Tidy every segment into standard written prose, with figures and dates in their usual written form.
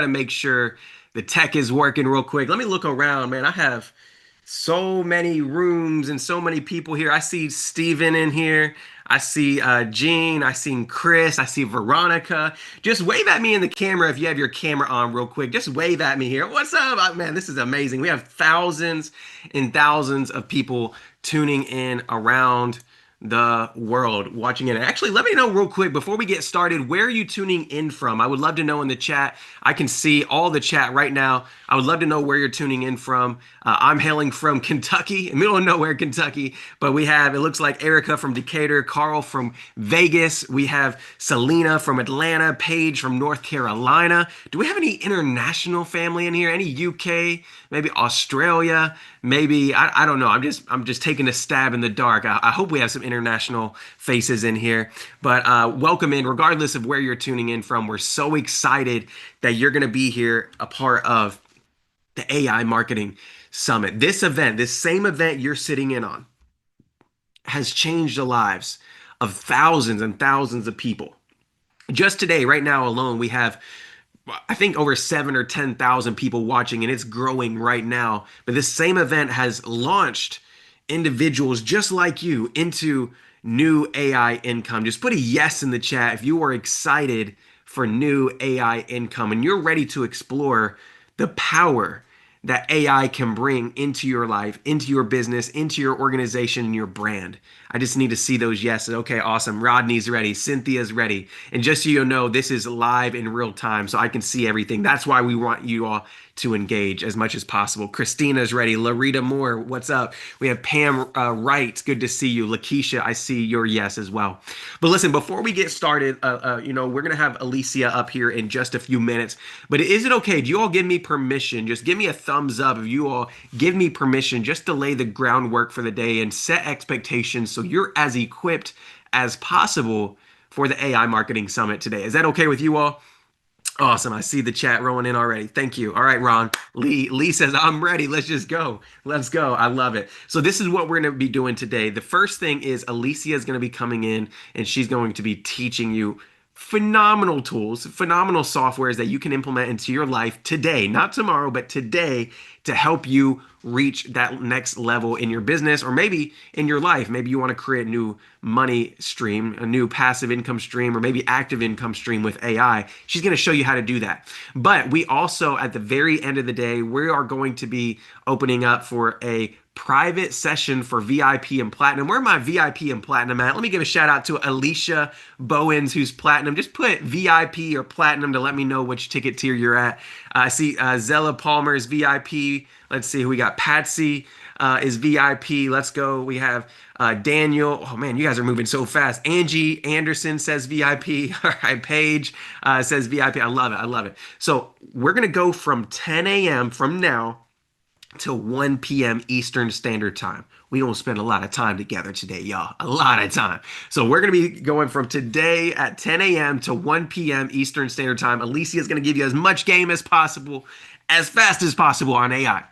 to make sure the tech is working real quick. Let me look around, man. I have so many rooms and so many people here. I see Steven in here. I see Gene. I see Chris. I see Veronica. Just wave at me in the camera if you have your camera on real quick. Just wave at me here. What's up? Man, this is amazing. We have thousands and thousands of people tuning in around the world watching it. Actually, let me know real quick before we get started, where are you tuning in from? I would love to know in the chat. I can see all the chat right now. I would love to know where you're tuning in from. I'm hailing from Kentucky, middle of nowhere, Kentucky, but we have, it looks like Erica from Decatur, Carl from Vegas. We have Selena from Atlanta, Paige from North Carolina. Do we have any international family in here? Any UK, maybe Australia? Maybe I don't know. I'm just taking a stab in the dark. I hope we have some international faces in here. But welcome in, regardless of where you're tuning in from. We're so excited that you're going to be here, a part of the AI Marketing Summit. This event, this same event you're sitting in on, has changed the lives of thousands and thousands of people. Just today, right now alone, we have I think over 7 or 10,000 people watching, and it's growing right now. But this same event has launched individuals just like you into new AI income. Just put a yes in the chat if you are excited for new AI income and you're ready to explore the power that AI can bring into your life, into your business, into your organization, and your brand. I just need to see those yeses. Okay, awesome. Rodney's ready. Cynthia's ready. And just so you know, this is live in real time, so I can see everything. That's why we want you all to engage as much as possible. Christina's ready. Larita Moore, what's up? We have Pam Wright. Good to see you. Lakeisha, I see your yes as well. But listen, before we get started, we're gonna have Alicia up here in just a few minutes. But is it okay? Do you all give me permission? Just give me a thumbs up if you all give me permission just to lay the groundwork for the day and set expectations so you're as equipped as possible for the AI Marketing Summit today. Is that okay with you all? Awesome. I see the chat rolling in already. Thank you. All right, Ron. Lee says, I'm ready. Let's just go. Let's go. I love it. So this is what we're going to be doing today. The first thing is Alicia is going to be coming in and she's going to be teaching you phenomenal tools, phenomenal softwares that you can implement into your life today, not tomorrow, but today, to help you reach that next level in your business or maybe in your life. Maybe you want to create a new money stream, a new passive income stream, or maybe active income stream with AI. She's going to show you how to do that. But we also, at the very end of the day, we are going to be opening up for a private session for VIP and Platinum. Where are my VIP and Platinum at? Let me give a shout out to Alicia Bowens, who's Platinum. Just put VIP or Platinum to let me know which ticket tier you're at. I see Zella Palmer is VIP. Let's see who we got. Patsy is VIP. Let's go. We have Daniel. Oh man, you guys are moving so fast. Angie Anderson says VIP. All right, Paige says VIP. I love it. I love it. So we're gonna go from 10 a.m. from now till 1 p.m. Eastern Standard Time. We gonna spend a lot of time together today, y'all. A lot of time. So we're gonna be going from today at 10 a.m. to 1 p.m. Eastern Standard Time. Alicia is gonna give you as much game as possible, as fast as possible on AI.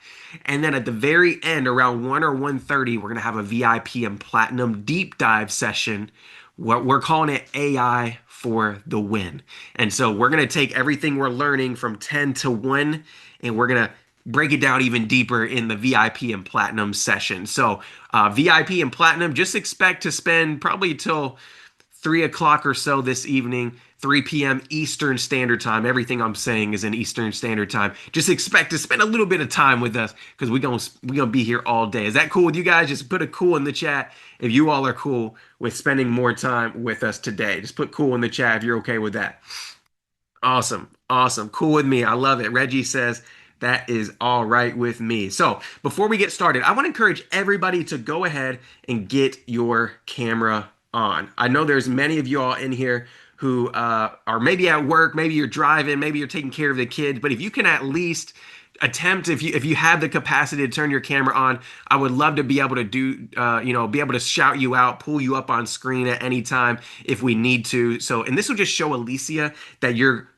And then at the very end, around 1 or 1:30, we're gonna have a VIP and Platinum deep dive session. What we're calling it AI for the win. And so we're gonna take everything we're learning from 10 to 1, and we're gonna break it down even deeper in the VIP and Platinum session. So VIP and Platinum, just expect to spend probably till 3 o'clock or so this evening, 3 p.m. Eastern Standard Time. Everything I'm saying is in Eastern Standard Time. Just expect to spend a little bit of time with us because we're gonna be here all day. Is that cool with you guys? Just put a cool in the chat if you all are cool with spending more time with us today. Just put cool in the chat if you're okay with that. Awesome. Awesome. Cool with me. I love it. Reggie says, that is all right with me. So before we get started, I want to encourage everybody to go ahead and get your camera on. I know there's many of you all in here who are maybe at work, maybe you're driving, maybe you're taking care of the kids, but if you can at least attempt, if you have the capacity to turn your camera on, I would love to be able to be able to shout you out, pull you up on screen at any time if we need to. So, and this will just show Alicia that you're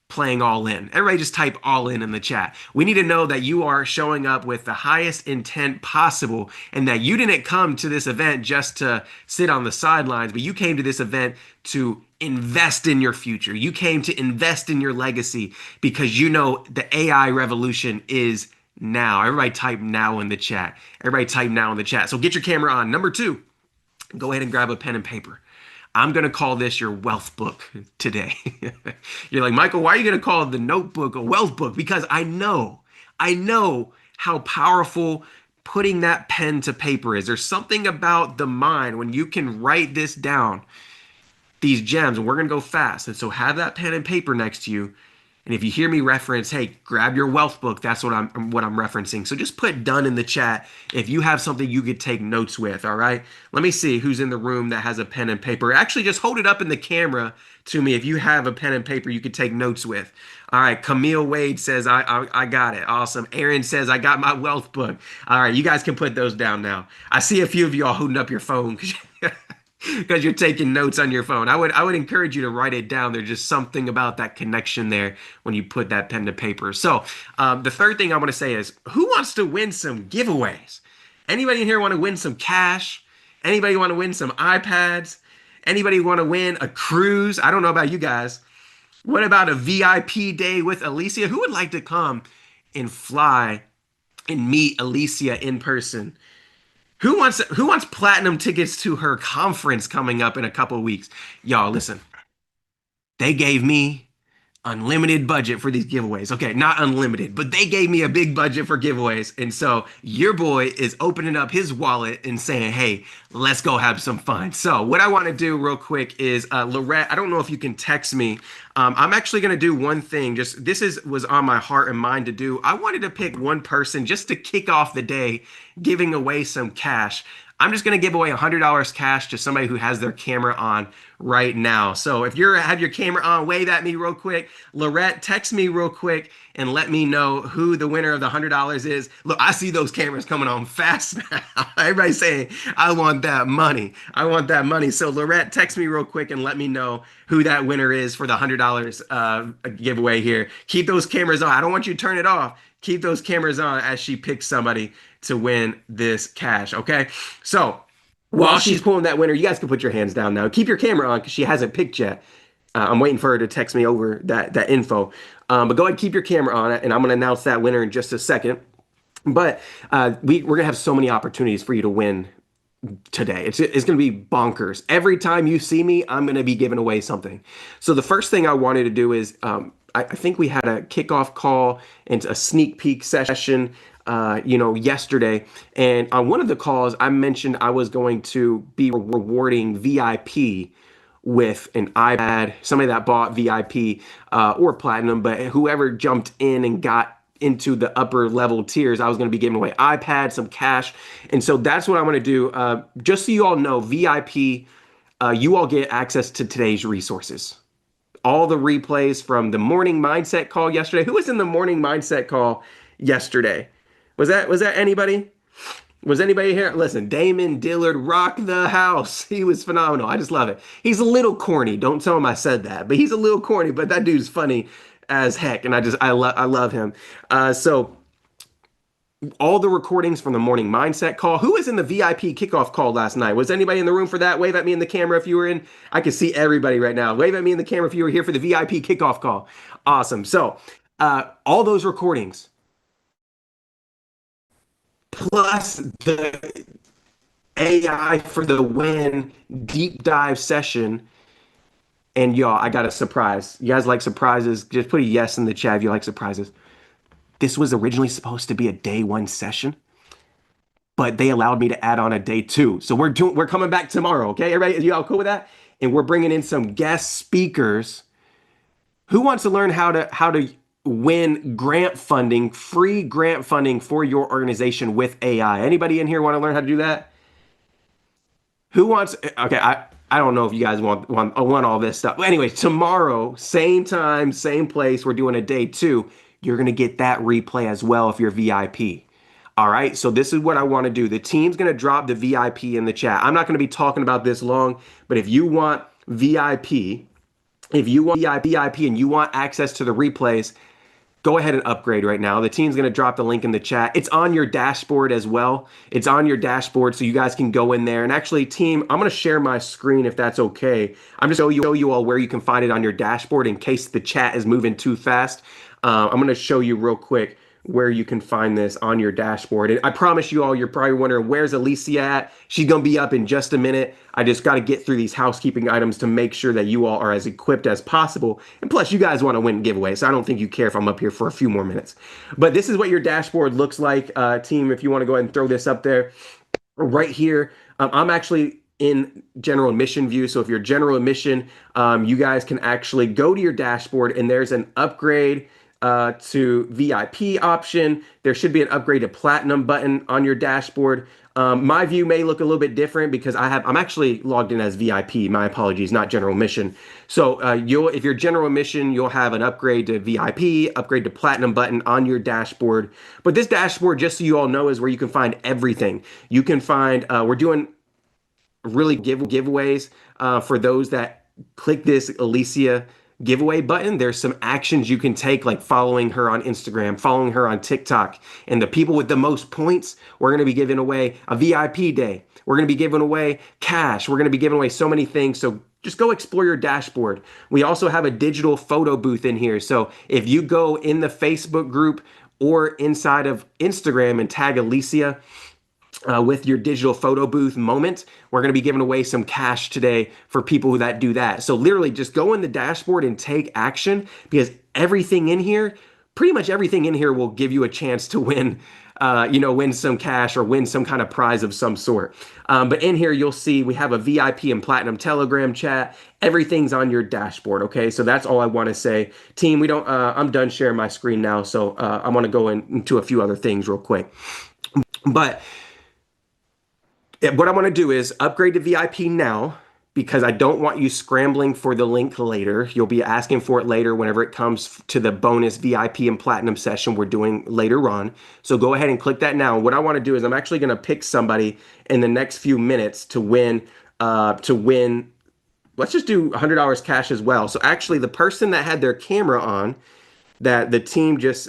playing all in. Everybody just type all in the chat. We need to know that you are showing up with the highest intent possible and that you didn't come to this event just to sit on the sidelines, but you came to this event to invest in your future. You came to invest in your legacy because you know the AI revolution is now. Everybody type now in the chat. Everybody type now in the chat. So get your camera on. Number two, go ahead and grab a pen and paper. I'm going to call this your wealth book today. You're like, Michael, why are you going to call the notebook a wealth book? Because I know how powerful putting that pen to paper is. There's something about the mind when you can write this down, these gems, and we're going to go fast. And so have that pen and paper next to you. And if you hear me reference, hey, grab your wealth book, that's what I'm referencing. So just put done in the chat if you have something you could take notes with, all right? Let me see who's in the room that has a pen and paper. Actually, just hold it up in the camera to me if you have a pen and paper you could take notes with. All right, Camille Wade says, I got it. Awesome. Aaron says, I got my wealth book. All right, you guys can put those down now. I see a few of y'all holding up your phone because you're taking notes on your phone. I would encourage you to write it down. There's just something about that connection there when you put that pen to paper. So the third thing I want to say is, who wants to win some giveaways? Anybody in here want to win some cash? Anybody want to win some iPads? Anybody want to win a cruise? I don't know about you guys. What about a VIP day with Alicia? Who would like to come and fly and meet Alicia in person? Who wants platinum tickets to her conference coming up in a couple of weeks? Y'all, listen. They gave me unlimited budget for these giveaways. Okay, not unlimited, but they gave me a big budget for giveaways. And so your boy is opening up his wallet and saying, hey, let's go have some fun. So what I want to do real quick is, Lorette, I don't know if you can text me. I'm actually going to do one thing. Just was on my heart and mind to do. I wanted to pick one person just to kick off the day, giving away some cash. I'm just going to give away $100 cash to somebody who has their camera on right now. So if you have your camera on, wave at me real quick. Lorette, text me real quick and let me know who the winner of the $100 is. Look, I see those cameras coming on fast now. Everybody's saying, I want that money. I want that money. So Lorette, text me real quick and let me know who that winner is for the $100 giveaway here. Keep those cameras on. I don't want you to turn it off. Keep those cameras on as she picks somebody to win this cash, okay? So while she's pulling that winner, you guys can put your hands down now. Keep your camera on because she hasn't picked yet. I'm waiting for her to text me over that info. But go ahead and keep your camera on it, and I'm going to announce that winner in just a second. But we're going to have so many opportunities for you to win today. It's going to be bonkers. Every time you see me, I'm going to be giving away something. So the first thing I wanted to do is I think we had a kickoff call and a sneak peek session yesterday. And on one of the calls, I mentioned I was going to be rewarding VIP with an iPad, somebody that bought VIP or Platinum, but whoever jumped in and got into the upper level tiers, I was going to be giving away iPad, some cash. And so that's what I'm going to do. Just so you all know, VIP, you all get access to today's resources. All the replays from the morning mindset call yesterday. Who was in the morning mindset call yesterday? Was that anybody? Was anybody here? Listen, Damon Dillard rocked the house. He was phenomenal. I just love it. He's a little corny. Don't tell him I said that, but he's a little corny, but that dude's funny as heck. And I love him. So all the recordings from the morning mindset call. Who was in the VIP kickoff call last night? Was anybody in the room for that? Wave at me in the camera if you were in. I can see everybody right now. Wave at me in the camera if you were here for the VIP kickoff call. Awesome. So all those recordings, plus the AI for the win deep dive session. And y'all, I got a surprise. You guys like surprises? Just put a yes in the chat if you like surprises. This was originally supposed to be a day one session, but they allowed me to add on a day two. So we're coming back tomorrow, okay? Everybody, you all cool with that? And we're bringing in some guest speakers. Who wants to learn how to win grant funding, free grant funding for your organization with AI? Anybody in here want to learn how to do that? Who wants? Okay, I don't know if you guys want all this stuff. But anyway, tomorrow, same time, same place, we're doing a day two. You're going to get that replay as well if you're VIP. All right, so this is what I want to do. The team's going to drop the VIP in the chat. I'm not going to be talking about this long, but if you want VIP, If you want VIP and you want access to the replays, go ahead and upgrade right now. The team's going to drop the link in the chat. It's on your dashboard as well. It's on your dashboard so you guys can go in there. And actually, team, I'm going to share my screen if that's okay. I'm just going to show you all where you can find it on your dashboard in case the chat is moving too fast. I'm going to show you real quick where you can find this on your dashboard. And I promise you all, you're probably wondering, where's Alicia at? She's going to be up in just a minute. I just got to get through these housekeeping items to make sure that you all are as equipped as possible. And plus, you guys want to win giveaways, so I don't think you care if I'm up here for a few more minutes. But this is what your dashboard looks like, team, if you want to go ahead and throw this up there. Right here, I'm actually in general admission view. So if you're general admission, you guys can actually go to your dashboard and there's an upgrade to VIP option. There should be an upgrade to platinum button on your dashboard. My view may look a little bit different because I'm actually logged in as VIP. My apologies, not general admission. So if you're general admission, you'll have an upgrade to VIP, upgrade to platinum button on your dashboard. But this dashboard, just so you all know, is where you can find everything. You can find, we're doing really giveaways for those that click this Alicia giveaway button. There's some actions you can take, like following her on Instagram, following her on TikTok. And the people with the most points, we're going to be giving away a VIP day. We're going to be giving away cash. We're going to be giving away so many things. So just go explore your dashboard. We also have a digital photo booth in here. So if you go in the Facebook group or inside of Instagram and tag Alicia, with your digital photo booth moment, we're going to be giving away some cash today for people that do that. So literally just go in the dashboard and take action, because everything in here, pretty much everything in here will give you a chance to win, win some cash or win some kind of prize of some sort. But in here, you'll see we have a VIP and platinum Telegram chat. Everything's on your dashboard. Okay. So that's all I want to say. Team, I'm done sharing my screen now. So I want to go into a few other things real quick. But what I want to do is upgrade to VIP now, because I don't want you scrambling for the link later. You'll be asking for it later whenever it comes to the bonus VIP and platinum session we're doing later on. So go ahead and click that now. What I want to do is I'm actually going to pick somebody in the next few minutes to win. Let's just do $100 cash as well. So actually, the person that had their camera on, that the team just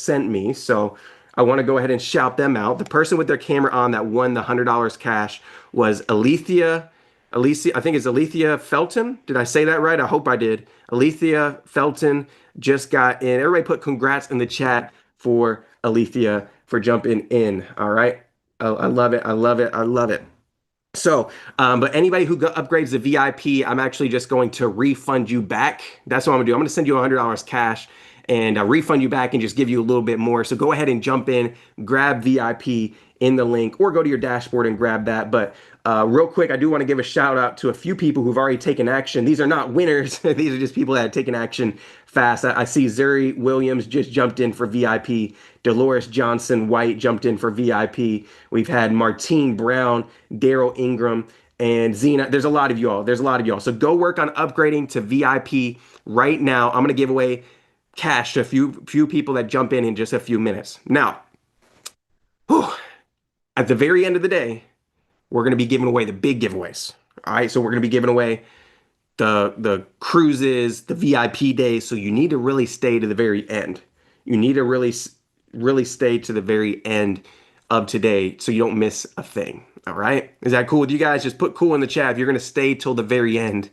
sent me. So I want to go ahead and shout them out. The person with their camera on that won the $100 cash was Alicia, I think it's Alicia Felton. Did I say that right? I hope I did. Alicia Felton just got in. Everybody put congrats in the chat for Alicia for jumping in. All right. I love it. I love it. I love it. So, but anybody who upgrades the VIP, I'm actually just going to refund you back. That's what I'm gonna do. I'm gonna send you $100 cash and refund you back and just give you a little bit more. So go ahead and jump in, grab VIP in the link, or go to your dashboard and grab that. But real quick, I do want to give a shout out to a few people who've already taken action. These are not winners. These are just people that have taken action fast. I see Zuri Williams just jumped in for VIP. Dolores Johnson White jumped in for VIP. We've had Martine Brown, Daryl Ingram, and Zena. There's a lot of y'all. There's a lot of y'all. So go work on upgrading to VIP right now. I'm going to give away cash to a few people that jump in just a few minutes. Now, at the very end of the day, we're going to be giving away the big giveaways. All right, so we're going to be giving away the cruises, the VIP days. So you need to really stay to the very end. You need to really stay to the very end of today so you don't miss a thing. All right, is that cool with you guys? Just put cool in the chat if you're going to stay till the very end.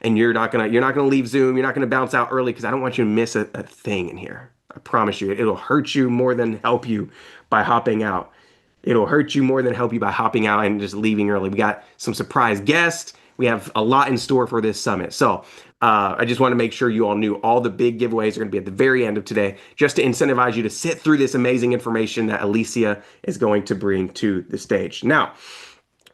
And you're not gonna leave Zoom. You're not gonna bounce out early, because I don't want you to miss a thing in here. I promise you, it'll hurt you more than help you by hopping out. It'll hurt you more than help you by hopping out and just leaving early. We got some surprise guests. We have a lot in store for this summit. So I just want to make sure you all knew all the big giveaways are going to be at the very end of today, just to incentivize you to sit through this amazing information that Alicia is going to bring to the stage. Now,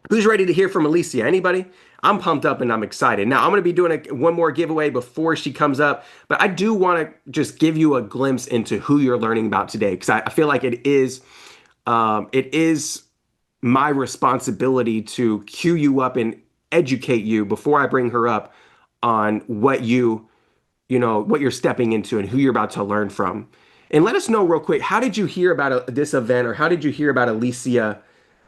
who's ready to hear from Alicia? Anybody? I'm pumped up and I'm excited. Now, I'm going to be doing one more giveaway before she comes up, but I do want to just give you a glimpse into who you're learning about today, because I feel like it is my responsibility to cue you up and educate you before I bring her up on what what you're stepping into and who you're about to learn from. And let us know real quick, how did you hear about this event, or how did you hear about Alicia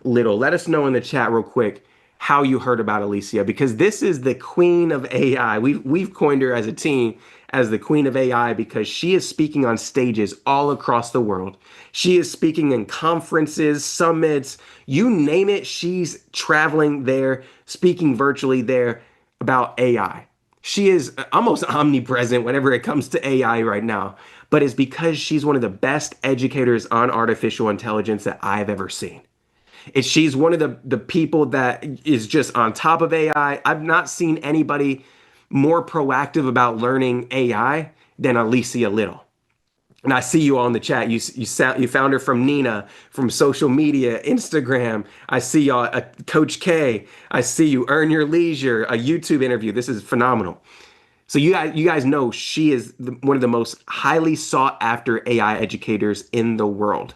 Lyttle? Let us know in the chat real quick. how you heard about Alicia, because this is the queen of AI. We've coined her as a team as the queen of AI because she is speaking on stages all across the world. She is speaking in conferences, summits, you name it. She's traveling there, speaking virtually there about AI. She is almost omnipresent whenever it comes to AI right now, but it's because she's one of the best educators on artificial intelligence that I've ever seen. She's one of the people that is just on top of AI. I've not seen anybody more proactive about learning AI than Alicia Lyttle. And I see you all in the chat. You found her from Nina, from social media, Instagram. I see y'all, Coach K. I see you, Earn Your Leisure, a YouTube interview. This is phenomenal. So you guys know she is one of the most highly sought after AI educators in the world.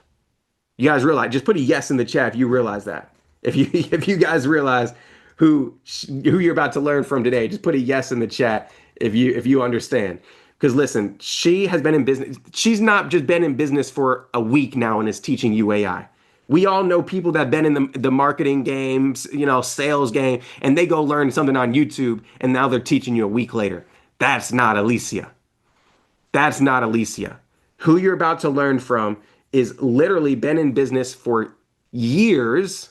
You guys realize? Just put a yes in the chat if you realize that. If you if you guys realize who you're about to learn from today, just put a yes in the chat if you understand. Because listen, she has been in business. She's not just been in business for a week now and is teaching you AI. We all know people that have been in the marketing games, sales game, and they go learn something on YouTube, and now they're teaching you a week later. That's not Alicia. That's not Alicia. Who you're about to learn from is literally been in business for years,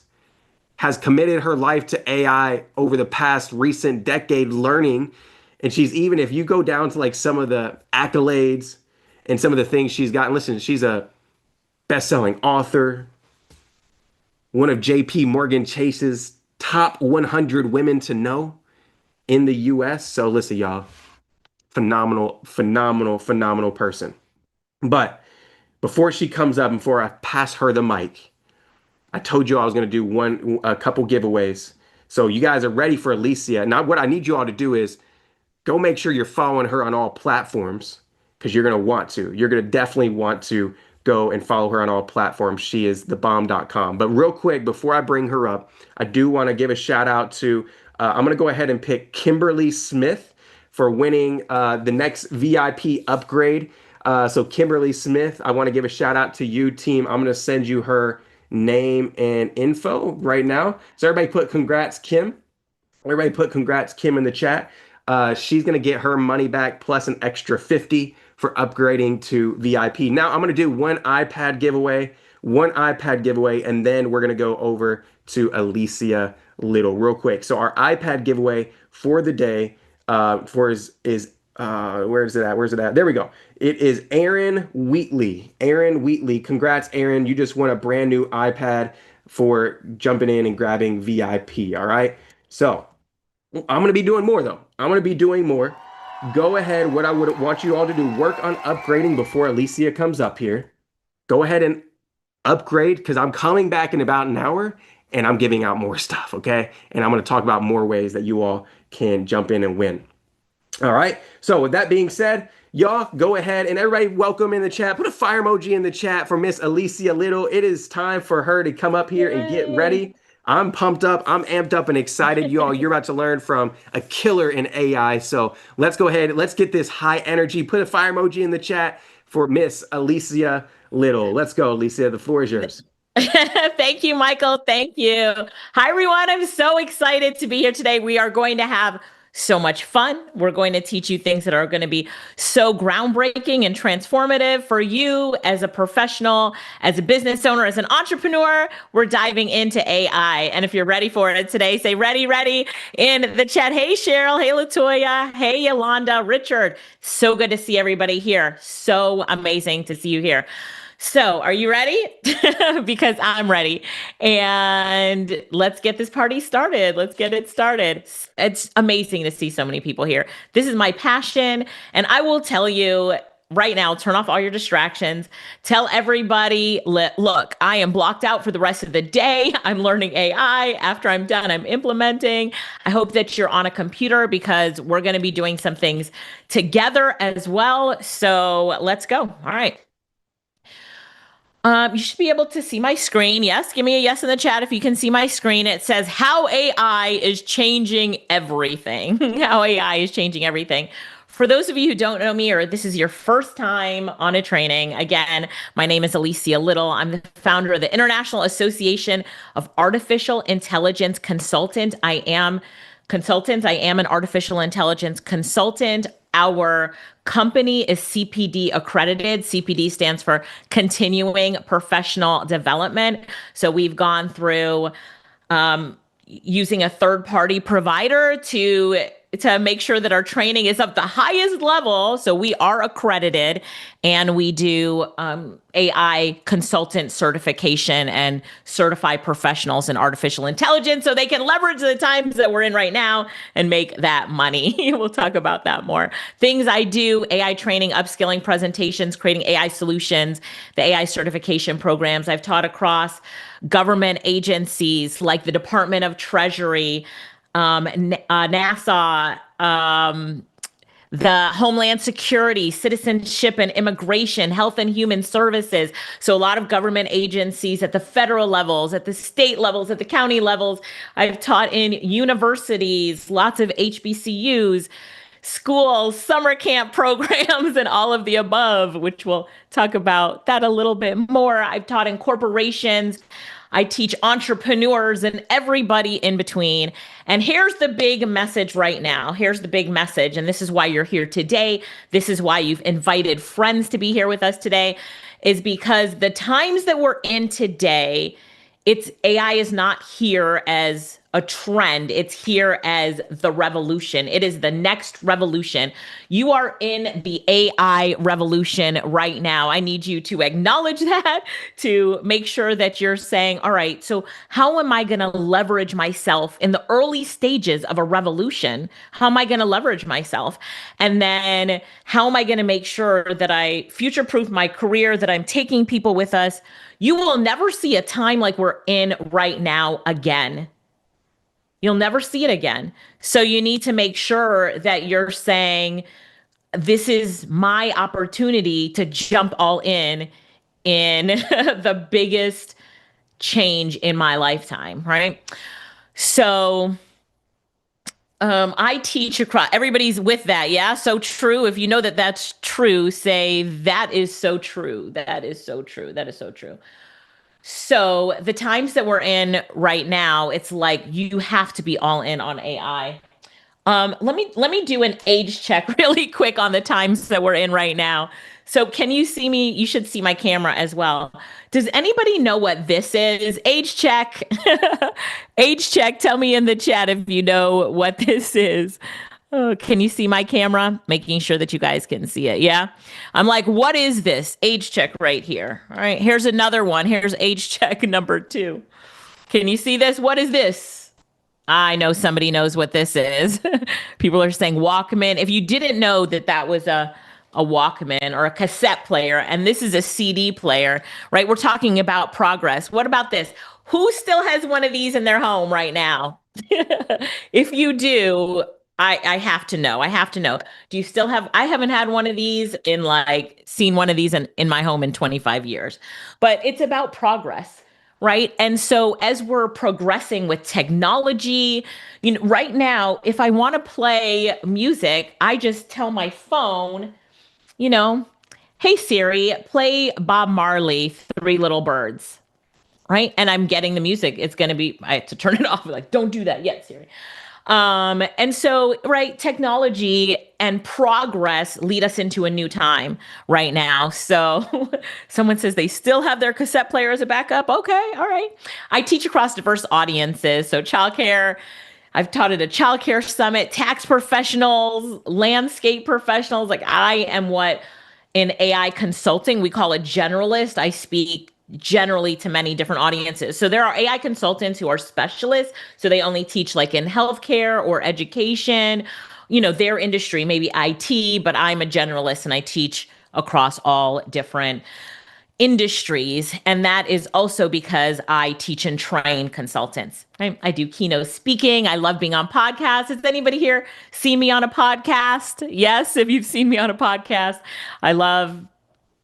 has committed her life to AI over the past recent decade learning. And she's even, if you go down to like some of the accolades and some of the things she's gotten, listen, she's a best-selling author, one of JP Morgan Chase's top 100 women to know in the US. So listen, y'all, phenomenal, phenomenal, phenomenal person. But before she comes up, before I pass her the mic, I told you I was going to do a couple giveaways. So you guys are ready for Alicia. Now, what I need you all to do is go make sure you're following her on all platforms because you're going to want to. You're going to definitely want to go and follow her on all platforms. She is thebomb.com. But real quick, before I bring her up, I do want to give a shout out to, I'm going to go ahead and pick Kimberly Smith for winning the next VIP upgrade. So Kimberly Smith, I want to give a shout out to you, team. I'm going to send you her name and info right now. So everybody put congrats, Kim. Everybody put congrats, Kim, in the chat. She's going to get her money back plus an extra 50 for upgrading to VIP. Now I'm going to do one iPad giveaway, and then we're going to go over to Alicia Lyttle real quick. So our iPad giveaway for the day where is it at? Where's it at? There we go. It is Aaron Wheatley. Aaron Wheatley. Congrats, Aaron. You just won a brand new iPad for jumping in and grabbing VIP. All right. So I'm going to be doing more, though. I'm going to be doing more. Go ahead. What I would want you all to do, work on upgrading before Alicia comes up here. Go ahead and upgrade because I'm coming back in about an hour and I'm giving out more stuff. Okay. And I'm going to talk about more ways that you all can jump in and win. All right. So with that being said, y'all go ahead and everybody welcome in the chat. Put a fire emoji in the chat for Miss Alicia Lyttle. It is time for her to come up here and get ready. I'm pumped up. I'm amped up and excited. Y'all, you're about to learn from a killer in AI. So let's go ahead. Let's get this high energy. Put a fire emoji in the chat for Miss Alicia Lyttle. Let's go, Alicia. The floor is yours. Thank you, Michael. Thank you. Hi, everyone. I'm so excited to be here today. We are going to have so much fun. We're going to teach you things that are going to be so groundbreaking and transformative for you as a professional, as a business owner, as an entrepreneur. We're diving into AI. And if you're ready for it today, say ready, ready in the chat. Hey, Cheryl. Hey, Latoya. Hey, Yolanda, Richard. So good to see everybody here. So amazing to see you here. So are you ready? Because I'm ready. And let's get this party started. Let's get it started. It's amazing to see so many people here. This is my passion. And I will tell you right now, turn off all your distractions. Tell everybody, look, I am blocked out for the rest of the day. I'm learning AI. After I'm done, I'm implementing. I hope that you're on a computer because we're going to be doing some things together as well. So let's go. All right. You should be able to see my screen. Yes, give me a yes in the chat if you can see my screen. It says how AI is changing everything. How AI is changing everything. For those of you who don't know me, or this is your first time on a training, again, my name is Alicia Lyttle. I'm the founder of the International Association of Artificial Intelligence Consultants. I am an artificial intelligence consultant. Our company is CPD accredited. CPD stands for Continuing Professional Development. So we've gone through using a third party provider to make sure that our training is of the highest level. So we are accredited, and we do AI consultant certification and certify professionals in artificial intelligence so they can leverage the times that we're in right now and make that money. We'll talk about that more. Things I do: AI training, upskilling, presentations, creating AI solutions, the AI certification programs. I've taught across government agencies like the Department of Treasury, NASA, the Homeland Security, Citizenship and Immigration, Health and Human Services. So a lot of government agencies at the federal levels, at the state levels, at the county levels. I've taught in universities, lots of HBCUs, schools, summer camp programs, and all of the above, which we'll talk about that a little bit more. I've taught in corporations. I teach entrepreneurs and everybody in between. And here's the big message right now. Here's the big message. And this is why you're here today. This is why you've invited friends to be here with us today, is because the times that we're in today, it's AI is not here as a trend. It's here as the revolution. It is the next revolution. You are in the AI revolution right now. I need you to acknowledge that, to make sure that you're saying, all right, so how am I going to leverage myself in the early stages of a revolution? How am I going to leverage myself? And then how am I going to make sure that I future proof my career, that I'm taking people with us? You will never see a time like we're in right now again. You'll never see it again. So you need to make sure that you're saying, this is my opportunity to jump all in the biggest change in my lifetime, right? So I teach across, everybody's with that. Yeah. So true. If you know that that's true, say, that is so true. That is so true. That is so true. So the times that we're in right now, it's like you have to be all in on AI. Let me do an age check really quick on the times that we're in right now. So can you see me? You should see my camera as well. Does anybody know what this is? Age check. Age check. Tell me in the chat if you know what this is. Oh, can you see my camera? Making sure that you guys can see it. Yeah. I'm like, what is this? Age check right here. All right. Here's another one. Here's age check number 2. Can you see this? What is this? I know somebody knows what this is. People are saying Walkman. If you didn't know that that was a Walkman or a cassette player, and this is a CD player, right? We're talking about progress. What about this? Who still has one of these in their home right now? If you do, I have to know. I have to know. Do you still have? I haven't had one of these in like seen one of these in my home in 25 years. But it's about progress, right? And so as we're progressing with technology, right now, if I want to play music, I just tell my phone, you know, hey Siri, play Bob Marley, Three Little Birds, right? And I'm getting the music. It's going to be, I have to turn it off. Like, don't do that yet, Siri. And so, right, technology and progress lead us into a new time right now. So someone says they still have their cassette player as a backup. Okay, all right. I teach across diverse audiences. So childcare, I've taught at a childcare summit, tax professionals, landscape professionals. Like I am what in AI consulting, we call a generalist. I speak generally to many different audiences. So there are AI consultants who are specialists. So they only teach like in healthcare or education, their industry, maybe IT, but I'm a generalist and I teach across all different industries. And that is also because I teach and train consultants. Right? I do keynote speaking. I love being on podcasts. Has anybody here seen me on a podcast? Yes, if you've seen me on a podcast, I love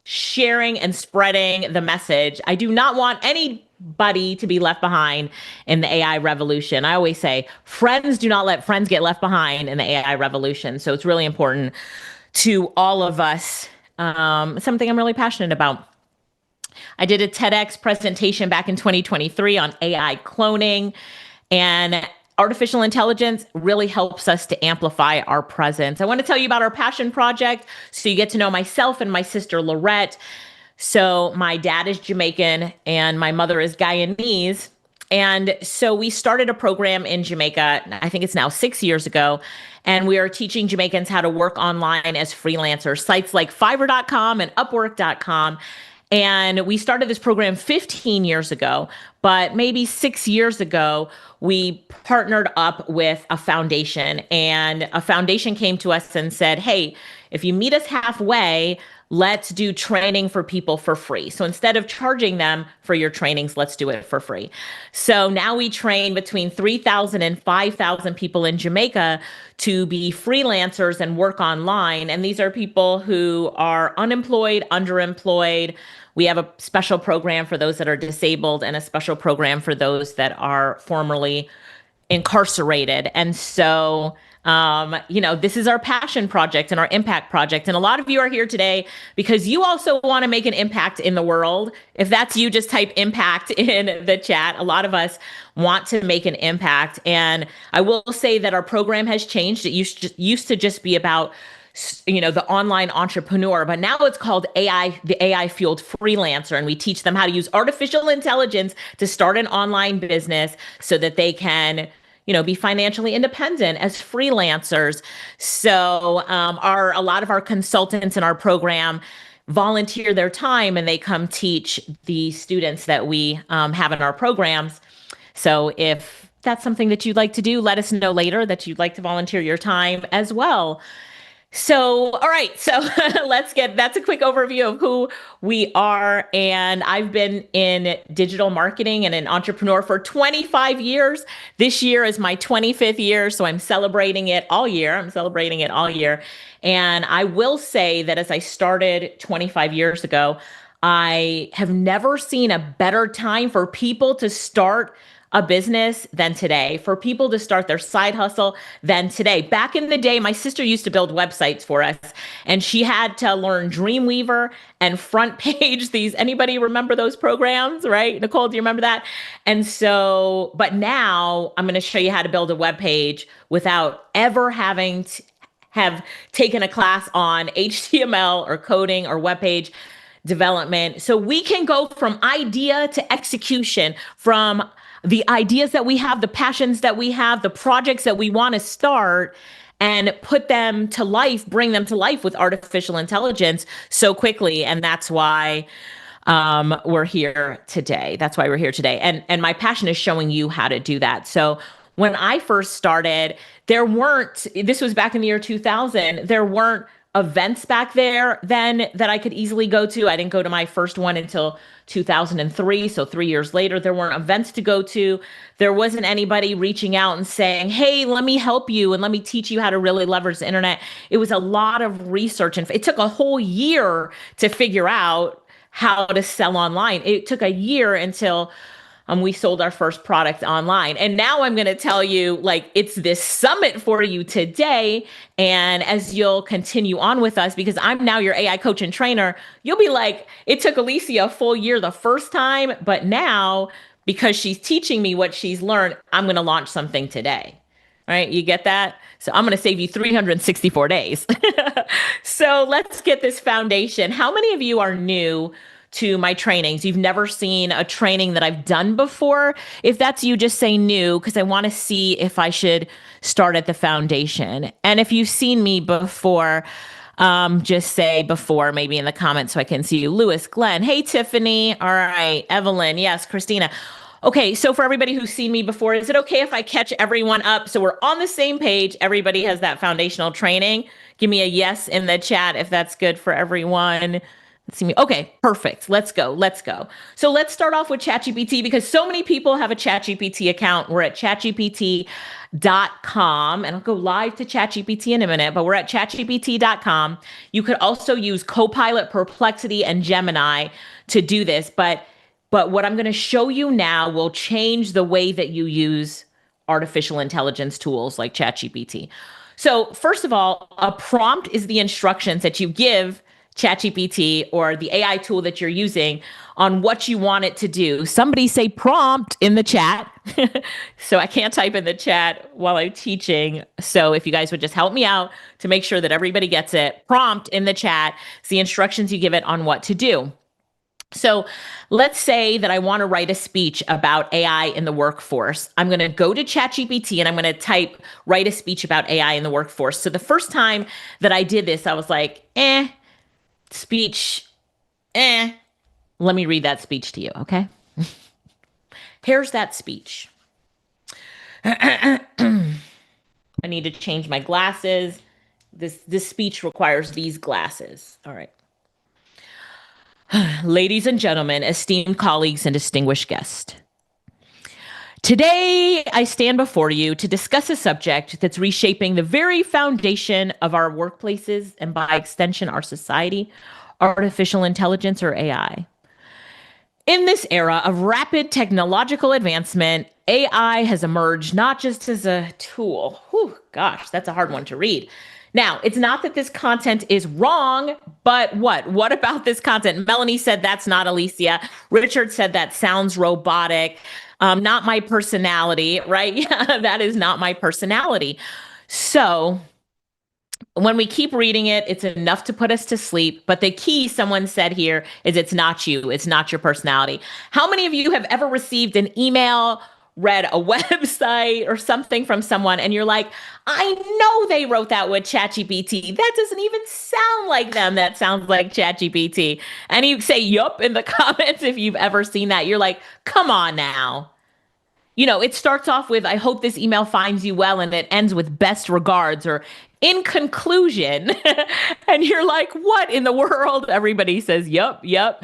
sharing and spreading the message. I do not want any anybody to be left behind in the AI revolution. I always say, friends do not let friends get left behind in the AI revolution. So it's really important to all of us. Something I'm really passionate about. I did a TEDx presentation back in 2023 on AI cloning, and artificial intelligence really helps us to amplify our presence. I want to tell you about our passion project so you get to know myself and my sister Lorette. So, my dad is Jamaican and my mother is Guyanese. And so we started a program in Jamaica, I think it's now 6 years ago, and we are teaching Jamaicans how to work online as freelancers, sites like Fiverr.com and Upwork.com. And we started this program 15 years ago, but maybe 6 years ago, we partnered up with a foundation, and a foundation came to us and said, hey, if you meet us halfway, let's do training for people for free. So instead of charging them for your trainings, let's do it for free. So now we train between 3,000 and 5,000 people in Jamaica to be freelancers and work online. And these are people who are unemployed, underemployed. We have a special program for those that are disabled and a special program for those that are formerly incarcerated. And so, this is our passion project and our impact project. And a lot of you are here today because you also want to make an impact in the world. If that's you, just type impact in the chat. A lot of us want to make an impact. And I will say that our program has changed. It used to just be about the online entrepreneur, but now it's called the AI fueled freelancer. And we teach them how to use artificial intelligence to start an online business so that they can be financially independent as freelancers. So a lot of our consultants in our program volunteer their time and they come teach the students that we have in our programs. So if that's something that you'd like to do, let us know later that you'd like to volunteer your time as well. So, all right. So that's a quick overview of who we are. And I've been in digital marketing and an entrepreneur for 25 years. This year is my 25th year. So I'm celebrating it all year. And I will say that as I started 25 years ago, I have never seen a better time for people to start a business than today, for people to start their side hustle than today. Back in the day, my sister used to build websites for us, and she had to learn Dreamweaver and Front Page. Anybody remember those programs, right? Nicole, do you remember that? And so, but now I'm going to show you how to build a web page without ever having to have taken a class on HTML or coding or web page development. So we can go from idea to execution, from the ideas that we have, the passions that we have, the projects that we want to start, and put them to life, bring them to life with artificial intelligence so quickly. And that's why we're here today. And my passion is showing you how to do that. So when I first started, this was back in the year 2000, there weren't events back there then that I could easily go to. I didn't go to my first one until 2003. So 3 years later, there weren't events to go to. There wasn't anybody reaching out and saying, hey, let me help you and let me teach you how to really leverage the internet. It was a lot of research, and it took a whole year to figure out how to sell online. It took a year until we sold our first product online. And now I'm going to tell you, it's this summit for you today. And as you'll continue on with us, because I'm now your AI coach and trainer, you'll be like, it took Alicia a full year the first time, but now because she's teaching me what she's learned, I'm going to launch something today. Right? You get that? So I'm going to save you 364 days. So let's get this foundation. How many of you are new to my trainings? You've never seen a training that I've done before? If that's you, just say new, because I want to see if I should start at the foundation. And if you've seen me before, just say before, maybe in the comments so I can see you. Lewis, Glenn, hey, Tiffany. All right, Evelyn, yes, Christina. Okay, so for everybody who's seen me before, is it okay if I catch everyone up so we're on the same page? Everybody has that foundational training. Give me a yes in the chat if that's good for everyone. See me. Okay, perfect. Let's go. So let's start off with ChatGPT, because so many people have a ChatGPT account. We're at chatgpt.com, and I'll go live to ChatGPT in a minute, but we're at chatgpt.com. You could also use Copilot, Perplexity, and Gemini to do this, but But what I'm going to show you now will change the way that you use artificial intelligence tools like ChatGPT. So, first of all, a prompt is the instructions that you give ChatGPT or the AI tool that you're using on what you want it to do. Somebody say prompt in the chat. So I can't type in the chat while I'm teaching. So if you guys would just help me out to make sure that everybody gets it, prompt in the chat is the instructions you give it on what to do. So let's say that I want to write a speech about AI in the workforce. I'm going to go to ChatGPT and I'm going to type, write a speech about AI in the workforce. So the first time that I did this, I was like, speech, eh. Let me read that speech to you, okay? Here's that speech. I need to change my glasses. This speech requires these glasses. All right. Ladies and gentlemen, esteemed colleagues and distinguished guests. Today, I stand before you to discuss a subject that's reshaping the very foundation of our workplaces and by extension, our society, artificial intelligence or AI. In this era of rapid technological advancement, AI has emerged not just as a tool. Whew, gosh, that's a hard one to read. Now, it's not that this content is wrong, but what? What about this content? Melanie said that's not Alicia. Richard said that sounds robotic. Not my personality, right? Yeah, that is not my personality. So when we keep reading it, it's enough to put us to sleep. But the key, someone said here, is it's not you. It's not your personality. How many of you have ever received an email, read a website or something from someone, and you're like, I know they wrote that with ChatGPT. That doesn't even sound like them. That sounds like ChatGPT. And you say, yup, in the comments if you've ever seen that. You're like, come on now. You know, it starts off with, I hope this email finds you well, and it ends with best regards or in conclusion. And you're like, what in the world? Everybody says, yup, yup.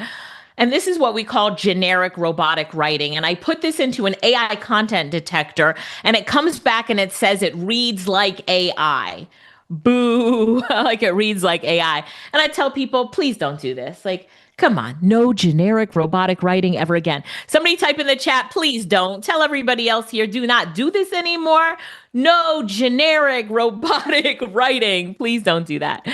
And this is what we call generic robotic writing. And I put this into an AI content detector, and it comes back and it says it reads like AI. Boo, like it reads like AI. And I tell people, please don't do this. Like, come on, no generic robotic writing ever again. Somebody type in the chat, please don't. Tell everybody else here, do not do this anymore. No generic robotic writing. Please don't do that.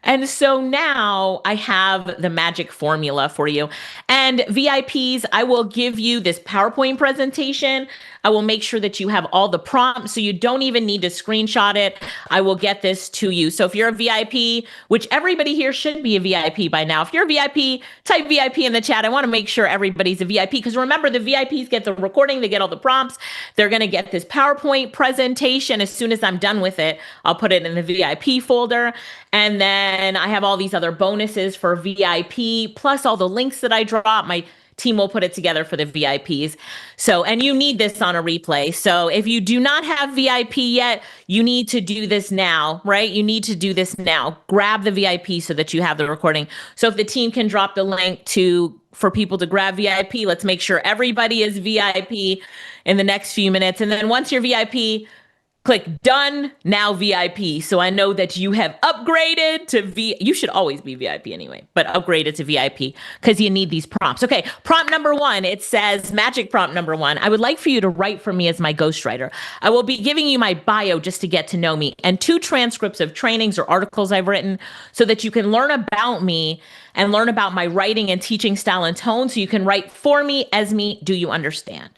And so now I have the magic formula for you. And VIPs, I will give you this PowerPoint presentation. I will make sure that you have all the prompts so you don't even need to screenshot it. I will get this to you. So if you're a VIP, which everybody here should be a VIP by now. If you're a VIP, type VIP in the chat. I want to make sure everybody's a VIP because remember, the VIPs get the recording, they get all the prompts. They're going to get this PowerPoint presentation. As soon as I'm done with it, I'll put it in the VIP folder. And then I have all these other bonuses for VIP, plus all the links that I drop. My team will put it together for the VIPs. So, and you need this on a replay. So if you do not have VIP yet, you need to do this now, right? You need to do this now. Grab the VIP so that you have the recording. So if the team can drop the link for people to grab VIP, let's make sure everybody is VIP in the next few minutes. And then once you're VIP, click done, now VIP. So I know that you have upgraded to you should always be VIP anyway, but upgraded to VIP because you need these prompts. Okay, prompt number 1, it says, magic prompt number 1, I would like for you to write for me as my ghostwriter. I will be giving you my bio just to get to know me and 2 transcripts of trainings or articles I've written so that you can learn about me and learn about my writing and teaching style and tone so you can write for me, as me. Do you understand?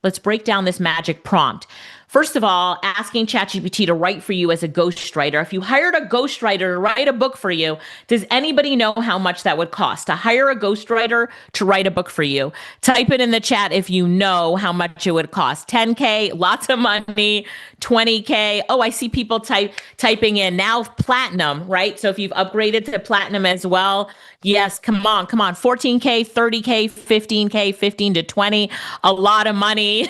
Let's break down this magic prompt. First of all, asking ChatGPT to write for you as a ghostwriter. If you hired a ghostwriter to write a book for you, does anybody know how much that would cost to hire a ghostwriter to write a book for you? Type it in the chat if you know how much it would cost. 10K, lots of money, 20K. Oh, I see people typing in now platinum, right? So if you've upgraded to platinum as well, yes, come on. 14K, 30K, 15K, 15 to 20, a lot of money.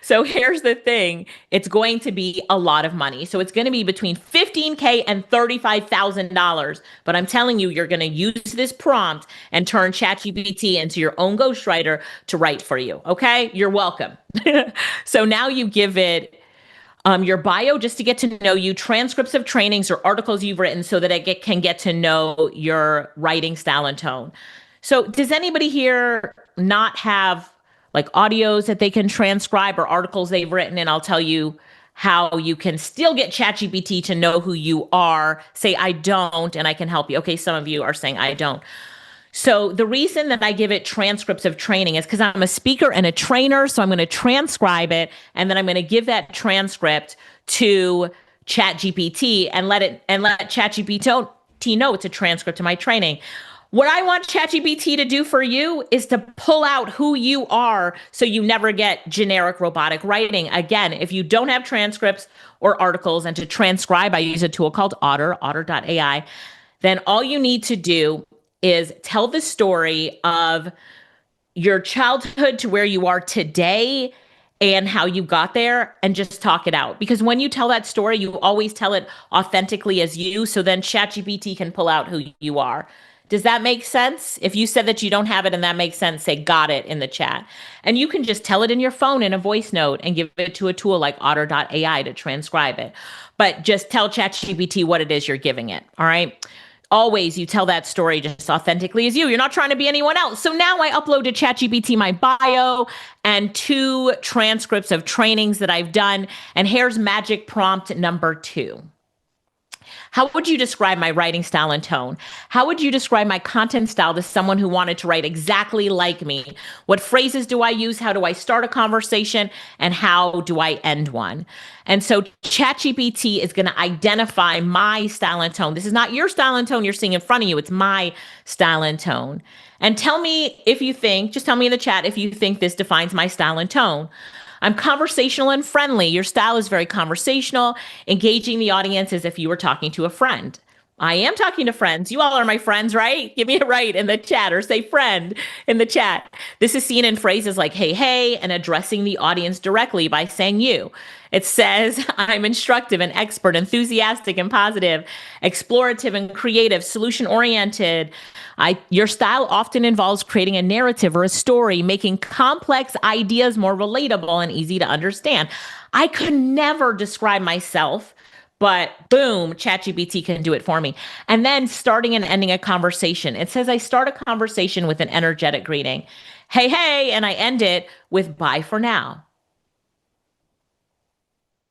So here's the thing. It's going to be a lot of money. So it's going to be between $15K and $35,000. But I'm telling you, you're going to use this prompt and turn ChatGPT into your own ghostwriter to write for you. Okay? You're welcome. So now you give it your bio just to get to know you, transcripts of trainings or articles you've written so that it can get to know your writing style and tone. So does anybody here not have like audios that they can transcribe or articles they've written, and I'll tell you how you can still get ChatGPT to know who you are. Say, I don't, and I can help you. Okay, some of you are saying, I don't. So the reason that I give it transcripts of training is because I'm a speaker and a trainer. So I'm going to transcribe it, and then I'm going to give that transcript to ChatGPT and let ChatGPT know it's a transcript of my training. What I want ChatGPT to do for you is to pull out who you are so you never get generic robotic writing. Again, if you don't have transcripts or articles, and to transcribe, I use a tool called Otter.ai, then all you need to do is tell the story of your childhood to where you are today and how you got there, and just talk it out. Because when you tell that story, you always tell it authentically as you. So then ChatGPT can pull out who you are. Does that make sense? If you said that you don't have it and that makes sense, say got it in the chat. And you can just tell it in your phone in a voice note and give it to a tool like Otter.ai to transcribe it. But just tell ChatGPT what it is you're giving it. All right. Always you tell that story just authentically as you. You're not trying to be anyone else. So now I upload to ChatGPT my bio and 2 transcripts of trainings that I've done. And here's magic prompt number 2. How would you describe my writing style and tone? How would you describe my content style to someone who wanted to write exactly like me? What phrases do I use? How do I start a conversation? And how do I end one? And so ChatGPT is going to identify my style and tone. This is not your style and tone you're seeing in front of you. It's my style and tone. And tell me if you think, just tell me in the chat if you think this defines my style and tone. I'm conversational and friendly. Your style is very conversational, engaging the audience as if you were talking to a friend. I am talking to friends. You all are my friends, right? Give me a right in the chat, or say friend in the chat. This is seen in phrases like hey, hey, and addressing the audience directly by saying you. It says, I'm instructive and expert, enthusiastic and positive, explorative and creative, solution oriented. Your style often involves creating a narrative or a story, making complex ideas more relatable and easy to understand. I could never describe myself, but boom, ChatGPT can do it for me. And then starting and ending a conversation. It says I start a conversation with an energetic greeting. Hey, hey, and I end it with bye for now.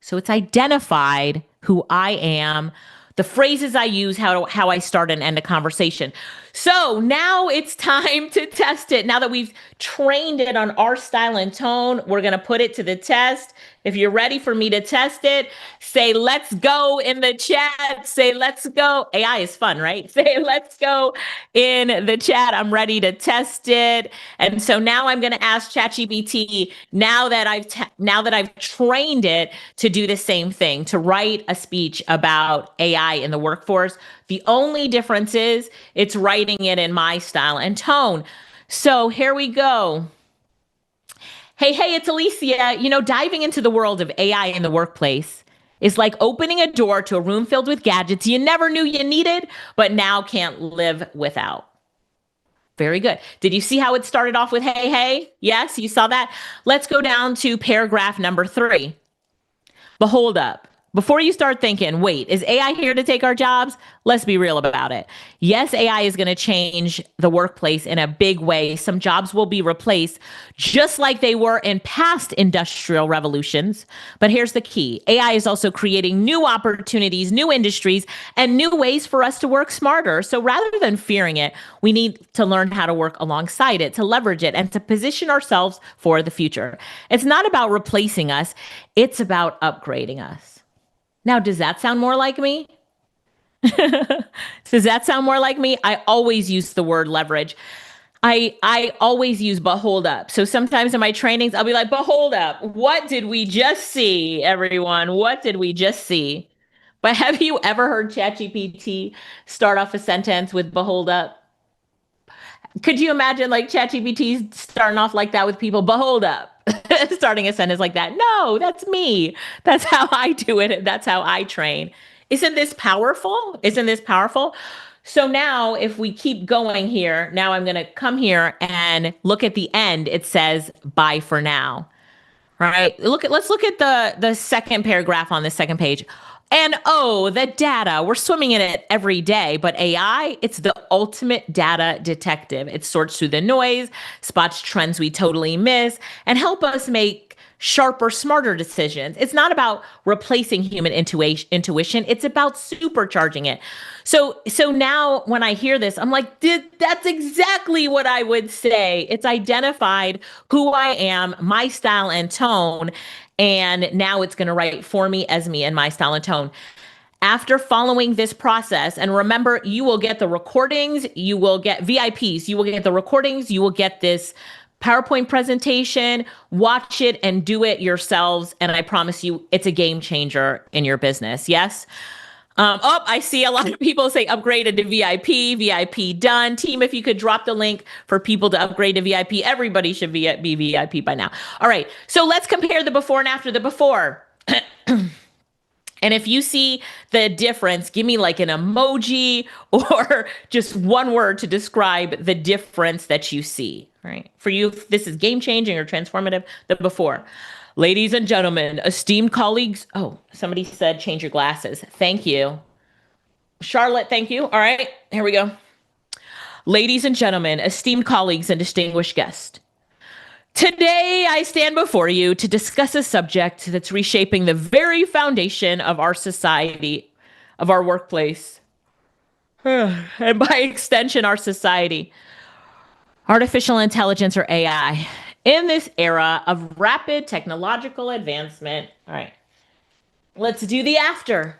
So it's identified who I am, the phrases I use, how I start and end a conversation. So now it's time to test it. Now that we've trained it on our style and tone, we're going to put it to the test. If you're ready for me to test it, say let's go in the chat. Say let's go. AI is fun, right? Say let's go in the chat. I'm ready to test it. And so now I'm going to ask ChatGPT, now that I've trained it to do the same thing, to write a speech about AI in the workforce. The only difference is it's writing it in my style and tone. So here we go. Hey, hey, it's Alicia. Diving into the world of AI in the workplace is like opening a door to a room filled with gadgets you never knew you needed, but now can't live without. Very good. Did you see how it started off with hey, hey? Yes, you saw that? Let's go down to paragraph number 3. But hold up. Before you start thinking, wait, is AI here to take our jobs? Let's be real about it. Yes, AI is going to change the workplace in a big way. Some jobs will be replaced just like they were in past industrial revolutions. But here's the key. AI is also creating new opportunities, new industries, and new ways for us to work smarter. So rather than fearing it, we need to learn how to work alongside it, to leverage it, and to position ourselves for the future. It's not about replacing us. It's about upgrading us. Now, does that sound more like me? Does that sound more like me? I always use the word leverage. I always use but hold up. So sometimes in my trainings, I'll be like, but hold up. What did we just see, everyone? What did we just see? But have you ever heard ChatGPT start off a sentence with behold up? Could you imagine like ChatGPT starting off like that with people? Behold up. Starting a sentence like that. No, that's me. That's how I do it. That's how I train. Isn't this powerful? Isn't this powerful? So now if we keep going here, now I'm going to come here and look at the end. It says bye for now. Right? Let's look at the second paragraph on the second page. And oh, the data, we're swimming in it every day. But AI, it's the ultimate data detective. It sorts through the noise, spots trends we totally miss, and help us make sharper, smarter decisions. It's not about replacing human intuition. It's about supercharging it. So now when I hear this, I'm like, that's exactly what I would say. It's identified who I am, my style and tone, and now it's going to write for me as me and my style and tone. After following this process, and remember, you will get the recordings, you will get VIPs, you will get the recordings, you will get this PowerPoint presentation, watch it and do it yourselves. And I promise you, it's a game changer in your business. Yes. Oh, I see a lot of people say upgraded to VIP, VIP done. Team, if you could drop the link for people to upgrade to VIP, everybody should be VIP by now. All right. So let's compare the before and after. The before. And if you see the difference, give me like an emoji or just one word to describe the difference that you see. Right. For you, if this is game changing or transformative, the before. Ladies and gentlemen, esteemed colleagues. Oh, somebody said change your glasses. Thank you. Charlotte, thank you. All right, here we go. Ladies and gentlemen, esteemed colleagues and distinguished guests. Today, I stand before you to discuss a subject that's reshaping the very foundation of our society, of our workplace, and by extension, our society. Artificial intelligence, or AI. In this era of rapid technological advancement. All right, let's do the after.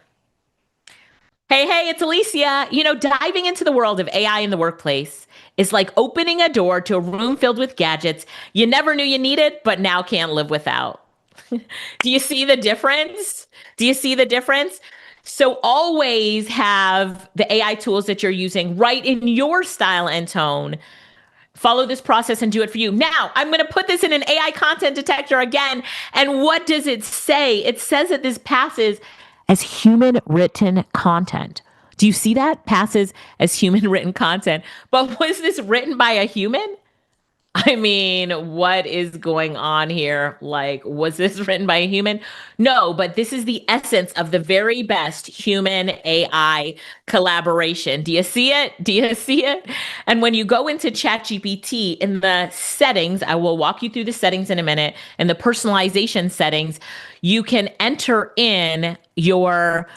Hey, it's Alicia. Diving into the world of AI in the workplace is like opening a door to a room filled with gadgets you never knew you needed, but now can't live without. Do you see the difference? Do you see the difference? So always have the AI tools that you're using right in your style and tone. Follow this process and do it for you. Now, I'm going to put this in an AI content detector again. And what does it say? It says that this passes as human written content. Do you see that? Passes as human written content. But was this written by a human? I mean, what is going on here? Like, was this written by a human? No, but this is the essence of the very best human AI collaboration. Do you see it? Do you see it? And when you go into ChatGPT in the settings, I will walk you through the settings in a minute, and the personalization settings, you can enter in your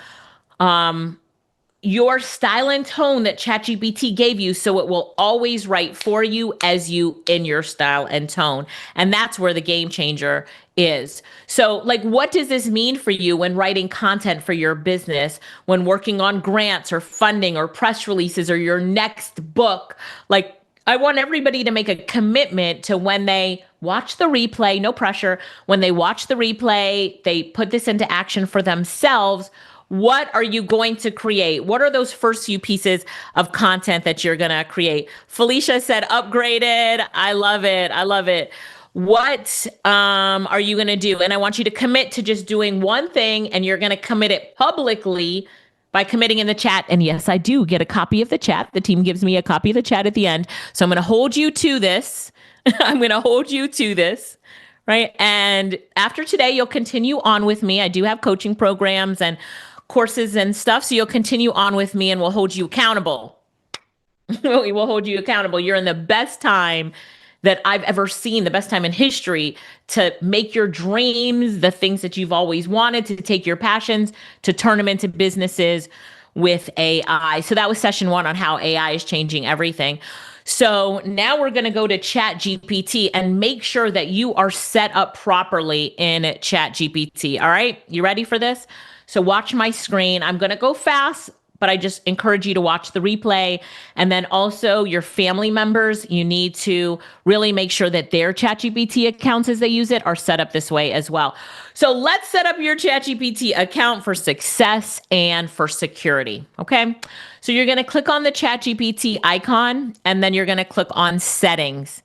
style and tone that ChatGPT gave you, so it will always write for you as you in your style and tone. And that's where the game changer is. So, like, what does this mean for you when writing content for your business, when working on grants or funding or press releases or your next book? Like, I want everybody to make a commitment to, when they watch the replay, no pressure, when they watch the replay, they put this into action for themselves. What are you going to create? What are those first few pieces of content that you're going to create? Felicia said upgraded. I love it. I love it. What are you going to do? And I want you to commit to just doing one thing, and you're going to commit it publicly by committing in the chat. And yes, I do get a copy of the chat. The team gives me a copy of the chat at the end. So I'm going to hold you to this. I'm going to hold you to this. Right. And after today, you'll continue on with me. I do have coaching programs and courses and stuff. So you'll continue on with me, and we'll hold you accountable. We will hold you accountable. You're in the best time that I've ever seen, the best time in history, to make your dreams, the things that you've always wanted, to take your passions, to turn them into businesses with AI. So that was session 1 on how AI is changing everything. So now we're going to go to ChatGPT and make sure that you are set up properly in ChatGPT. All right, you ready for this? So watch my screen. I'm going to go fast, but I just encourage you to watch the replay. And then also your family members, you need to really make sure that their ChatGPT accounts as they use it are set up this way as well. So let's set up your ChatGPT account for success and for security. Okay. So you're going to click on the ChatGPT icon, and then you're going to click on settings.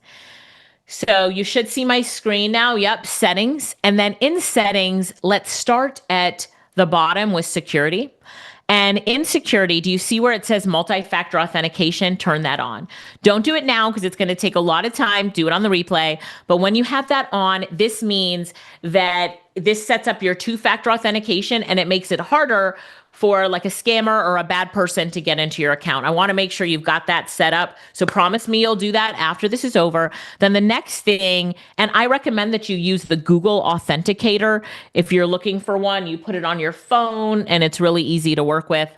So you should see my screen now. Yep. Settings. And then in settings, let's start at the bottom with security. And in security, do you see where it says multi-factor authentication? Turn that on. Don't do it now because it's going to take a lot of time. Do it on the replay. But when you have that on, this means that this sets up your two-factor authentication and it makes it harder for like a scammer or a bad person to get into your account. I want to make sure you've got that set up. So promise me you'll do that after this is over. Then the next thing, and I recommend that you use the Google Authenticator. If you're looking for one, you put it on your phone and it's really easy to work with.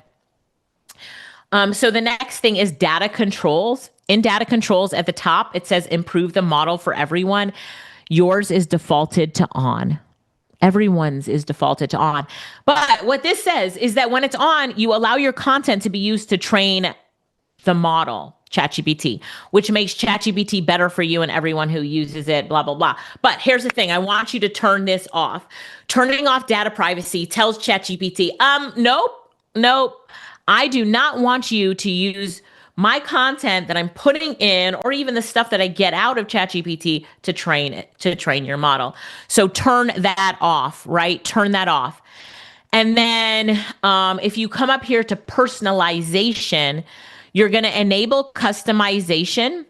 So the next thing is data controls. In data controls at the top, it says improve the model for everyone. Yours is defaulted to on. Everyone's is defaulted to on. But what this says is that when it's on, you allow your content to be used to train the model, ChatGPT, which makes ChatGPT better for you and everyone who uses it, blah, blah, blah. But here's the thing. I want you to turn this off. Turning off data privacy tells ChatGPT, nope. I do not want you to use my content that I'm putting in, or even the stuff that I get out of ChatGPT to train it, to train your model. So turn that off, right? Turn that off. And then if you come up here to personalization, you're going to enable customization.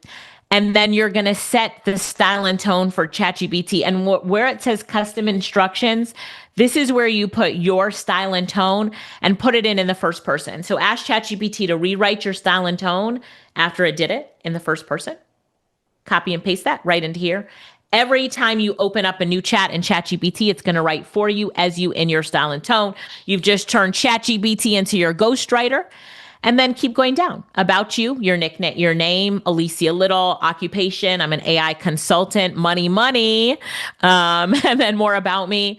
And then you're going to set the style and tone for ChatGPT. And where it says custom instructions, this is where you put your style and tone and put it in the first person. So ask ChatGPT to rewrite your style and tone after it did it in the first person. Copy and paste that right into here. Every time you open up a new chat in ChatGPT, it's going to write for you as you in your style and tone. You've just turned ChatGPT into your ghostwriter. And then keep going down. About you, your nickname, your name, Alicia Lyttle, occupation, I'm an AI consultant, money. And then more about me.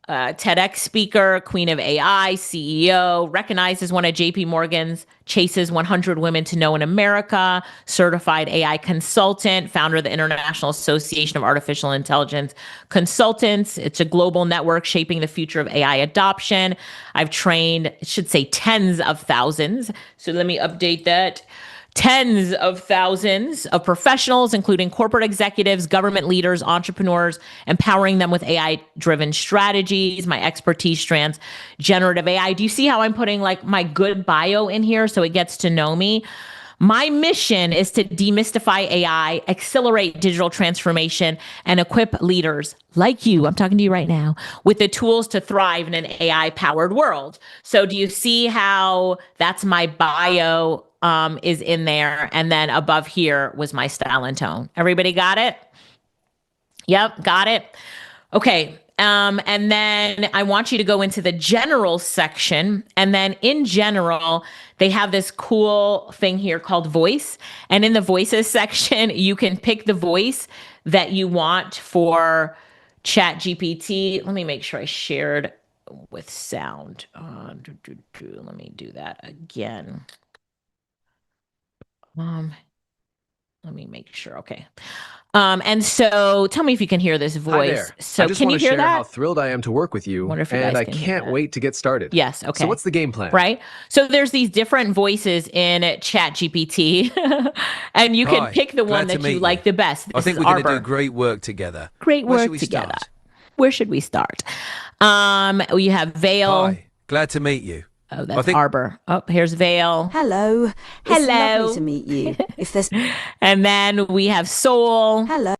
TEDx speaker, queen of AI, CEO, recognized as one of JP Morgan's Chase's 100 Women to Know in America, certified AI consultant, founder of the International Association of Artificial Intelligence Consultants. It's a global network shaping the future of AI adoption. I've trained, it should say tens of thousands. So let me update that. Tens of thousands of professionals, including corporate executives, government leaders, entrepreneurs, empowering them with AI-driven strategies. My expertise strands generative AI. Do you see how I'm putting like my good bio in here so it gets to know me? My mission is to demystify AI, accelerate digital transformation, and equip leaders like you, I'm talking to you right now, with the tools to thrive in an AI-powered world. So do you see how that's my bio is in there? And then above here was my style and tone. Everybody got it? Yep, got it. Okay. And then I want you to go into the general section. And then in general, they have this cool thing here called voice. And in the voices section, you can pick the voice that you want for Chat GPT. Let me make sure I shared with sound. Let me do that again. Let me make sure. Okay. And so tell me if you can hear this voice. Hi there. So I just can want you to hear share that? how thrilled I am to work with you, Wonder if you and guys I can hear can't that. wait to get started. Yes. Okay. So what's the game plan? Right. So there's these different voices in Chat GPT, and you can Hi, pick the one glad to that you meet like you. the best. I This think is we're going to Arbor. do great work together. Great Where should work we together. start? Where should we start? We have Vale. Hi, glad to meet you. Oh, I that's think Arbor. Oh, here's Vale. Hello. It's Hello. lovely to meet you. If there's And then we have Soul. hello.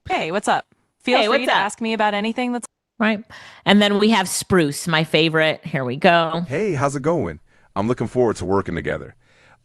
Hey, what's up? Feel Hey, free what's to up? ask me about anything that's Right. And then we have Spruce, my favorite. Here we go. Hey, how's it going? I'm looking forward to working together.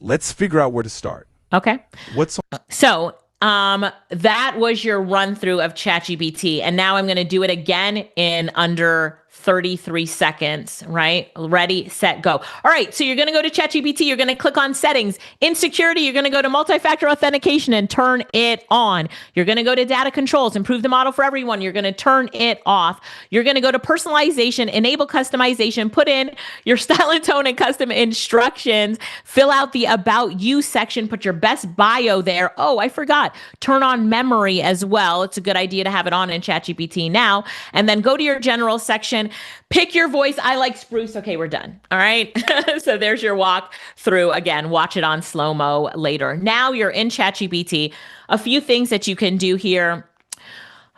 Let's figure out where to start. Okay. What's So that was your run through of ChatGPT. And now I'm going to do it again in under 33 seconds, right? Ready, set, go. All right. So you're going to go to ChatGPT. You're going to click on settings. In security, you're going to go to multi-factor authentication and turn it on. You're going to go to data controls, improve the model for everyone. You're going to turn it off. You're going to go to personalization, enable customization, put in your style and tone and custom instructions, fill out the about you section, put your best bio there. Oh, I forgot. Turn on memory as well. It's a good idea to have it on in ChatGPT now. And then go to your general section, pick your voice. I like Spruce. Okay, we're done. All right. So there's your walk through. Again, watch it on slow-mo later. Now you're in ChatGPT. A few things that you can do here.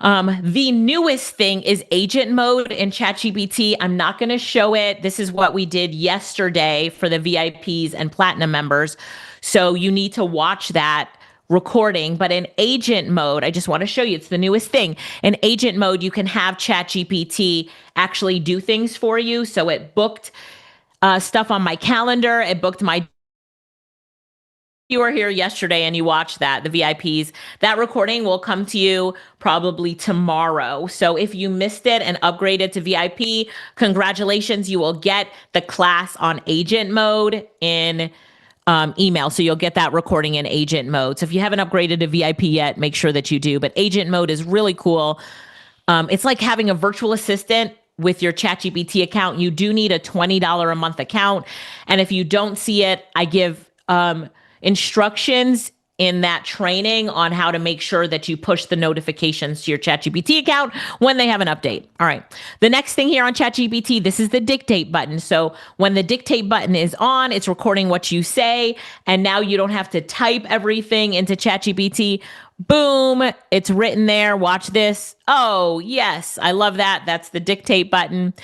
The newest thing is agent mode in ChatGPT. I'm not going to show it. This is what we did yesterday for the VIPs and platinum members. So you need to watch that recording. But in agent mode, I just want to show you, it's the newest thing. In agent mode, you can have ChatGPT actually do things for you. So it booked stuff on my calendar. It booked my you were here yesterday and you watched that, the VIPs, that recording will come to you probably tomorrow. So if you missed it and upgraded to VIP, congratulations, you will get the class on agent mode in email. So you'll get that recording in agent mode. So if you haven't upgraded to VIP yet, make sure that you do. But agent mode is really cool. It's like having a virtual assistant with your ChatGPT account. You do need a $20 a month account. And if you don't see it, I give instructions in that training on how to make sure that you push the notifications to your ChatGPT account when they have an update. All right. The next thing here on ChatGPT, this is the dictate button. So when the dictate button is on, it's recording what you say. And now you don't have to type everything into ChatGPT. Boom, it's written there. Watch this. Oh, yes, I love that. That's the dictate button.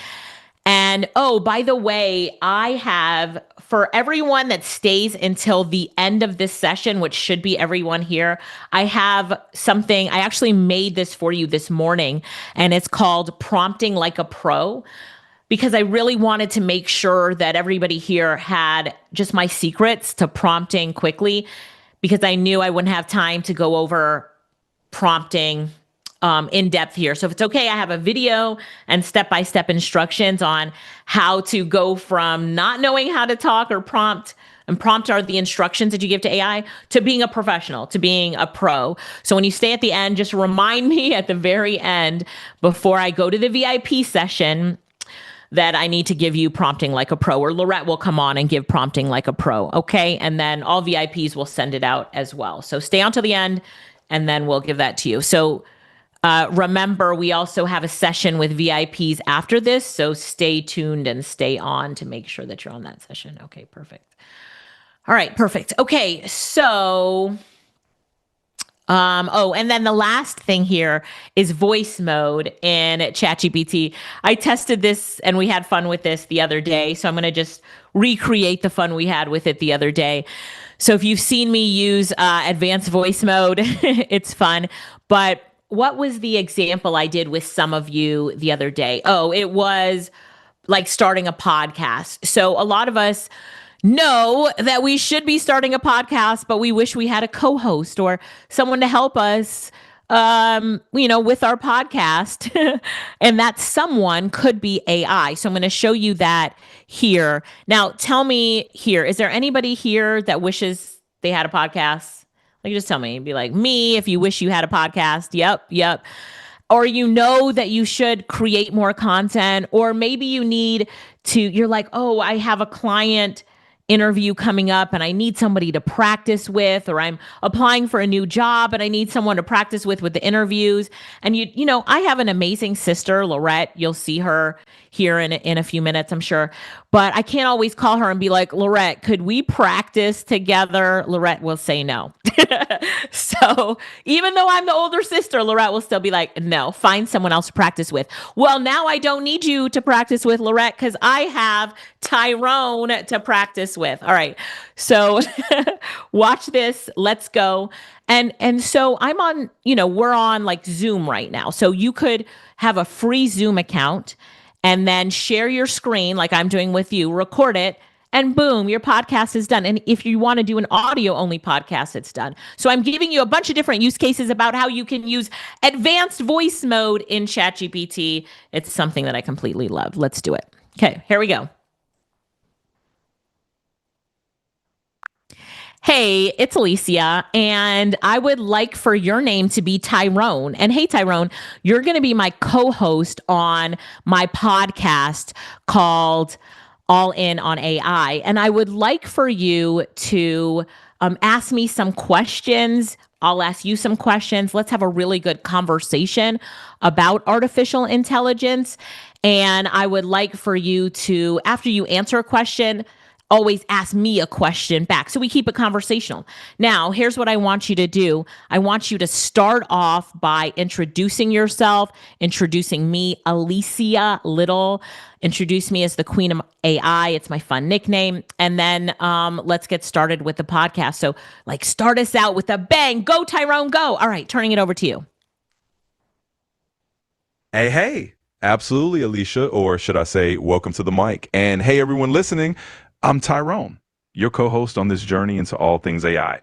And oh, by the way, I have for everyone that stays until the end of this session, which should be everyone here, I have something. I actually made this for you this morning, and it's called Prompting Like a Pro, because I really wanted to make sure that everybody here had just my secrets to prompting quickly, because I knew I wouldn't have time to go over prompting in depth here. So if it's okay, I have a video and step-by-step instructions on how to go from not knowing how to talk or prompt, and prompt are the instructions that you give to AI, to being a professional, to being a pro. So when you stay at the end, just remind me at the very end before I go to the VIP session that I need to give you prompting like a pro, or Lorette will come on and give prompting like a pro. Okay. And then all VIPs will send it out as well. So stay on till the end and then we'll give that to you. So remember, we also have a session with VIPs after this, so stay tuned and stay on to make sure that you're on that session. Okay, perfect. All right, perfect. Okay, so, oh, and then the last thing here is voice mode in ChatGPT. I tested this and we had fun with this the other day, so I'm going to just recreate the fun we had with it the other day. So if you've seen me use advanced voice mode, it's fun, but what was the example I did with some of you the other day? Oh, it was like starting a podcast. So a lot of us know that we should be starting a podcast, but we wish we had a co-host or someone to help us, with our podcast. And that someone could be AI. So I'm going to show you that here. Now, tell me here, is there anybody here that wishes they had a podcast? Like, just tell me, be like, me, if you wish you had a podcast. Yep. Or you know that you should create more content, or maybe you need to, you're like, oh, I have a client interview coming up and I need somebody to practice with, or I'm applying for a new job and I need someone to practice with the interviews. And I have an amazing sister, Lorette. You'll see her here in a few minutes, I'm sure. But I can't always call her and be like, Lorette, could we practice together? Lorette will say no. So even though I'm the older sister, Lorette will still be like, no, find someone else to practice with. Well, now I don't need you to practice with, Lorette, because I have Tyrone to practice with. All right. So watch this. Let's go. And so I'm on, we're on like Zoom right now. So you could have a free Zoom account and then share your screen like I'm doing with you, record it, and boom, your podcast is done. And if you want to do an audio only podcast, it's done. So I'm giving you a bunch of different use cases about how you can use advanced voice mode in ChatGPT. It's something that I completely love. Let's do it. Okay, here we go. Hey, it's Alicia, and I would like for your name to be Tyrone. And hey, Tyrone, you're going to be my co-host on my podcast called All In on AI. And I would like for you to ask me some questions. I'll ask you some questions. Let's have a really good conversation about artificial intelligence. And I would like for you to, after you answer a question, always ask me a question back. So we keep it conversational. Now, here's what I want you to do. I want you to start off by introducing yourself, introducing me, Alicia Lyttle. Introduce me as the Queen of AI. It's my fun nickname. And then let's get started with the podcast. So, like, start us out with a bang. Go, Tyrone, go. All right, turning it over to you. Hey. Absolutely, Alicia, or should I say, welcome to the mic. And hey, everyone listening, I'm Tyrone, your co-host on this journey into all things AI.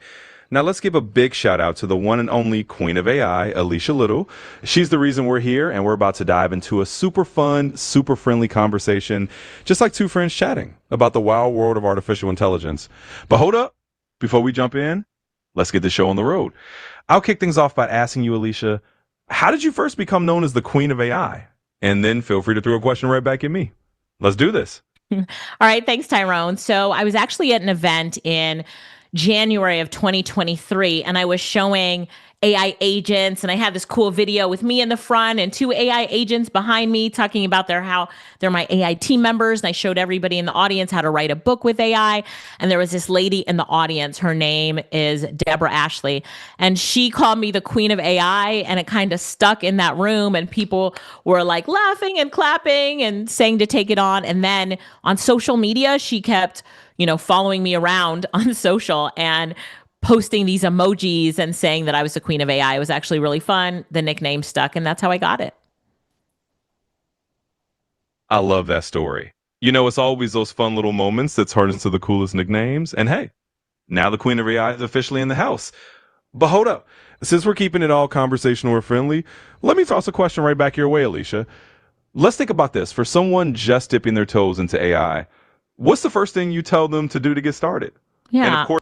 Now, let's give a big shout out to the one and only Queen of AI, Alicia Lyttle. She's the reason we're here, and we're about to dive into a super fun, super friendly conversation, just like two friends chatting about the wild world of artificial intelligence. But hold up, before we jump in, let's get the show on the road. I'll kick things off by asking you, Alicia, how did you first become known as the Queen of AI? And then feel free to throw a question right back at me. Let's do this. All right. Thanks, Tyrone. So I was actually at an event in January of 2023, and I was showing AI agents, and I had this cool video with me in the front and two AI agents behind me talking about how they're my AI team members. And I showed everybody in the audience how to write a book with AI. And there was this lady in the audience. Her name is Deborah Ashley. And she called me the Queen of AI. And it kind of stuck in that room. And people were like laughing and clapping and saying to take it on. And then on social media, she kept, following me around on social and posting these emojis and saying that I was the Queen of AI. It was actually really fun. The nickname stuck, and that's how I got it. I love that story. It's always those fun little moments that turn into the coolest nicknames. And hey, now the Queen of AI is officially in the house. But hold up. Since we're keeping it all conversational or friendly, let me toss a question right back your way, Alicia. Let's think about this. For someone just dipping their toes into AI, what's the first thing you tell them to do to get started? Yeah. And of course,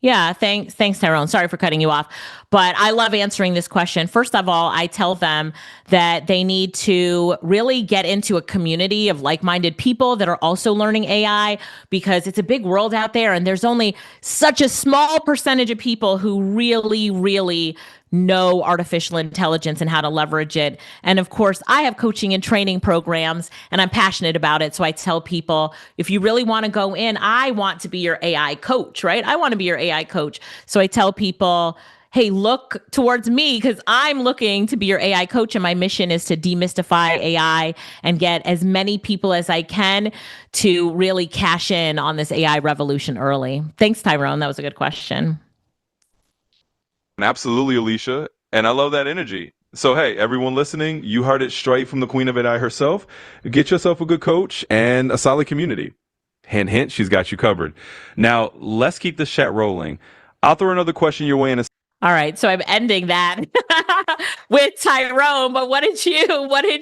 Yeah, thanks, Tyrone. Sorry for cutting you off, but I love answering this question. First of all, I tell them that they need to really get into a community of like-minded people that are also learning AI, because it's a big world out there, and there's only such a small percentage of people who really, really know artificial intelligence and how to leverage it. And of course, I have coaching and training programs, and I'm passionate about it. So I tell people, if you really want to go in, I want to be your AI coach, right? I want to be your AI coach. So I tell people, hey, look towards me, because I'm looking to be your AI coach. And my mission is to demystify AI and get as many people as I can to really cash in on this AI revolution early. Thanks, Tyrone. That was a good question. absolutely, Alicia. And I love that energy. So, hey, everyone listening, you heard it straight from the Queen of AI herself. Get yourself a good coach and a solid community. Hint, hint, she's got you covered. Now, let's keep this chat rolling. I'll throw another question your way in a All right, so I'm ending that with Tyrone, but what did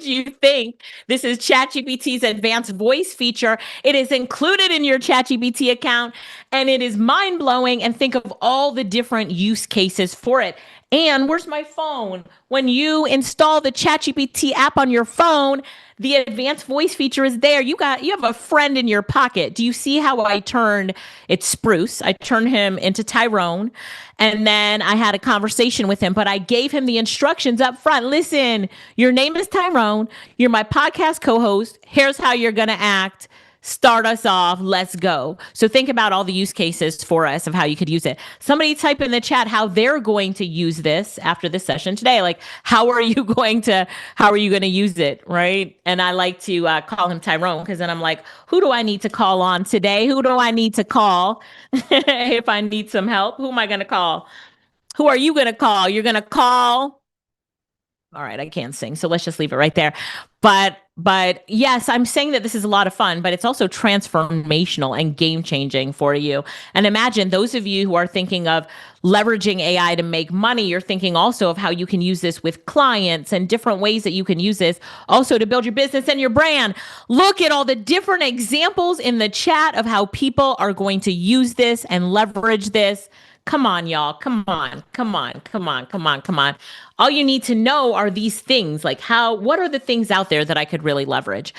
you think? This is ChatGPT's advanced voice feature. It is included in your ChatGPT account, and it is mind-blowing, and think of all the different use cases for it. And where's my phone? When you install the ChatGPT app on your phone, the advanced voice feature is there. You have a friend in your pocket. Do you see how it's Spruce? I turned him into Tyrone, and then I had a conversation with him, but I gave him the instructions up front. Listen, your name is Tyrone. You're my podcast co-host. Here's how you're going to act. Start us off. Let's go. So think about all the use cases for us of how you could use it. Somebody type in the chat how they're going to use this after this session today. Like, how are you going to use it? Right. And I like to call him Tyrone, because then I'm like, who do I need to call on today? Who do I need to call if I need some help? Who am I going to call? Who are you going to call? You're going to call. All right, I can't sing, so let's just leave it right there. But yes, I'm saying that this is a lot of fun, but it's also transformational and game-changing for you. And imagine those of you who are thinking of leveraging AI to make money, you're thinking also of how you can use this with clients and different ways that you can use this also to build your business and your brand. Look at all the different examples in the chat of how people are going to use this and leverage this. Come on, y'all. Come on. All you need to know are these things, like what are the things out there that I could really leverage?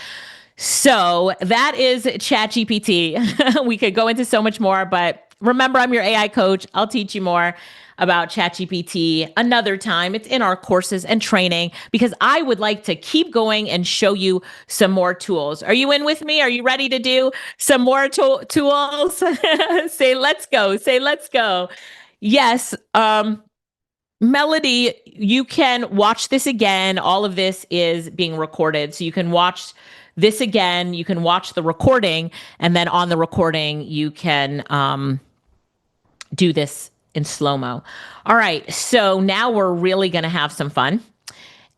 So that is ChatGPT. We could go into so much more, but remember, I'm your AI coach. I'll teach you more. about ChatGPT another time. It's in our courses and training because I would like to keep going and show you some more tools. Are you in with me? Are you ready to do some more tools? Say, let's go. Say, let's go. Yes. Melody, you can watch this again. All of this is being recorded. So you can watch this again. You can watch the recording. And then on the recording, you can do this in slow-mo. All right. So now we're really going to have some fun.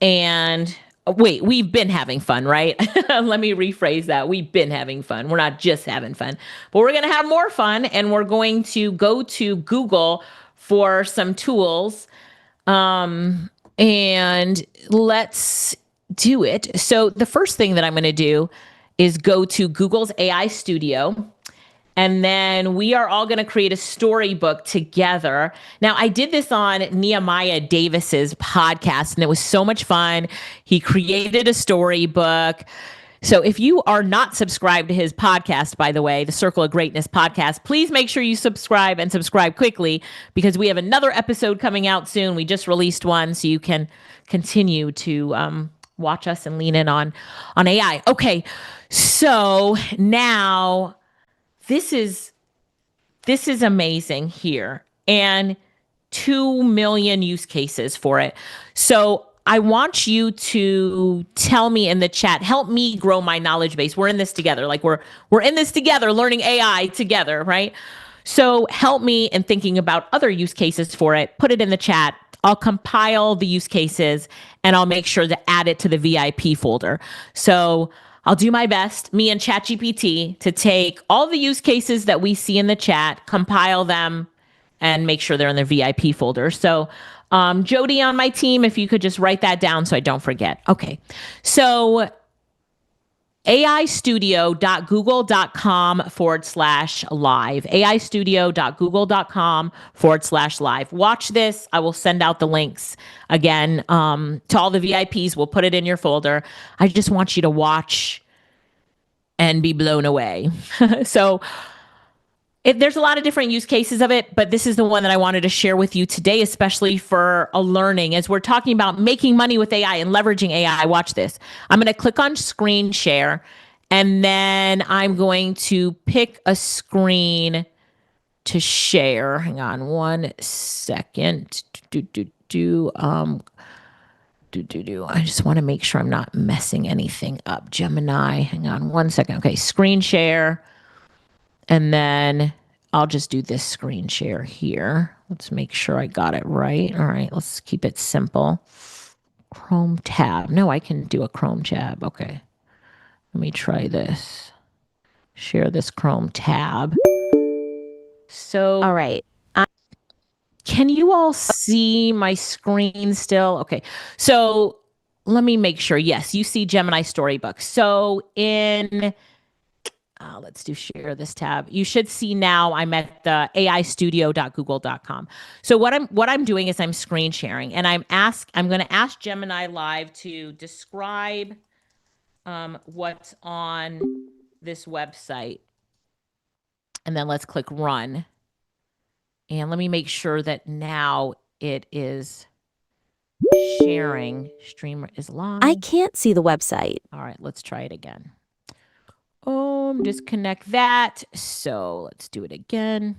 And wait, we've been having fun, right? Let me rephrase that. We've been having fun. We're not just having fun, but we're going to have more fun. And we're going to go to Google for some tools. And let's do it. So the first thing that I'm going to do is go to Google's AI Studio. And then we are all going to create a storybook together. Now, I did this on Nehemiah Davis's podcast, and it was so much fun. He created a storybook. So if you are not subscribed to his podcast, by the way, the Circle of Greatness podcast, please make sure you subscribe and subscribe quickly because we have another episode coming out soon. We just released one, so you can continue to watch us and lean in on AI. Okay, so now this is amazing here, and 2 million use cases for it. So I want you to tell me in the chat, help me grow my knowledge base. We're in this together. Like we're in this together, learning AI together, right? So help me in thinking about other use cases for it. Put it in the chat. I'll compile the use cases and I'll make sure to add it to the VIP folder. So I'll do my best, me and ChatGPT, to take all the use cases that we see in the chat, compile them, and make sure they're in the VIP folder. So Jody on my team, if you could just write that down so I don't forget. Okay. So aistudio.google.com/live. aistudio.google.com/live. Watch this. I will send out the links again to all the VIPs. We'll put it in your folder. I just want you to watch and be blown away. So there's a lot of different use cases of it, but this is the one that I wanted to share with you today, especially for a learning. As we're talking about making money with AI and leveraging AI, watch this. I'm going to click on screen share, and then I'm going to pick a screen to share. Hang on one second. I just want to make sure I'm not messing anything up. Gemini, hang on one second. Okay, screen share. And then I'll just do this screen share here. Let's make sure I got it right. All right, let's keep it simple. Chrome tab. No, I can do a Chrome tab. Okay. Let me try this. Share this Chrome tab. So, all right. Can you all see my screen still? Okay. So let me make sure. Yes, you see Gemini Storybook. So let's do share this tab. You should see now I'm at the aistudio.google.com. So what I'm doing is I'm screen sharing, and I'm going to ask Gemini Live to describe what's on this website. And then let's click run. And let me make sure that now it is sharing. Streamer is live. I can't see the website. All right, let's try it again. Disconnect that. So let's do it again.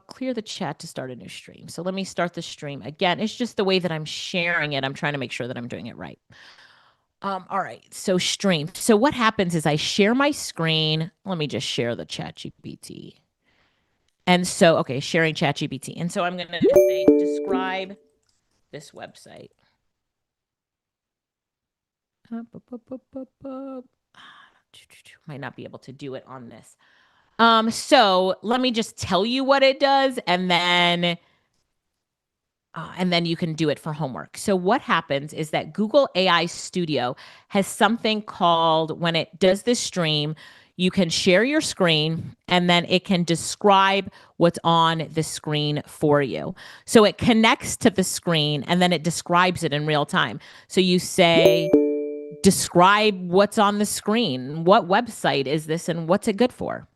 Clear the chat to start a new stream. So let me start the stream again. It's just the way that I'm sharing it. I'm trying to make sure that I'm doing it right. All right, so stream. So what happens is I share my screen. Let me just share the ChatGPT. And so, okay, sharing ChatGPT. And so I'm going to say, describe this website. Might not be able to do it on this. So let me just tell you what it does, and then you can do it for homework. So what happens is that Google AI Studio has something called, when it does this stream, you can share your screen, and then it can describe what's on the screen for you. So it connects to the screen, and then it describes it in real time. So you say, describe what's on the screen. What website is this, and what's it good for?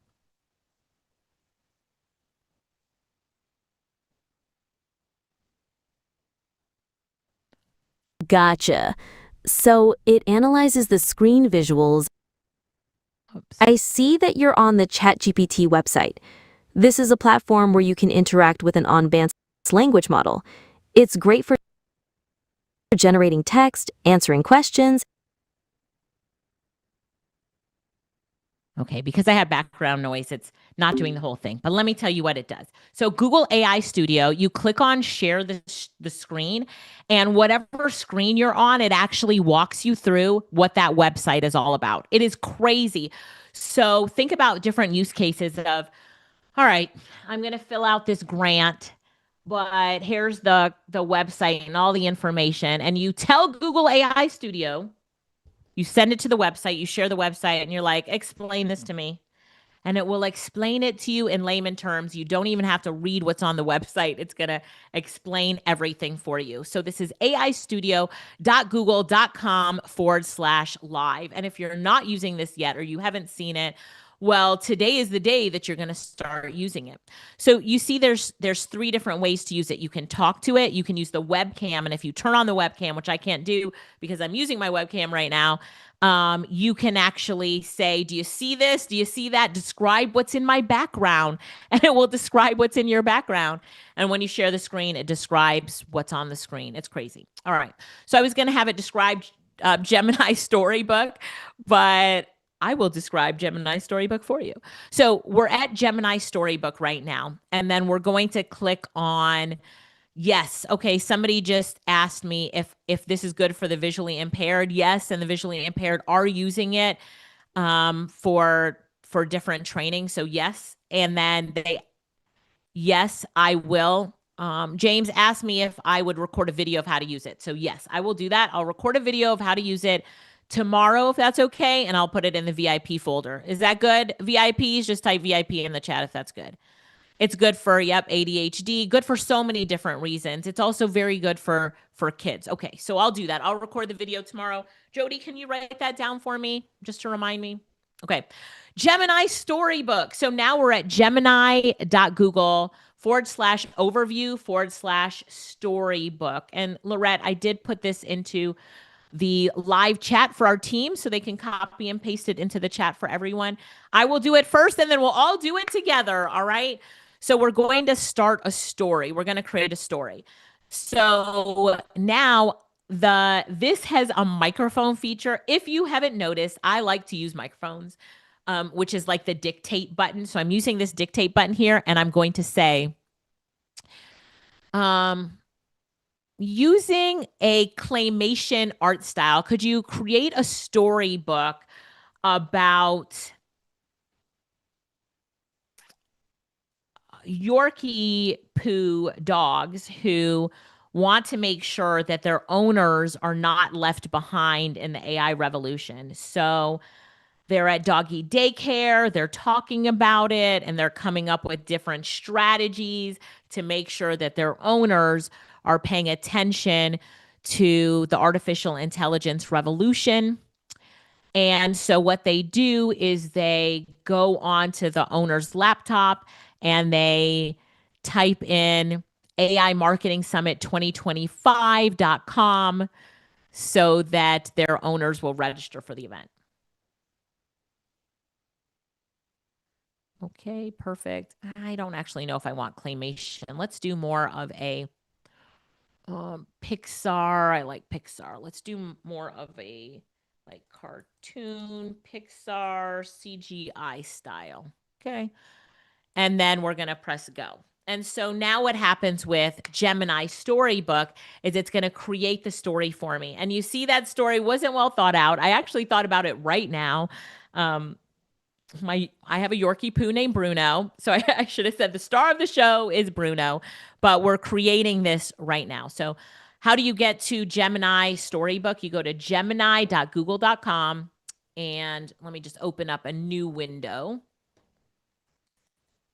Gotcha. So it analyzes the screen visuals. Oops. I see that you're on the ChatGPT website. This is a platform where you can interact with an advanced language model. It's great for generating text, answering questions. Okay, because I have background noise, it's not doing the whole thing. But let me tell you what it does. So Google AI Studio, you click on share the screen, and whatever screen you're on, it actually walks you through what that website is all about. It is crazy. So think about different use cases of, all right, I'm going to fill out this grant, but here's the website and all the information. And you tell Google AI Studio, you send it to the website, you share the website, and you're like, explain this to me. And it will explain it to you in layman terms. You don't even have to read what's on the website. It's going to explain everything for you. So this is aistudio.google.com/live. And if you're not using this yet or you haven't seen it, well, today is the day that you're going to start using it. So you see there's 3 different ways to use it. You can talk to it, you can use the webcam, and if you turn on the webcam, which I can't do because I'm using my webcam right now, you can actually say, do you see this? Do you see that? Describe what's in my background. And it will describe what's in your background. And when you share the screen, it describes what's on the screen. It's crazy. All right. So I was going to have it describe Gemini Storybook, but I will describe Gemini Storybook for you. So we're at Gemini Storybook right now, and then we're going to click on yes. Okay, somebody just asked me if this is good for the visually impaired. Yes, and the visually impaired are using it for different training. So yes, and then yes, I will. James asked me if I would record a video of how to use it. So yes, I will do that. I'll record a video of how to use it tomorrow, if that's okay, and I'll put it in the VIP folder. Is that good? VIPs, just type VIP in the chat if that's good. It's good for, ADHD, good for so many different reasons. It's also very good for kids. Okay, so I'll do that. I'll record the video tomorrow. Jody, can you write that down for me just to remind me? Okay, Gemini Storybook. So now we're at gemini.google/overview/storybook. And Lorette, I did put this into the live chat for our team so they can copy and paste it into the chat for everyone. I will do it first and then we'll all do it together. All right. So we're going to start a story. We're going to create a story. So now this has a microphone feature. If you haven't noticed, I like to use microphones, which is like the dictate button. So I'm using this dictate button here and I'm going to say, using a claymation art style, could you create a storybook about Yorkie poo dogs who want to make sure that their owners are not left behind in the AI revolution? So they're at doggy daycare, they're talking about it, and they're coming up with different strategies to make sure that their owners are paying attention to the artificial intelligence revolution. And so what they do is they go onto the owner's laptop and they type in AI Marketing Summit 2025.com so that their owners will register for the event. Okay, perfect. I don't actually know if I want claymation. Let's do more of a Pixar. I like Pixar. Let's do more of a like cartoon Pixar CGI style. Okay. And then we're going to press go. And so now what happens with Gemini Storybook is it's going to create the story for me. And you see that story wasn't well thought out. I actually thought about it right now. I have a Yorkie poo named Bruno. So I should have said the star of the show is Bruno, but we're creating this right now. So how do you get to Gemini Storybook? You go to gemini.google.com and let me just open up a new window.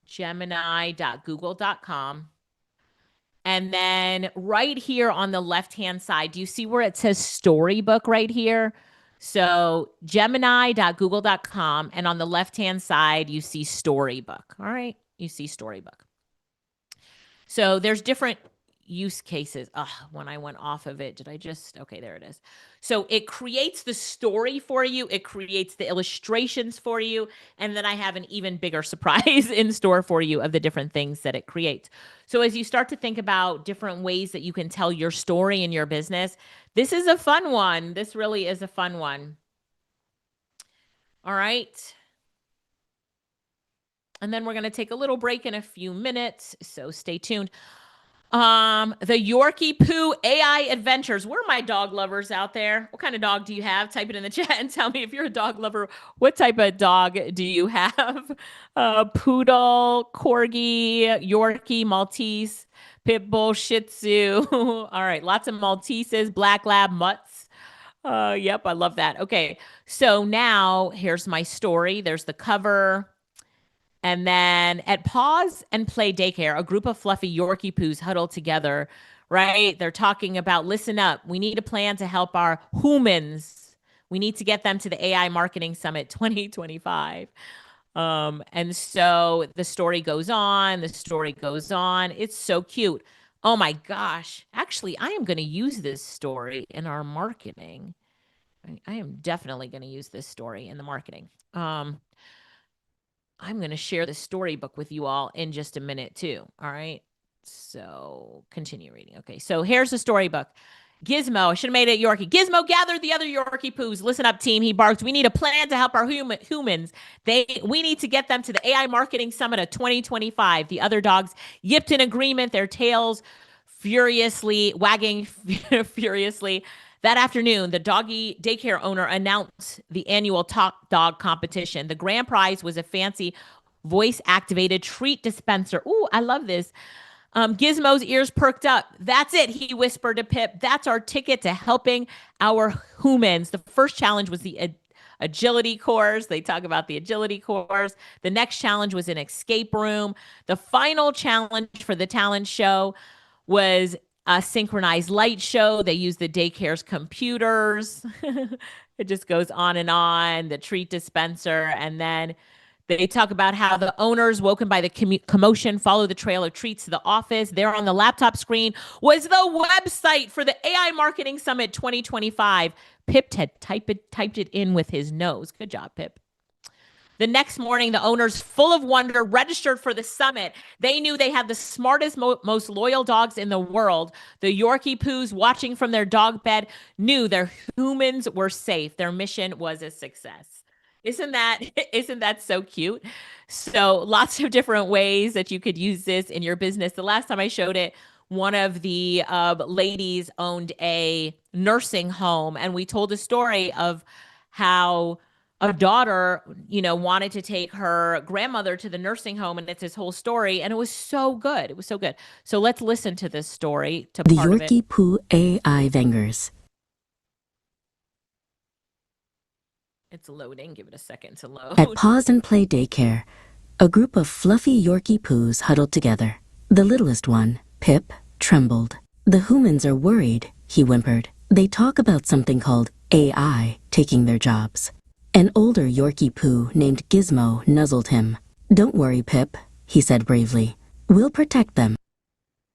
Gemini.google.com. And then right here on the left-hand side, do you see where it says Storybook right here? So gemini.google.com, and on the left-hand side, you see Storybook. All right, you see Storybook. So there's different use cases. When I went off of it, okay, there it is. So it creates the story for you. It creates the illustrations for you. And then I have an even bigger surprise in store for you of the different things that it creates. So as you start to think about different ways that you can tell your story in your business, this is a fun one. This really is a fun one. All right. And then we're going to take a little break in a few minutes. So stay tuned. The Yorkie Poo AI Adventures. Where are my dog lovers out there? What kind of dog do you have? Type it in the chat and tell me if you're a dog lover. What type of dog do you have? Poodle, Corgi, Yorkie, Maltese, Pit Bull, Shih Tzu. All right, lots of Malteses, Black Lab, Mutts. Yep, I love that. Okay, so now here's my story. There's the cover. And then at Pause and Play Daycare, a group of fluffy Yorkie poos huddled together, right? They're talking about, listen up, we need a plan to help our humans. We need to get them to the AI Marketing Summit 2025. And so the story goes on, It's so cute. Oh my gosh. Actually, I am going to use this story in our marketing. I am definitely going to use this story in the marketing. I'm going to share the storybook with you all in just a minute too. All right. So continue reading. Okay. So here's the storybook. Gizmo, I should have made it Yorkie. Gizmo gathered the other Yorkie poos. Listen up, team. He barked. We need a plan to help our humans. We need to get them to the AI Marketing Summit of 2025. The other dogs yipped in agreement, their tails wagging furiously. That afternoon, the doggy daycare owner announced the annual Top Dog competition. The grand prize was a fancy voice-activated treat dispenser. Ooh, I love this. Gizmo's ears perked up. That's it, he whispered to Pip. That's our ticket to helping our humans. The first challenge was the agility course. They talk about the agility course. The next challenge was an escape room. The final challenge for the talent show was a synchronized light show. They use the daycare's computers. It just goes on and on. The treat dispenser. And then they talk about how the owners, woken by the commotion, follow the trail of treats to the office. There on the laptop screen was the website for the AI Marketing Summit 2025. Pip had typed it in with his nose. Good job, Pip. The next morning, the owners, full of wonder, registered for the summit. They knew they had the smartest, most loyal dogs in the world. The Yorkie poos, watching from their dog bed, knew their humans were safe. Their mission was a success. Isn't that so cute? So lots of different ways that you could use this in your business. The last time I showed it, one of the ladies owned a nursing home, and we told a story of how a daughter, wanted to take her grandmother to the nursing home, and it's this whole story, and it was so good. It was so good. So let's listen to this story. To The part of Yorkie it. Poo AI Vengers. It's loading. Give it a second to load. At Pause and Play Daycare, a group of fluffy Yorkie poos huddled together. The littlest one, Pip, trembled. The humans are worried, he whimpered. They talk about something called AI taking their jobs. An older Yorkie poo named Gizmo nuzzled him. Don't worry, Pip, he said bravely. We'll protect them.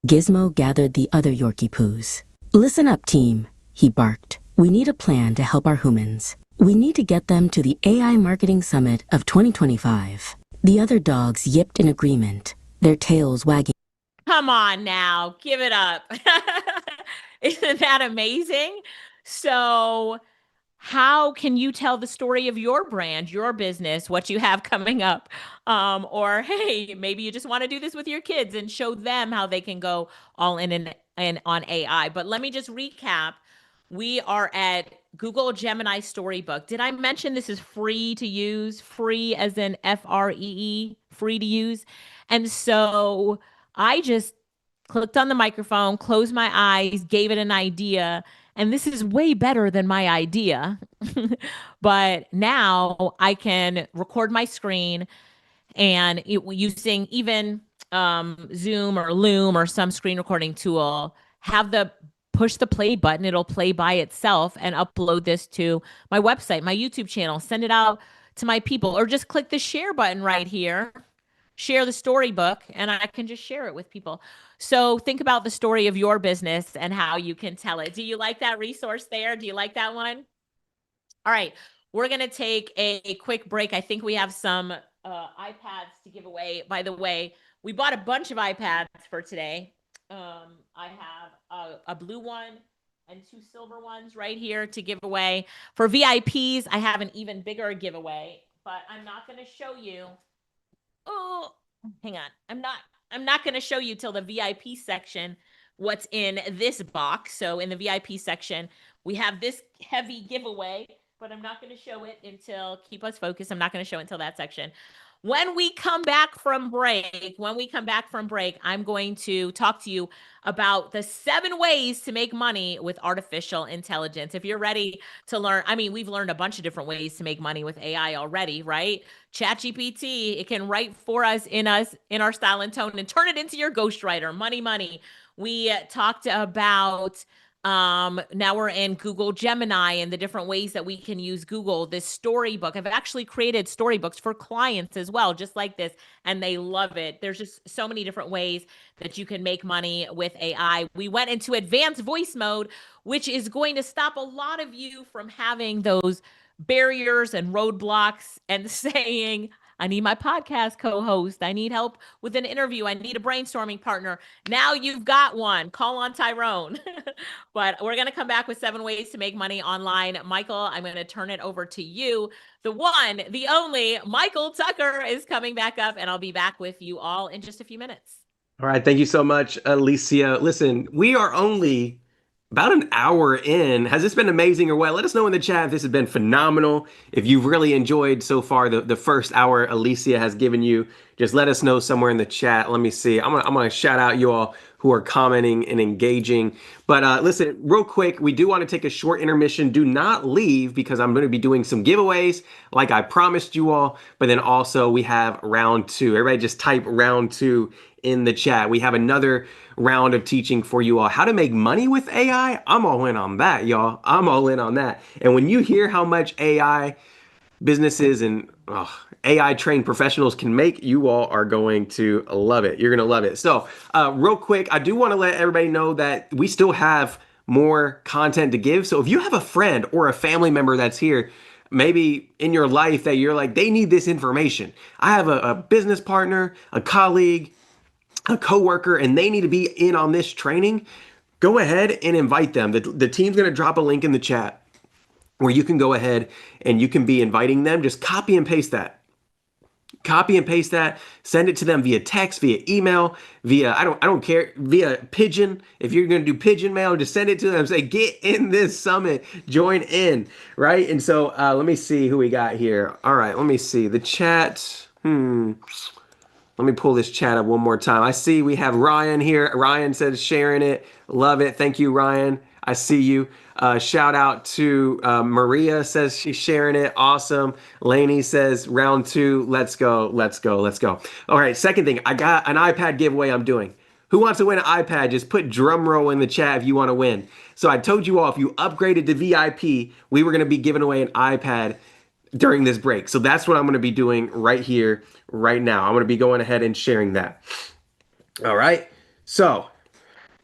Gizmo gathered the other Yorkie poos. Listen up, team, he barked. We need a plan to help our humans. We need to get them to the AI Marketing Summit of 2025. The other dogs yipped in agreement, their tails wagging. Come on now, give it up. Isn't that amazing? So how can you tell the story of your brand, your business, what you have coming up? Or, hey, maybe you just want to do this with your kids and show them how they can go all in and on AI. But let me just recap. We are at Google Gemini Storybook. Did I mention this is free to use? Free as in FREE, free to use. And so I just clicked on the microphone, closed my eyes, gave it an idea, and this is way better than my idea. But now I can record my screen and using even Zoom or Loom or some screen recording tool, push the play button. It'll play by itself and upload this to my website, my YouTube channel, send it out to my people, or just click the share button right here, share the storybook, and I can just share it with people. So think about the story of your business and how you can tell it. Do you like that resource there? Do you like that one? All right, we're going to take a quick break. I think we have some iPads to give away. By the way, we bought a bunch of iPads for today. I have a blue one and 2 silver ones right here to give away. For VIPs, I have an even bigger giveaway, but I'm not going to show you. Oh, hang on. I'm not going to show you till the VIP section what's in this box. So in the VIP section, we have this heavy giveaway, but I'm not going to show it until, keep us focused. I'm not going to show it until that section. When we come back from break, I'm going to talk to you about the 7 ways to make money with artificial intelligence. If you're ready to learn, I mean, we've learned a bunch of different ways to make money with AI already, right? ChatGPT, it can write for us in our style and tone and turn it into your ghostwriter. Money. We talked about now we're in Google Gemini and the different ways that we can use Google. This storybook, I've actually created storybooks for clients as well, just like this, and they love it. There's just so many different ways that you can make money with AI. We went into advanced voice mode, which is going to stop a lot of you from having those barriers and roadblocks and saying, I need my podcast co-host. I need help with an interview. I need a brainstorming partner. Now you've got one. Call on Tyrone. But we're going to come back with 7 ways to make money online. Michael, I'm going to turn it over to you. The one, the only Michael Tucker is coming back up, and I'll be back with you all in just a few minutes. All right. Thank you so much, Alicia. Listen, we are only about an hour in. Has this been amazing or what? Let us know in the chat if this has been phenomenal. If you've really enjoyed so far the first hour Alicia has given you, just let us know somewhere in the chat. Let me see. I'm gonna shout out you all who are commenting and engaging. But listen, real quick, we do want to take a short intermission. Do not leave because I'm going to be doing some giveaways like I promised you all. But then also we have round 2. Everybody just type round 2 in the chat. We have another round of teaching for you all how to make money with AI. I'm all in on that, y'all. I'm all in on that. And when you hear how much AI businesses and AI trained professionals can make, you all are going to love it. You're going to love it. So real quick, I do want to let everybody know that we still have more content to give. So if you have a friend or a family member that's here, maybe in your life that you're like, they need this information. I have a business partner, a colleague, a coworker, and they need to be in on this training. Go ahead and invite them. The team's going to drop a link in the chat where you can go ahead and you can be inviting them. Just copy and paste that. Copy and paste that, send it to them via text, via email, via, I don't care, via pigeon. If you're going to do pigeon mail, just send it to them. Say, get in this summit, join in, right? And so let me see who we got here. All right, let me see the chat. Let me pull this chat up one more time. I see we have Ryan here. Ryan says sharing it. Love it. Thank you, Ryan. I see you. Shout out to Maria says she's sharing it. Awesome. Lainey says round 2. Let's go. Let's go. Let's go. All right. Second thing, I got an iPad giveaway I'm doing. Who wants to win an iPad? Just put drum roll in the chat if you want to win. So I told you all, if you upgraded to VIP, we were going to be giving away an iPad during this break. So that's what I'm going to be doing right here, right now. I'm going to be going ahead and sharing that. All right. So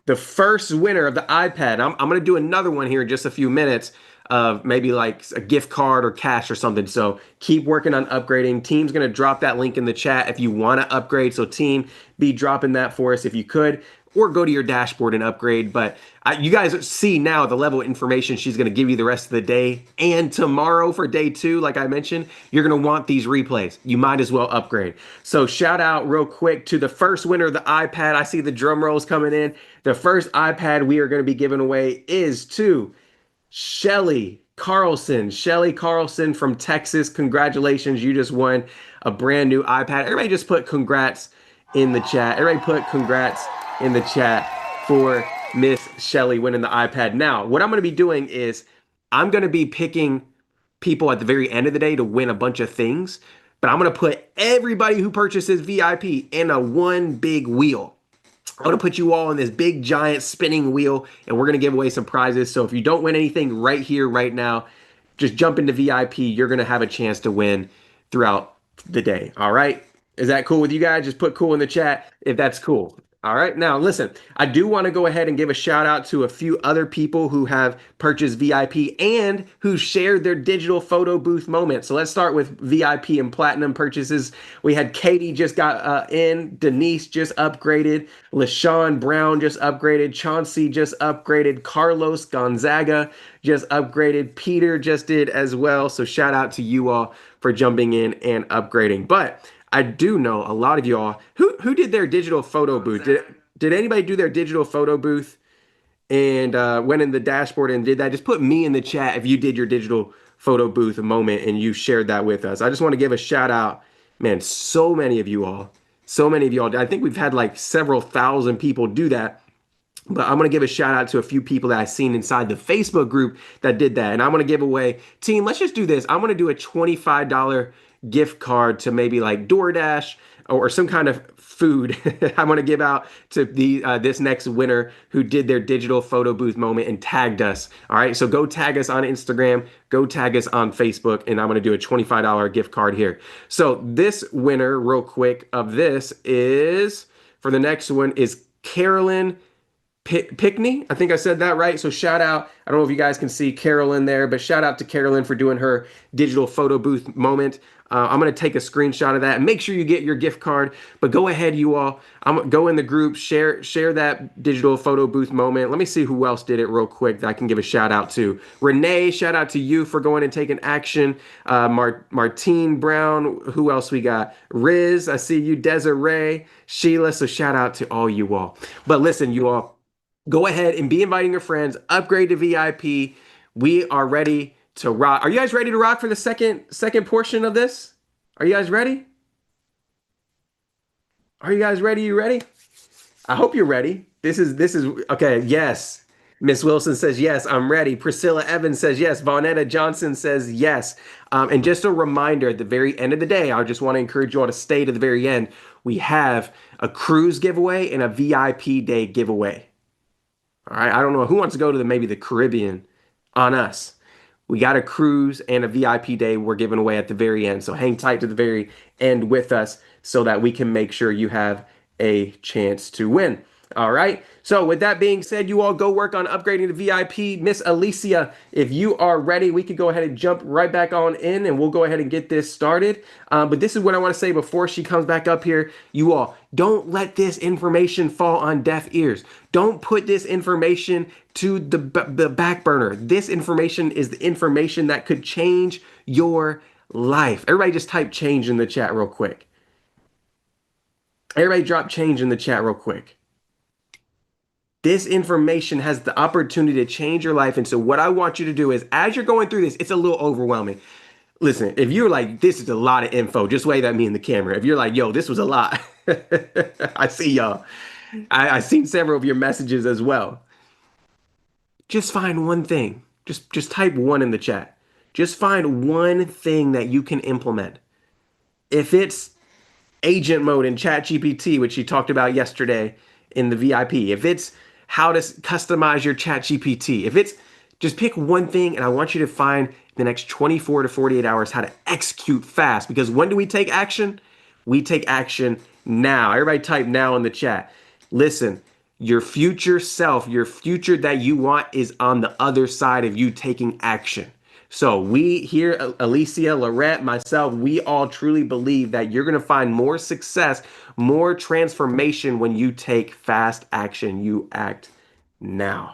the first winner of the iPad, I'm going to do another one here in just a few minutes of maybe like a gift card or cash or something. So keep working on upgrading. Team's going to drop that link in the chat if you want to upgrade. So team, be dropping that for us if you could, or go to your dashboard and upgrade. But you guys see now the level of information she's going to give you the rest of the day and tomorrow for day 2. Like I mentioned, you're going to want these replays. You might as well upgrade. So shout out real quick to the first winner of the iPad. I see the drum rolls coming in. The first iPad we are going to be giving away is to Shelly Carlson. Shelly Carlson from Texas. Congratulations. You just won a brand new iPad. Everybody just put congrats in the chat. Everybody put congrats in the chat for Miss Shelly winning the iPad. Now, what I'm going to be doing is I'm going to be picking people at the very end of the day to win a bunch of things, but I'm going to put everybody who purchases VIP in a one big wheel. I'm going to put you all in this big giant spinning wheel, and we're going to give away some prizes. So if you don't win anything right here, right now, just jump into VIP. You're going to have a chance to win throughout the day. All right. Is that cool with you guys? Just put cool in the chat if that's cool. All right. Now, listen, I do want to go ahead and give a shout out to a few other people who have purchased VIP and who shared their digital photo booth moment. So let's start with VIP and platinum purchases. We had Katie just got in, Denise just upgraded, LaShawn Brown just upgraded, Chauncey just upgraded, Carlos Gonzaga just upgraded, Peter just did as well. So shout out to you all for jumping in and upgrading. But I do know a lot of y'all who did their digital photo booth. Did anybody do their digital photo booth and went in the dashboard and did that? Just put me in the chat if you did your digital photo booth moment and you shared that with us. I just want to give a shout out, man. So many of you all, so many of y'all. I think we've had like several thousand people do that. But I'm going to give a shout out to a few people that I've seen inside the Facebook group that did that. And I'm going to give away, team, let's just do this. I'm going to do a $25 gift card to maybe like DoorDash or some kind of food. I'm going to give out to the this next winner who did their digital photo booth moment and tagged us. All right, so go tag us on Instagram, go tag us on Facebook, and I'm going to do a $25 gift card here. So this winner, real quick, of this is, for the next one, is Carolyn Pickney. I think I said that right. So shout out. I don't know if you guys can see Carolyn there, but shout out to Carolyn for doing her digital photo booth moment. I'm going to take a screenshot of that and make sure you get your gift card. But go ahead, you all. Go in the group, share that digital photo booth moment. Let me see who else did it real quick that I can give a shout out to. Renee, shout out to you for going and taking action. Martine Brown. Who else we got? Riz, I see you. Desiree, Sheila. So shout out to all you all. But listen, you all. Go ahead and be inviting your friends. Upgrade to VIP. We are ready to rock. Are you guys ready to rock for the second portion of this? Are you guys ready? Are you guys ready? You ready? I hope you're ready. This is okay. Yes. Miss Wilson says yes, I'm ready. Priscilla Evans says yes. Vonetta Johnson says yes. And just a reminder, at the very end of the day, I just want to encourage you all to stay to the very end. We have a cruise giveaway and a VIP day giveaway. All right, I don't know who wants to go to maybe the Caribbean on us. We got a cruise and a VIP day we're giving away at the very end. So hang tight to the very end with us so that we can make sure you have a chance to win. All right. So with that being said, you all go work on upgrading to VIP. Miss Alicia, if you are ready, we could go ahead and jump right back on in and we'll go ahead and get this started. But this is what I want to say before she comes back up here. You all, don't let this information fall on deaf ears. Don't put this information to the back burner. This information is the information that could change your life. Everybody just type change in the chat real quick. Everybody drop change in the chat real quick. This information has the opportunity to change your life. And so what I want you to do is, as you're going through this, it's a little overwhelming. Listen, if you're like, this is a lot of info, just wave at me in the camera. If you're like, yo, this was a lot. I see y'all. I've seen several of your messages as well. Just find one thing. Just type one in the chat. Just find one thing that you can implement. If it's agent mode in ChatGPT, which you talked about yesterday in the VIP, if it's how to customize your ChatGPT, if it's, just pick one thing, and I want you to find the next 24 to 48 hours how to execute fast. Because when do we take action? We take action now. Everybody type now in the chat. Listen, your future self, your future that you want is on the other side of you taking action. So we here, Alicia, Lorette, myself, we all truly believe that you're going to find more success, more transformation when you take fast action. You act now.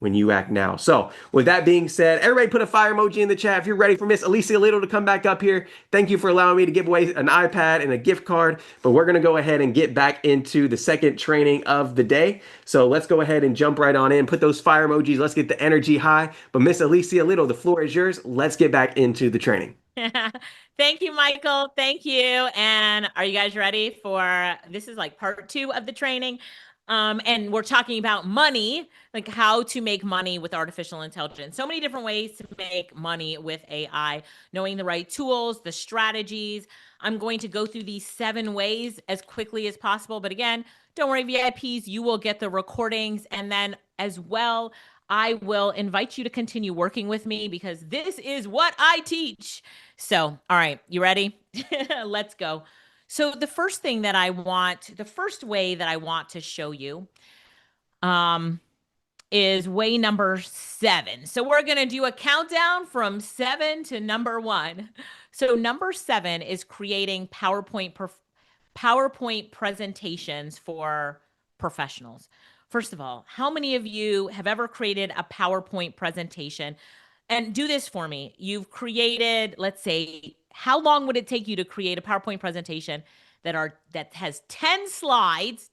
When you act now. So with that being said, everybody put a fire emoji in the chat if you're ready for Miss Alicia Lyttle to come back up here. Thank you for allowing me to give away an iPad and a gift card, but we're going to go ahead and get back into the second training of the day. So let's go ahead and jump right on in, put those fire emojis. Let's get the energy high. But Miss Alicia Lyttle, the floor is yours. Let's get back into the training. Thank you, Michael. Thank you. And are you guys ready for, this is like part 2 of the training. And we're talking about money, like how to make money with artificial intelligence. So many different ways to make money with AI, knowing the right tools, the strategies. I'm going to go through these 7 ways as quickly as possible. But again, don't worry, VIPs, you will get the recordings. And then as well, I will invite you to continue working with me because this is what I teach. So, all right, you ready? Let's go. So the first way that I want to show you is way number 7. So we're going to do a countdown from 7 to number 1. So number 7 is creating PowerPoint presentations for professionals. First of all, how many of you have ever created a PowerPoint presentation? And do this for me. You've created, let's say, how long would it take you to create a PowerPoint presentation that has 10 slides,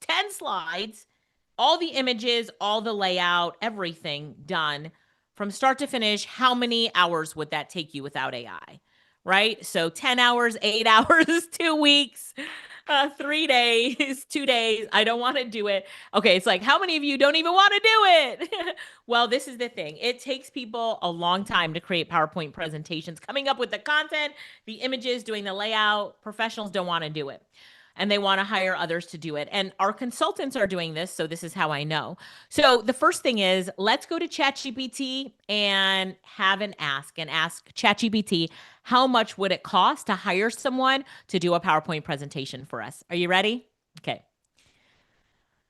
all the images, all the layout, everything done from start to finish? How many hours would that take you without AI? Right? So 10 hours, 8 hours, 2 weeks, 3 days, 2 days. I don't want to do it. Okay, it's like, how many of you don't even want to do it? Well, this is the thing. It takes people a long time to create PowerPoint presentations, coming up with the content, the images, doing the layout. Professionals don't want to do it, and they want to hire others to do it. And our consultants are doing this, so this is how I know. So the first thing is, let's go to ChatGPT and ask ChatGPT, how much would it cost to hire someone to do a PowerPoint presentation for us? Are you ready? Okay.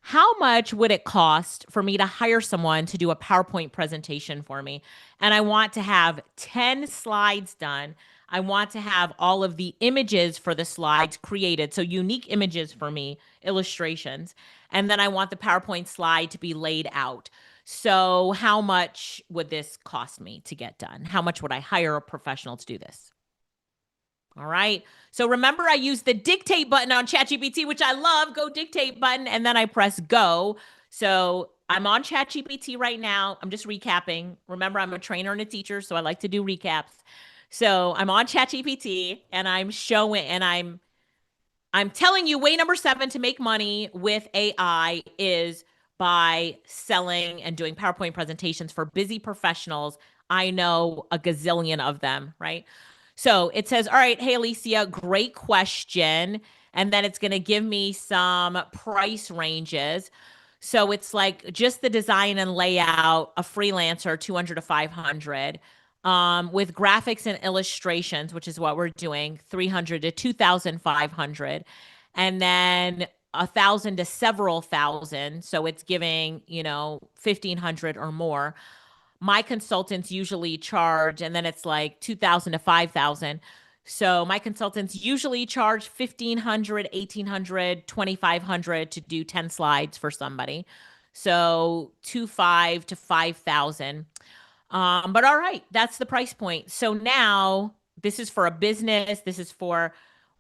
How much would it cost for me to hire someone to do a PowerPoint presentation for me? And I want to have 10 slides done. I want to have all of the images for the slides created. So unique images for me, illustrations. And then I want the PowerPoint slide to be laid out. So how much would this cost me to get done? How much would I hire a professional to do this? All right. So remember, I use the dictate button on ChatGPT, which I love. Go dictate button, and then I press go. So I'm on ChatGPT right now. I'm just recapping. Remember, I'm a trainer and a teacher, so I like to do recaps. So I'm on ChatGPT, and I'm showing, and I'm telling you, way number 7 to make money with AI is by selling and doing PowerPoint presentations for busy professionals. I know a gazillion of them, right? So it says, all right, hey, Alicia, great question. And then it's going to give me some price ranges. So it's like just the design and layout, a freelancer, 200 to 500. With graphics and illustrations, which is what we're doing, 300 to 2,500. And then 1,000 to several thousand. So it's giving, 1,500 or more. My consultants usually charge, and then it's like 2,000 to 5,000. So my consultants usually charge 1,500, 1,800, 2,500 to do 10 slides for somebody. So 2,500 to 5,000. But all right, that's the price point. So now this is for a business. This is for,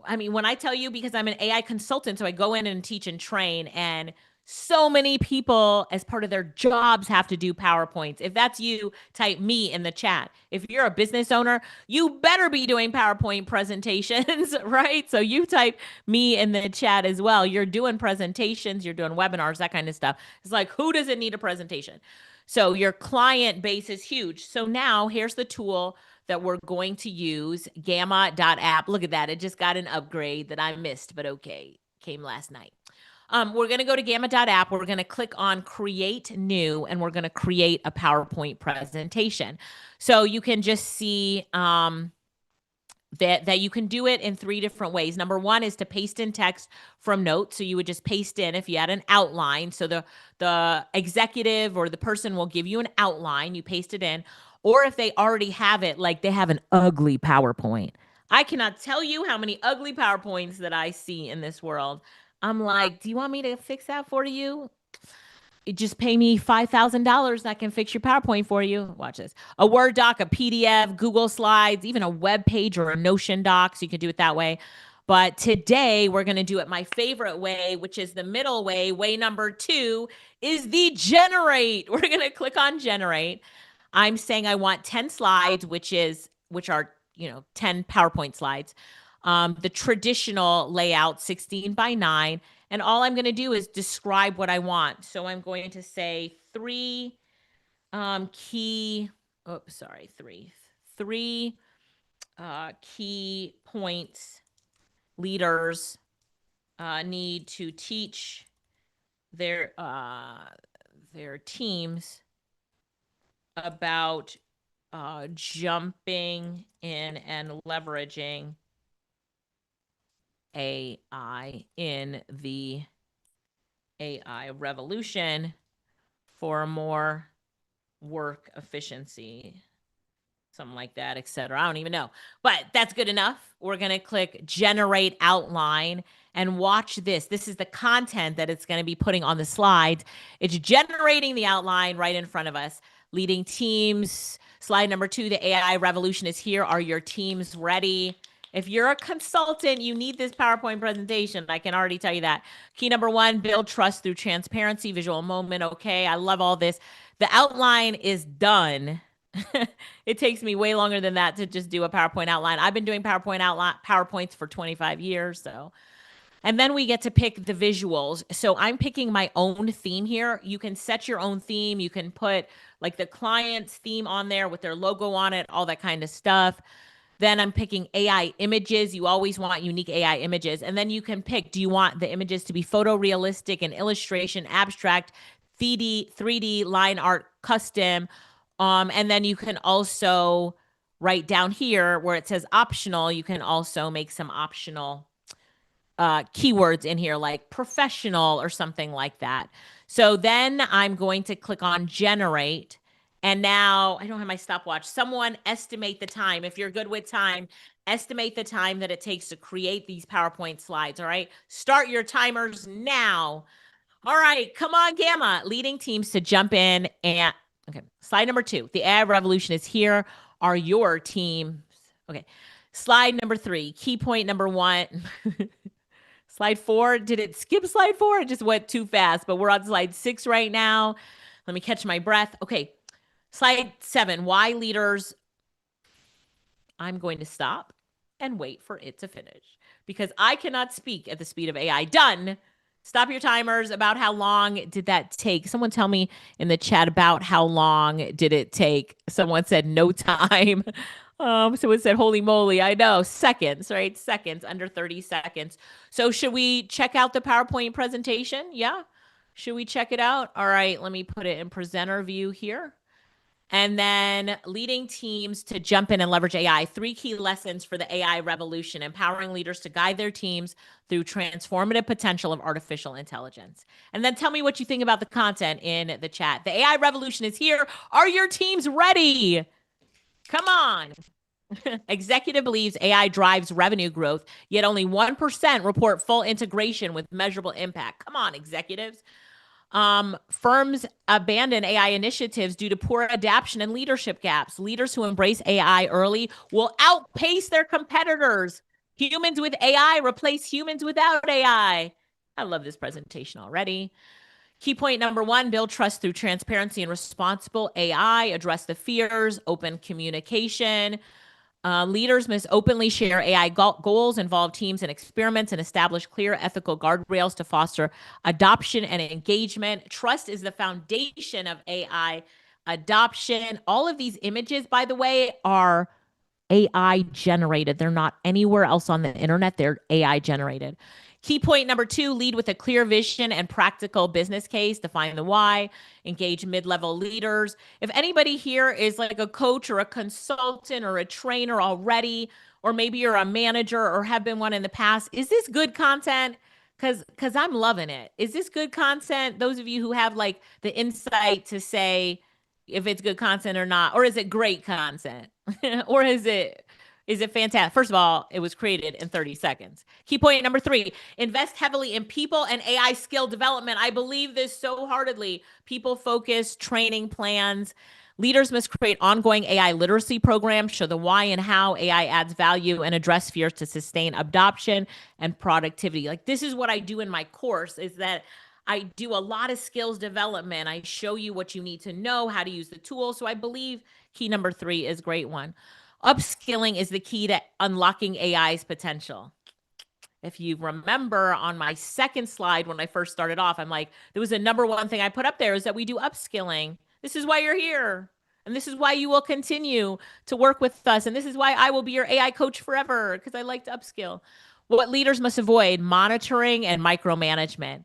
when I tell you, because I'm an AI consultant, so I go in and teach and train, and so many people as part of their jobs have to do PowerPoints. If that's you, type me in the chat. If you're a business owner, you better be doing PowerPoint presentations, right? So you type me in the chat as well. You're doing presentations, you're doing webinars, that kind of stuff. It's like, who doesn't need a presentation? So your client base is huge. So now here's the tool that we're going to use, gamma.app. Look at that. It just got an upgrade that I missed, but okay, came last night. We're going to go to gamma.app. We're going to click on create new, and we're going to create a PowerPoint presentation. So you can just see that you can do it in 3 different ways. Number 1 is to paste in text from notes. So you would just paste in if you had an outline. So the executive or the person will give you an outline. You paste it in. Or if they already have it, like they have an ugly PowerPoint. I cannot tell you how many ugly PowerPoints that I see in this world. I'm like, do you want me to fix that for you? Just pay me $5,000 and I can fix your PowerPoint for you. Watch this. A Word doc, a PDF, Google Slides, even a web page or a Notion doc. So you can do it that way. But today we're going to do it my favorite way, which is the middle way. Way number 2 is the generate. We're going to click on generate. I'm saying I want 10 slides, which are 10 PowerPoint slides. The traditional layout, 16 by 9. And all I'm going to do is describe what I want. So I'm going to say 3 key points leaders need to teach their teams about jumping in and leveraging AI in the AI revolution for more work efficiency, something like that, etc. I don't even know, but that's good enough. We're going to click generate outline and watch this. This is the content that it's going to be putting on the slides. It's generating the outline right in front of us. Leading teams, slide number 2, the AI revolution is here. Are your teams ready? If you're a consultant, you need this PowerPoint presentation. I can already tell you that. Key number 1, build trust through transparency, visual moment. Okay, I love all this. The outline is done. It takes me way longer than that to just do a PowerPoint outline. I've been doing PowerPoints for 25 years. So, and then we get to pick the visuals. So I'm picking my own theme here. You can set your own theme. You can put like the client's theme on there with their logo on it, all that kind of stuff. Then I'm picking AI images. You always want unique AI images. And then you can pick, do you want the images to be photorealistic and illustration, abstract, 3D, line art, custom? And then you can also write down here where it says optional, you can also make some optional keywords in here like professional or something like that. So then I'm going to click on generate. And now I don't have my stopwatch. Someone estimate the time. If you're good with time, estimate the time that it takes to create these PowerPoint slides. All right. Start your timers now. All right. Come on, Gamma. Leading teams to jump in and okay. Slide number 2. The AI revolution is here. Are your teams okay? Slide number 3. Key point number 1. Slide 4. Did it skip slide 4? It just went too fast, but we're on slide 6 right now. Let me catch my breath. Okay. Slide 7. Why leaders? I'm going to stop and wait for it to finish because I cannot speak at the speed of AI. Done. Stop your timers. About how long did that take? Someone tell me in the chat about how long did it take? Someone said no time. Someone said, holy moly, I know. Seconds, right? Seconds, under 30 seconds. So should we check out the PowerPoint presentation? Yeah. Should we check it out? All right, let me put it in presenter view here. And then leading teams to jump in and leverage AI. 3 key lessons for the AI revolution, empowering leaders to guide their teams through transformative potential of artificial intelligence. And then tell me what you think about the content in the chat. The AI revolution is here. Are your teams ready? Come on. Executive believes AI drives revenue growth, yet only 1% report full integration with measurable impact. Come on, executives. Firms abandon AI initiatives due to poor adoption and leadership gaps. Leaders who embrace AI early will outpace their competitors. Humans with AI replace humans without AI. I love this presentation already. Key point number 1, build trust through transparency and responsible AI. Address the fears, open communication. Leaders must openly share AI goals, involve teams in experiments, and establish clear ethical guardrails to foster adoption and engagement. Trust is the foundation of AI adoption. All of these images, by the way, are AI generated. They're not anywhere else on the internet. They're AI generated. Key point number 2, lead with a clear vision and practical business case. Define the why. Engage mid-level leaders. If anybody here is like a coach or a consultant or a trainer already, or maybe you're a manager or have been one in the past, is this good content? Because I'm loving it. Is this good content? Those of you who have like the insight to say if it's good content or not, or is it great content? Or is it fantastic? First of all, it was created in 30 seconds. Key point number 3, invest heavily in people and AI skill development. I believe this so heartedly. People focused training plans. Leaders must create ongoing AI literacy programs, show the why and how AI adds value, and address fears to sustain adoption and productivity. Like this is what I do in my course is that I do a lot of skills development. I show you what you need to know, how to use the tool. So I believe key number 3 is a great one. Upskilling is the key to unlocking AI's potential. If you remember on my second slide, when I first started off, I'm like, there was a number 1 thing I put up there is that we do upskilling. This is why you're here. And this is why you will continue to work with us. And this is why I will be your AI coach forever, because I like to upskill. What leaders must avoid: monitoring and micromanagement.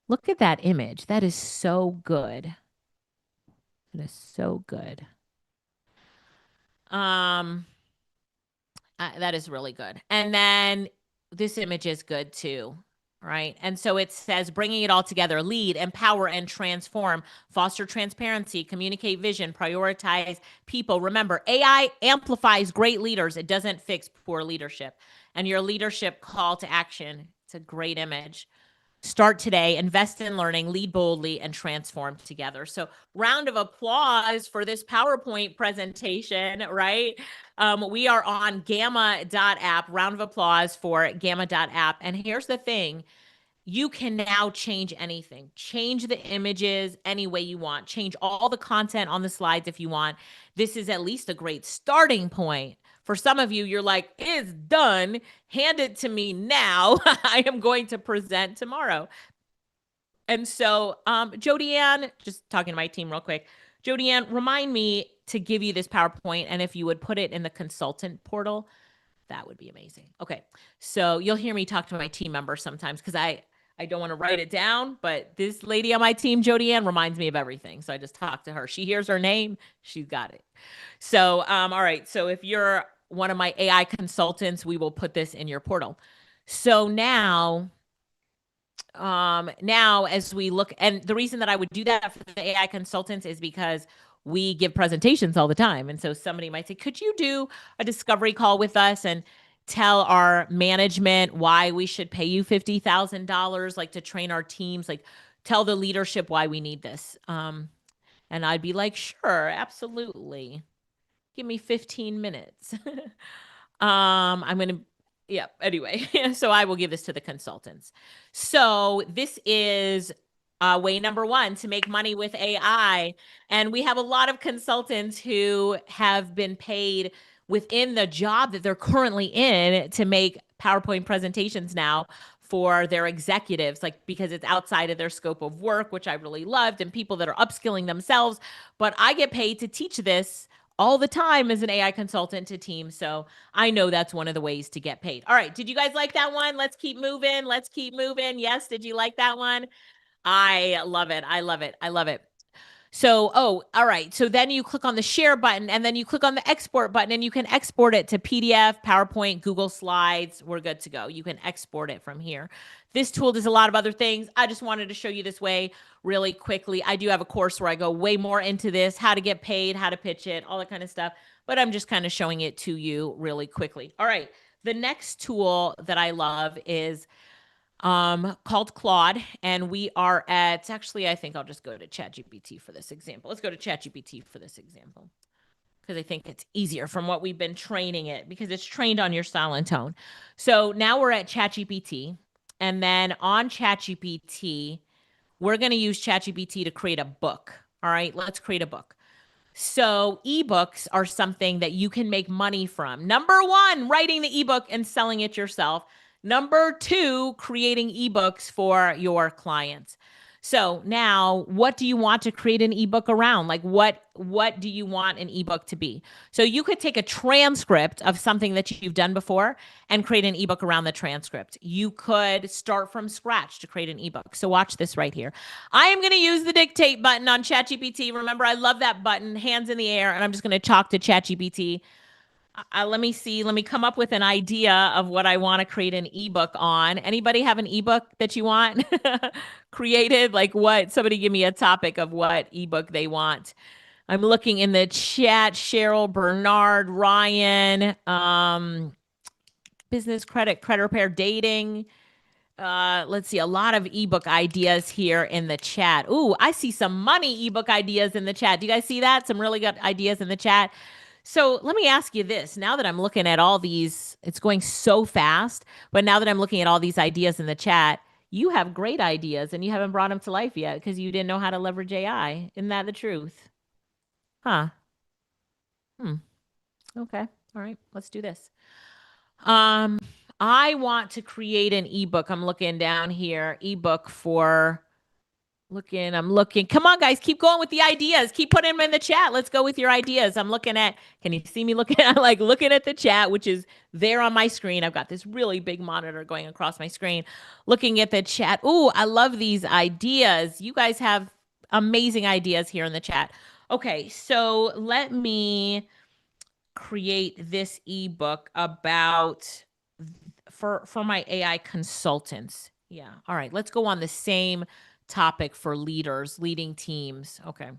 Look at that image. That is so good. That is so good. That is really good. And then this image is good too, right? And so it says bringing it all together, lead, empower, and transform, foster transparency, communicate vision, prioritize people. Remember, AI amplifies great leaders. It doesn't fix poor leadership. And your leadership call to action, it's a great image. Start today, invest in learning, lead boldly, and transform together. So, round of applause for this PowerPoint presentation, right? We are on gamma.app. Round of applause for gamma.app. And here's the thing, you can now change anything. Change the images any way you want. Change all the content on the slides if you want. This is at least a great starting point. For some of you, you're like, it's done. Hand it to me now. I am going to present tomorrow. And so, Jody Ann, just talking to my team real quick. Jody Ann, remind me to give you this PowerPoint. And if you would put it in the consultant portal, that would be amazing. Okay. So you'll hear me talk to my team members sometimes because I don't want to write it down, but this lady on my team, Jody Ann, reminds me of everything. So I just talk to her. She hears her name. She's got it. So, all right. So if you're one of my AI consultants, we will put this in your portal. So now as we look, and the reason that I would do that for the AI consultants is because we give presentations all the time. And so somebody might say, could you do a discovery call with us and tell our management why we should pay you $50,000, like to train our teams, like tell the leadership why we need this. And I'd be like, sure, absolutely. Give me 15 minutes. I'm going to, yeah, anyway, so I will give this to the consultants. So this is way number one to make money with AI. And we have a lot of consultants who have been paid within the job that they're currently in to make PowerPoint presentations now for their executives, like because it's outside of their scope of work, which I really loved, and people that are upskilling themselves. But I get paid to teach this all the time as an AI consultant to teams. So I know that's one of the ways to get paid. All right. Did you guys like that one? Let's keep moving. Let's keep moving. Yes. Did you like that one? I love it. I love it. I love it. So, all right. So then you click on the share button and then you click on the export button and you can export it to PDF, PowerPoint, Google Slides. We're good to go. You can export it from here. This tool does a lot of other things. I just wanted to show you this way really quickly. I do have a course where I go way more into this, how to get paid, how to pitch it, all that kind of stuff. But I'm just kind of showing it to you really quickly. All right. The next tool that I love is called Claude, and we are at, actually, I think I'll just go to ChatGPT for this example. Let's go to ChatGPT for this example because I think it's easier from what we've been training it because it's trained on your style and tone. So now we're at ChatGPT, and then on ChatGPT, we're going to use ChatGPT to create a book. All right, let's create a book. So ebooks are something that you can make money from. Number one, writing the ebook and selling it yourself. Number two, creating ebooks for your clients. So now, what do you want to create an ebook around? Like what do you want an ebook to be? So you could take a transcript of something that you've done before and create an ebook around the transcript. You could start from scratch to create an ebook. So watch this right here. I am going to use the dictate button on ChatGPT. Remember, I love that button, hands in the air, and I'm just going to talk to ChatGPT. Let me see. Let me come up with an idea of what I want to create an ebook on. Anybody have an ebook that you want created? Like what? Somebody give me a topic of what ebook they want. I'm looking in the chat. Cheryl, Bernard, Ryan, business credit repair, dating. Let's see, a lot of ebook ideas here in the chat. Ooh, I see some money ebook ideas in the chat. Do you guys see that? Some really good ideas in the chat. So let me ask you this. Now that I'm looking at all these, it's going so fast, but now that I'm looking at all these ideas in the chat, you have great ideas and you haven't brought them to life yet because you didn't know how to leverage AI. Isn't that the truth? Huh. Okay. All right. Let's do this. I want to create an ebook. I'm looking down here, ebook for I'm looking. Come on, guys. Keep going with the ideas. Keep putting them in the chat. Let's go with your ideas. I'm looking at, can you see me looking at, looking at the chat, which is there on my screen. I've got this really big monitor going across my screen, looking at the chat. Ooh, I love these ideas. You guys have amazing ideas here in the chat. Okay, so let me create this ebook about for my AI consultants. Yeah. All right. Let's go on the same topic for leaders, leading teams. Okay.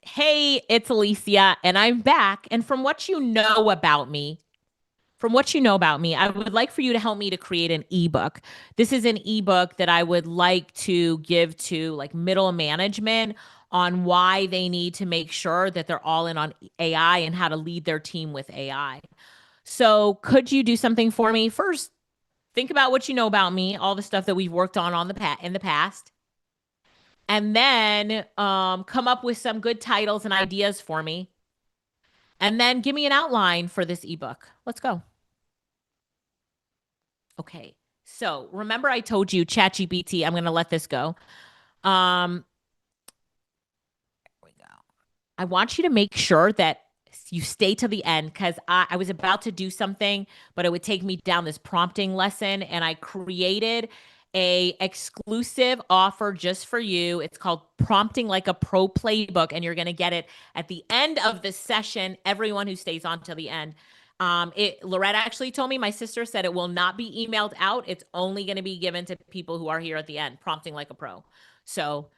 Hey, it's Alicia, and I'm back. And from what you know about me, I would like for you to help me to create an ebook. This is an ebook that I would like to give to like middle management on why they need to make sure that they're all in on AI and how to lead their team with AI. So, could you do something for me? First, think about what you know about me, all the stuff that we've worked on in the past, and then come up with some good titles and ideas for me. And then give me an outline for this ebook. Let's go. Okay. So remember I told you ChatGPT, I'm going to let this go. Here we go. I want you to make sure that you stay to the end because I was about to do something, but it would take me down this prompting lesson. And I created a exclusive offer just for you. It's called Prompting Like a Pro Playbook. And you're going to get it at the end of the session, everyone who stays on till the end. Loretta actually told me, my sister said it will not be emailed out. It's only going to be given to people who are here at the end, Prompting Like a Pro. So,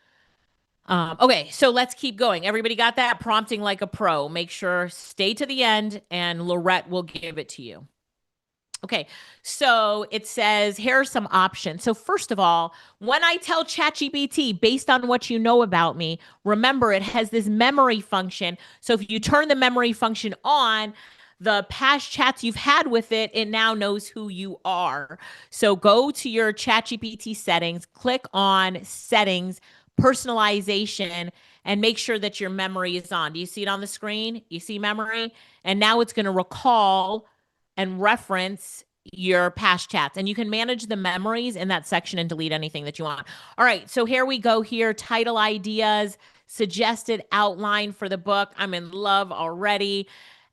okay, so let's keep going. Everybody got that? Prompting Like a Pro. Make sure stay to the end and Lorette will give it to you. Okay, so it says, here are some options. So first of all, when I tell ChatGPT, based on what you know about me, remember it has this memory function. So if you turn the memory function on, the past chats you've had with it, it now knows who you are. So go to your ChatGPT settings, click on settings, personalization, and make sure that your memory is on. Do you see it on the screen? You see memory? And now it's going to recall and reference your past chats. And you can manage the memories in that section and delete anything that you want. All right, so here we go here. Title ideas, suggested outline for the book. I'm in love already.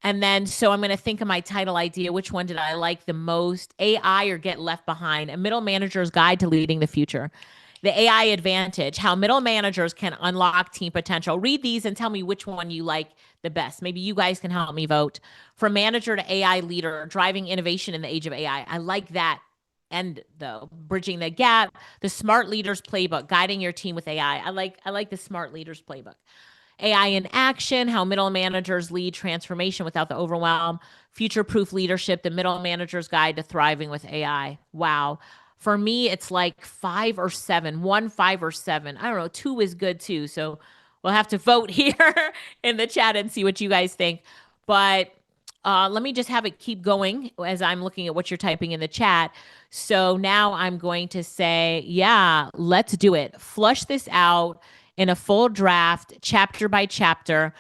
And then, so I'm going to think of my title idea. Which one did I like the most? AI or Get Left Behind? A Middle Manager's Guide to Leading the Future. The AI Advantage, how middle managers can unlock team potential. Read these and tell me which one you like the best. Maybe you guys can help me vote. From manager to AI leader, driving innovation in the age of AI. I like that end though. Bridging the gap, the Smart Leaders Playbook, guiding your team with AI. I like the Smart Leaders Playbook. AI in action, how middle managers lead transformation without the overwhelm. Future-proof leadership, the middle manager's guide to thriving with AI. Wow. For me, it's like 5 or 7, 1, 5 or 7. I don't know. 2 is good too. So we'll have to vote here in the chat and see what you guys think. But let me just have it keep going as I'm looking at what you're typing in the chat. So now I'm going to say, yeah, let's do it. Flush this out in a full draft, chapter by chapter.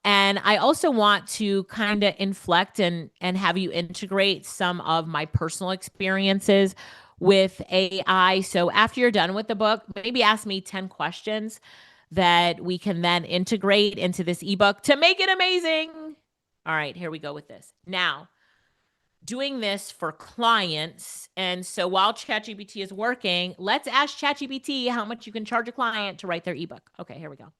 And I also want to kind of inflect and have you integrate some of my personal experiences with AI. So after you're done with the book, maybe ask me 10 questions that we can then integrate into this ebook to make it amazing. All right, here we go with this. Now, doing this for clients. And so while ChatGPT is working, let's ask ChatGPT how much you can charge a client to write their ebook. Okay, here we go.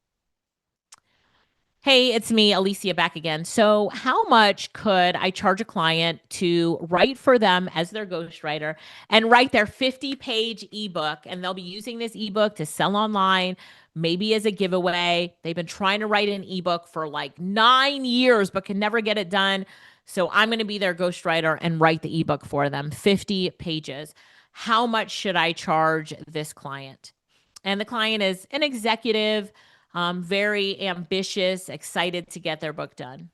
Hey, it's me, Alicia, back again. So how much could I charge a client to write for them as their ghostwriter and write their 50-page ebook? And they'll be using this ebook to sell online, maybe as a giveaway. They've been trying to write an ebook for like 9 years, but can never get it done. So I'm going to be their ghostwriter and write the ebook for them, 50 pages. How much should I charge this client? And the client is an executive, very ambitious, excited to get their book done.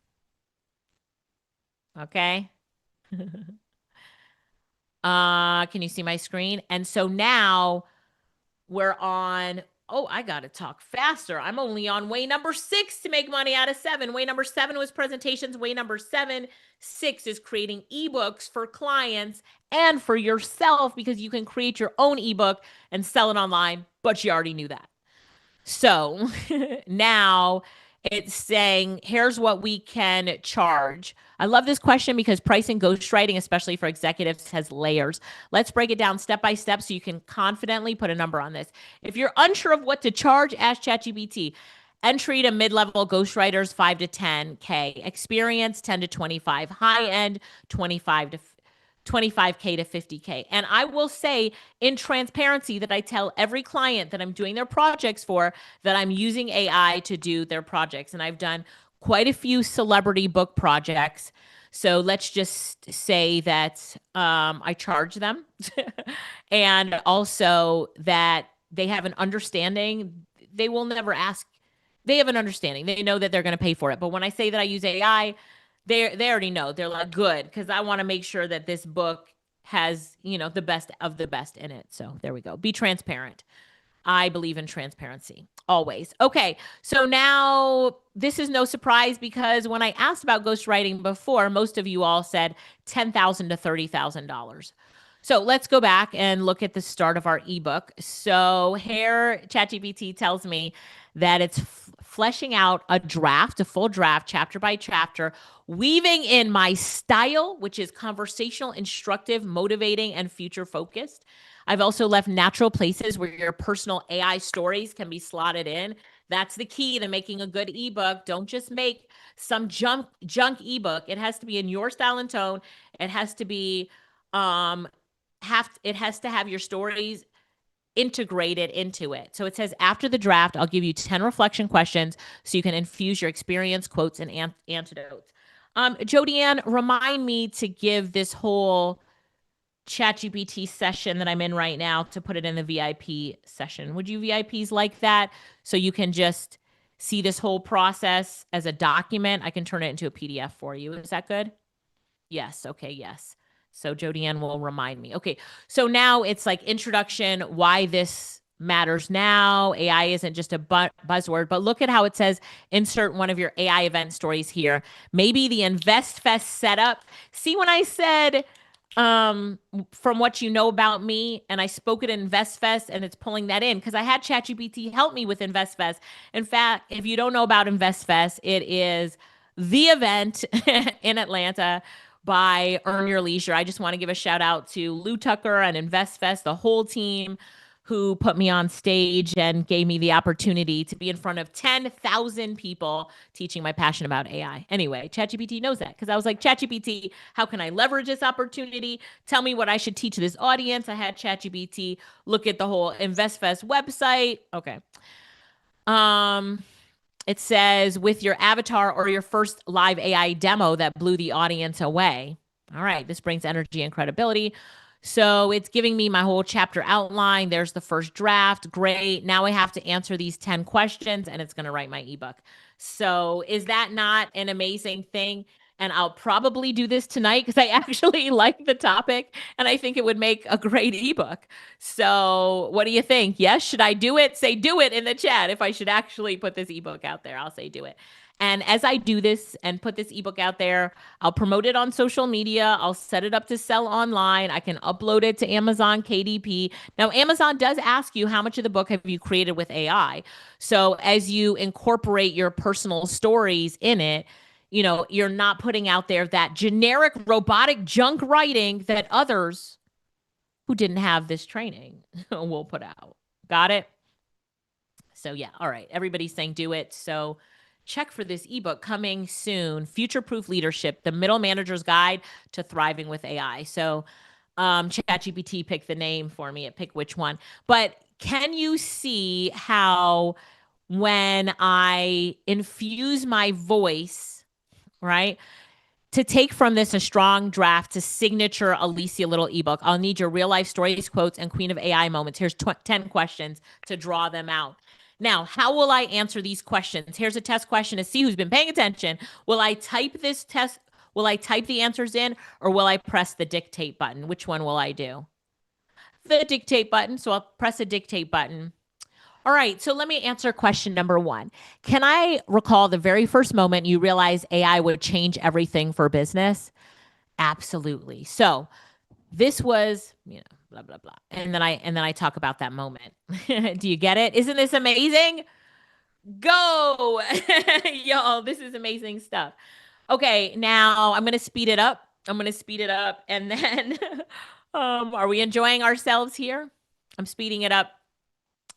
Okay. Can you see my screen? And so now we're on, oh, I got to talk faster. I'm only on way number 6 to make money out of 7. Way number 7 was presentations. Way number 6 is creating ebooks for clients and for yourself because you can create your own ebook and sell it online, but you already knew that. So now it's saying, here's what we can charge. I love this question because pricing ghostwriting, especially for executives, has layers. Let's break it down step by step so you can confidently put a number on this. If you're unsure of what to charge, ask ChatGPT. Entry to mid-level ghostwriters 5 to 10K. Experience 10 to 25. High end 25K to 50K. And I will say in transparency that I tell every client that I'm doing their projects for that I'm using AI to do their projects. And I've done quite a few celebrity book projects. So let's just say that I charge them and also that they have an understanding. They will never ask. They have an understanding. They know that they're going to pay for it. But when I say that I use AI, they already know. They're like, good, because I want to make sure that this book has, the best of the best in it. So there we go. Be transparent. I believe in transparency always. Okay, so now this is no surprise because when I asked about ghostwriting before, most of you all said $10,000 to $30,000. So let's go back and look at the start of our ebook. So here, ChatGPT tells me that it's fleshing out a full draft, chapter by chapter, weaving in my style, which is conversational, instructive, motivating, and future focused. I've also left natural places where your personal AI stories can be slotted in. That's the key to making a good ebook. Don't just make some junk ebook. It has to be in your style and tone. It has to be it has to have your stories integrated into it. So it says after the draft, I'll give you 10 reflection questions so you can infuse your experience, quotes, and antidotes. Jodianne, remind me to give this whole ChatGPT session that I'm in right now to put it in the VIP session. Would you VIPs like that? So you can just see this whole process as a document. I can turn it into a PDF for you. Is that good? Yes. Okay. Yes. So Jodianne will remind me. Okay. So now it's like introduction, why this matters now. AI isn't just a buzzword, but look at how it says insert one of your AI event stories here. Maybe the InvestFest setup. See, when I said from what you know about me, and I spoke at InvestFest, and it's pulling that in because I had ChatGPT help me with InvestFest. In fact, if you don't know about InvestFest, it is the event in Atlanta by Earn Your Leisure. I just want to give a shout out to Lou Tucker and InvestFest, the whole team who put me on stage and gave me the opportunity to be in front of 10,000 people teaching my passion about AI. Anyway, ChatGPT knows that because I was like, ChatGPT, how can I leverage this opportunity? Tell me what I should teach this audience. I had ChatGPT look at the whole InvestFest website. Okay. It says with your avatar or your first live AI demo that blew the audience away. All right, this brings energy and credibility. So it's giving me my whole chapter outline. There's the first draft. Great. Now I have to answer these 10 questions and it's going to write my ebook. So is that not an amazing thing? And I'll probably do this tonight because I actually like the topic and I think it would make a great ebook. So what do you think? Yes, should I do it? Say do it in the chat. If I should actually put this ebook out there, I'll say do it. And as I do this and put this ebook out there, I'll promote it on social media. I'll set it up to sell online. I can upload it to Amazon KDP. Now, Amazon does ask you how much of the book have you created with AI. So as you incorporate your personal stories in it, you're not putting out there that generic robotic junk writing that others who didn't have this training will put out. Got it? So yeah, all right. Everybody's saying do it. So check for this ebook coming soon. Future-Proof Leadership, the Middle Manager's Guide to Thriving with AI. So ChatGPT picked the name for me. It picked which one. But can you see how when I infuse my voice, right, to take from this a strong draft to signature Alicia Lyttle ebook, I'll need your real life stories, quotes, and Queen of AI moments. Here's 10 questions to draw them out. Now, how will I answer these questions? Here's a test question to see who's been paying attention. Will I type this test? Will I type the answers in or will I press the dictate button? Which one will I do? The dictate button. So I'll press a dictate button. All right, so let me answer question number 1. Can I recall the very first moment you realized AI would change everything for business? Absolutely. So this was, blah, blah, blah. And then I talk about that moment. Do you get it? Isn't this amazing? Go. Y'all, this is amazing stuff. Okay, now I'm going to speed it up. And then are we enjoying ourselves here? I'm speeding it up.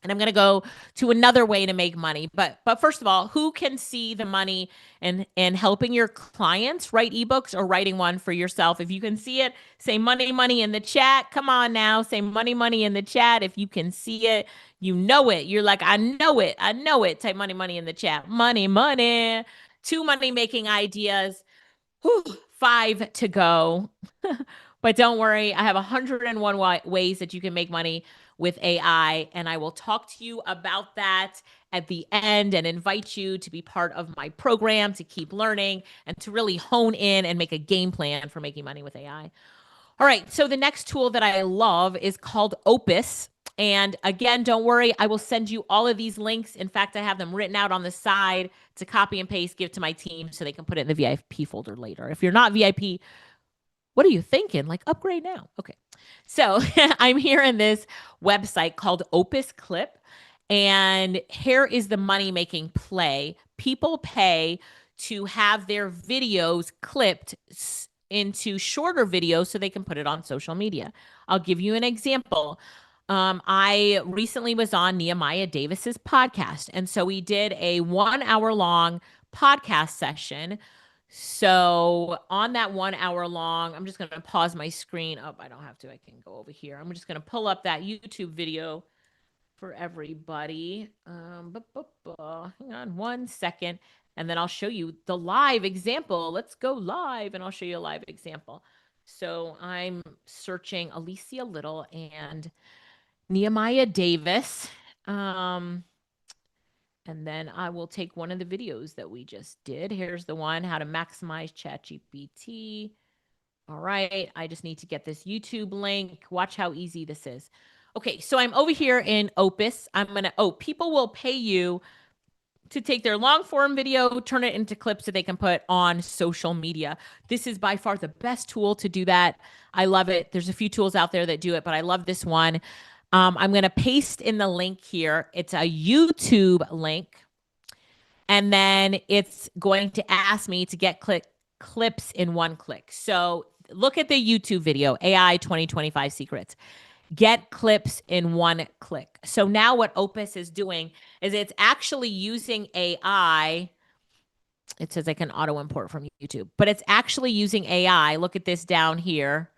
And I'm going to go to another way to make money. But first of all, who can see the money in helping your clients write ebooks or writing one for yourself? If you can see it, say money, money in the chat. Come on now, say money, money in the chat. If you can see it, you know it. You're like, I know it. I know it. Type money, money in the chat. Money, money. 2 money making ideas. Whew, 5 to go. But don't worry, I have 101 ways that you can make money with AI, and I will talk to you about that at the end and invite you to be part of my program to keep learning and to really hone in and make a game plan for making money with AI. All right, so the next tool that I love is called Opus. And again, don't worry, I will send you all of these links. In fact, I have them written out on the side to copy and paste, give to my team so they can put it in the VIP folder later. If you're not VIP, what are you thinking? Like, upgrade now. Okay. So I'm here in this website called Opus Clip. And here is the money making play. People pay to have their videos clipped into shorter videos so they can put it on social media. I'll give you an example. I recently was on Nehemiah Davis's podcast. And so we did a 1 hour long podcast session. So on that 1 hour long, I'm just going to pause my screen. Oh, I don't have to. I can go over here. I'm just going to pull up that YouTube video for everybody. Hang on 1 second. And then I'll show you the live example. Let's go live and I'll show you a live example. So I'm searching Alicia Lyttle and Nehemiah Davis. And then I will take one of the videos that we just did. Here's the one, how to maximize ChatGPT. All right, I just need to get this YouTube link. Watch how easy this is. Okay, so I'm over here in Opus. People will pay you to take their long form video, turn it into clips that they can put on social media. This is by far the best tool to do that. I love it. There's a few tools out there that do it, but I love this one. I'm going to paste in the link here. It's a YouTube link. And then it's going to ask me to get clips in 1 click. So look at the YouTube video, AI 2025 Secrets. Get clips in 1 click. So now what Opus is doing is it's actually using AI. It says I can auto import from YouTube, but it's actually using AI. Look at this down here.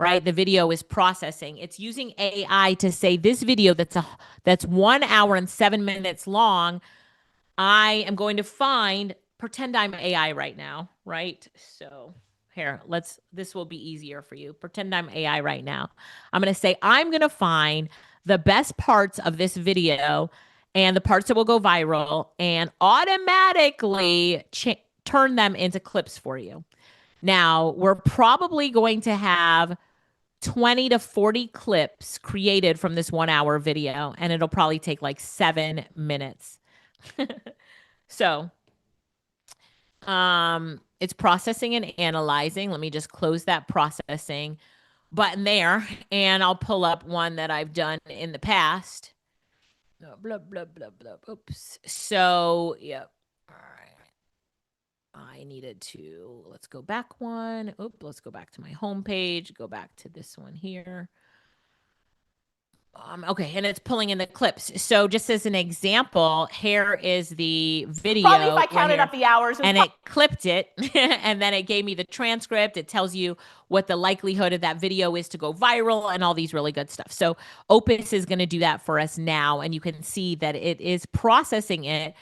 Right? The video is processing. It's using AI to say this video that's 1 hour and 7 minutes long. I am going to pretend I'm AI right now, right? So here, this will be easier for you. Pretend I'm AI right now. I'm going to say, I'm going to find the best parts of this video and the parts that will go viral and automatically turn them into clips for you. Now, we're probably going to have 20 to 40 clips created from this 1 hour video, and it'll probably take like 7 minutes. So, it's processing and analyzing. Let me just close that processing button there, and I'll pull up one that I've done in the past. Blah, blah, blah, blah. Oops. So, yep. All right. I needed to, let's go back one. Let's go back to my home page. Go back to this one here. Okay, and it's pulling in the clips. So just as an example, here is the video. Probably if I counted up the hours. And it clipped it, and then it gave me the transcript. It tells you what the likelihood of that video is to go viral and all these really good stuff. So Opus is going to do that for us now, and you can see that it is processing it,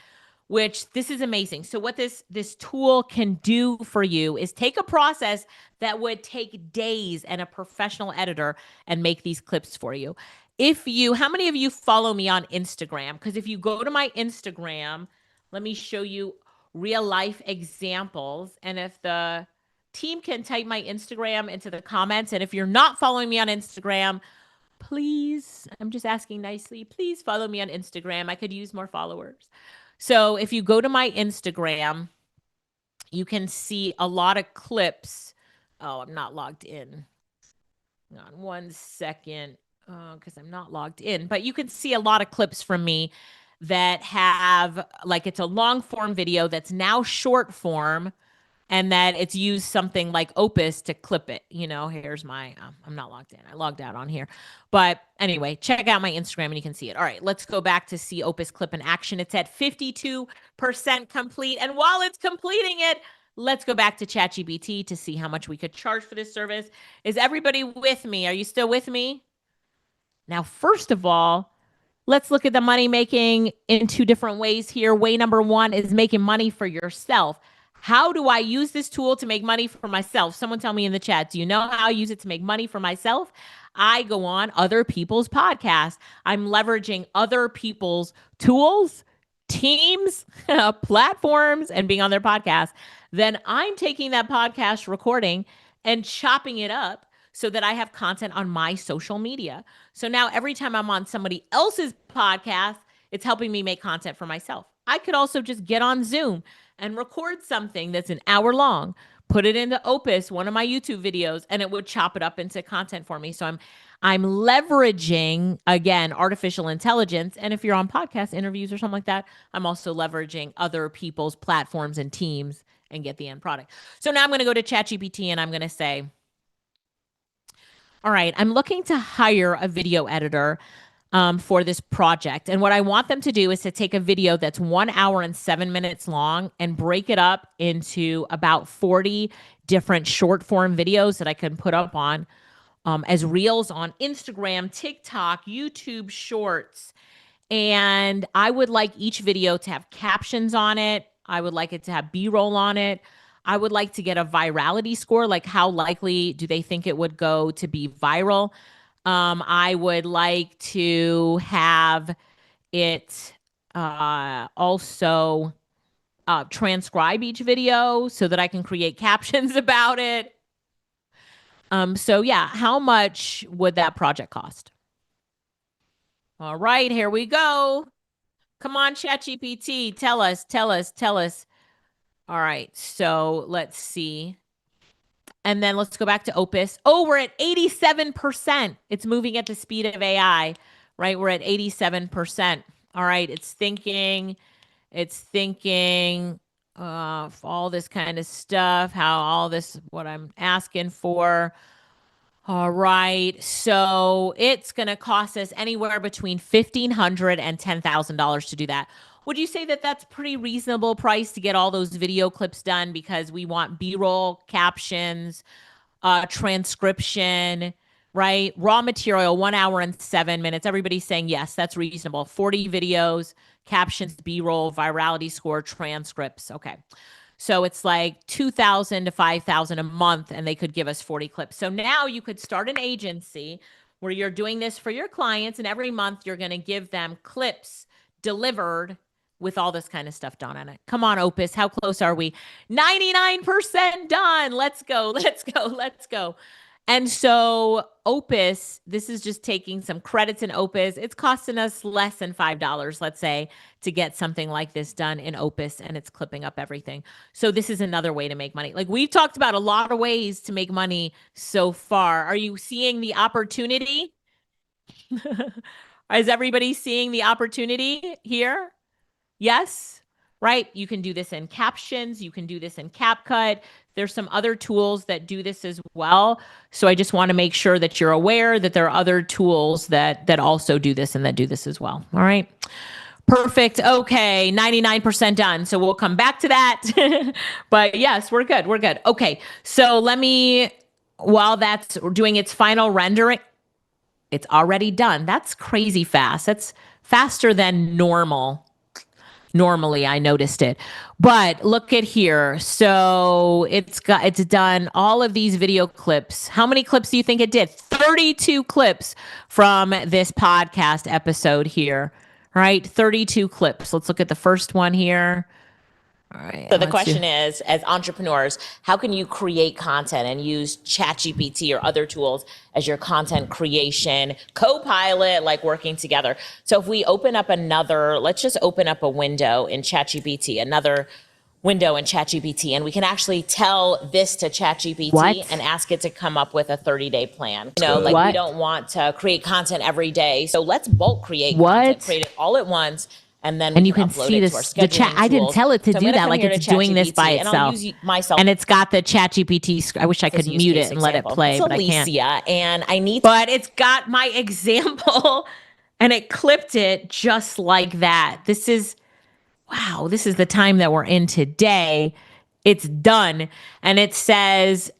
which this is amazing. So what this tool can do for you is take a process that would take days and a professional editor and make these clips for you. How many of you follow me on Instagram? Because if you go to my Instagram, let me show you real life examples. And if the team can type my Instagram into the comments, and if you're not following me on Instagram, please, I'm just asking nicely, please follow me on Instagram. I could use more followers. So if you go to my Instagram, you can see a lot of clips. Oh, I'm not logged in. Hang on 1 second. Because I'm not logged in, but you can see a lot of clips from me that have, like, it's a long form video that's now short form, and that it's used something like Opus to clip it. Here's my, I'm not logged in. I logged out on here. But anyway, check out my Instagram and you can see it. All right, let's go back to see Opus clip in action. It's at 52% complete. And while it's completing it, let's go back to ChatGPT to see how much we could charge for this service. Is everybody with me? Are you still with me? Now, first of all, let's look at the money making in two different ways here. Way number one is making money for yourself. How do I use this tool to make money for myself? Someone tell me in the chat. Do you know how I use it to make money for myself? I go on other people's podcasts. I'm leveraging other people's tools, teams, platforms, and being on their podcast. Then I'm taking that podcast recording and chopping it up so that I have content on my social media. So now every time I'm on somebody else's podcast, it's helping me make content for myself. I could also just get on Zoom and record something that's an hour long, put it into Opus, one of my YouTube videos, and it would chop it up into content for me. So I'm leveraging, again, artificial intelligence. And if you're on podcast interviews or something like that, I'm also leveraging other people's platforms and teams and get the end product. So now I'm going to go to ChatGPT and I'm going to say, all right, I'm looking to hire a video editor for this project. And what I want them to do is to take a video that's 1 hour and 7 minutes long and break it up into about 40 different short form videos that I can put up on as reels on Instagram, TikTok, YouTube Shorts. And I would like each video to have captions on it. I would like it to have B-roll on it. I would like to get a virality score, like how likely do they think it would go to be viral. I would like to have it also transcribe each video so that I can create captions about it. So yeah, how much would that project cost? All right, here we go. Come on, ChatGPT, tell us. All right, so let's see. And then let's go back to Opus. Oh, we're at 87%. It's moving at the speed of AI, right? We're at 87%. All right, it's thinking all this kind of stuff, how all this, what I'm asking for. All right, so it's going to cost us anywhere between $1,500 and $10,000 to do that. Would you say that that's pretty reasonable price to get all those video clips done because we want B-roll, captions, transcription, right? Raw material, 1 hour and 7 minutes. Everybody's saying, yes, that's reasonable. 40 videos, captions, B-roll, virality score, transcripts. Okay. So it's like $2,000 to $5,000 a month, and they could give us 40 clips. So now you could start an agency where you're doing this for your clients, and every month you're going to give them clips delivered with all this kind of stuff done on it. Come on, Opus. How close are we? 99% done. Let's go. And so Opus, this is just taking some credits in Opus. It's costing us less than $5, let's say, to get something like this done in Opus, and it's clipping up everything. So this is another way to make money. Like, we've talked about a lot of ways to make money so far. Are you seeing the opportunity? Is everybody seeing the opportunity here? Yes, right? You can do this in captions. You can do this in CapCut. There's some other tools that do this as well. So I just want to make sure that you're aware that there are other tools that also do this and that do this as well. All right. Perfect. Okay. 99% done. So we'll come back to that. But yes, we're good. Okay. So while that's doing its final rendering, it's already done. That's crazy fast. That's faster than normal. Normally, I noticed it, but look at here. So it's done all of these video clips. How many clips do you think it did? 32 clips from this podcast episode here, right? 32 clips. Let's look at the first one here. All right. So the question is, as entrepreneurs, how can you create content and use ChatGPT or other tools as your content creation co-pilot, like working together? So if we open up let's just open up a window in ChatGPT, another window in ChatGPT, and we can actually tell this to ChatGPT and ask it to come up with a 30-day plan. We don't want to create content every day. So let's bulk create content, create it all at once, and then And we you can upload see it this, to our the chat. scheduling I didn't tools. tell it to So I'm do gonna that. come Like here it's to doing this by ChatGPT, and I'll itself. use myself And it's got the chat GPT. I wish I as could use mute case it and let it example. play, It's but I can't. Alicia, and I need But it's got my example and it clipped it just like that. This is, wow, this is the time that we're in today. It's done. And it says,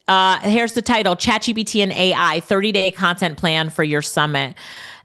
here's the title, ChatGPT and AI, 30-day content plan for your summit.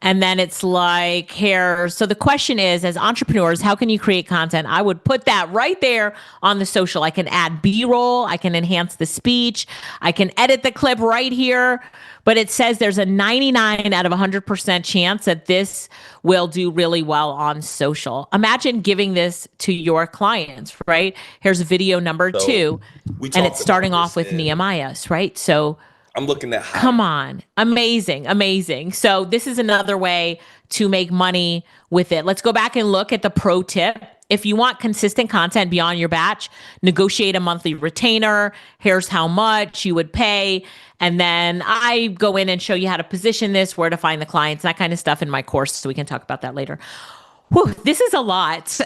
And then it's like here. So the question is, as entrepreneurs, how can you create content? I would put that right there on the social. I can add B-roll. I can enhance the speech. I can edit the clip right here. But it says there's a 99 out of 100% chance that this will do really well on social. Imagine giving this to your clients, right? Here's video number 2. And it's starting off with Nehemiah's, right? So I'm looking at come on. Amazing. Amazing. So this is another way to make money with it. Let's go back and look at the pro tip. If you want consistent content beyond your batch, negotiate a monthly retainer. Here's how much you would pay. And then I go in and show you how to position this, where to find the clients, that kind of stuff in my course. So we can talk about that later. Whew, this is a lot.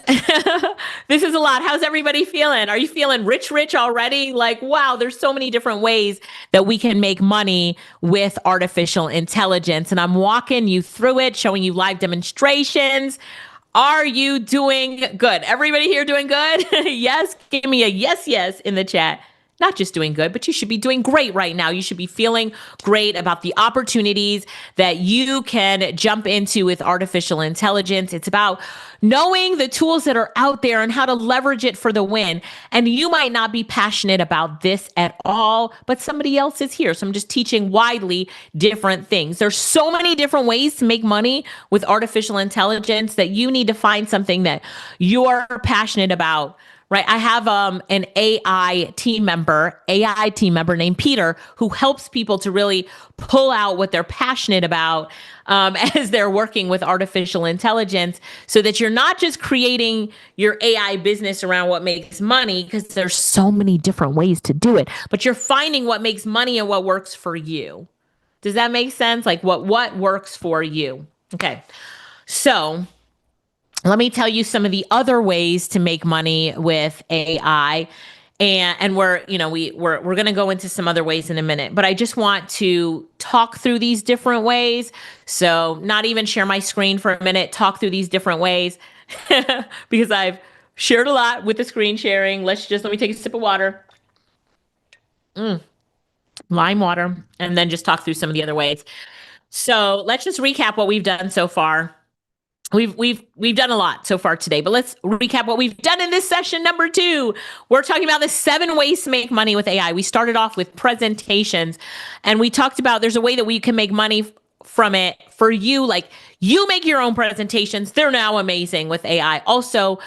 This is a lot. How's everybody feeling? Are you feeling rich already? Like, wow, there's so many different ways that we can make money with artificial intelligence. And I'm walking you through it, showing you live demonstrations. Are you doing good? Everybody here doing good? Yes. Give me a yes in the chat. Not just doing good, but you should be doing great right now. You should be feeling great about the opportunities that you can jump into with artificial intelligence. It's about knowing the tools that are out there and how to leverage it for the win. And you might not be passionate about this at all, but somebody else is here. So I'm just teaching widely different things. There's so many different ways to make money with artificial intelligence that you need to find something that you're passionate about. Right. I have an AI team member named Peter, who helps people to really pull out what they're passionate about as they're working with artificial intelligence, so that you're not just creating your AI business around what makes money, because there's so many different ways to do it, but you're finding what makes money and what works for you. Does that make sense? Like what works for you? Okay. So let me tell you some of the other ways to make money with AI. And we're going to go into some other ways in a minute, but I just want to talk through these different ways. So not even share my screen for a minute, talk through these different ways because I've shared a lot with the screen sharing. Let me take a sip of water. Lime water, and then just talk through some of the other ways. So let's just recap what we've done so far. We've done a lot so far today, but let's recap what we've done in this session number 2. We're talking about the 7 ways to make money with AI. We started off with presentations, and we talked about there's a way that we can make money from it for you. Like, you make your own presentations. They're now amazing with AI. Also,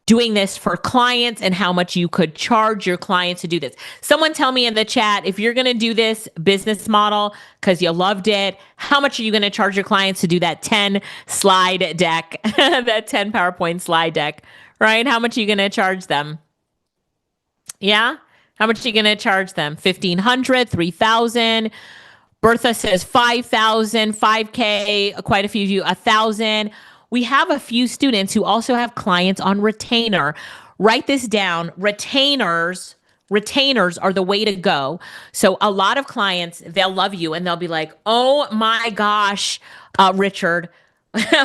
doing this for clients and how much you could charge your clients to do this. Someone tell me in the chat, if you're going to do this business model because you loved it, how much are you going to charge your clients to do that 10 slide deck, that 10 PowerPoint slide deck, right? How much are you going to charge them? Yeah? How much are you going to charge them? 1,500, 3,000. Bertha says 5,000, 5K, quite a few of you, 1,000. We have a few students who also have clients on retainer. Write this down. Retainers are the way to go. So a lot of clients, they'll love you and they'll be like, oh my gosh, Richard,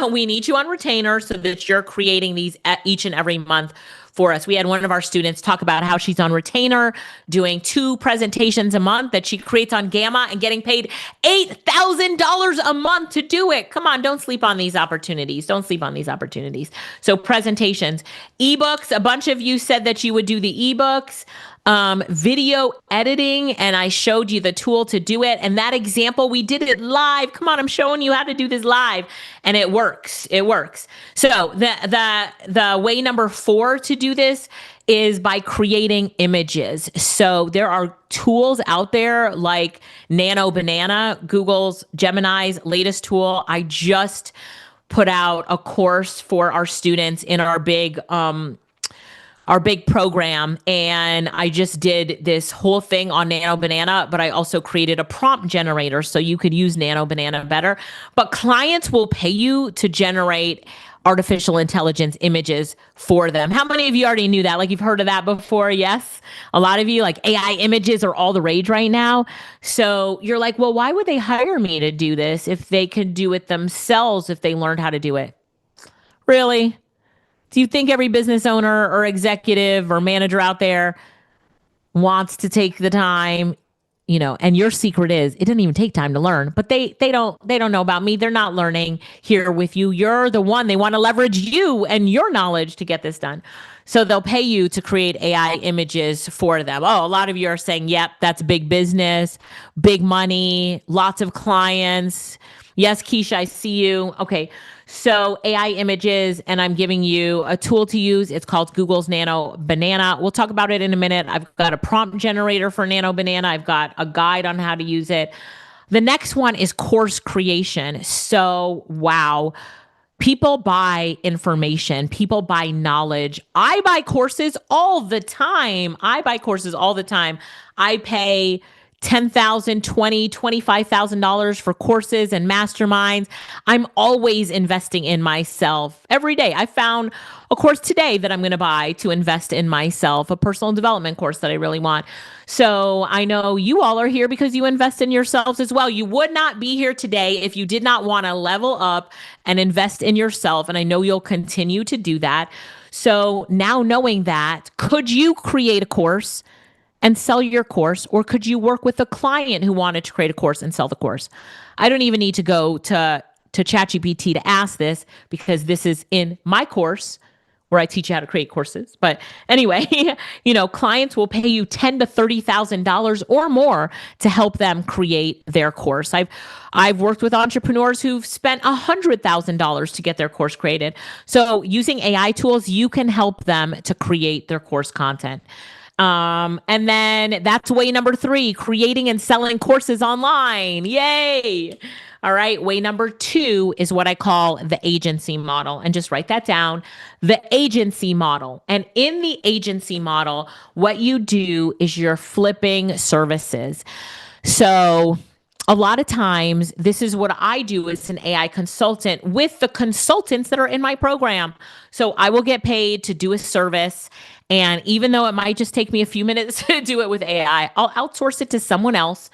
we need you on retainer so that you're creating these each and every month for us. We had one of our students talk about how she's on retainer doing 2 presentations a month that she creates on Gamma and getting paid $8,000 a month to do it. Come on, don't sleep on these opportunities. Don't sleep on these opportunities. So presentations, ebooks, a bunch of you said that you would do the ebooks. Video editing, and I showed you the tool to do it. And that example, we did it live. Come on, I'm showing you how to do this live, and it works. It works. So the way number 4 to do this is by creating images. So there are tools out there like Nano Banana, Google's Gemini's latest tool. I just put out a course for our students in our big program. And I just did this whole thing on Nano Banana, but I also created a prompt generator so you could use Nano Banana better. But clients will pay you to generate artificial intelligence images for them. How many of you already knew that? Like, you've heard of that before? Yes. A lot of you, like, AI images are all the rage right now. So you're like, well, why would they hire me to do this if they could do it themselves if they learned how to do it? Really? Do you think every business owner or executive or manager out there wants to take the time, and your secret is it didn't even take time to learn, but they don't know about me. They're not learning here with you. You're the one. They want to leverage you and your knowledge to get this done. So they'll pay you to create AI images for them. Oh, a lot of you are saying, yep, that's big business, big money, lots of clients. Yes, Keisha, I see you. Okay. So AI images, and I'm giving you a tool to use. It's called Google's Nano Banana. We'll talk about it in a minute. I've got a prompt generator for Nano Banana. I've got a guide on how to use it. The next one is course creation. So, wow. People buy information. People buy knowledge. I buy courses all the time. I pay $10,000, $20,000, $25,000 for courses and masterminds. I'm always investing in myself every day. I found a course today that I'm going to buy to invest in myself, a personal development course that I really want. So I know you all are here because you invest in yourselves as well. You would not be here today if you did not want to level up and invest in yourself. And I know you'll continue to do that. So now knowing that, could you create a course and sell your course, or could you work with a client who wanted to create a course and sell the course? I don't even need to go to ChatGPT to ask this because this is in my course where I teach you how to create courses. But anyway, clients will pay you $10,000 to $30,000 or more to help them create their course. I've worked with entrepreneurs who've spent $100,000 to get their course created. So using AI tools, you can help them to create their course content. And then that's way number 3, creating and selling courses online. Yay. All right. Way number 2 is what I call the agency model. And just write that down, the agency model. And in the agency model, what you do is you're flipping services. So a lot of times, this is what I do as an AI consultant with the consultants that are in my program. So I will get paid to do a service. And even though it might just take me a few minutes to do it with AI, I'll outsource it to someone else.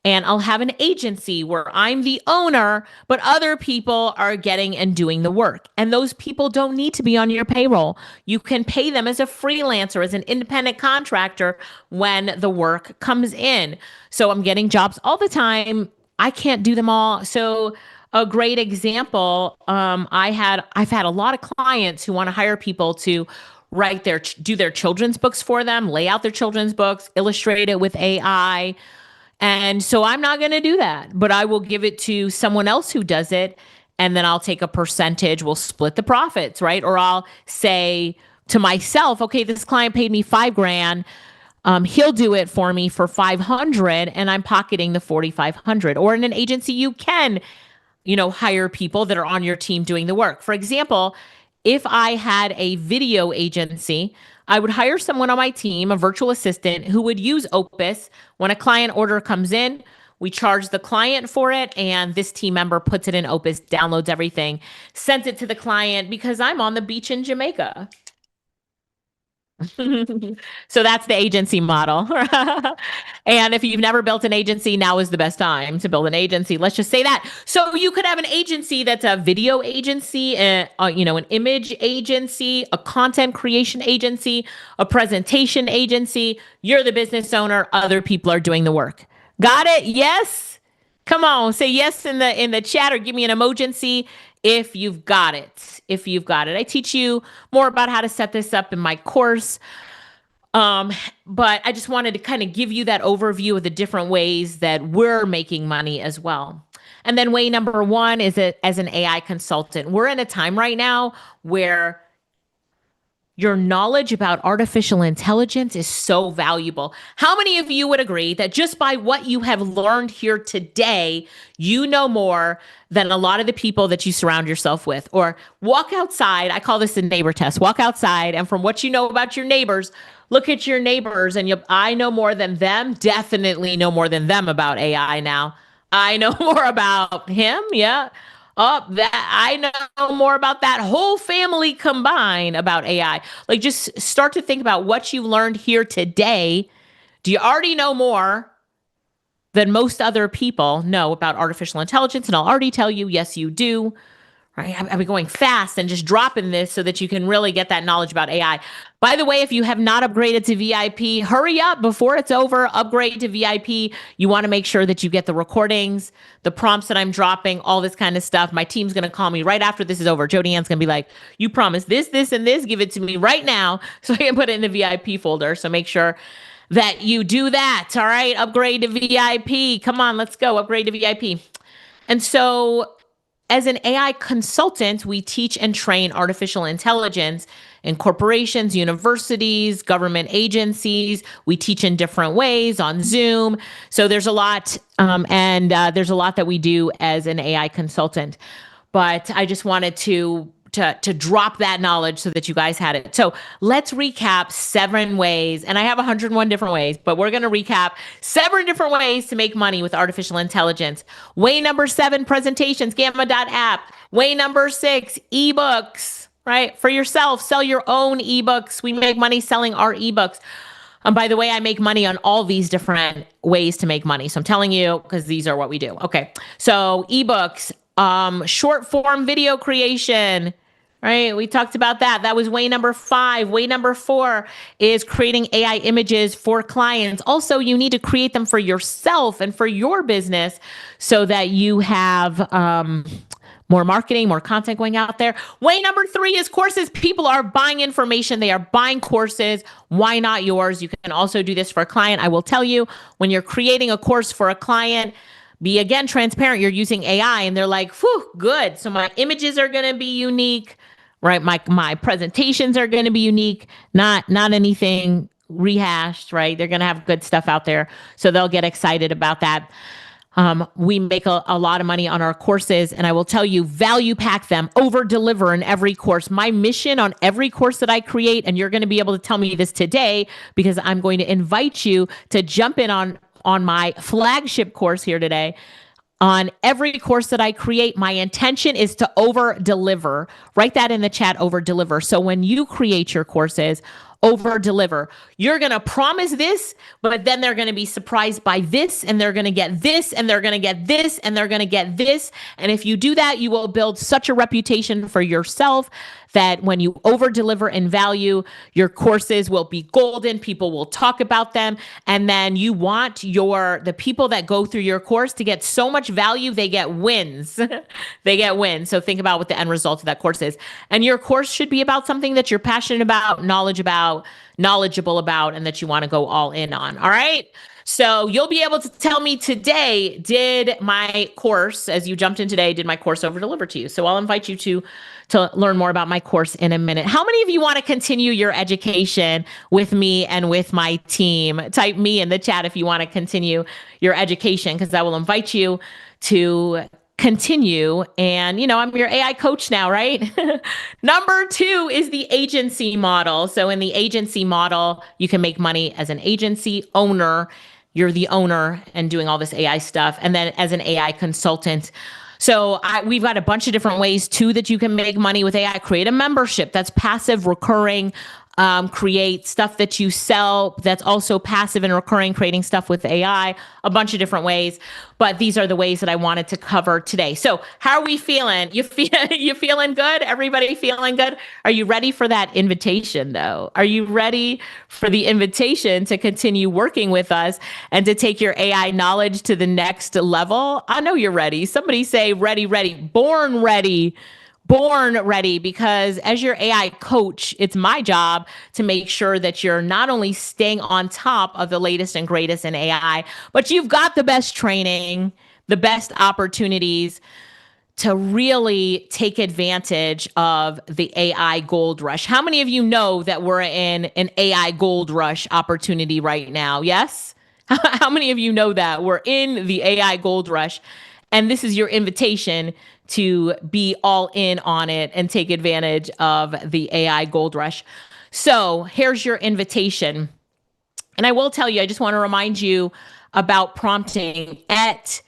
And I'll have an agency where I'm the owner, but other people are getting and doing the work. And those people don't need to be on your payroll. You can pay them as a freelancer, as an independent contractor when the work comes in. So I'm getting jobs all the time. I can't do them all. So a great example, I've had a lot of clients who want to hire people to do their children's books for them, lay out their children's books, illustrate it with AI. And so I'm not going to do that, but I will give it to someone else who does it. And then I'll take a percentage. We'll split the profits, right? Or I'll say to myself, okay, this client paid me $5,000. He'll do it for me for 500 and I'm pocketing the 4,500. Or in an agency, you can, hire people that are on your team doing the work. For example, if I had a video agency, I would hire someone on my team, a virtual assistant, who would use Opus. When a client order comes in, we charge the client for it, and this team member puts it in Opus, downloads everything, sends it to the client because I'm on the beach in Jamaica. So that's the agency model. And if you've never built an agency, now is the best time to build an agency. Let's just say that. So you could have an agency that's a video agency, an image agency, a content creation agency, a presentation agency. You're the business owner. Other people are doing the work. Got it? Yes. Come on, say yes in the chat or give me an emoji if you've got it. I teach you more about how to set this up in my course. But I just wanted to kind of give you that overview of the different ways that we're making money as well. And then way number 1 is as an AI consultant. We're in a time right now where your knowledge about artificial intelligence is so valuable. How many of you would agree that just by what you have learned here today, you know more than a lot of the people that you surround yourself with? Or walk outside. I call this a neighbor test. Walk outside, and from what you know about your neighbors, look at your neighbors, and I know more than them. Definitely know more than them about AI now. I know more about him. Yeah. Oh, that I know more about that whole family combined about AI. Like, just start to think about what you've learned here today. Do you already know more than most other people know about artificial intelligence? And I'll already tell you, yes, you do. Right? I've been going fast and just dropping this so that you can really get that knowledge about AI. By the way, if you have not upgraded to VIP, hurry up before it's over. Upgrade to VIP. You want to make sure that you get the recordings, the prompts that I'm dropping, all this kind of stuff. My team's going to call me right after this is over. Jody Ann's going to be like, you promised this, this, and this. Give it to me right now so I can put it in the VIP folder. So make sure that you do that. All right. Upgrade to VIP. Come on, let's go. Upgrade to VIP. And so as an AI consultant, we teach and train artificial intelligence in corporations, universities, government agencies. We teach in different ways on Zoom. So there's a lot, and there's a lot that we do as an AI consultant. But I just wanted to drop that knowledge so that you guys had it. So let's recap 7 ways, and I have 101 different ways, but we're going to recap 7 different ways to make money with artificial intelligence. Way number 7, presentations, gamma.app. Way number 6, ebooks, right? For yourself, sell your own ebooks. We make money selling our ebooks. By the way, I make money on all these different ways to make money. So I'm telling you, because these are what we do. Okay. So ebooks, short form video creation, right? We talked about that. That was way number 5. Way number 4 is creating AI images for clients. Also, you need to create them for yourself and for your business so that you have more marketing, more content going out there. Way number 3 is courses. People are buying information. They are buying courses. Why not yours? You can also do this for a client. I will tell you, when you're creating a course for a client, be again transparent. You're using AI and they're like, whew, good. So my images are going to be unique, right? My presentations are going to be unique, not anything rehashed, right? They're going to have good stuff out there. So they'll get excited about that. We make a lot of money on our courses, and I will tell you, value pack them, over deliver in every course. My mission on every course that I create, and you're going to be able to tell me this today because I'm going to invite you to jump in on my flagship course here today. On every course that I create, my intention is to over deliver. Write that in the chat, over deliver. So when you create your courses, over deliver. You're going to promise this, but then they're going to be surprised by this, and they're going to get this, and they're going to get this, and they're going to get this. And if you do that, you will build such a reputation for yourself that when you over deliver in value, your courses will be golden. People will talk about them. And then you want the people that go through your course to get so much value, they get wins. They get wins. So think about what the end result of that course is. And your course should be about something that you're passionate about, knowledgeable about, and that you want to go all in on. All right. So you'll be able to tell me today, did my course, as you jumped in today, did my course over deliver to you? So I'll invite you to learn more about my course in a minute. How many of you want to continue your education with me and with my team? Type me in the chat if you want to continue your education, because I will invite you to continue. And, I'm your AI coach now, right? Number 2 is the agency model. So in the agency model, you can make money as an agency owner. You're the owner and doing all this AI stuff. And then as an AI consultant. So we've got a bunch of different ways too that you can make money with AI. Create a membership that's passive, recurring. Create stuff that you sell that's also passive and recurring, creating stuff with AI, a bunch of different ways. But these are the ways that I wanted to cover today. So how are we feeling? You feeling good? Everybody feeling good? Are you ready for that invitation though? Are you ready for the invitation to continue working with us and to take your AI knowledge to the next level? I know you're ready. Somebody say ready, born ready. Born ready, because as your AI coach, it's my job to make sure that you're not only staying on top of the latest and greatest in AI, but you've got the best training, the best opportunities to really take advantage of the AI gold rush. How many of you know that we're in an AI gold rush opportunity right now? Yes? How many of you know that we're in the AI gold rush? And this is your invitation to be all in on it and take advantage of the AI gold rush. So here's your invitation. And I will tell you, I just want to remind you about prompting at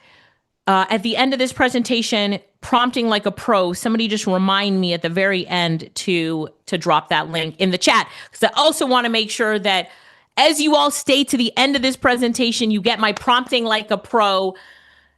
at the end of this presentation, prompting like a pro, somebody just remind me at the very end to drop that link in the chat, because I also want to make sure that as you all stay to the end of this presentation, you get my prompting like a pro.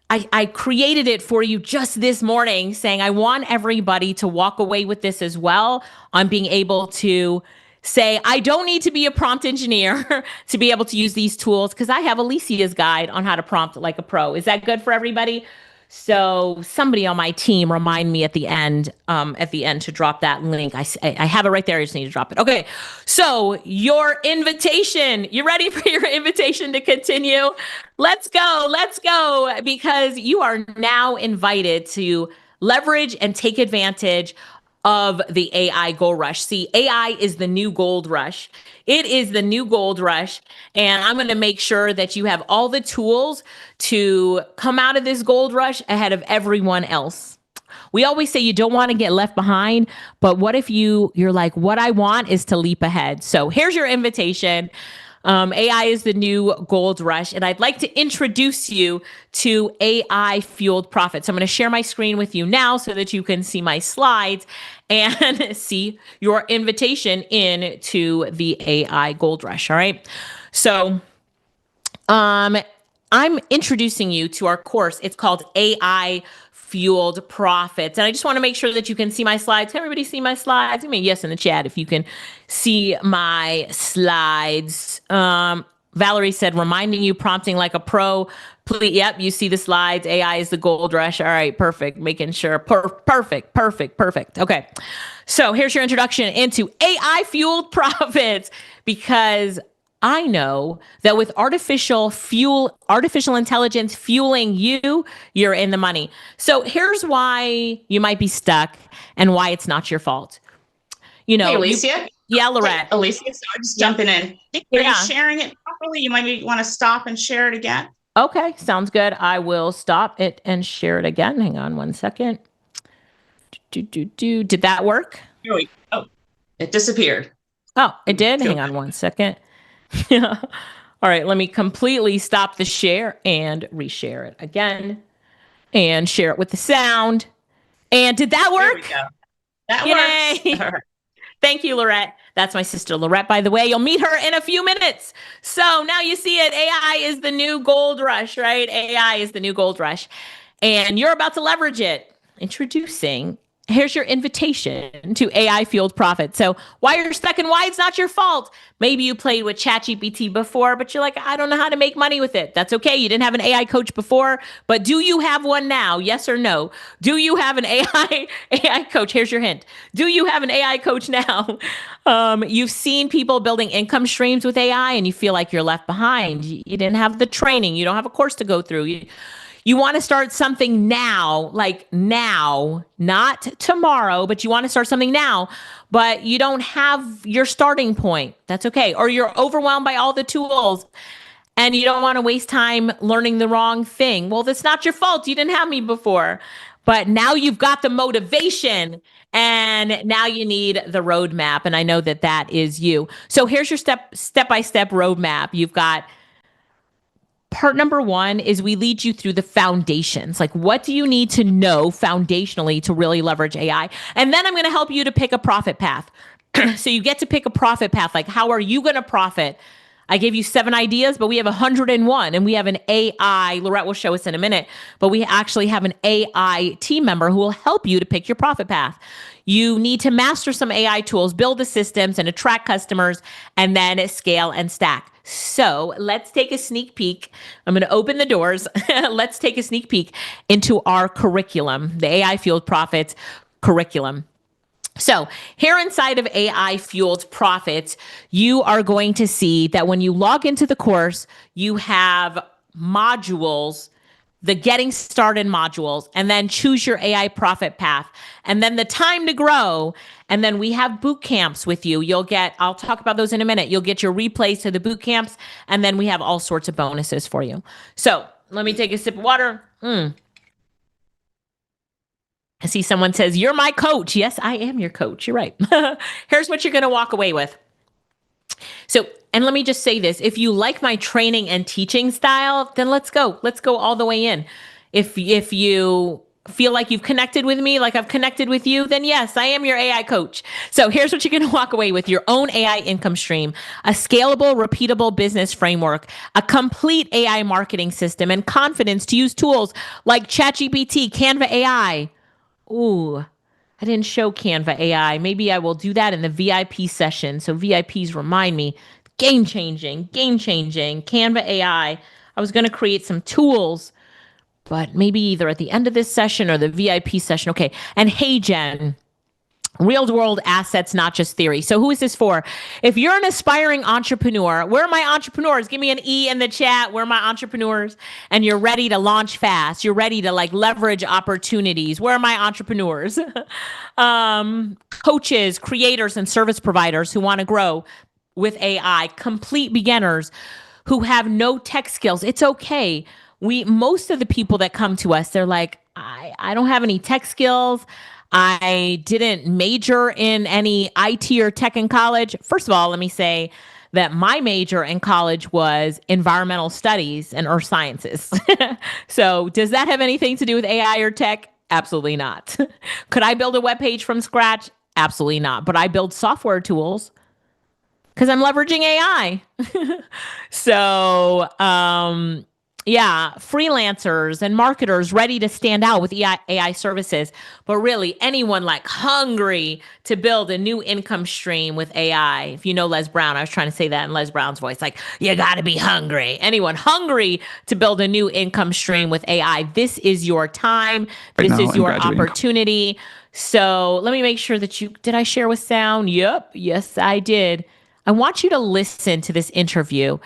I created it for you just this morning, saying I want everybody to walk away with this as well, on being able to say, I don't need to be a prompt engineer to be able to use these tools, because I have Alicia's guide on how to prompt like a pro. Is that good for everybody? So somebody on my team remind me at the end to drop that link. I have it right there. I just need to drop it. Okay. So your invitation, you ready for your invitation to continue? Let's go. Let's go. Because you are now invited to leverage and take advantage of the AI gold rush. See, AI is the new gold rush. It is the new gold rush. And I'm going to make sure that you have all the tools to come out of this gold rush ahead of everyone else. We always say you don't want to get left behind, but what if you're like, what I want is to leap ahead. So here's your invitation. AI is the new gold rush, and I'd like to introduce you to AI fueled profits. I'm going to share my screen with you now so that you can see my slides and see your invitation into the AI gold rush. All right. So, I'm introducing you to our course. It's called AI Fueled Profits. And I just want to make sure that you can see my slides. Can everybody see my slides? I mean, yes, in the chat, if you can see my slides. Valerie said, reminding you, prompting like a pro. Please, yep, you see the slides. AI is the gold rush. All right, perfect. Making sure. Perfect. Okay. So here's your introduction into AI Fueled Profits, because I know that with artificial intelligence fueling you, you're in the money. So here's why you might be stuck and why it's not your fault. You know, hey, Alicia. Yeah, Lorette. Hey, Alicia, sorry, just jumping in. Are you sharing it properly? You might want to stop and share it again. Okay, sounds good. I will stop it and share it again. Hang on one second. Did that work? Oh, it disappeared. Oh, it did? Hang on one second. Yeah. All right, let me completely stop the share and reshare it again and share it with the sound. And did that work? There we go. That Yay. works. All right. Thank you, Lorette. That's my sister, Lorette, by the way. You'll meet her in a few minutes. So now you see it. AI is the new gold rush, right? AI is the new gold rush. And you're about to leverage it. Introducing, here's your invitation to AI fueled profit. So why you're stuck and why it's not your fault. Maybe you played with ChatGPT before, but you're like, I don't know how to make money with it. That's okay. You didn't have an AI coach before, but do you have one now? Yes or no? Do you have an AI coach? Here's your hint. Do you have an AI coach now? You've seen people building income streams with AI and you feel like you're left behind. You didn't have the training. You don't have a course to go through. You want to start something now, like now, not tomorrow, but you want to start something now, but you don't have your starting point. That's okay. Or you're overwhelmed by all the tools and you don't want to waste time learning the wrong thing. Well, that's not your fault. You didn't have me before, but now you've got the motivation and now you need the roadmap. And I know that that is you. So here's your step-by-step roadmap. You've got part number one is we lead you through the foundations. Like, what do you need to know foundationally to really leverage AI? And then I'm going to help you to pick a profit path. So you get to pick a profit path. Like, how are you going to profit? I gave you 7 ideas, but we have 101 and we have an AI, Lorette will show us in a minute, but we actually have an AI team member who will help you to pick your profit path. You need to master some AI tools, build the systems and attract customers, and then scale and stack. So let's take a sneak peek. I'm going to open the doors. Let's take a sneak peek into our curriculum, the AI Fueled Profits curriculum. So here inside of AI Fueled Profits, you are going to see that when you log into the course, you have modules, the getting started modules, and then choose your AI profit path, and then the time to grow. And then we have boot camps with you. I'll talk about those in a minute. You'll get your replays to the boot camps, and then we have all sorts of bonuses for you. So let me take a sip of water. I see someone says, you're my coach. Yes, I am your coach. You're right. Here's what you're going to walk away with. So, and let me just say this. If you like my training and teaching style, then let's go. Let's go all the way in. If you feel like you've connected with me, like I've connected with you, then yes, I am your AI coach. So here's what you're going to walk away with: your own AI income stream, a scalable, repeatable business framework, a complete AI marketing system, and confidence to use tools like ChatGPT, Canva AI. Ooh, I didn't show Canva AI. Maybe I will do that in the VIP session. So VIPs remind me. Game changing, Canva AI. I was going to create some tools, but maybe either at the end of this session or the VIP session. Okay. And hey, Jen, real world assets, not just theory. So who is this for? If you're an aspiring entrepreneur, where are my entrepreneurs? Give me an E in the chat. Where are my entrepreneurs? And you're ready to launch fast. You're ready to like leverage opportunities. Where are my entrepreneurs? Coaches, creators, and service providers who want to grow with AI, complete beginners who have no tech skills. It's okay. Most of the people that come to us, they're like, I don't have any tech skills. I didn't major in any IT or tech in college. First of all, let me say that my major in college was environmental studies and earth sciences. So does that have anything to do with AI or tech? Absolutely not. Could I build a web page from scratch? Absolutely not. But I build software tools because I'm leveraging AI. So, yeah, freelancers and marketers ready to stand out with AI services, but really anyone like hungry to build a new income stream with AI. If you know Les Brown, I was trying to say that in Les Brown's voice, like, you got to be hungry. Anyone hungry to build a new income stream with AI, this is your time. This is your opportunity. So let me make sure that did I share with sound? Yep. Yes, I did. I want you to listen to this interview,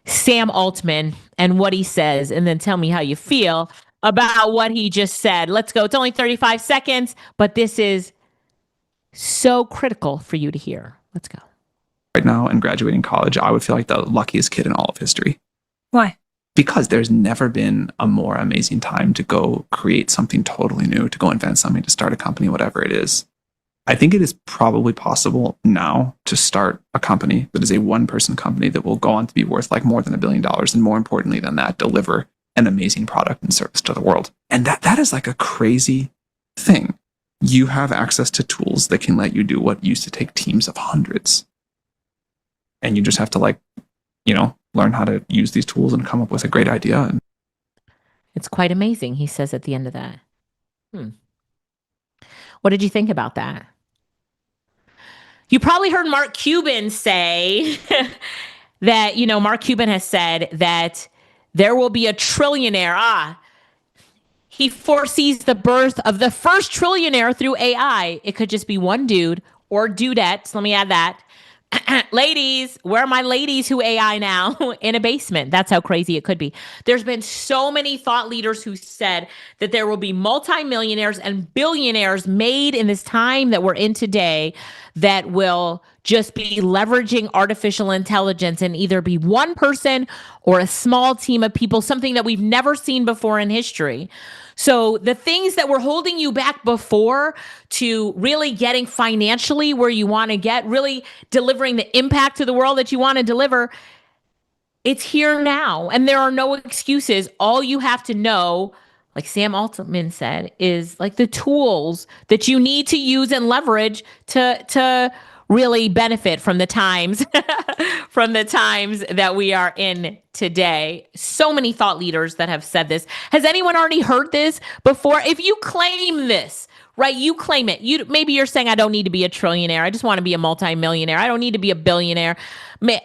Sam Altman, and what he says, and then tell me how you feel about what he just said. Let's go. It's only 35 seconds, but this is so critical for you to hear. Let's go. Right now, in graduating college, I would feel like the luckiest kid in all of history. Why? Because there's never been a more amazing time to go create something totally new, to go invent something, to start a company, whatever it is. I think it is probably possible now to start a company that is a one-person company that will go on to be worth like more than $1 billion. And more importantly than that, deliver an amazing product and service to the world. And that is like a crazy thing. You have access to tools that can let you do what used to take teams of hundreds. And you just have to learn how to use these tools and come up with a great idea. It's quite amazing, he says at the end of that. What did you think about that? You probably heard Mark Cuban say that, Mark Cuban has said that there will be a trillionaire. He foresees the birth of the first trillionaire through AI. It could just be one dude or dudettes. Let me add that. Ladies, where are my ladies who AI now in a basement? That's how crazy it could be. There's been so many thought leaders who said that there will be multimillionaires and billionaires made in this time that we're in today that will just be leveraging artificial intelligence and either be one person or a small team of people, something that we've never seen before in history. So the things that were holding you back before to really getting financially where you want to get, really delivering the impact to the world that you want to deliver, it's here now. And there are no excuses. All you have to know, like Sam Altman said, is like the tools that you need to use and leverage to really benefit from the times that we are in today. So many thought leaders that have said this. Has anyone already heard this before? If you claim this, right, you claim it. Maybe you're saying, I don't need to be a trillionaire. I just want to be a multimillionaire. I don't need to be a billionaire.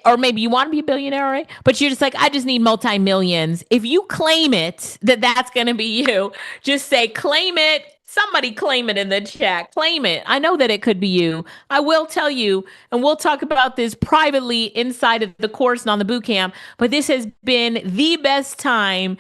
Or maybe you want to be a billionaire, right? But you're just like, I just need multi-millions. If you claim it, that's going to be you, just say, claim it. Somebody claim it in the chat. Claim it. I know that it could be you. I will tell you, and we'll talk about this privately inside of the course and on the boot camp, but this has been the best time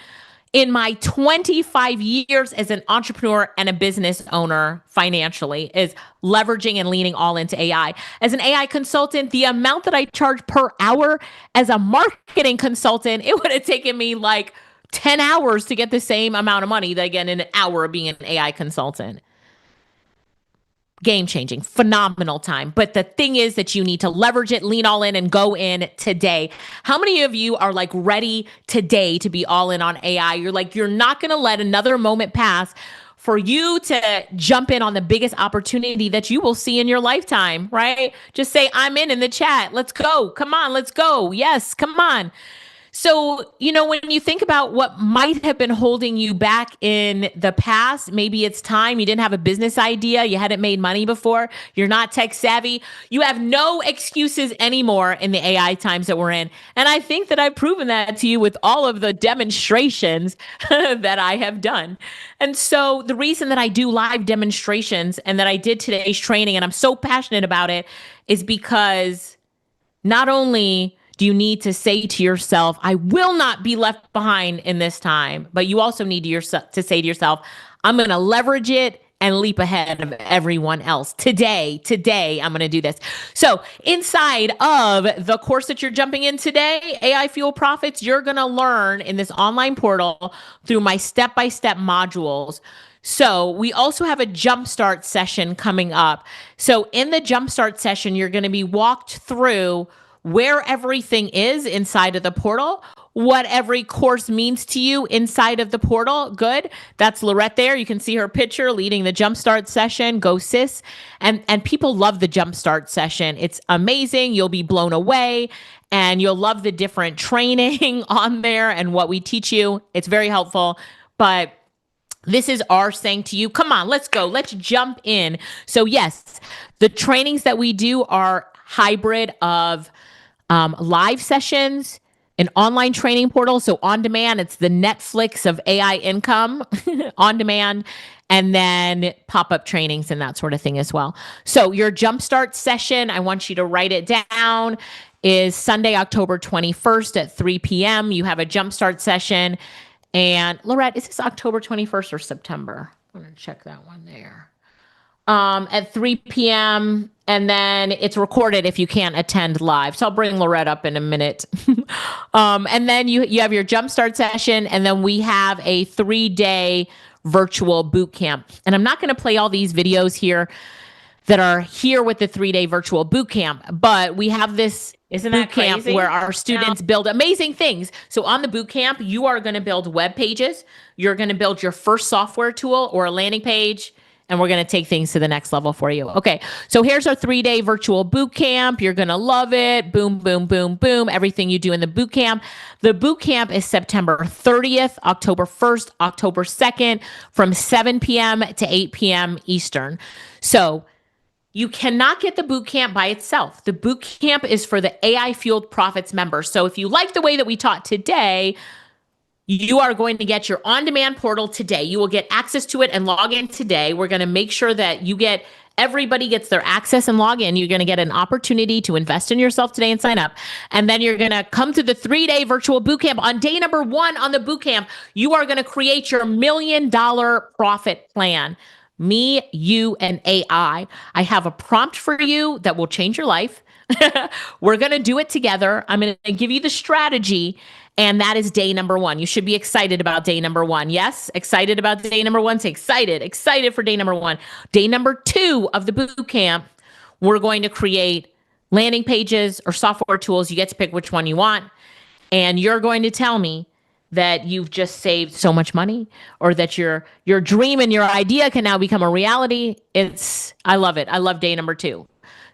in my 25 years as an entrepreneur and a business owner financially, is leveraging and leaning all into AI. As an AI consultant, the amount that I charge per hour as a marketing consultant, it would have taken me like 10 hours to get the same amount of money that I get in an hour of being an AI consultant. game changing, phenomenal time. But the thing is that you need to leverage it, lean all in, and go in today. How many of you are like ready today to be all in on AI? You're like, you're not going to let another moment pass for you to jump in on the biggest opportunity that you will see in your lifetime, right? Just say, I'm in the chat. Let's go. Come on, let's go. Yes, come on. So, when you think about what might have been holding you back in the past, maybe it's time. You didn't have a business idea. You hadn't made money before. You're not tech savvy. You have no excuses anymore in the AI times that we're in. And I think that I've proven that to you with all of the demonstrations that I have done. And so the reason that I do live demonstrations and that I did today's training, and I'm so passionate about it, is because not only do you need to say to yourself, I will not be left behind in this time, but you also need to say to yourself, I'm going to leverage it and leap ahead of everyone else. Today, I'm going to do this. So inside of the course that you're jumping in today, AI Fuel Profits, you're going to learn in this online portal through my step-by-step modules. So we also have a jumpstart session coming up. So in the jumpstart session, you're going to be walked through where everything is inside of the portal, what every course means to you inside of the portal. Good. That's Lorette there. You can see her picture leading the Jumpstart session. Go sis. And people love the Jumpstart session. It's amazing. You'll be blown away and you'll love the different training on there and what we teach you. It's very helpful. But this is our saying to you, come on, let's go. Let's jump in. So yes, the trainings that we do are hybrid of live sessions, an online training portal. So on demand, it's the Netflix of AI income on demand, and then pop-up trainings and that sort of thing as well. So your Jumpstart session, I want you to write it down, is Sunday, October 21st at 3 p.m. You have a Jumpstart session. And Lorette, is this October 21st or September? I'm going to check that one there. At 3 p.m. And then it's recorded if you can't attend live. So I'll bring Lorette up in a minute. And then you have your Jumpstart session, and then we have a 3-day virtual boot camp. And I'm not going to play all these videos here that are here with the 3-day virtual boot camp, but we have this boot camp where our students build amazing things. So on the boot camp, you are going to build web pages. You're going to build your first software tool or a landing page, and we're going to take things to the next level for you. Okay, so here's our 3-day virtual boot camp. You're going to love it. Boom, boom, boom, boom. Everything you do in the boot camp. The boot camp is September 30th, October 1st, October 2nd, from 7 p.m. to 8 p.m. Eastern. So you cannot get the boot camp by itself. The boot camp is for the AI Fueled Profits members. So if you like the way that we taught today, you are going to get your on-demand portal today. You will get access to it and log in today. We're going to make sure that everybody gets their access and log in. You're going to get an opportunity to invest in yourself today and sign up. And then you're going to come to the 3-day virtual bootcamp. On day number 1 on the bootcamp, you are going to create your $1 million profit plan. Me, you, and AI. I have a prompt for you that will change your life. We're going to do it together. I'm going to give you the strategy. And that is day number 1. You should be excited about day number 1. Yes, excited about day number 1. Say excited for day number 1. Day number 2 of the boot camp, we're going to create landing pages or software tools. You get to pick which one you want. And you're going to tell me that you've just saved so much money, or that your dream and your idea can now become a reality. I love it. I love day number 2.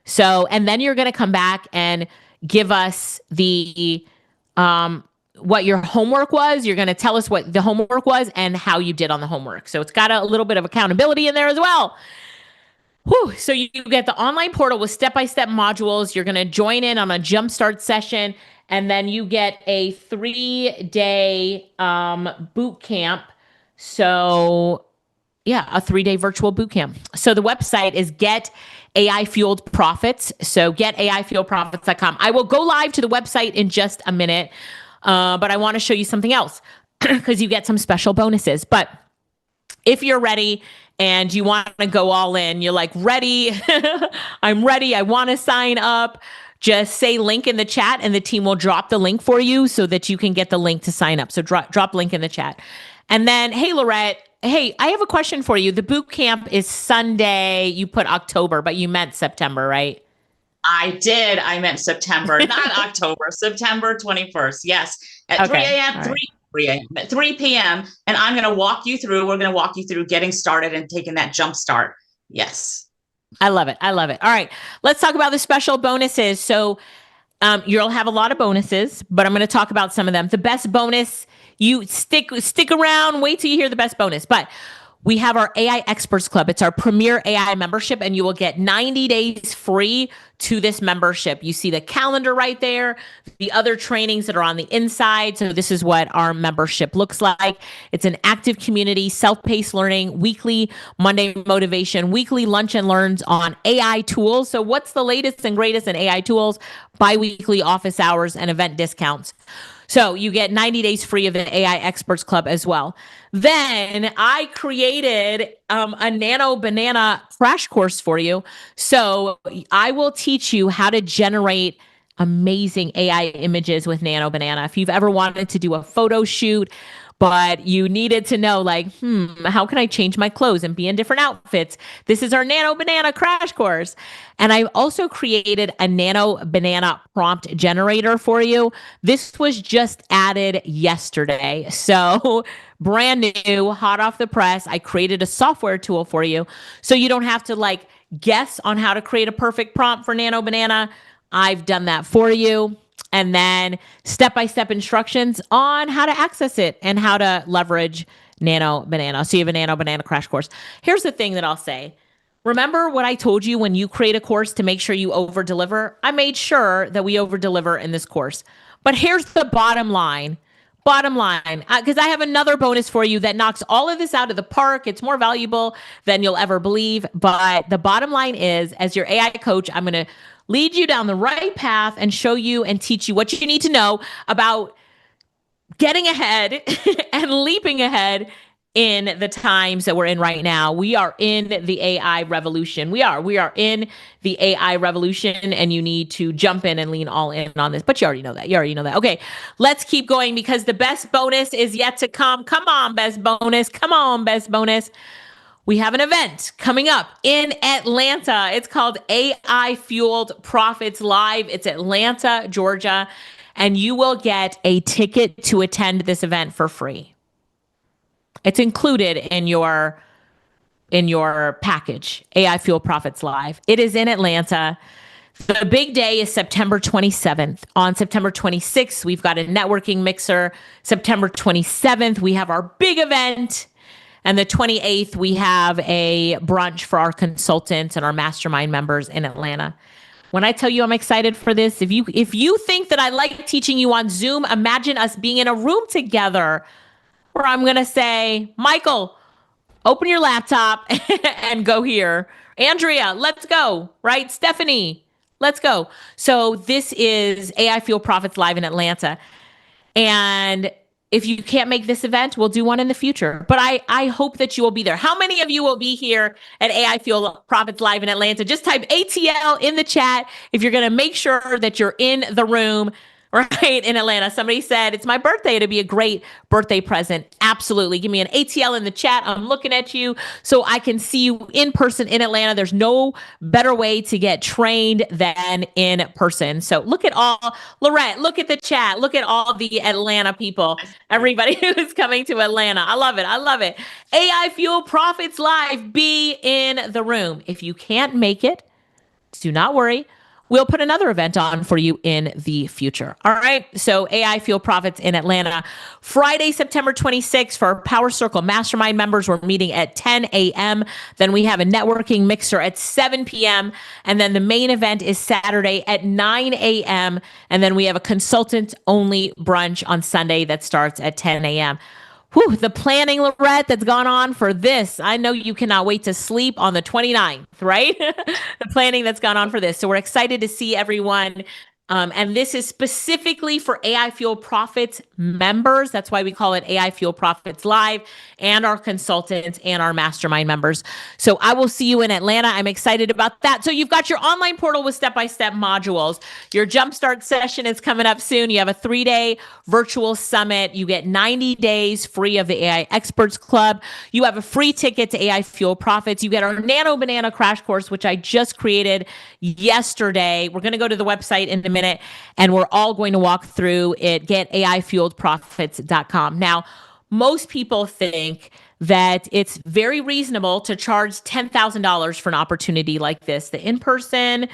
So, and then you're going to come back and give us the, what your homework was. You're going to tell us what the homework was and how you did on the homework. So it's got a little bit of accountability in there as well. Whew. So you get the online portal with step-by-step modules. You're going to join in on a Jumpstart session, and then you get a 3-day boot camp. So yeah, a 3-day virtual boot camp. So the website is Get AI Fueled Profits. So getaifueledprofits.com. I will go live to the website in just a minute. But I want to show you something else because you get some special bonuses. But if you're ready and you want to go all in, you're like, ready, I'm ready, I want to sign up, just say link in the chat and the team will drop the link for you so that you can get the link to sign up. So drop link in the chat. And then, hey, Lorette, Hey, I have a question for you. The boot camp is Sunday. You put October, but you meant September, right? I did. I meant September, not October. September 21st. Yes, at Okay. 3 a.m. All 3 right. 3 a.m. at 3 p.m. And I'm going to walk you through. We're going to walk you through getting started and taking that jump start. Yes. I love it. I love it. All right. Let's talk about the special bonuses. So you'll have a lot of bonuses, but I'm going to talk about some of them. The best bonus, you stick around, wait till you hear the best bonus. But we have our AI Experts Club. It's our premier AI membership, and you will get 90 days free to this membership. You see the calendar right there, the other trainings that are on the inside. So this is what our membership looks like. It's an active community, self-paced learning, weekly Monday motivation, weekly lunch and learns on AI tools. So what's the latest and greatest in AI tools? Bi-weekly office hours and event discounts. So you get 90 days free of the AI Experts Club as well. Then I created a Nano Banana crash course for you. So I will teach you how to generate amazing AI images with Nano Banana. If you've ever wanted to do a photo shoot, but you needed to know, like, how can I change my clothes and be in different outfits? This is our Nano Banana crash course. And I also created a Nano Banana prompt generator for you. This was just added yesterday. So brand new, hot off the press. I created a software tool for you. So you don't have to like guess on how to create a perfect prompt for Nano Banana. I've done that for you. And then step-by-step instructions on how to access it and how to leverage Nano Banana. So you have a Nano Banana crash course. Here's the thing that I'll say. Remember what I told you when you create a course to make sure you over-deliver? I made sure that we over-deliver in this course. But here's the bottom line. Because I have another bonus for you that knocks all of this out of the park. It's more valuable than you'll ever believe. But the bottom line is, as your AI coach, I'm going to lead you down the right path and show you and teach you what you need to know about getting ahead and leaping ahead in the times that we're in right now. We are in the AI revolution. We are in the AI revolution, and you need to jump in and lean all in on this. But you already know that. Okay, let's keep going because the best bonus is yet to come. Come on, best bonus. Come on, best bonus. We have an event coming up in Atlanta. It's called AI Fueled Profits Live. It's Atlanta, Georgia, and you will get a ticket to attend this event for free. It's included in your package, AI Fueled Profits Live. It is in Atlanta. The big day is September 27th. On September 26th, we've got a networking mixer. September 27th, we have our big event. And the 28th, we have a brunch for our consultants and our mastermind members in Atlanta. When I tell you I'm excited for this, if you think that I like teaching you on Zoom, imagine us being in a room together where I'm going to say, Michael, open your laptop and go here. Andrea, let's go, right? Stephanie, let's go. So this is AI Fuel Profits Live in Atlanta. And if you can't make this event, we'll do one in the future. But I hope that you will be there. How many of you will be here at AI Fuel Profits Live in Atlanta? Just type ATL in the chat if you're going to make sure that you're in the room, right, in Atlanta. Somebody said, it's my birthday. It'd be a great birthday present. Absolutely. Give me an ATL in the chat. I'm looking at you so I can see you in person in Atlanta. There's no better way to get trained than in person. So look at all, Lorette, look at the chat. Look at all the Atlanta people, everybody who's coming to Atlanta. I love it. I love it. AI Fuel Profits Live, be in the room. If you can't make it, do not worry. We'll put another event on for you in the future. All right. So AI Fuel Profits in Atlanta. Friday, September 26th for our Power Circle Mastermind members. We're meeting at 10 a.m. Then we have a networking mixer at 7 p.m. And then the main event is Saturday at 9 a.m. And then we have a consultant only brunch on Sunday that starts at 10 a.m. Whew, the planning, Lorette, that's gone on for this. I know you cannot wait to sleep on the 29th, right? The planning that's gone on for this. So we're excited to see everyone And this is specifically for AI Fuel Profits members. That's why we call it AI Fuel Profits Live, and our consultants and our mastermind members. So I will see you in Atlanta. I'm excited about that. So you've got your online portal with step-by-step modules. Your Jumpstart session is coming up soon. You have a 3-day virtual summit. You get 90 days free of the AI Experts Club. You have a free ticket to AI Fuel Profits. You get our Nano Banana Crash Course, which I just created yesterday. We're going to go to the website in a minute, and we're all going to walk through it. Get AIfueledprofits.com. Now, most people think that it's very reasonable to charge $10,000 for an opportunity like this. The in-person,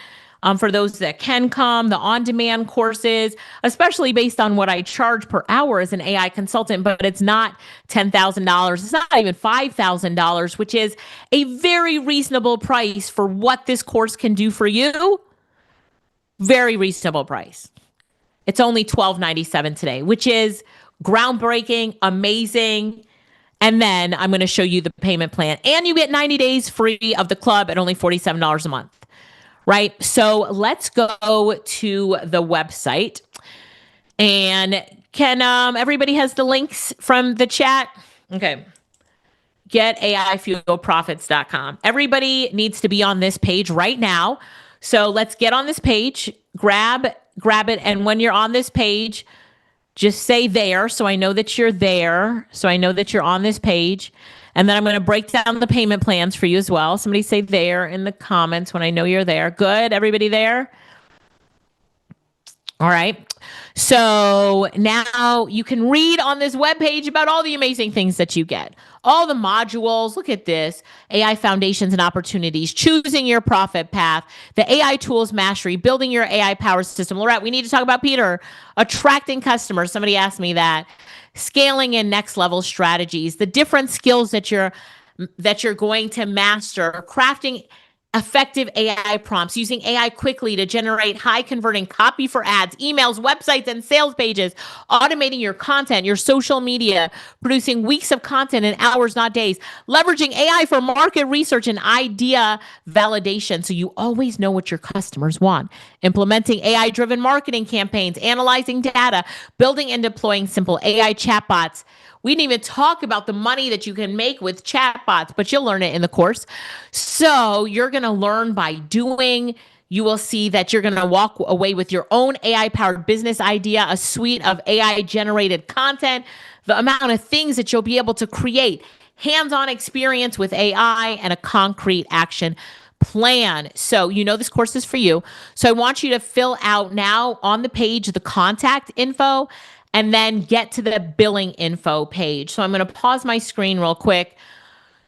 for those that can come, the on-demand courses, especially based on what I charge per hour as an AI consultant, but it's not $10,000. It's not even $5,000, which is a very reasonable price for what this course can do for you. Very reasonable price. It's only $12.97 today, which is groundbreaking, amazing. And then I'm going to show you the payment plan. And you get 90 days free of the club at only $47 a month, right? So let's go to the website. And can everybody has the links from the chat? Okay. Get AIfuelProfits.com. Everybody needs to be on this page right now. So let's get on this page, grab it. And when you're on this page, just say there. So I know that you're there. So I know that you're on this page. And then I'm going to break down the payment plans for you as well. Somebody say there in the comments when I know you're there. Good. Everybody there? All right. So now you can read on this webpage about all the amazing things that you get. All the modules. Look at this. AI foundations and opportunities, choosing your profit path, the AI tools mastery, building your AI power system. Lorette, we need to talk about Peter, attracting customers. Somebody asked me that. Scaling in next level strategies, the different skills that you're going to master, crafting effective AI prompts, using AI quickly to generate high converting copy for ads, emails, websites, and sales pages, automating your content, your social media, producing weeks of content in hours, not days, leveraging AI for market research and idea validation so you always know what your customers want, implementing AI-driven marketing campaigns, analyzing data, building and deploying simple AI chatbots. We didn't even talk about the money that you can make with chatbots, but you'll learn it in the course. So you're going to learn by doing. You will see that you're going to walk away with your own AI-powered business idea, a suite of AI-generated content, the amount of things that you'll be able to create, hands-on experience with AI, and a concrete action plan. So you know this course is for you. So I want you to fill out now on the page the contact info, and then get to the billing info page. So I'm going to pause my screen real quick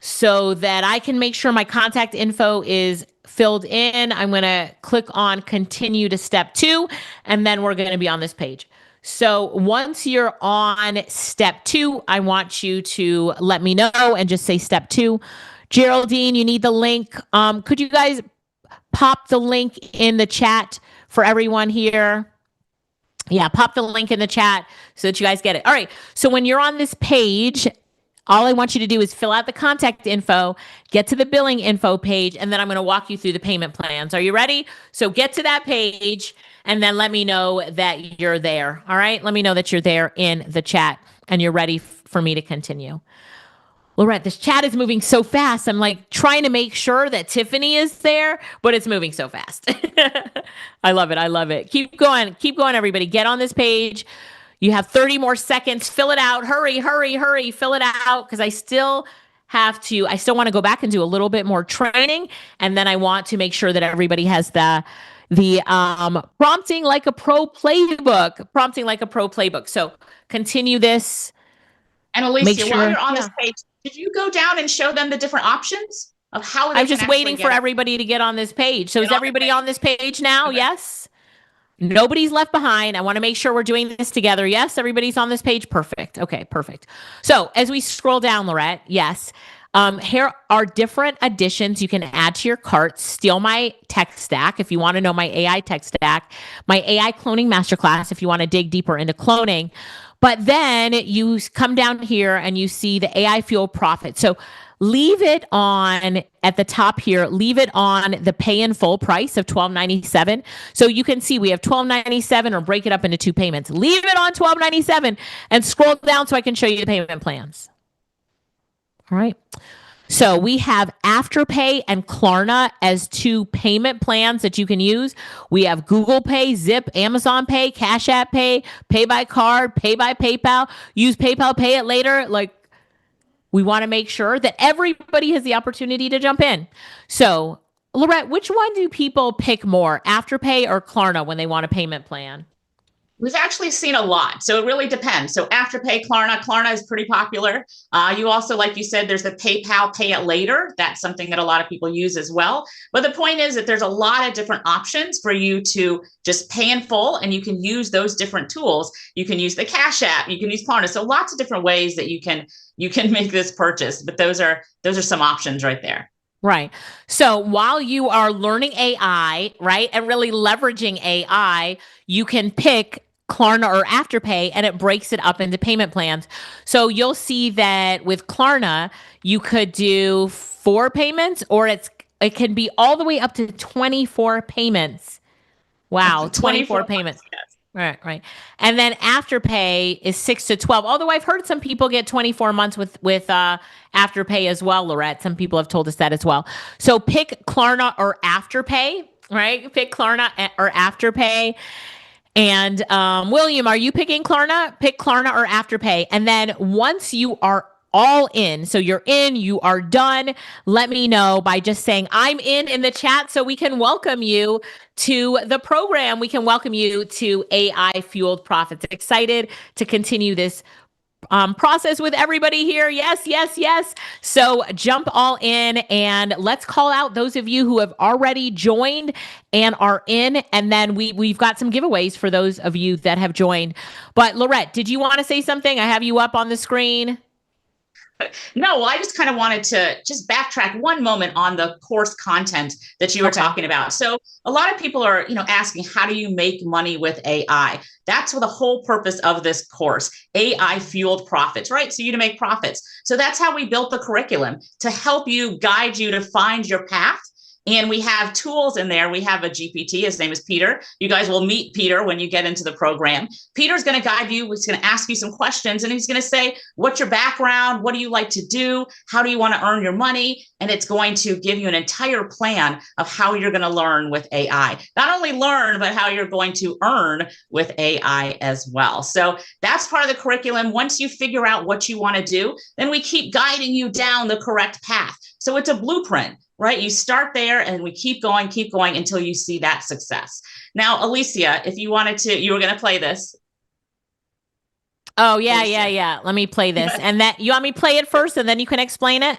so that I can make sure my contact info is filled in. I'm going to click on continue to step 2, and then we're going to be on this page. So once you're on step 2, I want you to let me know and just say step 2. Geraldine, you need the link. Could you guys pop the link in the chat for everyone here? Yeah, pop the link in the chat so that you guys get it. All right. So when you're on this page, all I want you to do is fill out the contact info, get to the billing info page, and then I'm going to walk you through the payment plans. Are you ready? So get to that page and then let me know that you're there. All right. Let me know that you're there in the chat and you're ready for me to continue. Lorette, this chat is moving so fast. I'm like trying to make sure that Tiffany is there, but it's moving so fast. I love it. I love it. Keep going. Keep going, everybody. Get on this page. You have 30 more seconds. Fill it out. Hurry, hurry, hurry. Fill it out because I still want to go back and do a little bit more training. And then I want to make sure that everybody has the prompting like a pro playbook. So continue this. And Alicia, while you're on this page, did you go down and show them the different options of how they I'm just waiting for everybody to get on this page. So is everybody on this page now? Okay. Yes. Nobody's left behind. I want to make sure we're doing this together. Yes, everybody's on this page. Perfect. Okay, perfect. So as we scroll down, Lorette, yes. Here are different additions you can add to your cart. Steal my tech stack if you want to know my AI tech stack, my AI cloning masterclass if you want to dig deeper into cloning. But then you come down here and you see the AI fuel profit. So leave it on at the top here, leave it on the pay in full price of $12.97. So you can see we have $12.97, or break it up into 2 payments. Leave it on $12.97 and scroll down so I can show you the payment plans. All right. So we have Afterpay and Klarna as 2 payment plans that you can use. We have Google Pay, Zip, Amazon Pay, Cash App Pay, Pay by Card, Pay by PayPal. Use PayPal, pay it later. Like, we want to make sure that everybody has the opportunity to jump in. So, Lorette, which one do people pick more, Afterpay or Klarna, when they want a payment plan? We've actually seen a lot. So it really depends. So Afterpay, Klarna is pretty popular. You also, like you said, there's the PayPal, pay it later. That's something that a lot of people use as well. But the point is that there's a lot of different options for you to just pay in full, and you can use those different tools. You can use the Cash App, you can use Klarna. So lots of different ways that you can make this purchase. But those are some options right there. Right. So while you are learning AI, right, and really leveraging AI, you can pick Klarna or Afterpay, and it breaks it up into payment plans. So you'll see that with Klarna, you could do 4 payments, or it can be all the way up to 24 payments. Wow, 24 payments. Yes. Right. And then Afterpay is 6 to 12. Although I've heard some people get 24 months with Afterpay as well, Lorette. Some people have told us that as well. So pick Klarna or Afterpay, right? Pick Klarna or Afterpay. And William, are you picking Klarna? Pick Klarna or Afterpay. And then once you are all in, so you're in, you are done, let me know by just saying I'm in the chat, so we can welcome you to the program. We can welcome you to AI Fueled Profits. Excited to continue this process with everybody here. Yes, yes, yes. So jump all in, and let's call out those of you who have already joined and are in. And then we've got some giveaways for those of you that have joined. But Lorette, did you want to say something? I have you up on the screen. No, I just kind of wanted to just backtrack one moment on the course content that you were talking about. So a lot of people are, asking, how do you make money with AI? That's the whole purpose of this course, AI fueled profits, right? So you to make profits. So that's how we built the curriculum, to help you, guide you to find your path. And we have tools in there. We have a GPT. His name is Peter. You guys will meet Peter when you get into the program. Peter's going to guide you. He's going to ask you some questions, and he's going to say, what's your background? What do you like to do? How do you want to earn your money? And it's going to give you an entire plan of how you're going to learn with AI. Not only learn, but how you're going to earn with AI as well. So that's part of the curriculum. Once you figure out what you want to do, then we keep guiding you down the correct path. So it's a blueprint. Right? You start there, and we keep going until you see that success. Now, Alicia, if you wanted to, you were going to play this. Oh, yeah, Alicia. Yeah. Let me play this. And that, you want me to play it first, and then you can explain it?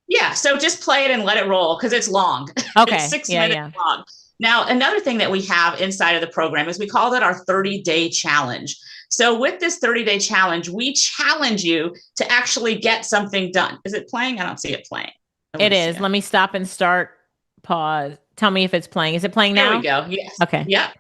Yeah. So just play it and let it roll, because it's long. Okay. It's 6 minutes long. Now, another thing that we have inside of the program is we call it our 30-day challenge. So with this 30-day challenge, we challenge you to actually get something done. Is it playing? I don't see it playing. It is. Let me stop and start. Pause. Tell me if it's playing. Is it playing now? There we go. Yes. Okay. Yep.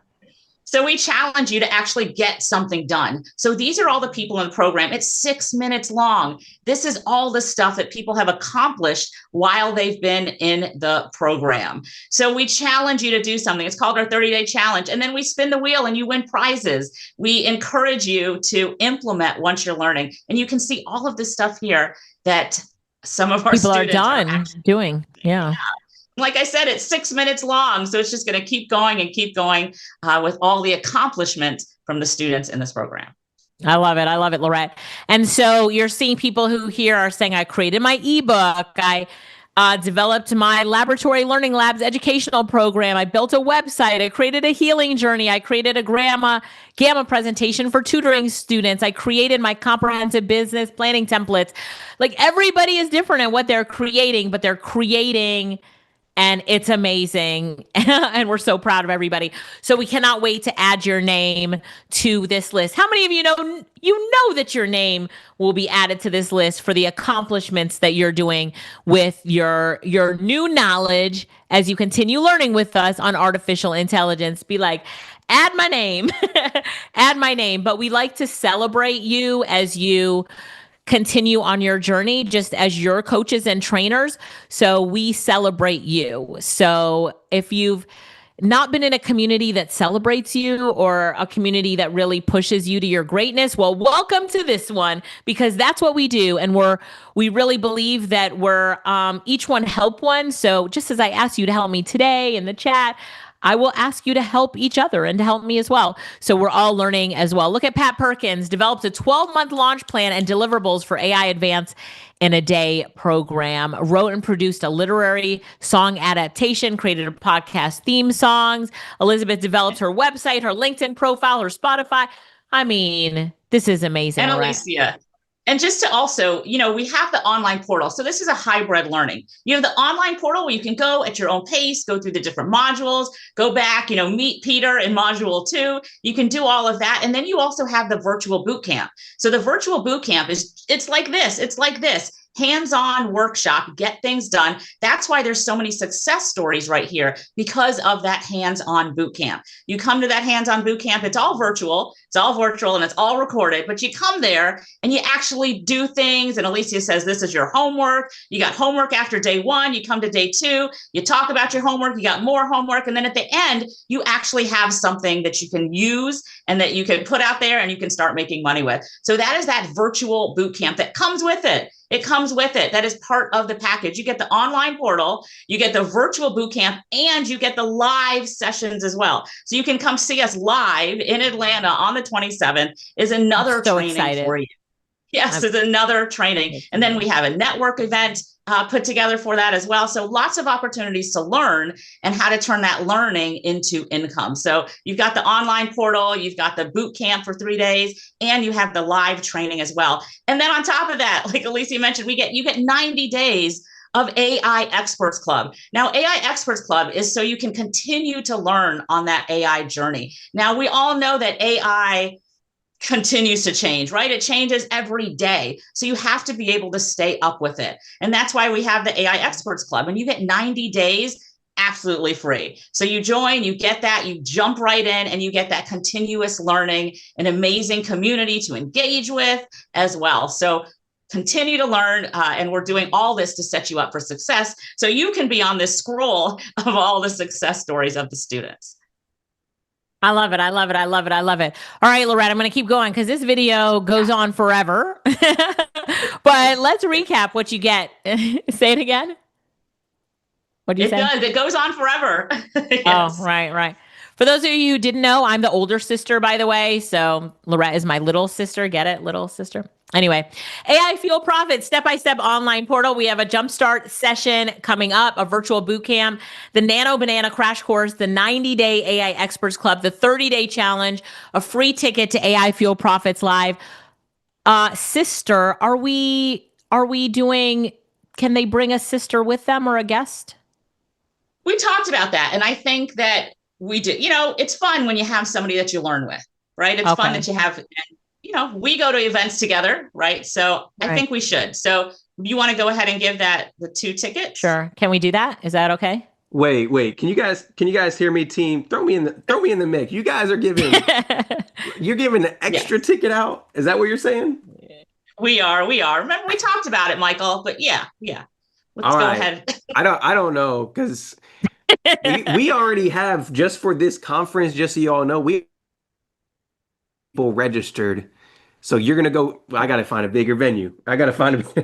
So we challenge you to actually get something done. So these are all the people in the program. It's 6 minutes long. This is all the stuff that people have accomplished while they've been in the program. So we challenge you to do something. It's called our 30-day challenge. And then we spin the wheel and you win prizes. We encourage you to implement once you're learning. And you can see all of this stuff here that some of our people are students done doing. Yeah. Like I said, it's 6 minutes long. So it's just going to keep going with all the accomplishments from the students in this program. I love it. I love it, Lorette. And so you're seeing people who here are saying, I created my ebook. I developed my laboratory learning labs educational program. I built a website. I created a healing journey. I created a gamma presentation for tutoring students. I created my comprehensive business planning templates. Like, everybody is different at what they're creating, but they're creating, and it's amazing. And we're so proud of everybody. So we cannot wait to add your name to this list. How many of you know that your name will be added to this list for the accomplishments that you're doing with your new knowledge as you continue learning with us on artificial intelligence? Be like, add my name. Add my name. But we like to celebrate you as you continue on your journey, just as your coaches and trainers. So we celebrate you. So if you've not been in a community that celebrates you or a community that really pushes you to your greatness, well, welcome to this one, because that's what we do. And we really believe that we're each one help one. So just as I asked you to help me today in the chat, I will ask you to help each other and to help me as well. So we're all learning as well. Look at Pat Perkins, developed a 12-month launch plan and deliverables for AI Advance in a Day program, wrote and produced a literary song adaptation, created a podcast theme songs. Elizabeth developed her website, her LinkedIn profile, her Spotify. I mean, this is amazing. And Alicia, and just to also, we have the online portal. So this is a hybrid learning. You have the online portal where you can go at your own pace, go through the different modules, go back, meet Peter in module 2. You can do all of that. And then you also have the virtual boot camp. So the virtual boot camp it's like this. It's like this. Hands-on workshop, get things done. That's why there's so many success stories right here, because of that hands-on boot camp. You come to that hands-on boot camp, it's all virtual, and it's all recorded, but you come there and you actually do things. And Alicia says, this is your homework. You got homework after day 1, you come to day 2, you talk about your homework, you got more homework. And then at the end, you actually have something that you can use and that you can put out there and you can start making money with. So that is that virtual boot camp that comes with it. It comes with it. That is part of the package. You get the online portal, you get the virtual boot camp, and you get the live sessions as well. So you can come see us live in Atlanta on the 27th is another training for you. Yes, it's another training. And then we have a network event put together for that as well. So lots of opportunities to learn and how to turn that learning into income. So you've got the online portal, you've got the boot camp for 3 days, and you have the live training as well. And then on top of that, like Alicia mentioned, you get 90 days of AI Experts Club. Now, AI Experts Club is so you can continue to learn on that AI journey. Now, we all know that AI continues to change, right? It changes every day. So you have to be able to stay up with it. And that's why we have the AI Experts Club. And you get 90 days absolutely free. So you join, you get that, you jump right in, and you get that continuous learning, an amazing community to engage with as well. So continue to learn, and we're doing all this to set you up for success so you can be on this scroll of all the success stories of the students. I love it. I love it. I love it. I love it. All right, Loretta, I'm going to keep going because this video goes on forever. But let's recap what you get. Say it again. What do you say? It does. It goes on forever. Yes. Oh, right. For those of you who didn't know, I'm the older sister, by the way. So Loretta is my little sister. Get it? Little sister. Anyway, AI Fuel Profit step-by-step online portal. We have a jumpstart session coming up, a virtual boot camp, the Nano Banana Crash Course, the 90-day AI Experts Club, the 30-day challenge, a free ticket to AI Fuel Profits Live. Sister, are we doing, can they bring a sister with them or a guest? We talked about that. And I think that we do. It's fun when you have somebody that you learn with, right? It's fun that you have, we go to events together, right? So I think we should. So you want to go ahead and give the 2 tickets? Sure. Can we do that? Is that okay? Wait. Can you guys hear me, team? Throw me in the mix. You guys are giving an extra ticket out. Is that what you're saying? We are. Remember, we talked about it, Michael, but yeah. Let's go ahead. I don't know, because we already have, just for this conference, just so you all know, we people registered. So you're gonna go. I gotta find a bigger venue. I gotta find a bigger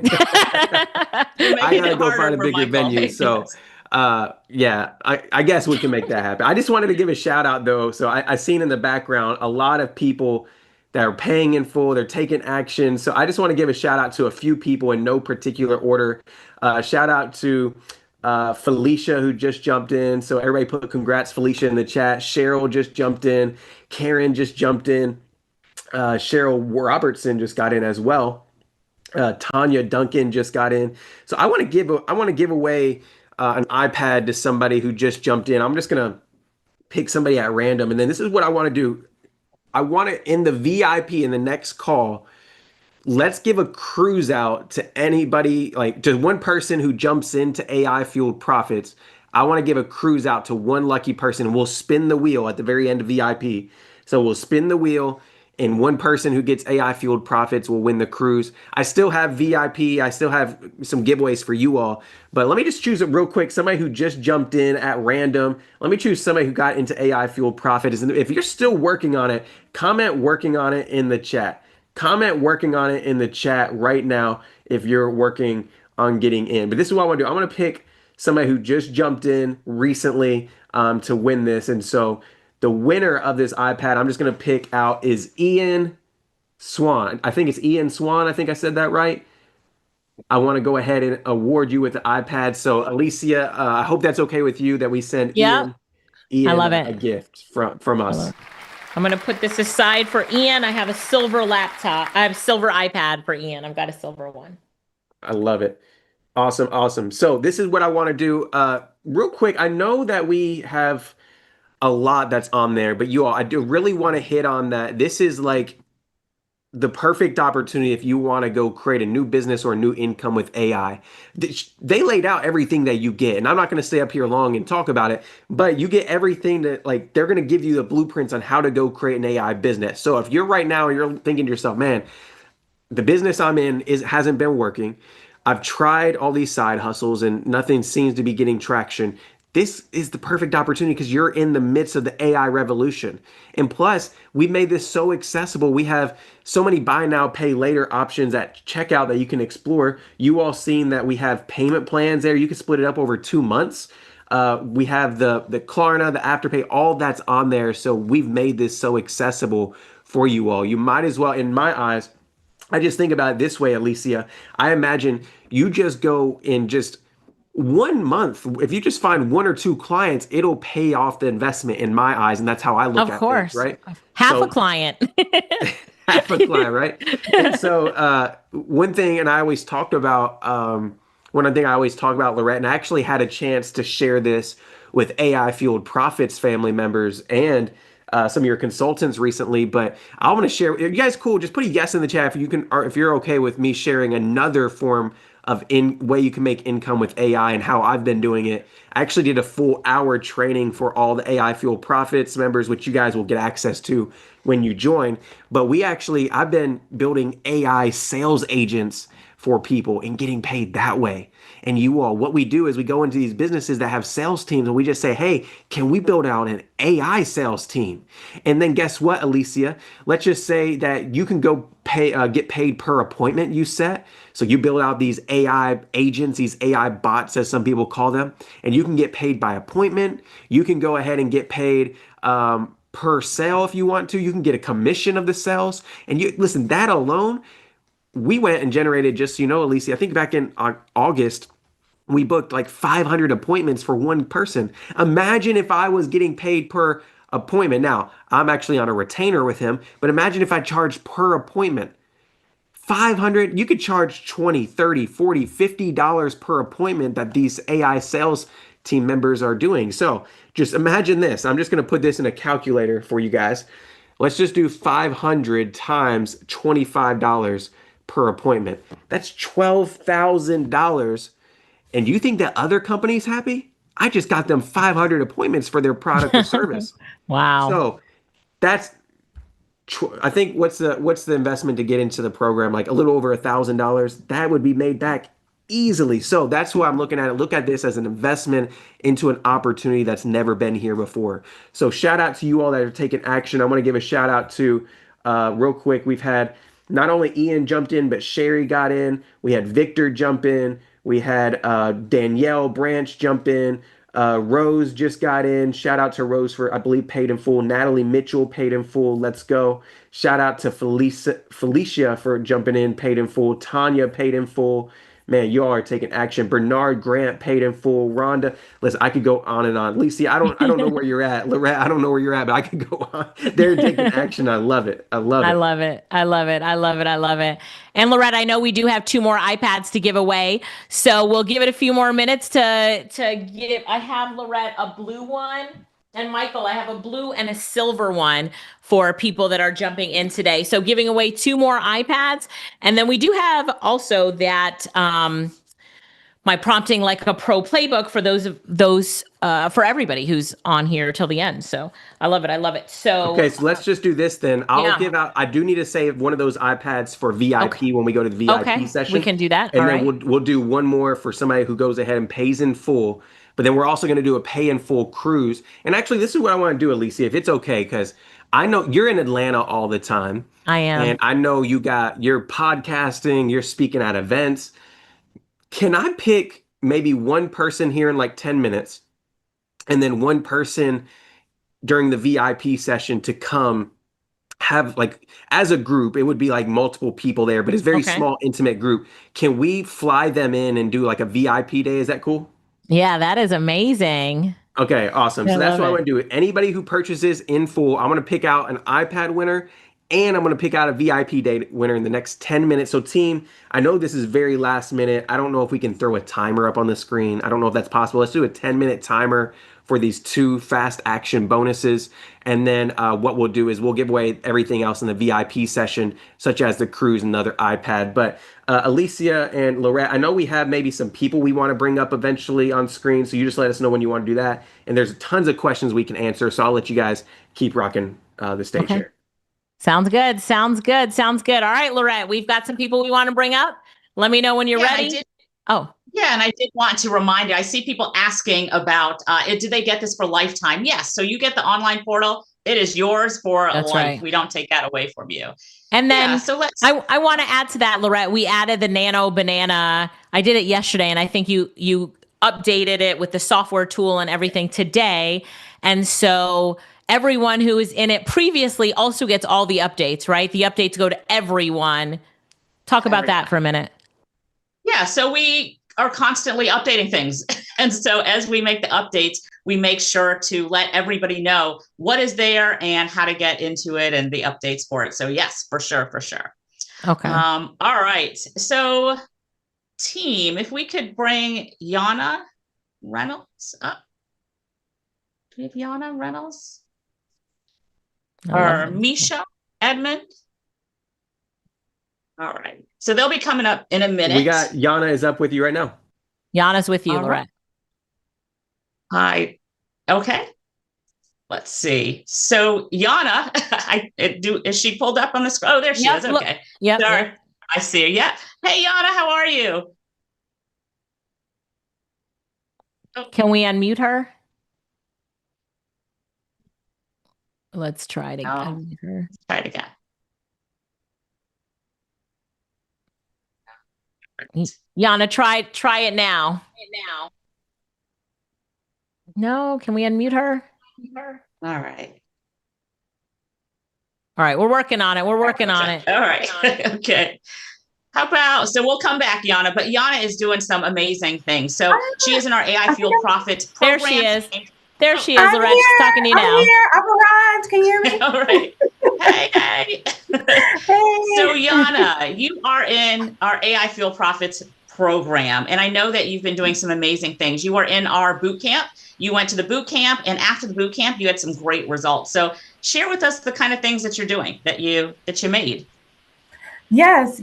venue. So, I guess we can make that happen. I just wanted to give a shout out though. So I seen in the background a lot of people that are paying in full. They're taking action. So I just want to give a shout out to a few people in no particular order. Shout out to Felicia, who just jumped in. So everybody put congrats, Felicia, in the chat. Cheryl just jumped in. Karen just jumped in. Cheryl Robertson just got in as well. Tanya Duncan just got in. So I want to give away an iPad to somebody who just jumped in. I'm just gonna pick somebody at random, and then this is what I want to do. I want to, in the VIP in the next call, let's give a cruise out to anybody, like to one person who jumps into AI Fueled Profits. I want to give a cruise out to one lucky person. We'll spin the wheel at the very end of VIP. So we'll spin the wheel, and one person who gets AI fueled profits will win the cruise. I still have VIP. I still have some giveaways for you all. But let me just choose it real quick. Somebody who just jumped in at random. Let me choose somebody who got into AI fueled profits. And if you're still working on it, comment working on it in the chat. Comment working on it in the chat right now if you're working on getting in. But this is what I want to do. I want to pick somebody who just jumped in recently to win this. And so the winner of this iPad, I'm just going to pick out is Ian Swan. I think it's Ian Swan. I think I said that right. I want to go ahead and award you with the iPad. So Alicia, I hope that's okay with you that we send Yep. Ian I love a it. gift from us. I'm going to put this aside for Ian. I have a silver laptop. I have a silver iPad for Ian. I've got a silver one. I love it. Awesome, awesome. So this is what I want to do. Real quick, I know that we have a lot that's on there, but you all, I do really want to hit on that. This is like the perfect opportunity if you want to go create a new business or a new income with AI. They laid out everything that you get, and I'm not going to stay up here long and talk about it, but you get everything that, like, they're going to give you the blueprints on how to go create an AI business. So if you're right now, you're thinking to yourself, man, the business I'm in hasn't been working. I've tried all these side hustles and nothing seems to be getting traction. This is the perfect opportunity because you're in the midst of the AI revolution. And plus, we've made this so accessible. We have so many buy now, pay later options at checkout that you can explore. You all seen that we have payment plans there. You can split it up over 2 months. We have the Klarna, the Afterpay, all that's on there. So we've made this so accessible for you all. You might as well, in my eyes, I just think about it this way, Alicia. I imagine you just go in just 1 month. If you just find 1 or 2 clients, it'll pay off the investment in my eyes. And that's how I look Of at course. things, right? Half So- a client. half a client, right? And so one thing, and I always talked about, one thing I always talk about, Lorette, and I actually had a chance to share this with AI Fueled Profits family members and some of your consultants recently. But I want to share. You guys, cool? Just put a yes in the chat if you can, or if you're okay with me sharing another form of way you can make income with AI and how I've been doing it. I actually did a full hour training for all the AI Fueled Profits members, which you guys will get access to when you join. But I've been building AI sales agents for people and getting paid that way. And you all, what we do is we go into these businesses that have sales teams and we just say, hey, can we build out an AI sales team? And then guess what, Alicia? Let's just say that you can go get paid per appointment you set. So you build out these AI agents, these AI bots, as some people call them, and you can get paid by appointment. You can go ahead and get paid per sale if you want to. You can get a commission of the sales. And you listen, that alone, we went and generated, just so you know, Alicia, I think back in August, we booked like 500 appointments for one person. Imagine if I was getting paid per appointment. Now, I'm actually on a retainer with him, but imagine if I charged per appointment. 500, you could charge 20, 30, 40, $50 per appointment that these AI sales team members are doing. So just imagine this. I'm just going to put this in a calculator for you guys. Let's just do 500 times $25 per appointment. That's $12,000. And you think that other companies happy? I just got them 500 appointments for their product or service. Wow. So that's, I think what's the investment to get into the program? Like a little over $1,000. That would be made back easily. So that's who I'm looking at it. Look at this as an investment into an opportunity that's never been here before. So shout out to you all that are taking action. I want to give a shout out to, real quick, we've had not only Ian jumped in, but Sherry got in. We had Victor jump in. We had Danielle Branch jump in. Rose just got in. Shout out to Rose for, I believe, paid in full. Natalie Mitchell paid in full. Let's go. Shout out to Felicia for jumping in, paid in full. Tanya paid in full. Man, you all are taking action. Bernard Grant paid in full. Rhonda, listen, I could go on and on. Lisa, I don't know where you're at. Lorette, I don't know where you're at, but I could go on. They're taking action. I love it. I love it. I love it. I love it. I love it. I love it. And Lorette, I know we do have 2 more iPads to give away, so we'll give it a few more minutes to give. I have, Lorette, a blue one. And Michael, I have a blue and a silver one for people that are jumping in today. So giving away 2 more iPads. And then we do have also that my prompting like a pro playbook for those for everybody who's on here till the end. So I love it. I love it. So Okay, so let's just do this then. I'll yeah. give out. I do need to save one of those iPads for VIP when we go to the VIP Okay, session. we can do that. And All then right. we'll do one more for somebody who goes ahead and pays in full. But then we're also going to do a pay in full cruise. And actually, this is what I want to do, Alicia, if it's okay, because I know you're in Atlanta all the time. I am. And I know you're podcasting, you're speaking at events. Can I pick maybe one person here in like 10 minutes and then one person during the VIP session to come have like as a group? It would be like multiple people there, but it's very Okay. small, intimate group. Can we fly them in and do like a VIP day? Is that cool? Yeah, that is amazing. Okay, awesome. I So that's love what I it. want to do. Anybody who purchases in full, I'm going to pick out an iPad winner and I'm going to pick out a VIP day winner in the next 10 minutes. So team, I know this is very last minute. I don't know if we can throw a timer up on the screen. I don't know if that's possible. Let's do a 10-minute timer for these 2 fast action bonuses. And then what we'll do is we'll give away everything else in the VIP session, such as the cruise and another iPad. But Alicia and Lorette, I know we have maybe some people we want to bring up eventually on screen. So you just let us know when you want to do that. And there's tons of questions we can answer. So I'll let you guys keep rocking the stage here. Sounds good. Sounds good. Sounds good. All right, Lorette, we've got some people we want to bring up. Let me know when you're ready. Yeah, and I did want to remind you, I see people asking about, do they get this for lifetime? Yes. So you get the online portal. It is yours for a life. Right. We don't take that away from you. And then so let's. I want to add to that, Lorette. We added the Nano Banana. I did it yesterday, and I think you updated it with the software tool and everything today. And so everyone who is in it previously also gets all the updates, right? The updates go to everyone. Talk about that for a minute. Yeah, so we are constantly updating things. And so as we make the updates, we make sure to let everybody know what is there and how to get into it and the updates for it. So yes, for sure, for sure. Okay. All right. So team, if we could bring Yana Reynolds up. Do we have Yana Reynolds? Or Misha Edmund? All right. So they'll be coming up in a minute. We got Yana is up with you right now. Yana's with you, Lorette. Hi. Okay. Let's see. So Yana, is she pulled up on the screen? Oh, there she is. Okay. Yeah. Sorry. I see her. Yeah. Hey, Yana, how are you? Can we unmute her? Let's try to unmute her. Let's try it again. Yana, try it now. No, can we unmute her? All right. All right, we're working on it. All right. Okay. How about, so we'll come back, Yana, but Yana is doing some amazing things. So she is in our AI Fuel Profits program. There she is. There she is, Lorette. She's talking to you now. I'm here. I've arrived. Can you hear me? All right. Hey. So Yana, you are in our AI Fuel Profits program. And I know that you've been doing some amazing things. You are in our boot camp. You went to the boot camp, and after the boot camp, you had some great results. So share with us the kind of things that you're doing that you made. Yes.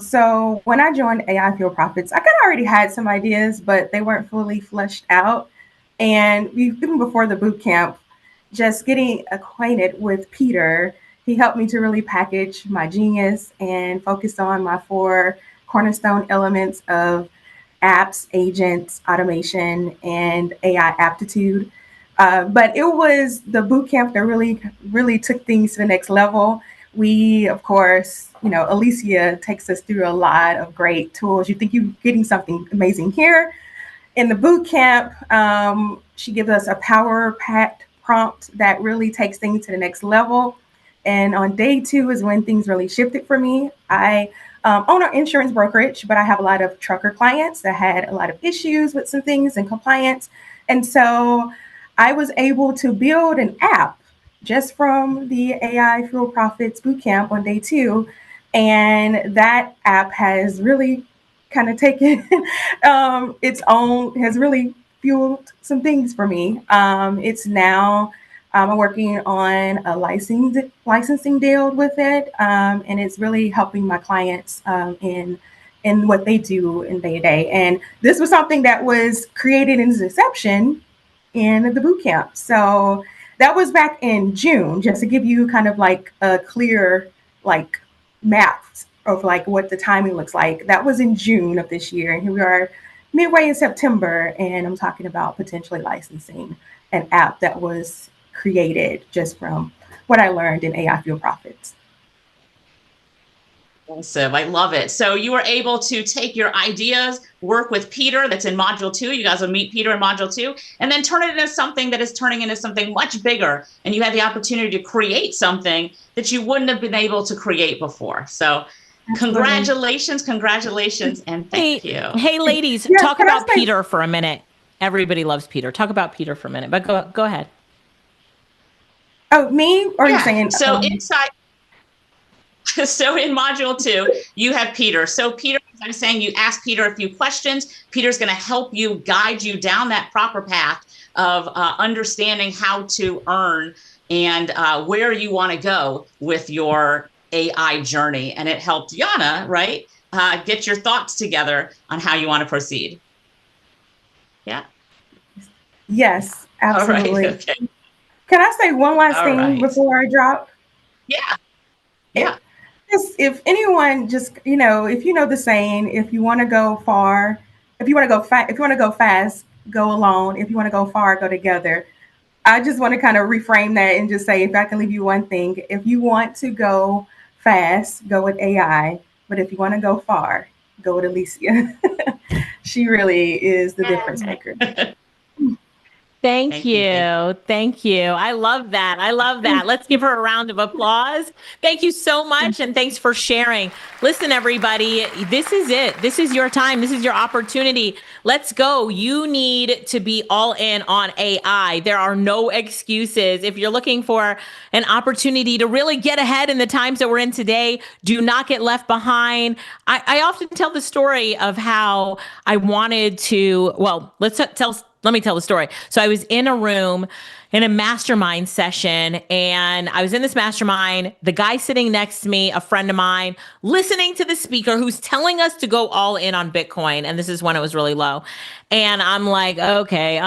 So when I joined AI Fuel Profits, I kind of already had some ideas, but they weren't fully fleshed out. And even before the boot camp, just getting acquainted with Peter, he helped me to really package my genius and focus on my 4 cornerstone elements of apps, agents, automation, and AI aptitude. But it was the boot camp that really took things to the next level. We, of course, Alicia takes us through a lot of great tools. You think you're getting something amazing here. In the boot camp, she gives us a power-packed prompt that really takes things to the next level. And on day 2 is when things really shifted for me. I own an insurance brokerage, but I have a lot of trucker clients that had a lot of issues with some things and compliance. And so I was able to build an app just from the AI Fuel Profits Bootcamp on day 2. And that app has really kind of taken its own, has really fueled some things for me. It's now, I'm working on a licensing deal with it. And it's really helping my clients in in what they do in day to day. And this was something that was created in its inception in the boot camp. So that was back in June, just to give you kind of like a clear like map of like what the timing looks like. That was in June of this year. And here we are midway in September, and I'm talking about potentially licensing an app that was created just from what I learned in AI Fuel Profits. Awesome. I love it. So you were able to take your ideas, work with Peter, that's in module 2. You guys will meet Peter in module 2, and then turn it into something that is turning into something much bigger. And you had the opportunity to create something that you wouldn't have been able to create before. So congratulations, and thank you. Hey, ladies, Yeah, talk can I about say- Peter for a minute. Everybody loves Peter. Talk about Peter for a minute, but go ahead. Oh, me? Or are you Yeah. saying So inside so in module 2, you have Peter. So Peter, as I'm saying, you ask Peter a few questions. Peter's going to help you, guide you down that proper path of understanding how to earn and where you want to go with your AI journey. And it helped Yana, right, get your thoughts together on how you want to proceed. Yeah. Yes, absolutely. All right. Okay. Can I say one last All thing right. before I drop? Yeah. Yeah. If anyone just, if you know the saying, if you want to go far, if you want to go fast, if you want to go fast, go alone. If you want to go far, go together. I just want to kind of reframe that and just say, if I can leave you one thing, if you want to go fast, go with AI. But if you want to go far, go with Alicia. She really is the difference maker. Thank you. Thank you. I love that. I love that. Let's give her a round of applause. Thank you so much. And thanks for sharing. Listen, everybody, this is it. This is your time. This is your opportunity. Let's go. You need to be all in on AI. There are no excuses. If you're looking for an opportunity to really get ahead in the times that we're in today, do not get left behind. I often tell the story of how I wanted to, well, let me tell the story. So I was in a room in a mastermind session, and I was in this mastermind, the guy sitting next to me, a friend of mine, listening to the speaker who's telling us to go all in on Bitcoin. And this is when it was really low. And I'm like, okay,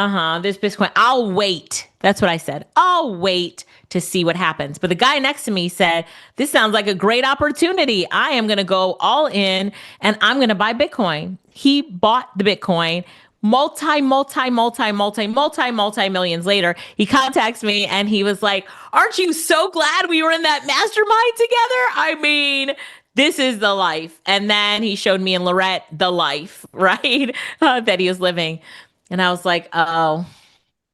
this Bitcoin, I'll wait. That's what I said. I'll wait to see what happens. But the guy next to me said, this sounds like a great opportunity. I am going to go all in and I'm going to buy Bitcoin. He bought the Bitcoin. Multi millions later, he contacts me and he was like, aren't you so glad we were in that mastermind together? I mean, this is the life. And then he showed me and Lorette the life, right? That he was living. And I was like, oh,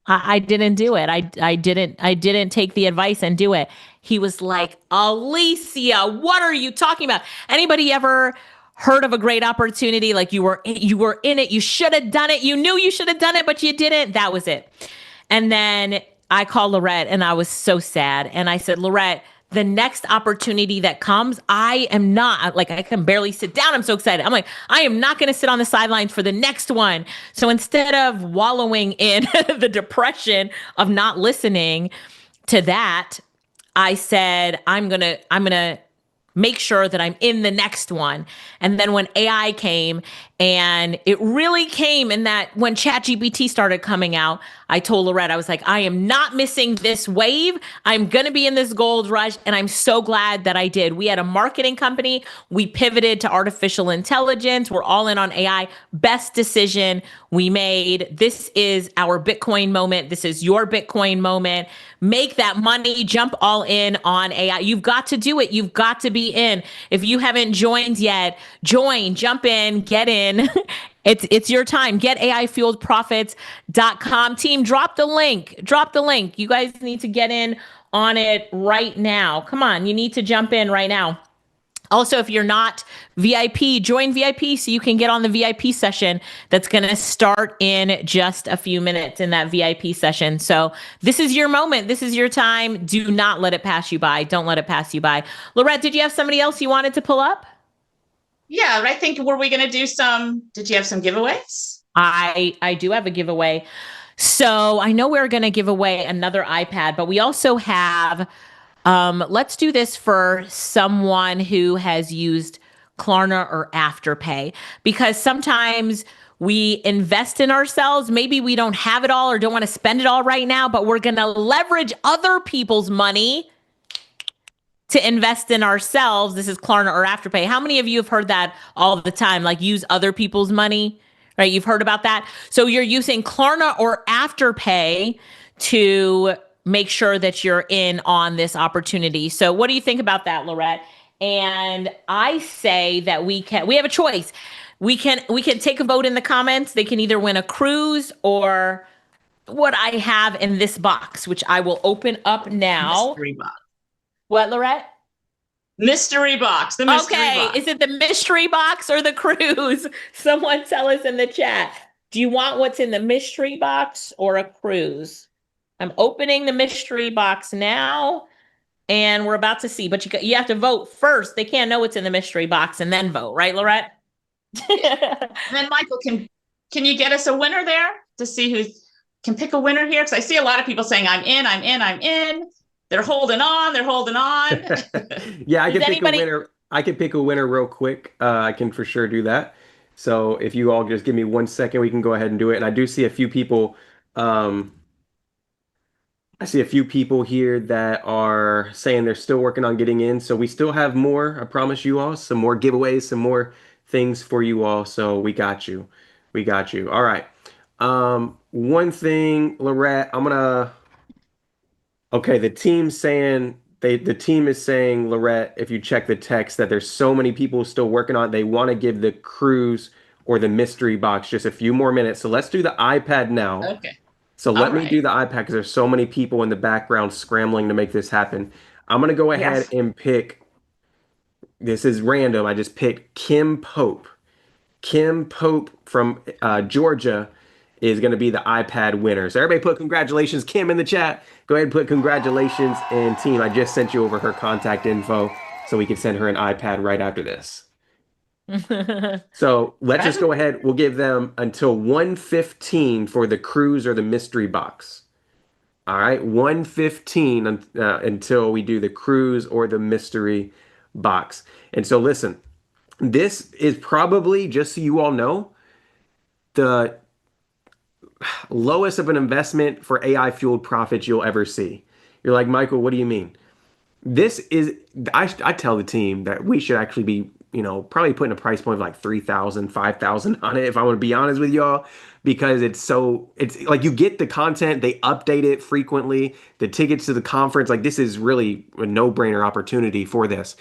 I didn't do it. I didn't take the advice and do it. He was like, Alicia, what are you talking about? Anybody ever heard of a great opportunity? Like you were in it. You should have done it. You knew you should have done it, but you didn't. That was it. And then I called Lorette and I was so sad. And I said, Lorette, the next opportunity that comes, I am not like, I can barely sit down. I'm so excited. I'm like, I am not going to sit on the sidelines for the next one. So instead of wallowing in the depression of not listening to that, I said, I'm going to make sure that I'm in the next one. And then when AI came, and it really came in that when ChatGPT started coming out, I told Lorette, I was like, I am not missing this wave. I'm going to be in this gold rush. And I'm so glad that I did. We had a marketing company. We pivoted to artificial intelligence. We're all in on AI. Best decision we made. This is our Bitcoin moment. This is your Bitcoin moment. Make that money, jump all in on AI. You've got to do it. You've got to be in. If you haven't joined yet, join, jump in, get in. It's your time. Get AIfueledProfits.com. Team, drop the link. Drop the link. You guys need to get in on it right now. Come on, you need to jump in right now. Also, if you're not VIP, join VIP so you can get on the VIP session that's going to start in just a few minutes in that VIP session. So this is your moment. This is your time. Do not let it pass you by. Don't let it pass you by. Lorette, did you have somebody else you wanted to pull up? Yeah, I think, were we going to do did you have some giveaways? I do have a giveaway. So I know we're going to give away another iPad, but we also have, let's do this for someone who has used Klarna or Afterpay, because sometimes we invest in ourselves. Maybe we don't have it all or don't want to spend it all right now, but we're going to leverage other people's money to invest in ourselves. This is Klarna or Afterpay. How many of you have heard that all the time? Like, use other people's money, right? You've heard about that. So you're using Klarna or Afterpay to make sure that you're in on this opportunity. So what do you think about that, Lorette? And I say that we have a choice. We can take a vote in the comments. They can either win a cruise or what I have in this box, which I will open up now. Mystery box. What, Lorette? Mystery box. The mystery okay, box. Is it the mystery box or the cruise? Someone tell us in the chat. Do you want what's in the mystery box or a cruise? I'm opening the mystery box now, and we're about to see. But you have to vote first. They can't know what's in the mystery box and then vote, right, Lorette? And then Michael, can you get us a winner there to see who can pick a winner here? Because I see a lot of people saying, I'm in, I'm in, I'm in. They're holding on. They're holding on. Yeah, I can pick a winner. I can pick a winner real quick. I can for sure do that. So if you all just give me 1 second, we can go ahead and do it. And I do see a few people. I see a few people here that are saying they're still working on getting in. So we still have more. I promise you all some more giveaways, some more things for you all. So we got you. We got you. All right. One thing, Lorette, okay, the team's saying the team is saying, Lorette, if you check the text, that there's so many people still working on it, they want to give the cruise or the mystery box just a few more minutes. So let's do the iPad now. Okay. So let me do the iPad because there's so many people in the background scrambling to make this happen. I'm going to go ahead and pick, this is random, I just picked Kim Pope. Kim Pope from Georgia is going to be the iPad winner. So everybody put congratulations, Kim, in the chat. Go ahead and put congratulations, and team, I just sent you over her contact info so we can send her an iPad right after this. So let's just go ahead. We'll give them until 1:15 for the cruise or the mystery box. All right, 1:15 until we do the cruise or the mystery box. And so listen, this is probably, just so you all know, the lowest of an investment for AI fueled profits you'll ever see. You're like, Michael, what do you mean? This is, I tell the team that we should actually be, probably putting a price point of like 3,000, 5,000 on it, if I want to be honest with y'all, because it's like you get the content, they update it frequently, the tickets to the conference, like this is really a no-brainer opportunity for this.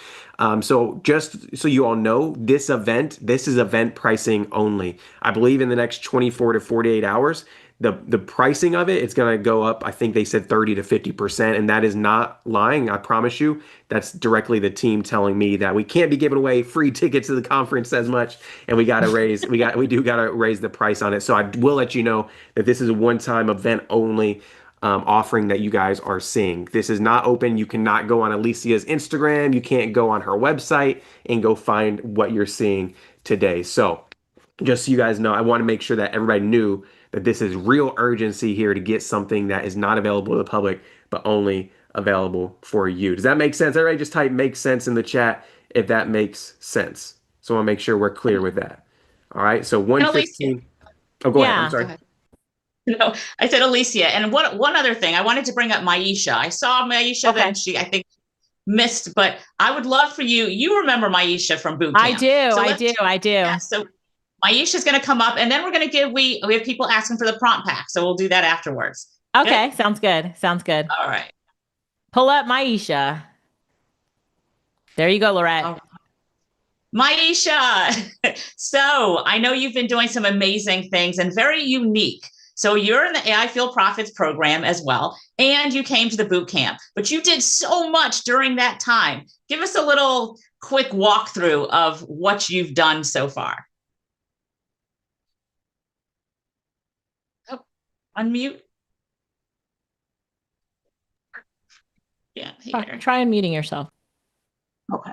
So just so you all know, this is event pricing only. I believe in the next 24 to 48 hours, the pricing of it's going to go up. I think they said 30 to 50%, and that is not lying. I promise you. That's directly the team telling me that we can't be giving away free tickets to the conference as much, and we got to raise we do got to raise the price on it. So I will let you know that this is a one-time event only offering that you guys are seeing. This is not open. You cannot go on Alicia's Instagram. You can't go on her website and go find what you're seeing today. So just so you guys know, I want to make sure that everybody knew that this is real urgency here to get something that is not available to the public, but only available for you. Does that make sense? Everybody just type "makes sense" in the chat if that makes sense. So I want to make sure we're clear with that. All right. So 1:15. Oh, go ahead. I'm sorry. No, I said Alicia. And one other thing, I wanted to bring up Maisha. I saw Maisha, then she, I think, missed, but I would love for you. You remember Maisha from boot camp. I do. Yeah, so Maisha is going to come up, and then we're going to we have people asking for the prompt pack, so we'll do that afterwards. Okay, good? Sounds good. All right. Pull up Maisha. There you go, Lorette. Right. Maisha, so I know you've been doing some amazing things and very unique. So you're in the AI Fueled Profits program as well, and you came to the boot camp, but you did so much during that time. Give us a little quick walkthrough of what you've done so far. Unmute. Yeah. Here. Try unmuting yourself. Okay.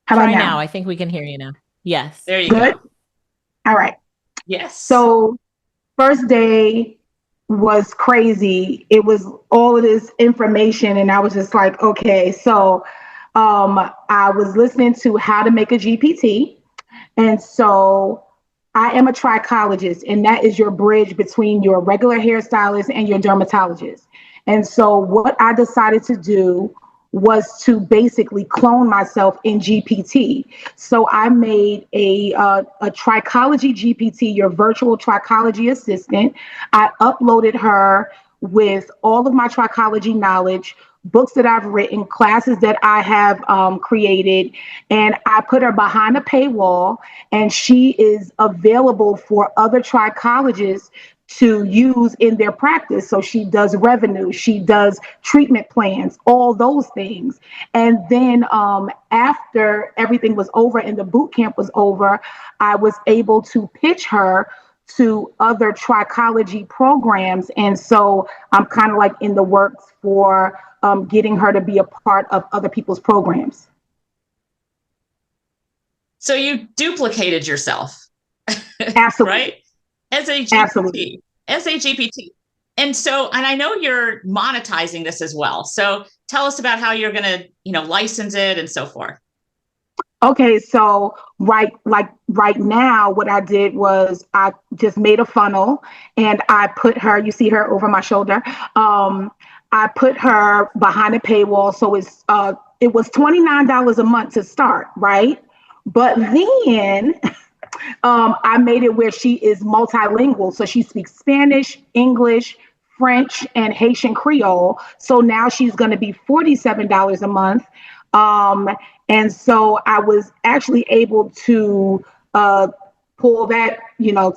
How about now? I think we can hear you now. Yes. There you go. All right. Yes. So first day was crazy. It was all of this information, and I was just like, okay, so I was listening to how to make a GPT. And so I am a trichologist, and that is your bridge between your regular hairstylist and your dermatologist. And so what I decided to do was to basically clone myself in GPT. So I made a trichology GPT, your virtual trichology assistant. I uploaded her with all of my trichology knowledge, books that I've written, classes that I have created, and I put her behind a paywall, and she is available for other trichologists to use in their practice. So she does revenue, she does treatment plans, all those things. And then after everything was over and the boot camp was over, I was able to pitch her to other trichology programs. And so I'm kind of like in the works for getting her to be a part of other people's programs. So you duplicated yourself. Absolutely. Right? As a GPT. Absolutely. As a GPT. And so, and I know you're monetizing this as well. So tell us about how you're going to, license it and so forth. Okay, so right now, what I did was I just made a funnel and I put her, you see her over my shoulder. I put her behind a paywall. So it was $29 a month to start, right? But then I made it where she is multilingual. So she speaks Spanish, English, French, and Haitian Creole. So now she's going to be $47 a month. And so I was actually able to pull that,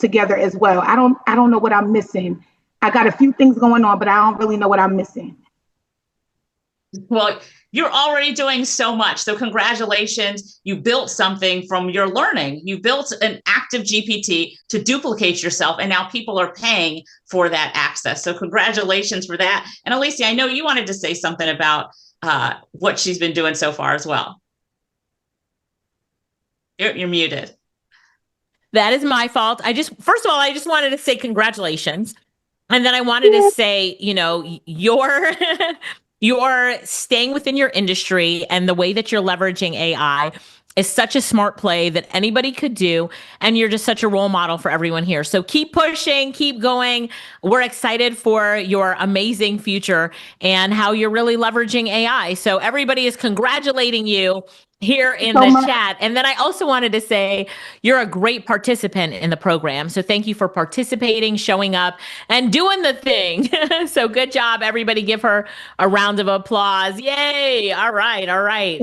together as well. I don't know what I'm missing. I got a few things going on, but I don't really know what I'm missing. Well, you're already doing so much. So congratulations. You built something from your learning. You built an active GPT to duplicate yourself. And now people are paying for that access. So congratulations for that. And Alicia, I know you wanted to say something about what she's been doing so far as well. You're muted. That is my fault. First of all, I just wanted to say congratulations. And then I wanted to say, you're staying within your industry, and the way that you're leveraging AI is such a smart play that anybody could do. And you're just such a role model for everyone here. So keep pushing, keep going. We're excited for your amazing future and how you're really leveraging AI. So everybody is congratulating you here in the chat. And then I also wanted to say you're a great participant in the program. So thank you for participating, showing up, and doing the thing. So good job, everybody. Give her a round of applause. Yay. All right. All right.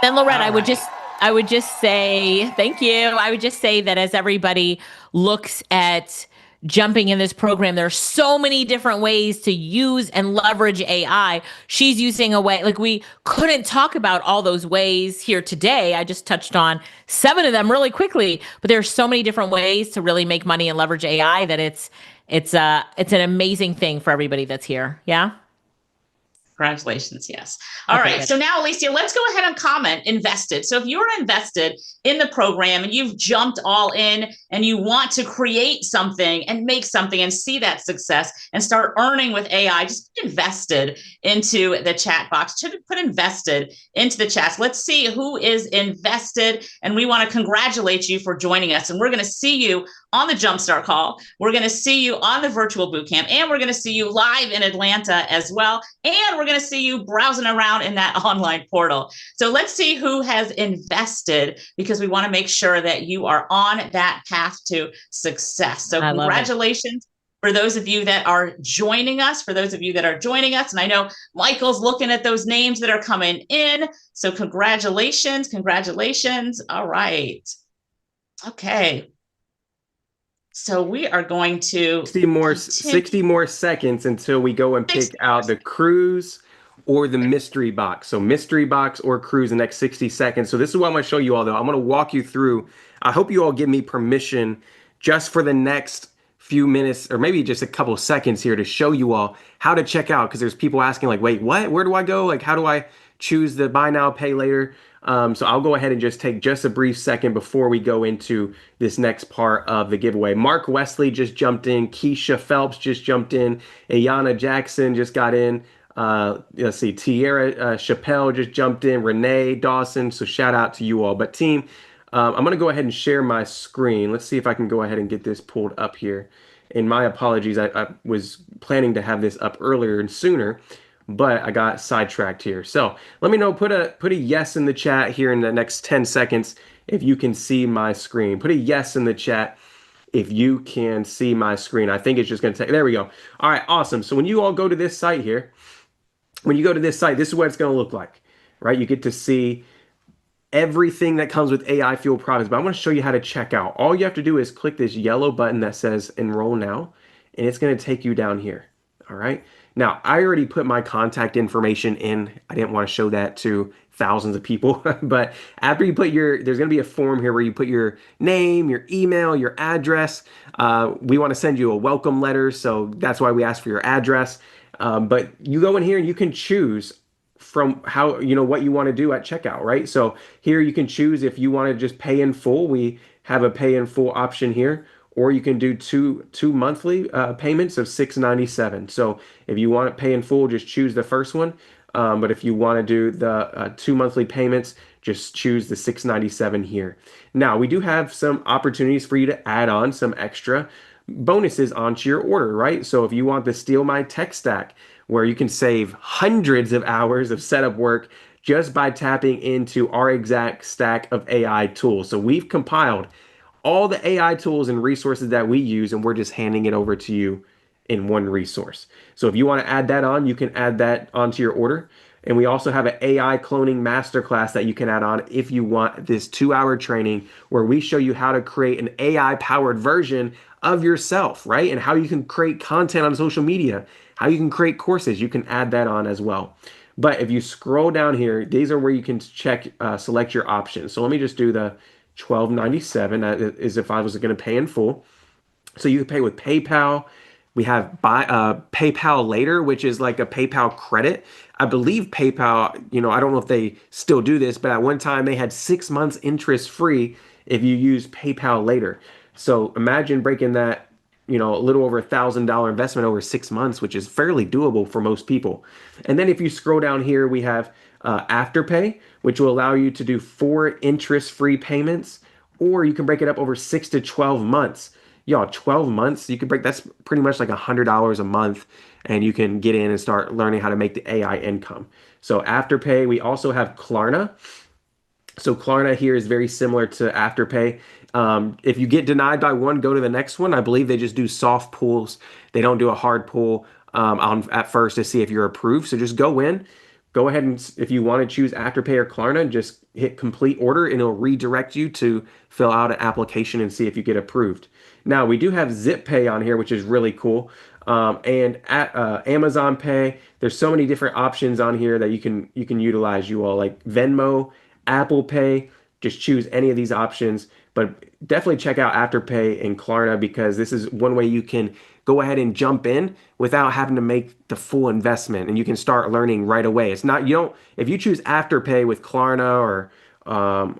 Then Lorette, I would just say thank you. I would just say that as everybody looks at jumping in this program, there are so many different ways to use and leverage AI. She's using a way, like, we couldn't talk about all those ways here today. I just touched on 7 of them really quickly, but there are so many different ways to really make money and leverage AI that it's an amazing thing for everybody that's here. Yeah. Congratulations. Yes. All right. So now, Alicia, let's go ahead and comment invested. So if you're invested in the program and you've jumped all in and you want to create something and make something and see that success and start earning with AI, just put invested into the chat box. Put invested into the chat. Let's see who is invested. And we want to congratulate you for joining us. And we're going to see you on the Jumpstart call. We're going to see you on the virtual bootcamp, and we're going to see you live in Atlanta as well. And we're going to see you browsing around in that online portal. So let's see who has invested, because we want to make sure that you are on that path to success. So congratulations for those of you that are joining us, And I know Michael's looking at those names that are coming in. So congratulations. All right. Okay. So we are going to 60 more seconds until we go and pick out the cruise or the mystery box. So mystery box or cruise in the next 60 seconds. So this is what I'm going to show you all, though. I'm going to walk you through. I hope you all give me permission just for the next few minutes, or maybe just a couple of seconds here, to show you all how to check out, because there's people asking like, wait, what? Where do I go? Like, how do I choose the buy now, pay later? So I'll go ahead and just take just a brief second before we go into this next part of the giveaway. Mark Wesley just jumped in. Keisha Phelps just jumped in. Ayana Jackson just got in. Let's see, Tierra Chappelle just jumped in, Renee Dawson. So shout out to you all. But team, I'm going to go ahead and share my screen. Let's see if I can go ahead and get this pulled up here. And my apologies, I was planning to have this up earlier and sooner, but I got sidetracked here. So let me know, put a yes in the chat here in the next 10 seconds if you can see my screen. Put a yes in the chat if you can see my screen. I think it's just going to take, there we go. All right, awesome. So when you all go to this site here, when you go to this site, this is what it's going to look like, right? You get to see everything that comes with AI fuel products, but I want to show you how to check out. All you have to do is click this yellow button that says enroll now, and it's going to take you down here. All right. Now, I already put my contact information in. I didn't want to show that to thousands of people, but after you put there's going to be a form here where you put your name, your email, your address. We want to send you a welcome letter, so that's why we ask for your address. But you go in here and you can choose from how, what you want to do at checkout, right? So here you can choose if you want to just pay in full. We have a pay in full option here, or you can do two monthly payments of $6.97. So if you want to pay in full, just choose the first one. But if you want to do the 2 monthly payments, just choose the $6.97 here. Now, we do have some opportunities for you to add on some extra bonuses onto your order, right? So if you want the Steal My Tech Stack, where you can save hundreds of hours of setup work just by tapping into our exact stack of AI tools. So we've compiled all the AI tools and resources that we use, and we're just handing it over to you in one resource. So if you want to add that on, you can add that onto your order. And we also have an AI cloning masterclass that you can add on if you want this 2-hour training where we show you how to create an AI powered version of yourself, right? And how you can create content on social media, how you can create courses. You can add that on as well. But if you scroll down here, these are where you can select your options. So let me just do the $12.97 as if I was going to pay in full. So you can pay with PayPal. We have PayPal Later, which is like a PayPal credit. I believe PayPal, I don't know if they still do this, but at one time they had 6 months interest free if you use PayPal Later. So imagine breaking that, a little over $1,000 investment over 6 months, which is fairly doable for most people. And then if you scroll down here, we have Afterpay, which will allow you to do 4 interest-free payments, or you can break it up over 6 to 12 months. Y'all, 12 months, you can that's pretty much like $100 a month, and you can get in and start learning how to make the AI income. So Afterpay, we also have Klarna. So Klarna here is very similar to Afterpay. If you get denied by one, go to the next one. I believe they just do soft pulls. They don't do a hard pull at first to see if you're approved. So just go ahead and if you want to choose Afterpay or Klarna, just hit complete order and it'll redirect you to fill out an application and see if you get approved. Now we do have Zip Pay on here, which is really cool. And at Amazon Pay, there's so many different options on here that you can utilize, you all, like Venmo, Apple Pay. Just choose any of these options, but definitely check out Afterpay and Klarna because this is one way you can go ahead and jump in without having to make the full investment, and you can start learning right away. It's not, if you choose Afterpay with Klarna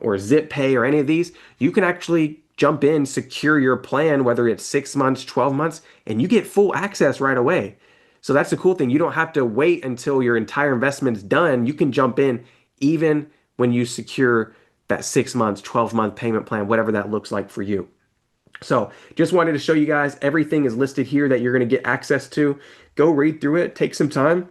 or Zip Pay or any of these, you can actually jump in, secure your plan, whether it's 6 months, 12 months, and you get full access right away. So that's the cool thing. You don't have to wait until your entire investment's done. You can jump in even when you secure that 6 months, 12-month payment plan, whatever that looks like for you. So just wanted to show you guys everything is listed here that you're going to get access to. Go read through it, take some time,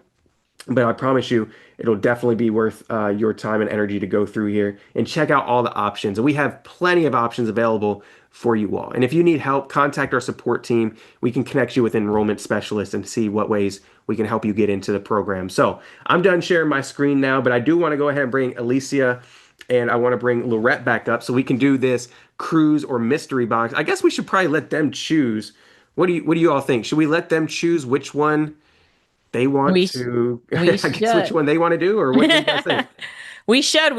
but I promise you it'll definitely be worth your time and energy to go through here and check out all the options. And we have plenty of options available for you all. And if you need help, contact our support team. We can connect you with enrollment specialists and see what ways we can help you get into the program. So I'm done sharing my screen now, but I do want to go ahead and bring Alicia and I want to bring Lorette back up so we can do this cruise or mystery box. I guess we should probably let them choose. What do you all think? Should we let them choose which one they want to, I guess which one they want to do, or what do you guys think? We should.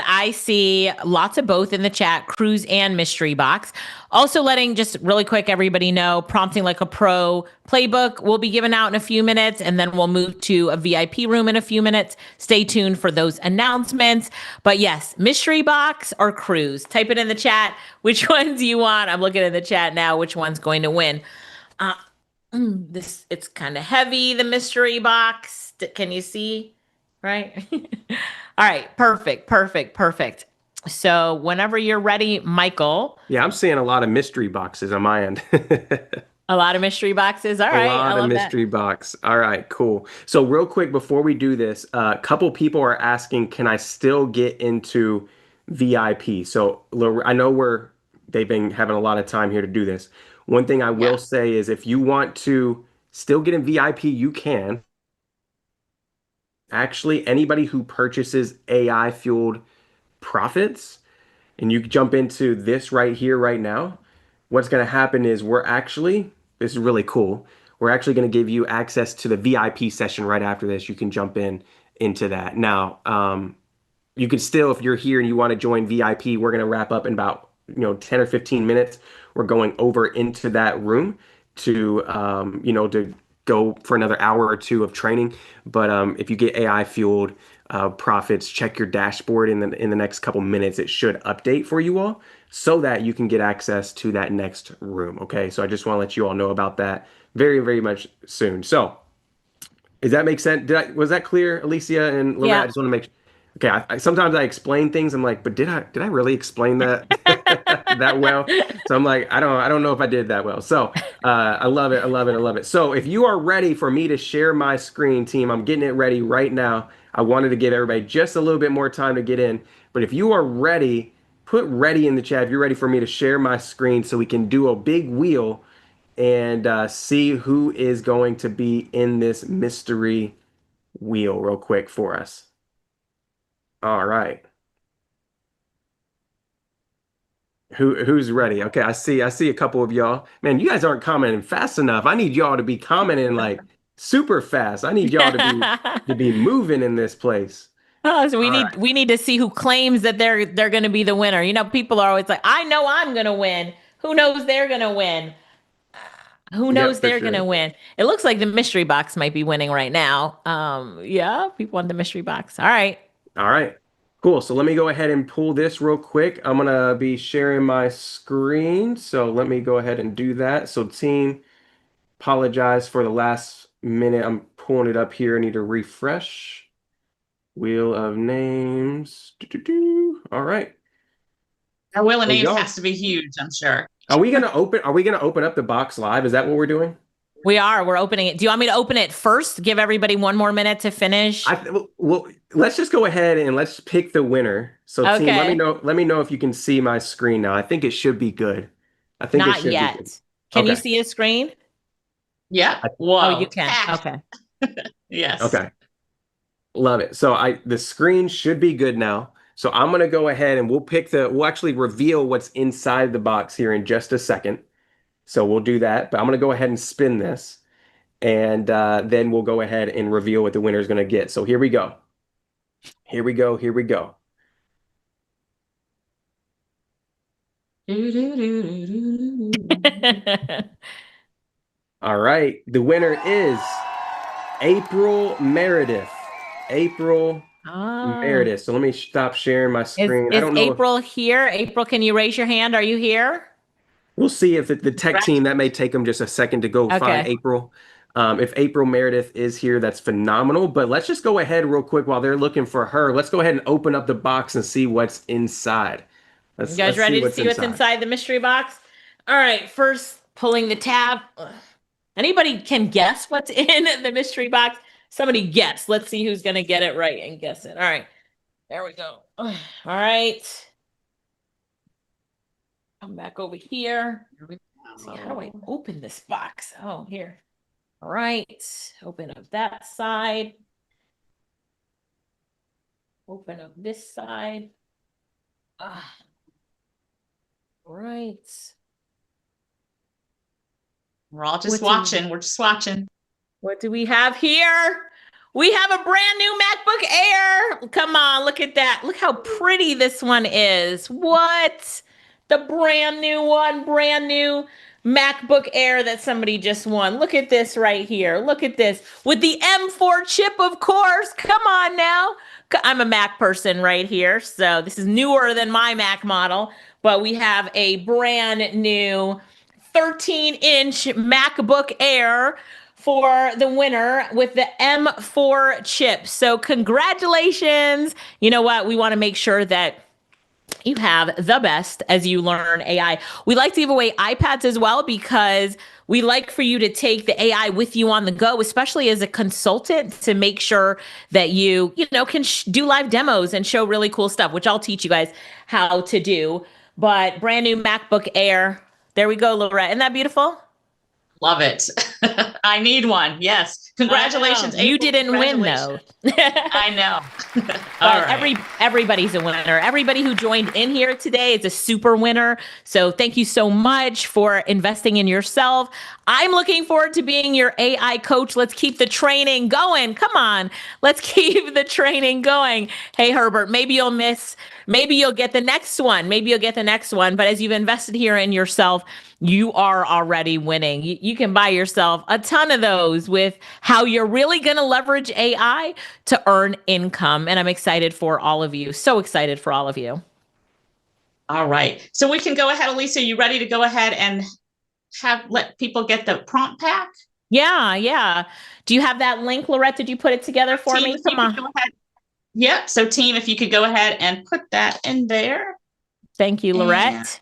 I see lots of both in the chat, cruise and mystery box. Also letting just really quick everybody know, Prompting Like a Pro playbook will be given out in a few minutes, and then we'll move to a VIP room in a few minutes. Stay tuned for those announcements. But yes, mystery box or cruise. Type it in the chat which ones you want. I'm looking in the chat now, which one's going to win. This it's kind of heavy, the mystery box. Can you see? Right? All right, perfect. So whenever you're ready, Michael. Yeah, I'm seeing a lot of mystery boxes on my end. A lot of mystery boxes. All A right, I lot of love that. mystery box. All right, cool. So real quick before we do this, a couple people are asking, can I still get into VIP? So I know they've been having a lot of time here to do this. One thing I will say is if you want to still get in VIP, you can. Actually, anybody who purchases AI fueled profits and you jump into this right here, right now, what's going to happen is this is really cool. We're actually going to give you access to the VIP session right after this. You can jump into that. Now, you can still, if you're here and you want to join VIP, we're going to wrap up in about 10 or 15 minutes. We're going over into that room to go for another hour or two of training. But if you get AI fueled profits, check your dashboard in the next couple minutes. It should update for you all so that you can get access to that next room. Okay, so I just want to let you all know about that very, very much soon. So does that make sense? Was that clear, Alicia and Lorette? Yeah. I just want to make. Okay, sometimes I explain things. I'm like, but did I really explain that that well? So I'm like, I don't know if I did that well. So I love it. I love it. I love it. So if you are ready for me to share my screen, team, I'm getting it ready right now. I wanted to give everybody just a little bit more time to get in. But if you are ready, put ready in the chat if you're ready for me to share my screen so we can do a big wheel and see who is going to be in this mystery wheel real quick for us. All right. Who's ready? Okay, I see a couple of y'all. Man, you guys aren't commenting fast enough. I need y'all to be commenting like super fast. I need y'all to be moving in this place. Oh, so All right. we need to see who claims that they're going to be the winner. People are always like, I know I'm going to win. Who knows they're going to win? Who knows Yep, for they're going to sure. win? It looks like the mystery box might be winning right now. Yeah, people want the mystery box. All right. All right. Cool. So let me go ahead and pull this real quick. I'm gonna be sharing my screen. So let me go ahead and do that. So team, apologize for the last minute. I'm pulling it up here. I need to refresh. Wheel of names. All right. Our wheel of There you names go. has to be huge, I'm sure. Are we gonna open up the box live? Is that what we're doing? We're opening it. Do you want me to open it first? Give everybody one more minute to finish. Well, let's just go ahead and let's pick the winner. So team, let me Okay. know if you can see my screen now. I think it should be good. I think it Not should be good. yet. Can you Okay. see a screen? Yeah. Oh, you Whoa. can. Packed. Okay. Yes. Okay. Love it. So the screen should be good now. So I'm gonna go ahead and we'll actually reveal what's inside the box here in just a second. So we'll do that. But I'm gonna go ahead and spin this. And then we'll go ahead and reveal what the winner is gonna get. So here we go. Here we go. Here we go. All right. The winner is April Meredith. April Meredith. So let me stop sharing my screen. I Is don't know if April here? April, can you raise your hand? Are you here? we'll see if the tech team, that may take them just a second to go find Okay. April. If April Meredith is here, that's phenomenal. But let's just go ahead real quick while they're looking for her. Let's go ahead and open up the box and see what's inside. You guys ready to see what's inside the mystery box? All right, first pulling the tab. Anybody can guess what's in the mystery box? Somebody guess. Let's see who's going to get it right and guess it. All right, there we go. All right. Come back over here. Let's see, how do I open this box? Oh, here. All right, open up that side. Open up this side. All right. We're all just watching. We're just watching. What do we have here? We have a brand new MacBook Air. Come on, look at that. Look how pretty this one is. What? The brand new one, brand new MacBook Air that somebody just won. Look at this right here. Look at this. With the M4 chip, of course. Come on now. I'm a Mac person right here, so this is newer than my Mac model, but we have a brand new 13-inch MacBook Air for the winner with the M4 chip. So congratulations. You know what? We want to make sure that you have the best as you learn AI. We like to give away iPads as well because we like for you to take the AI with you on the go, especially as a consultant, to make sure that you know, can do live demos and show really cool stuff, which I'll teach you guys how to do. But brand new MacBook Air. There we go, Lorette. Isn't that beautiful? Love it. I need one. Yes. Congratulations. You didn't win though. I know. But everybody's a winner. Everybody who joined in here today is a super winner. So thank you so much for investing in yourself. I'm looking forward to being your AI coach. Let's keep the training going. Come on. Let's keep the training going. Hey, Herbert, maybe you'll get the next one. But as you've invested here in yourself, you are already winning. You can buy yourself a ton of those with how you're really going to leverage AI to earn income. And I'm excited for all of you. So excited for all of you. All right. So we can go ahead, Alicia. You ready to go ahead and let people get the prompt pack? Yeah. Do you have that link, Lorette? Did you put it together for me? Come on. Go ahead. Yep. So team, if you could go ahead and put that in there. Thank you, Lorette.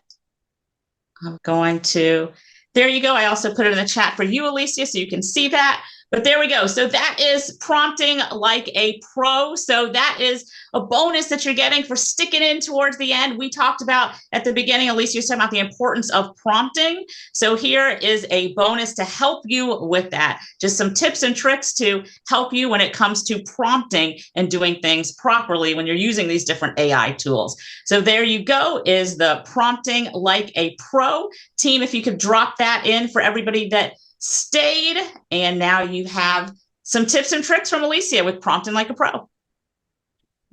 I'm going to, there you go. I also put it in the chat for you, Alicia, so you can see that. But there we go. So that is prompting like a pro. So that is a bonus that you're getting for sticking in towards the end. We talked about at the beginning, Alicia, you said about the importance of prompting. So here is a bonus to help you with that. Just some tips and tricks to help you when it comes to prompting and doing things properly when you're using these different AI tools. So there you go, is the prompting like a pro. Team, if you could drop that in for everybody that stayed. And now you have some tips and tricks from Alicia with prompting like a pro.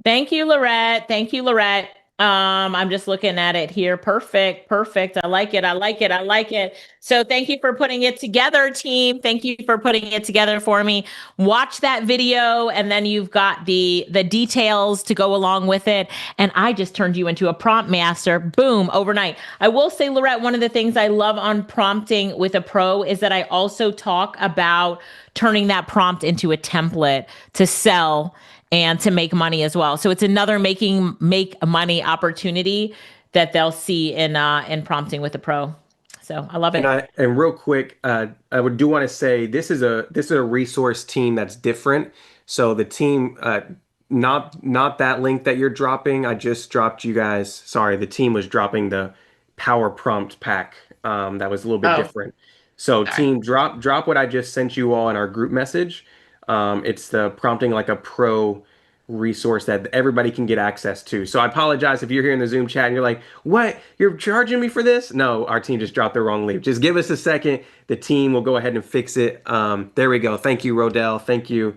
Thank you, Lorette. I'm just looking at it here. Perfect. I like it. So thank you for putting it together, team. Thank you for putting it together for me. Watch that video, and then you've got the details to go along with it. And I just turned you into a prompt master. Boom, overnight. I will say, Lorette, one of the things I love on prompting with a pro is that I also talk about turning that prompt into a template to sell and to make money as well. So it's another make money opportunity that they'll see in prompting with a pro. So I love it. And real quick, I do want to say this is a resource team that's different. So the team, not that link that you're dropping. I just dropped you guys. Sorry, the team was dropping the power prompt pack. That was a little bit different. So team, drop what I just sent you all in our group message. It's the prompting like a pro resource that everybody can get access to. So I apologize if you're here in the Zoom chat and you're like, what? You're charging me for this? No, our team just dropped the wrong link. Just give us a second. The team will go ahead and fix it. There we go. Thank you, Rodell. Thank you,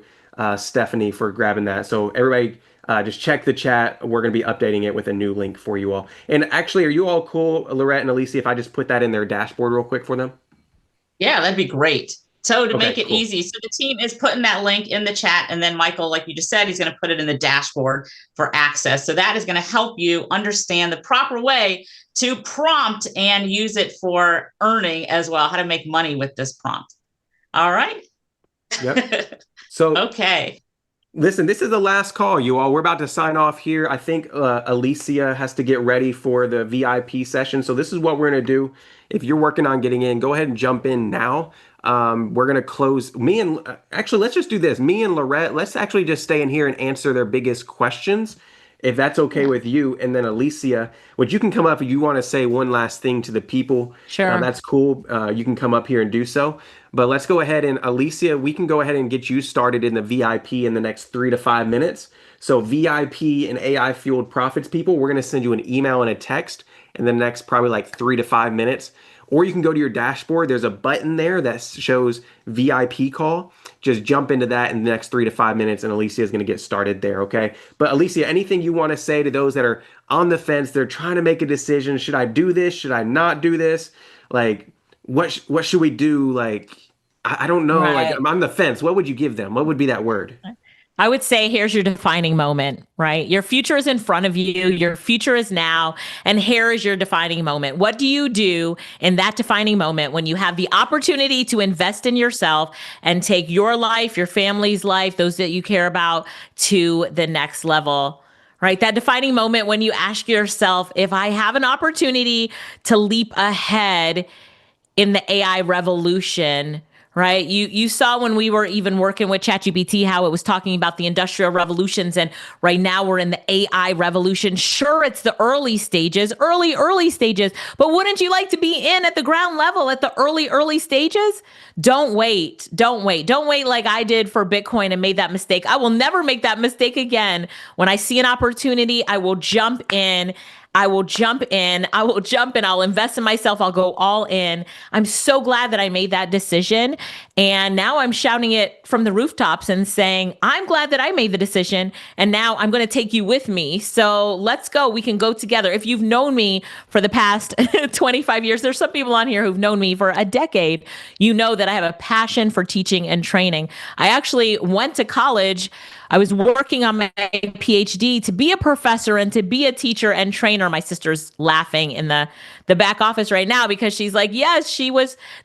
Stephanie, for grabbing that. So everybody just check the chat. We're going to be updating it with a new link for you all. And actually, are you all cool, Lorette and Alicia, if I just put that in their dashboard real quick for them? Yeah, that'd be great. So to make it easy, so the team is putting that link in the chat, and then Michael, like you just said, he's going to put it in the dashboard for access. So that is going to help you understand the proper way to prompt and use it for earning as well, how to make money with this prompt. All right. Yep. So okay. Listen, this is the last call, you all. We're about to sign off here. I think Alicia has to get ready for the VIP session. So this is what we're going to do. If you're working on getting in, go ahead and jump in now. We're going to close. Actually, let's just do this. Me and Lorette, let's actually just stay in here and answer their biggest questions, if that's okay with you. And then Alicia, you can come up if you want to say one last thing to the people. Sure. That's cool. You can come up here and do so. But let's go ahead and Alicia, we can go ahead and get you started in the VIP in the next 3 to 5 minutes. So VIP and AI Fueled Profits people, we're going to send you an email and a text in the next probably like 3 to 5 minutes. Or you can go to your dashboard. There's a button there that shows VIP call. Just jump into that in the next 3 to 5 minutes, and Alicia is going to get started there, okay? But Alicia, anything you want to say to those that are on the fence, they're trying to make a decision. Should I do this? Should I not do this? Like, what should we do? Like, I don't know. Right. Like, I'm on the fence. What would you give them? What would be that word? I would say here's your defining moment, right? Your future is in front of you. Your future is now. And here is your defining moment. What do you do in that defining moment when you have the opportunity to invest in yourself and take your life, your family's life, those that you care about to the next level? Right? That defining moment when you ask yourself, if I have an opportunity to leap ahead in the AI revolution, right? You saw when we were even working with ChatGPT how it was talking about the industrial revolutions, and right now we're in the AI revolution. Sure, it's the early stages, early stages, but wouldn't you like to be in at the ground level at the early stages? Don't wait. Don't wait like I did for Bitcoin and made that mistake. I will never make that mistake again. When I see an opportunity, I will jump in. I'll invest in myself. I'll go all in. I'm so glad that I made that decision. And now I'm shouting it from the rooftops and saying, I'm glad that I made the decision. And now I'm going to take you with me. So let's go. We can go together. If you've known me for the past 25 years, there's some people on here who've known me for a decade. You know that I have a passion for teaching and training. I actually went to college. I was working on my PhD to be a professor and to be a teacher and trainer. My sister's laughing in the back office right now because she's like, yes,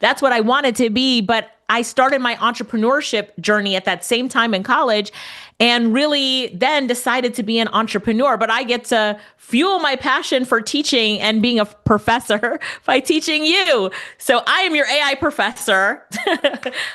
that's what I wanted to be. But I started my entrepreneurship journey at that same time in college and really then decided to be an entrepreneur. But I get to fuel my passion for teaching and being a professor by teaching you. So I am your AI professor.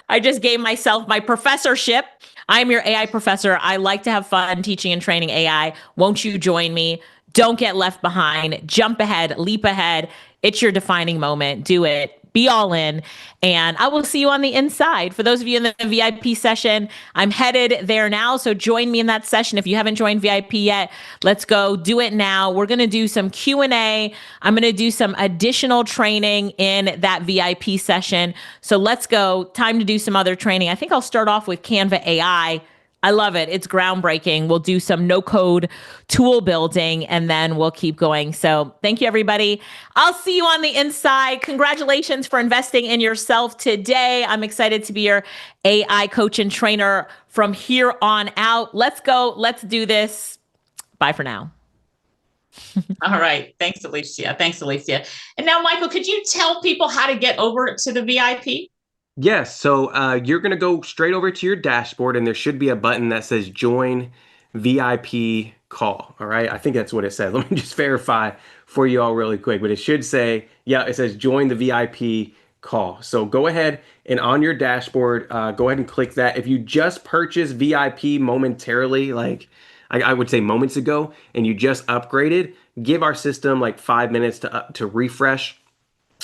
I just gave myself my professorship. I'm your AI professor. I like to have fun teaching and training AI. Won't you join me? Don't get left behind. Jump ahead, leap ahead. It's your defining moment. Do it. Be all in. And I will see you on the inside. For those of you in the VIP session, I'm headed there now. So join me in that session. If you haven't joined VIP yet, let's go do it now. We're going to do some Q&A. I'm going to do some additional training in that VIP session. So let's go. Time to do some other training. I think I'll start off with Canva AI. I love it. It's groundbreaking. We'll do some no code tool building and then we'll keep going. So thank you, everybody. I'll see you on the inside. Congratulations for investing in yourself today. I'm excited to be your AI coach and trainer from here on out. Let's go. Let's do this. Bye for now. All right. Thanks, Alicia. And now, Michael, could you tell people how to get over to the VIP? Yes, so you're going to go straight over to your dashboard and there should be a button that says join VIP call. All right, I think that's what it says. Let me just verify for you all really quick, but it should say, yeah, it says join the VIP call. So go ahead and on your dashboard, go ahead and click that. If you just purchased VIP momentarily, like I would say moments ago, and you just upgraded, give our system like 5 minutes to refresh.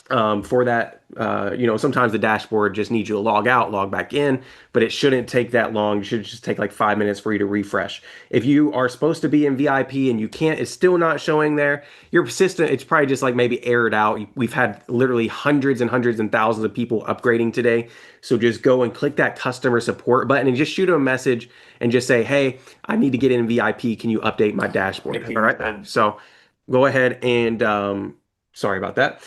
For that, sometimes the dashboard just needs you to log out, log back in, but it shouldn't take that long. It should just take like 5 minutes for you to refresh. If you are supposed to be in VIP and you can't, it's still not showing there, your system, it's probably just like maybe errored out. We've had literally hundreds and thousands of people upgrading today. So just go and click that customer support button and just shoot them a message and just say, hey, I need to get in VIP. Can you update my dashboard? All right. So go ahead and, sorry about that.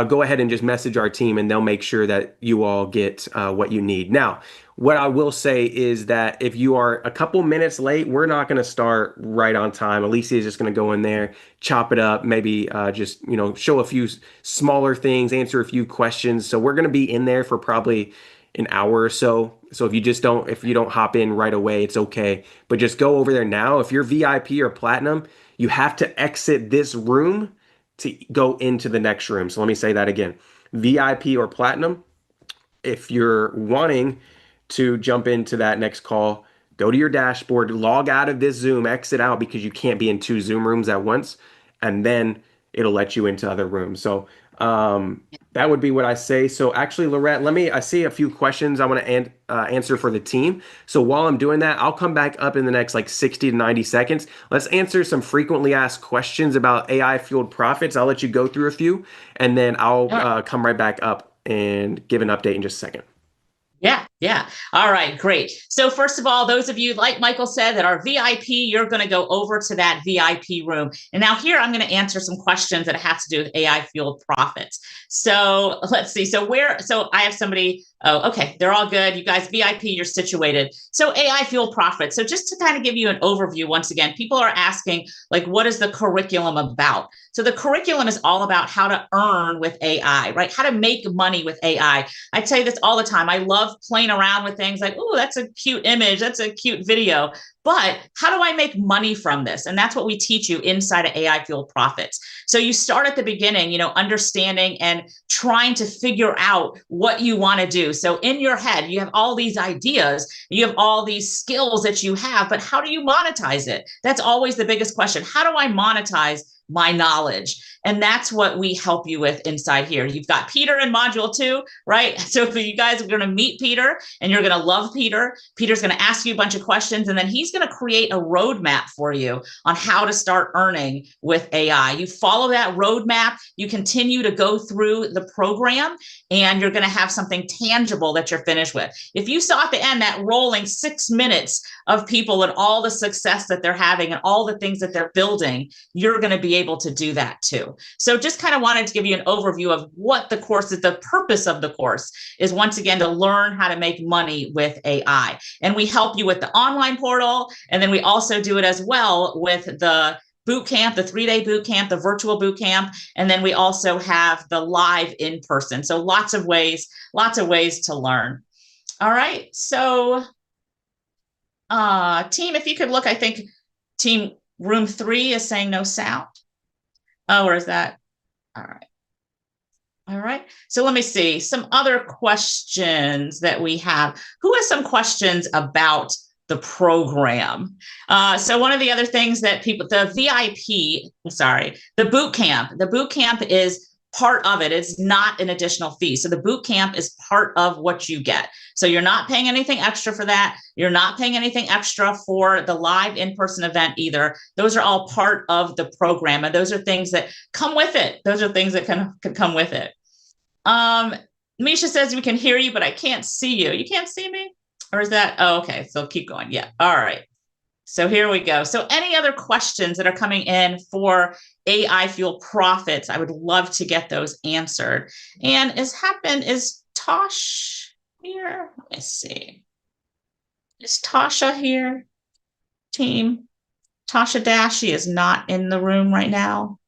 Go ahead and just message our team and they'll make sure that you all get what you need. Now, what I will say is that if you are a couple minutes late, we're not going to start right on time. Alicia is just going to go in there, chop it up, maybe just, show a few smaller things, answer a few questions. So we're going to be in there for probably an hour or so. So if you don't hop in right away, it's okay. But just go over there now. If you're VIP or platinum, you have to exit this room to go into the next room. So let me say that again. VIP or platinum, if you're wanting to jump into that next call, go to your dashboard, log out of this Zoom, exit out because you can't be in 2 Zoom rooms at once, and then it'll let you into other rooms. So that would be what I say. So actually, Lorette, I see a few questions I want to answer for the team. So while I'm doing that, I'll come back up in the next like 60 to 90 seconds. Let's answer some frequently asked questions about AI fueled profits. I'll let you go through a few and then I'll come right back up and give an update in just a second. Yeah, Yeah. All right, great. So first of all, those of you, like Michael said, that are VIP, you're going to go over to that VIP room. And now here I'm going to answer some questions that have to do with AI fueled profits. So let's see. So I have somebody, oh, okay, they're all good. You guys, VIP, you're situated. So AI fueled profits. So just to kind of give you an overview, once again, people are asking, like, what is the curriculum about? So the curriculum is all about how to earn with AI, right? How to make money with AI. I tell you this all the time. I love playing around with things like, oh, that's a cute image. That's a cute video. But how do I make money from this? And that's what we teach you inside of AI Fueled Profits. So you start at the beginning, understanding and trying to figure out what you want to do. So in your head, you have all these ideas, you have all these skills that you have, but how do you monetize it? That's always the biggest question. How do I monetize my knowledge? And that's what we help you with inside here. You've got Peter in module 2, right? So you guys are going to meet Peter and you're going to love Peter. Peter's going to ask you a bunch of questions and then he's going to create a roadmap for you on how to start earning with AI. You follow that roadmap, you continue to go through the program, and you're going to have something tangible that you're finished with. If you saw at the end that rolling 6 minutes of people and all the success that they're having and all the things that they're building, you're going to be able to do that too. So just kind of wanted to give you an overview of what the course is. The purpose of the course is, once again, to learn how to make money with AI. And we help you with the online portal. And then we also do it as well with the boot camp, the 3-day boot camp, the virtual boot camp. And then we also have the live in person. So lots of ways to learn. All right. So team, if you could look, I think team room 3 is saying no sound. Oh, where is that? All right. All right. So let me see some other questions that we have. Who has some questions about the program? So one of the other things that people, the boot camp is part of it. It's not an additional fee. So the boot camp is part of what you get. So you're not paying anything extra for that. You're not paying anything extra for the live in-person event either. Those are all part of the program. And those are things that come with it. Those are things that can come with it. Misha says we can hear you, but I can't see you. You can't see me? Or is that, oh, okay. So keep going. Yeah. All right. So here we go. So any other questions that are coming in for AI Fuel Profits, I would love to get those answered. And is Tosh here? Let me see. Is Tasha here? Team? Tasha Dash, she is not in the room right now.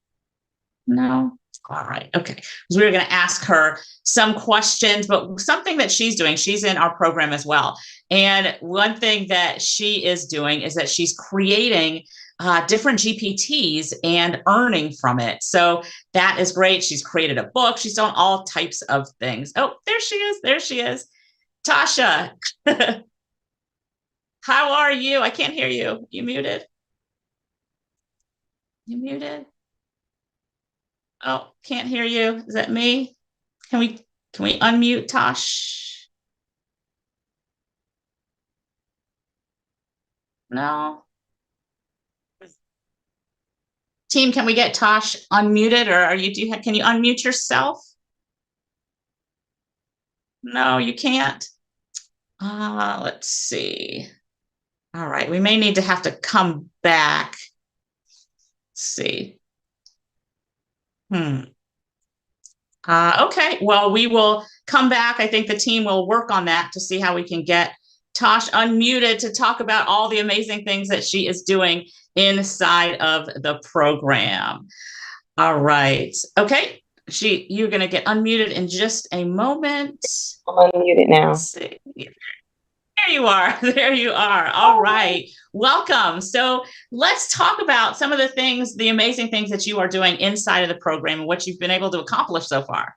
No? All right. Okay. So we're going to ask her some questions, but something that she's doing, she's in our program as well. And one thing that she is doing is that she's creating different GPTs and earning from it. So that is great. She's created a book. She's done all types of things. Oh, there she is. There she is. Tasha, how are you? I can't hear you. You muted? You muted? Oh, can't hear you. Is that me? Can we unmute Tosh? No. Team, can we get Tosh unmuted, or can you unmute yourself? No, you can't. Let's see. All right, we may need to have to come back. Let's see. Okay, well, we will come back. I think the team will work on that to see how we can get Tosh unmuted to talk about all the amazing things that she is doing inside of the program. All right. Okay. You're going to get unmuted in just a moment. I'm unmuted now. Let's see. There you are. There you are. All right. Welcome. So let's talk about some of the amazing things that you are doing inside of the program and what you've been able to accomplish so far.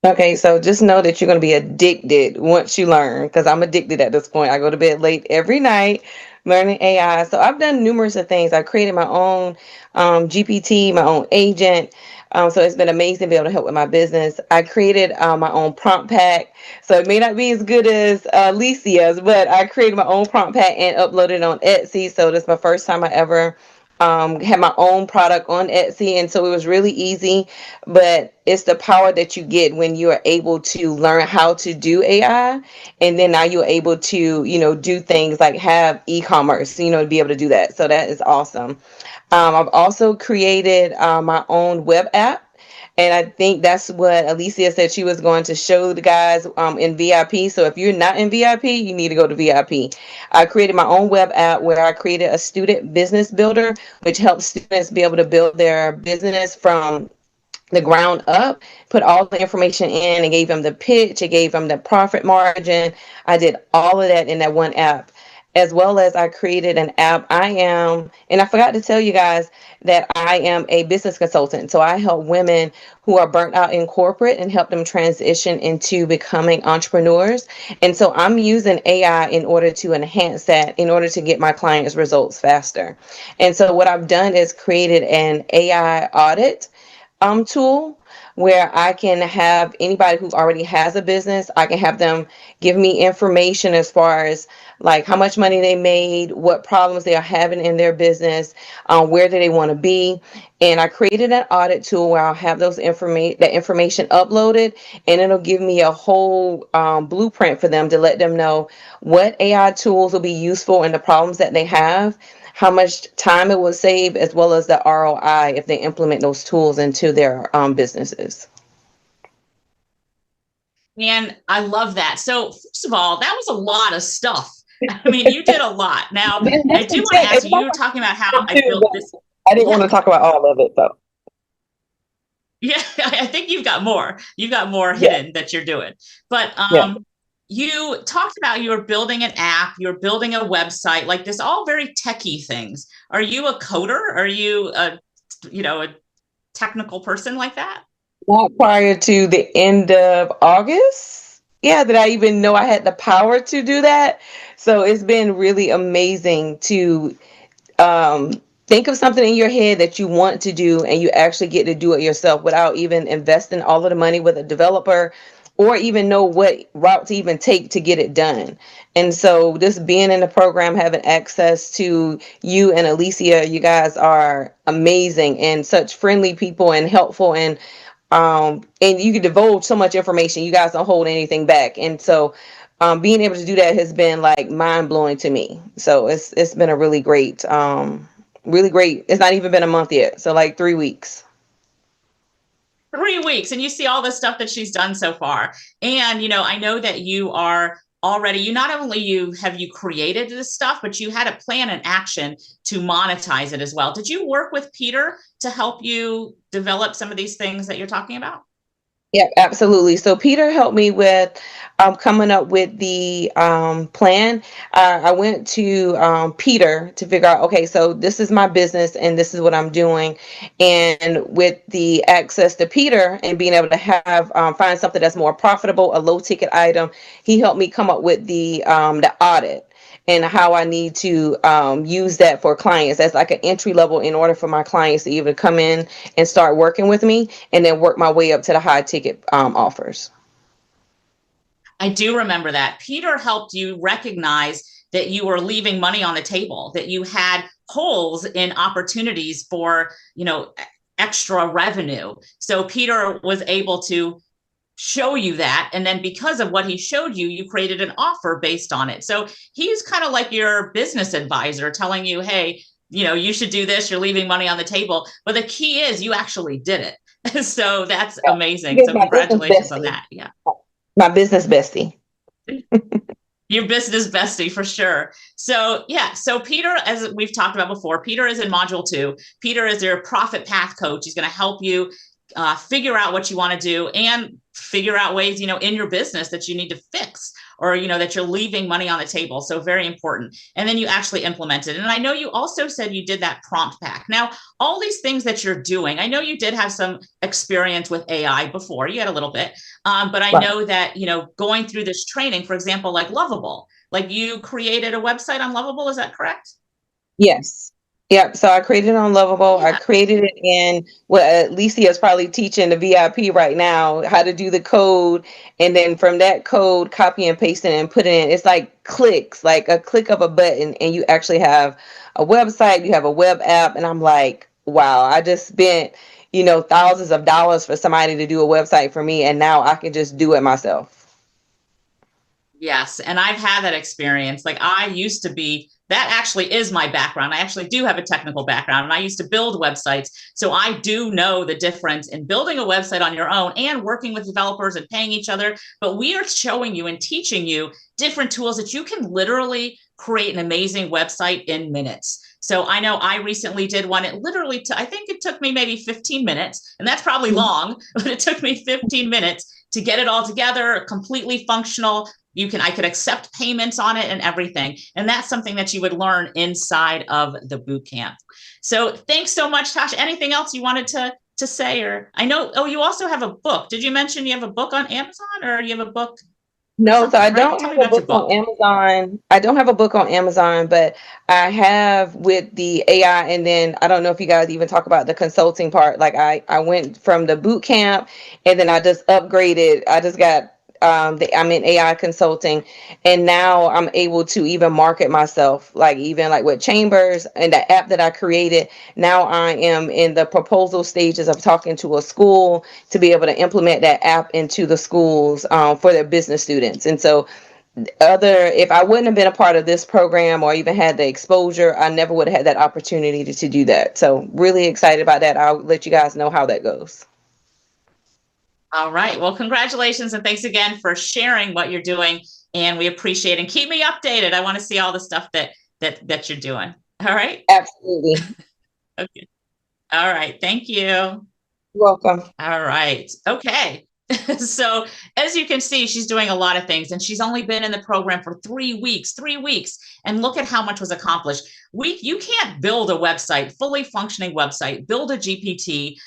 Okay, so just know that you're going to be addicted once you learn, because I'm addicted at this point. I go to bed late every night learning AI. So I've done numerous of things. I created my own GPT, my own agent. So it's been amazing to be able to help with my business. I created my own prompt pack. So it may not be as good as Alicia's, but I created my own prompt pack and uploaded it on Etsy. So this is my first time I ever Had my own product on Etsy, and so it was really easy. But it's the power that you get when you are able to learn how to do AI, and then now you're able to, do things like have e-commerce, to be able to do that. So that is awesome. I've also created my own web app. And I think that's what Alicia said she was going to show the guys in VIP. So if you're not in VIP, you need to go to VIP. I created my own web app where I created a student business builder, which helps students be able to build their business from the ground up, put all the information in, and gave them the pitch. It gave them the profit margin. I did all of that in that one app, as well as I created an app. And I forgot to tell you guys that I am a business consultant. So I help women who are burnt out in corporate and help them transition into becoming entrepreneurs. And so I'm using AI in order to enhance that, in order to get my clients results faster. And so what I've done is created an AI audit tool where I can have anybody who already has a business, I can have them give me information as far as like how much money they made, what problems they are having in their business, where do they want to be. And I created an audit tool where I'll have that information uploaded, and it'll give me a whole blueprint for them to let them know what AI tools will be useful in the problems that they have, how much time it will save, as well as the ROI if they implement those tools into their businesses. And I love that. So first of all, that was a lot of stuff. I mean, you did a lot. Now, I do want to ask you, you were talking about how I built this. I didn't want to talk about all of it, though. Yeah, I think you've got more. You've got more hidden that you're doing. But you talked about you were building an app, you're building a website, like this, all very techie things. Are you a coder? Are you a technical person like that? Not prior to the end of August. Yeah, that I even know I had the power to do that. So it's been really amazing to think of something in your head that you want to do, and you actually get to do it yourself without even investing all of the money with a developer, or even know what route to even take to get it done. And so just being in the program, having access to you and Alicia, you guys are amazing and such friendly people and helpful, and you can divulge so much information. You guys don't hold anything back. And so being able to do that has been like mind blowing to me. So it's been a really great, really great. It's not even been a month yet. So like 3 weeks. 3 weeks, and you see all the stuff that she's done so far. And I know that you are already, you not only have you created this stuff, but you had a plan and action to monetize it as well. Did you work with Peter to help you develop some of these things that you're talking about? Yeah, absolutely. So Peter helped me with coming up with the plan. I went to Peter to figure out, okay, so this is my business and this is what I'm doing. And with the access to Peter and being able to have find something that's more profitable, a low ticket item, he helped me come up with the audit and how I need to use that for clients. That's like an entry level in order for my clients to even come in and start working with me, and then work my way up to the high ticket offers. I do remember that. Peter helped you recognize that you were leaving money on the table, that you had holes in opportunities for, extra revenue. So Peter was able to show you that. And then because of what he showed you, you created an offer based on it. So he's kind of like your business advisor telling you, hey, you should do this. You're leaving money on the table. But the key is you actually did it. So that's amazing. So congratulations on that. Yeah. My business bestie. Your business bestie for sure. So yeah, so Peter, as we've talked about before, Peter is in module 2. Peter is your profit path coach. He's going to help you figure out what you want to do and figure out ways, in your business that you need to fix, or, that you're leaving money on the table. So very important. And then you actually implement it. And I know you also said you did that prompt pack. Now, all these things that you're doing, I know you did have some experience with AI before. You had a little bit, but I know that, going through this training, for example, like Lovable, like you created a website on Lovable. Is that correct? Yes. Yep. So I created it on Lovable. I created it in what Alicia is probably teaching the VIP right now how to do the code. And then from that code, copy and paste it and put it in. It's like clicks, like a click of a button, and you actually have a website, you have a web app. And I'm like, wow, I just spent, thousands of dollars for somebody to do a website for me. And now I can just do it myself. Yes. And I've had that experience. Like I used to be, that actually is my background. I actually do have a technical background and I used to build websites. So I do know the difference in building a website on your own and working with developers and paying each other. But we are showing you and teaching you different tools that you can literally create an amazing website in minutes. So I know I recently did one. It literally, I think it took me maybe 15 minutes, and that's probably long, but it took me 15 minutes to get it all together, completely functional. I could accept payments on it and everything. And that's something that you would learn inside of the boot camp. So thanks so much, Tasha. Anything else you wanted to say? Or I know, you also have a book. Did you mention you have a book on Amazon, or you have a book? No, so I don't Tell have me a about your book on book. Amazon. I don't have a book on Amazon, but I have with the AI. And then I don't know if you guys even talk about the consulting part. Like I went from the boot camp and then I just upgraded. I just got I'm in AI consulting, and now I'm able to even market myself, like even like with Chambers and the app that I created. Now I am in the proposal stages of talking to a school to be able to implement that app into the schools for their business students. And so if I wouldn't have been a part of this program or even had the exposure, I never would have had that opportunity to do that. So really excited about that. I'll let you guys know how that goes. All right. Well, congratulations. And thanks again for sharing what you're doing. And we appreciate it. And keep me updated. I want to see all the stuff that you're doing. All right. Absolutely. Okay. All right. Thank you. You're welcome. All right. Okay. So as you can see, she's doing a lot of things, and she's only been in the program for 3 weeks, and look at how much was accomplished. You can't build a website, fully functioning website, build a GPT.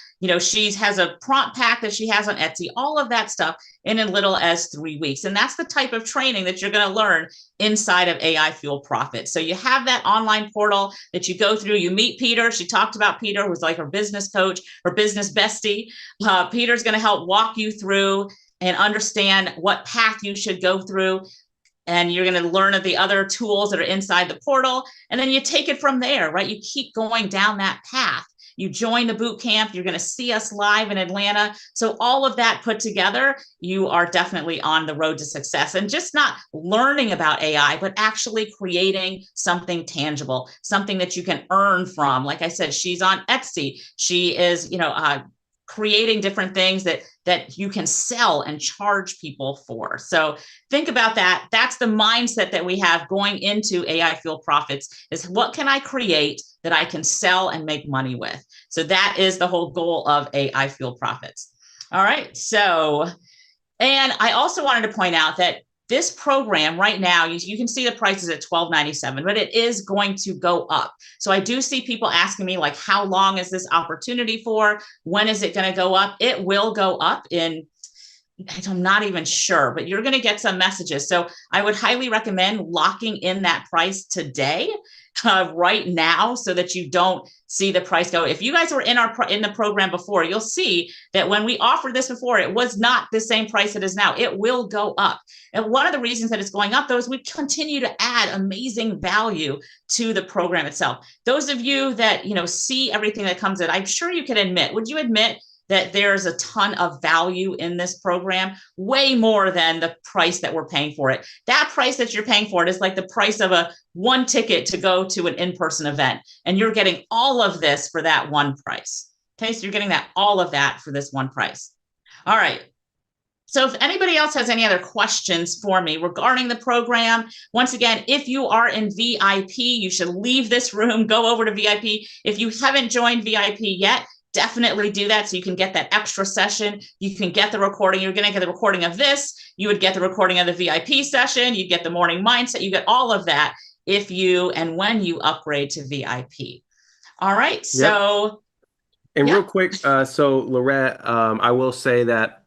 She has a prompt pack that she has on Etsy, all of that stuff in as little as 3 weeks. And that's the type of training that you're going to learn inside of AI Fuel Profit. So you have that online portal that you go through, you meet Peter. She talked about Peter, who's like her business coach, her business bestie. Peter's going to help walk you through and understand what path you should go through. And you're going to learn of the other tools that are inside the portal. And then you take it from there, right? You keep going down that path. You join the boot camp. You're going to see us live in Atlanta. So all of that put together, you are definitely on the road to success, and just not learning about AI, but actually creating something tangible, something that you can earn from. Like I said, she's on Etsy. She is, creating different things that you can sell and charge people for. So think about that. That's the mindset that we have going into AI Fuel Profits, is what can I create that I can sell and make money with? So that is the whole goal of AI Fuel Profits. All right. So, and I also wanted to point out that this program right now, you can see the price is at $12.97, but it is going to go up. So I do see people asking me, like, how long is this opportunity for? When is it going to go up? It will go up in, I'm not even sure, but you're going to get some messages. So I would highly recommend locking in that price today, right now, so that you don't see the price go. If you guys were in the program before, you'll see that when we offered this before, it was not the same price it is now. It will go up. And one of the reasons that it's going up, though, is we continue to add amazing value to the program itself. Those of you that, see everything that comes in, I'm sure you can admit, would you admit that there's a ton of value in this program, way more than the price that we're paying for it? That price that you're paying for it is like the price of one ticket to go to an in-person event. And you're getting all of this for that one price. Okay, so you're getting all of that for this one price. All right. So if anybody else has any other questions for me regarding the program, once again, if you are in VIP, you should leave this room, go over to VIP. If you haven't joined VIP yet, definitely do that so you can get that extra session. You can get the recording. You're going to get the recording of this. You would get the recording of the VIP session. You get the morning mindset. You get all of that if you and when you upgrade to VIP. All right. So, and real quick, so Lorette, I will say that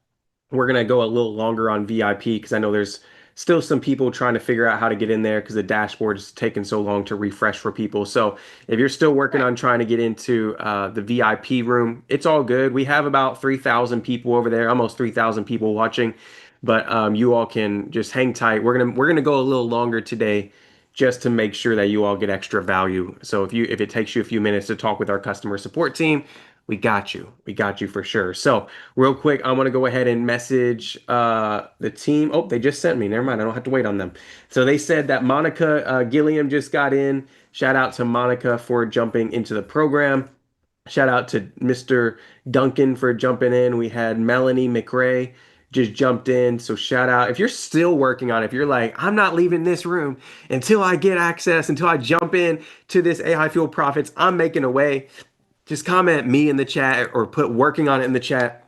we're going to go a little longer on VIP because I know there's still some people trying to figure out how to get in there because the dashboard is taking so long to refresh for people. So if you're still working on trying to get into the VIP room, it's all good. We have about 3,000 people over there, almost 3,000 people watching. But you all can just hang tight. We're gonna go a little longer today, just to make sure that you all get extra value. So if it takes you a few minutes to talk with our customer support team, we got you. We got you for sure. So real quick, I want to go ahead and message the team. Oh, they just sent me. Never mind. I don't have to wait on them. So they said that Monica Gilliam just got in. Shout out to Monica for jumping into the program. Shout out to Mr. Duncan for jumping in. We had Melanie McRae just jumped in. So shout out. If you're still working on it, if you're like, I'm not leaving this room until I get access, until I jump in to this AI Fuel Profits, I'm making a way. Just comment me in the chat or put working on it in the chat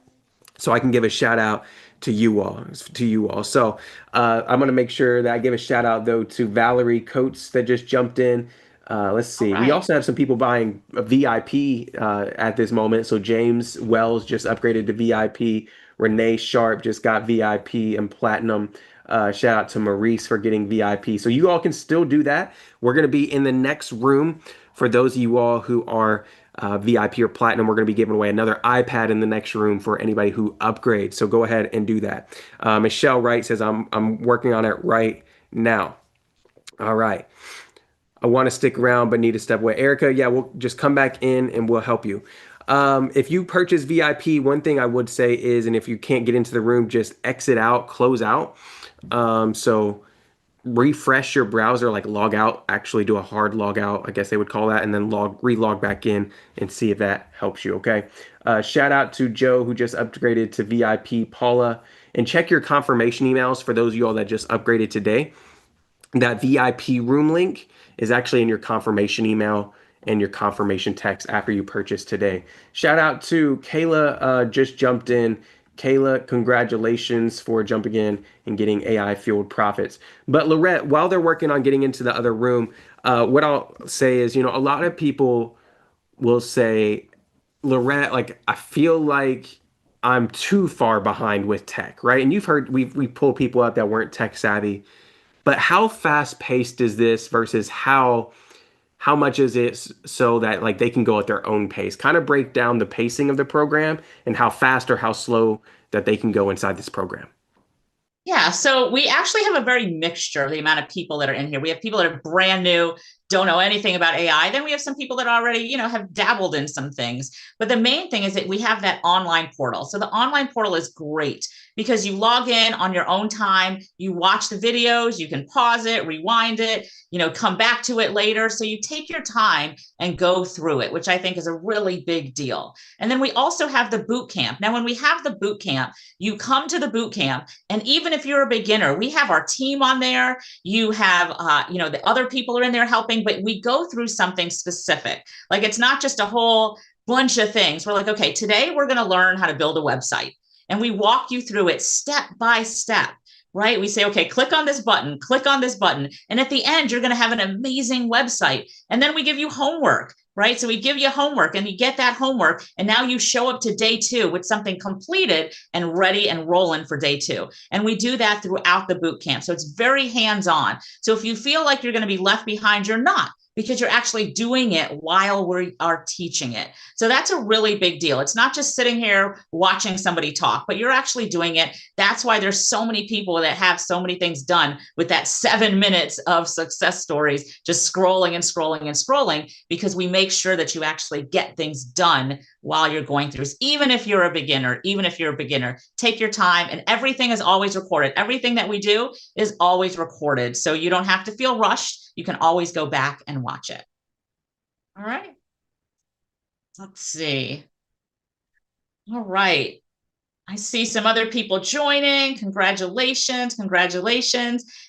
so I can give a shout out to you all. So I'm going to make sure that I give a shout out though to Valerie Coates that just jumped in. Let's see. We also have some people buying a VIP at this moment. So James Wells just upgraded to VIP. Renee Sharp just got VIP and platinum. Shout out to Maurice for getting VIP. So you all can still do that. We're going to be in the next room for those of you all who are VIP or platinum. We're going to be giving away another iPad in the next room for anybody who upgrades. So go ahead and do that. Michelle Wright says, I'm working on it right now. All right. I want to stick around, but need to step away. Erica, yeah, we'll just come back in and we'll help you. If you purchase VIP, one thing I would say is, and if you can't get into the room, just exit out, close out. So refresh your browser, like log out, actually do a hard log out, I guess they would call that, and then re-log back in and see if that helps you, okay? Shout out to Joe who just upgraded to VIP, Paula, and check your confirmation emails for those of you all that just upgraded today. That VIP room link is actually in your confirmation email and your confirmation text after you purchase today. Shout out to Kayla, just jumped in. Kayla, congratulations for jumping in and getting AI fueled profits. But Lorette, while they're working on getting into the other room, what I'll say is, a lot of people will say, Lorette, like, I feel like I'm too far behind with tech, right? And you've heard we pull people out that weren't tech savvy. But how fast paced is this versus how much is it so that like they can go at their own pace? Kind of break down the pacing of the program and how fast or how slow that they can go inside this program. Yeah, so we actually have a very mixture of the amount of people that are in here. We have people that are brand new, don't know anything about AI. Then we have some people that already, have dabbled in some things. But the main thing is that we have that online portal. So the online portal is great because you log in on your own time, you watch the videos, you can pause it, rewind it, come back to it later. So you take your time and go through it, which I think is a really big deal. And then we also have the boot camp. Now, when we have the boot camp, you come to the boot camp, and even if you're a beginner, we have our team on there. You have, the other people are in there helping, but we go through something specific. Like it's not just a whole bunch of things. We're like, okay, today we're going to learn how to build a website. And we walk you through it step by step, right? We say, okay, click on this button, click on this button. And at the end, you're going to have an amazing website. And then we give you homework, right? So we give you homework and you get that homework. And now you show up to day 2 with something completed and ready and rolling for day 2. And we do that throughout the boot camp. So it's very hands-on. So if you feel like you're going to be left behind, you're not, because you're actually doing it while we are teaching it. So that's a really big deal. It's not just sitting here watching somebody talk, but you're actually doing it. That's why there's so many people that have so many things done with that 7 minutes of success stories, just scrolling and scrolling and scrolling, because we make sure that you actually get things done while you're going through. Even if you're a beginner, take your time, and everything is always recorded. Everything that we do is always recorded. So you don't have to feel rushed. You can always go back and watch it. All right. Let's see. All right. I see some other people joining. Congratulations.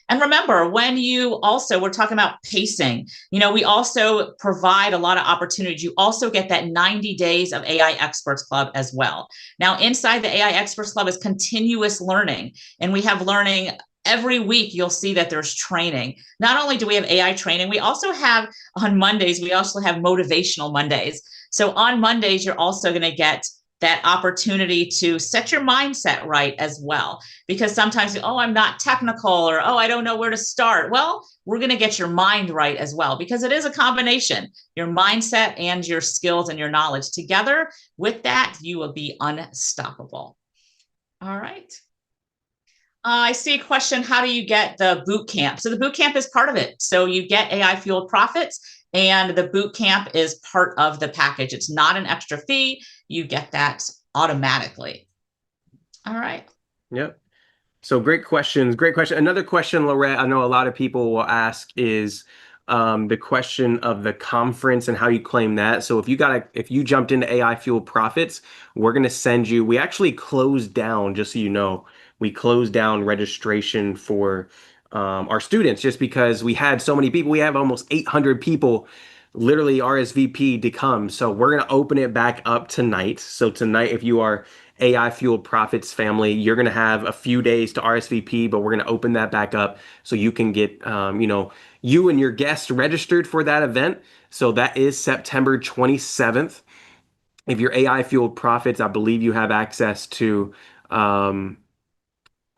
And remember, we're talking about pacing. We also provide a lot of opportunities. You also get that 90 days of AI Experts Club as well. Now, inside the AI Experts Club is continuous learning, and we have learning every week. You'll see that there's training. Not only do we have AI training, we also have on Mondays, we also have motivational Mondays. So on Mondays, you're also going to get that opportunity to set your mindset right as well. Because sometimes, oh, I'm not technical, or, oh, I don't know where to start. Well, we're going to get your mind right as well, because it is a combination, your mindset and your skills and your knowledge together. With that, you will be unstoppable. All right. I see a question. How do you get the boot camp? So the boot camp is part of it. So you get AI fueled profits, and the boot camp is part of the package. It's not an extra fee. You get that automatically. All right. Yep. So great questions. Great question. Another question, Lorette, I know a lot of people will ask is the question of the conference and how you claim that. So if you jumped into AI Fueled Profits, we're going to send you, we actually closed down, just so you know, we closed down registration for our students just because we had so many people. We have almost 800 people literally RSVP to come. So we're going to open it back up tonight. So tonight, if you are AI Fueled Profits family, you're going to have a few days to RSVP, but we're going to open that back up so you can get, you and your guests registered for that event. So that is September 27th. If you're AI Fueled Profits, I believe you have access to,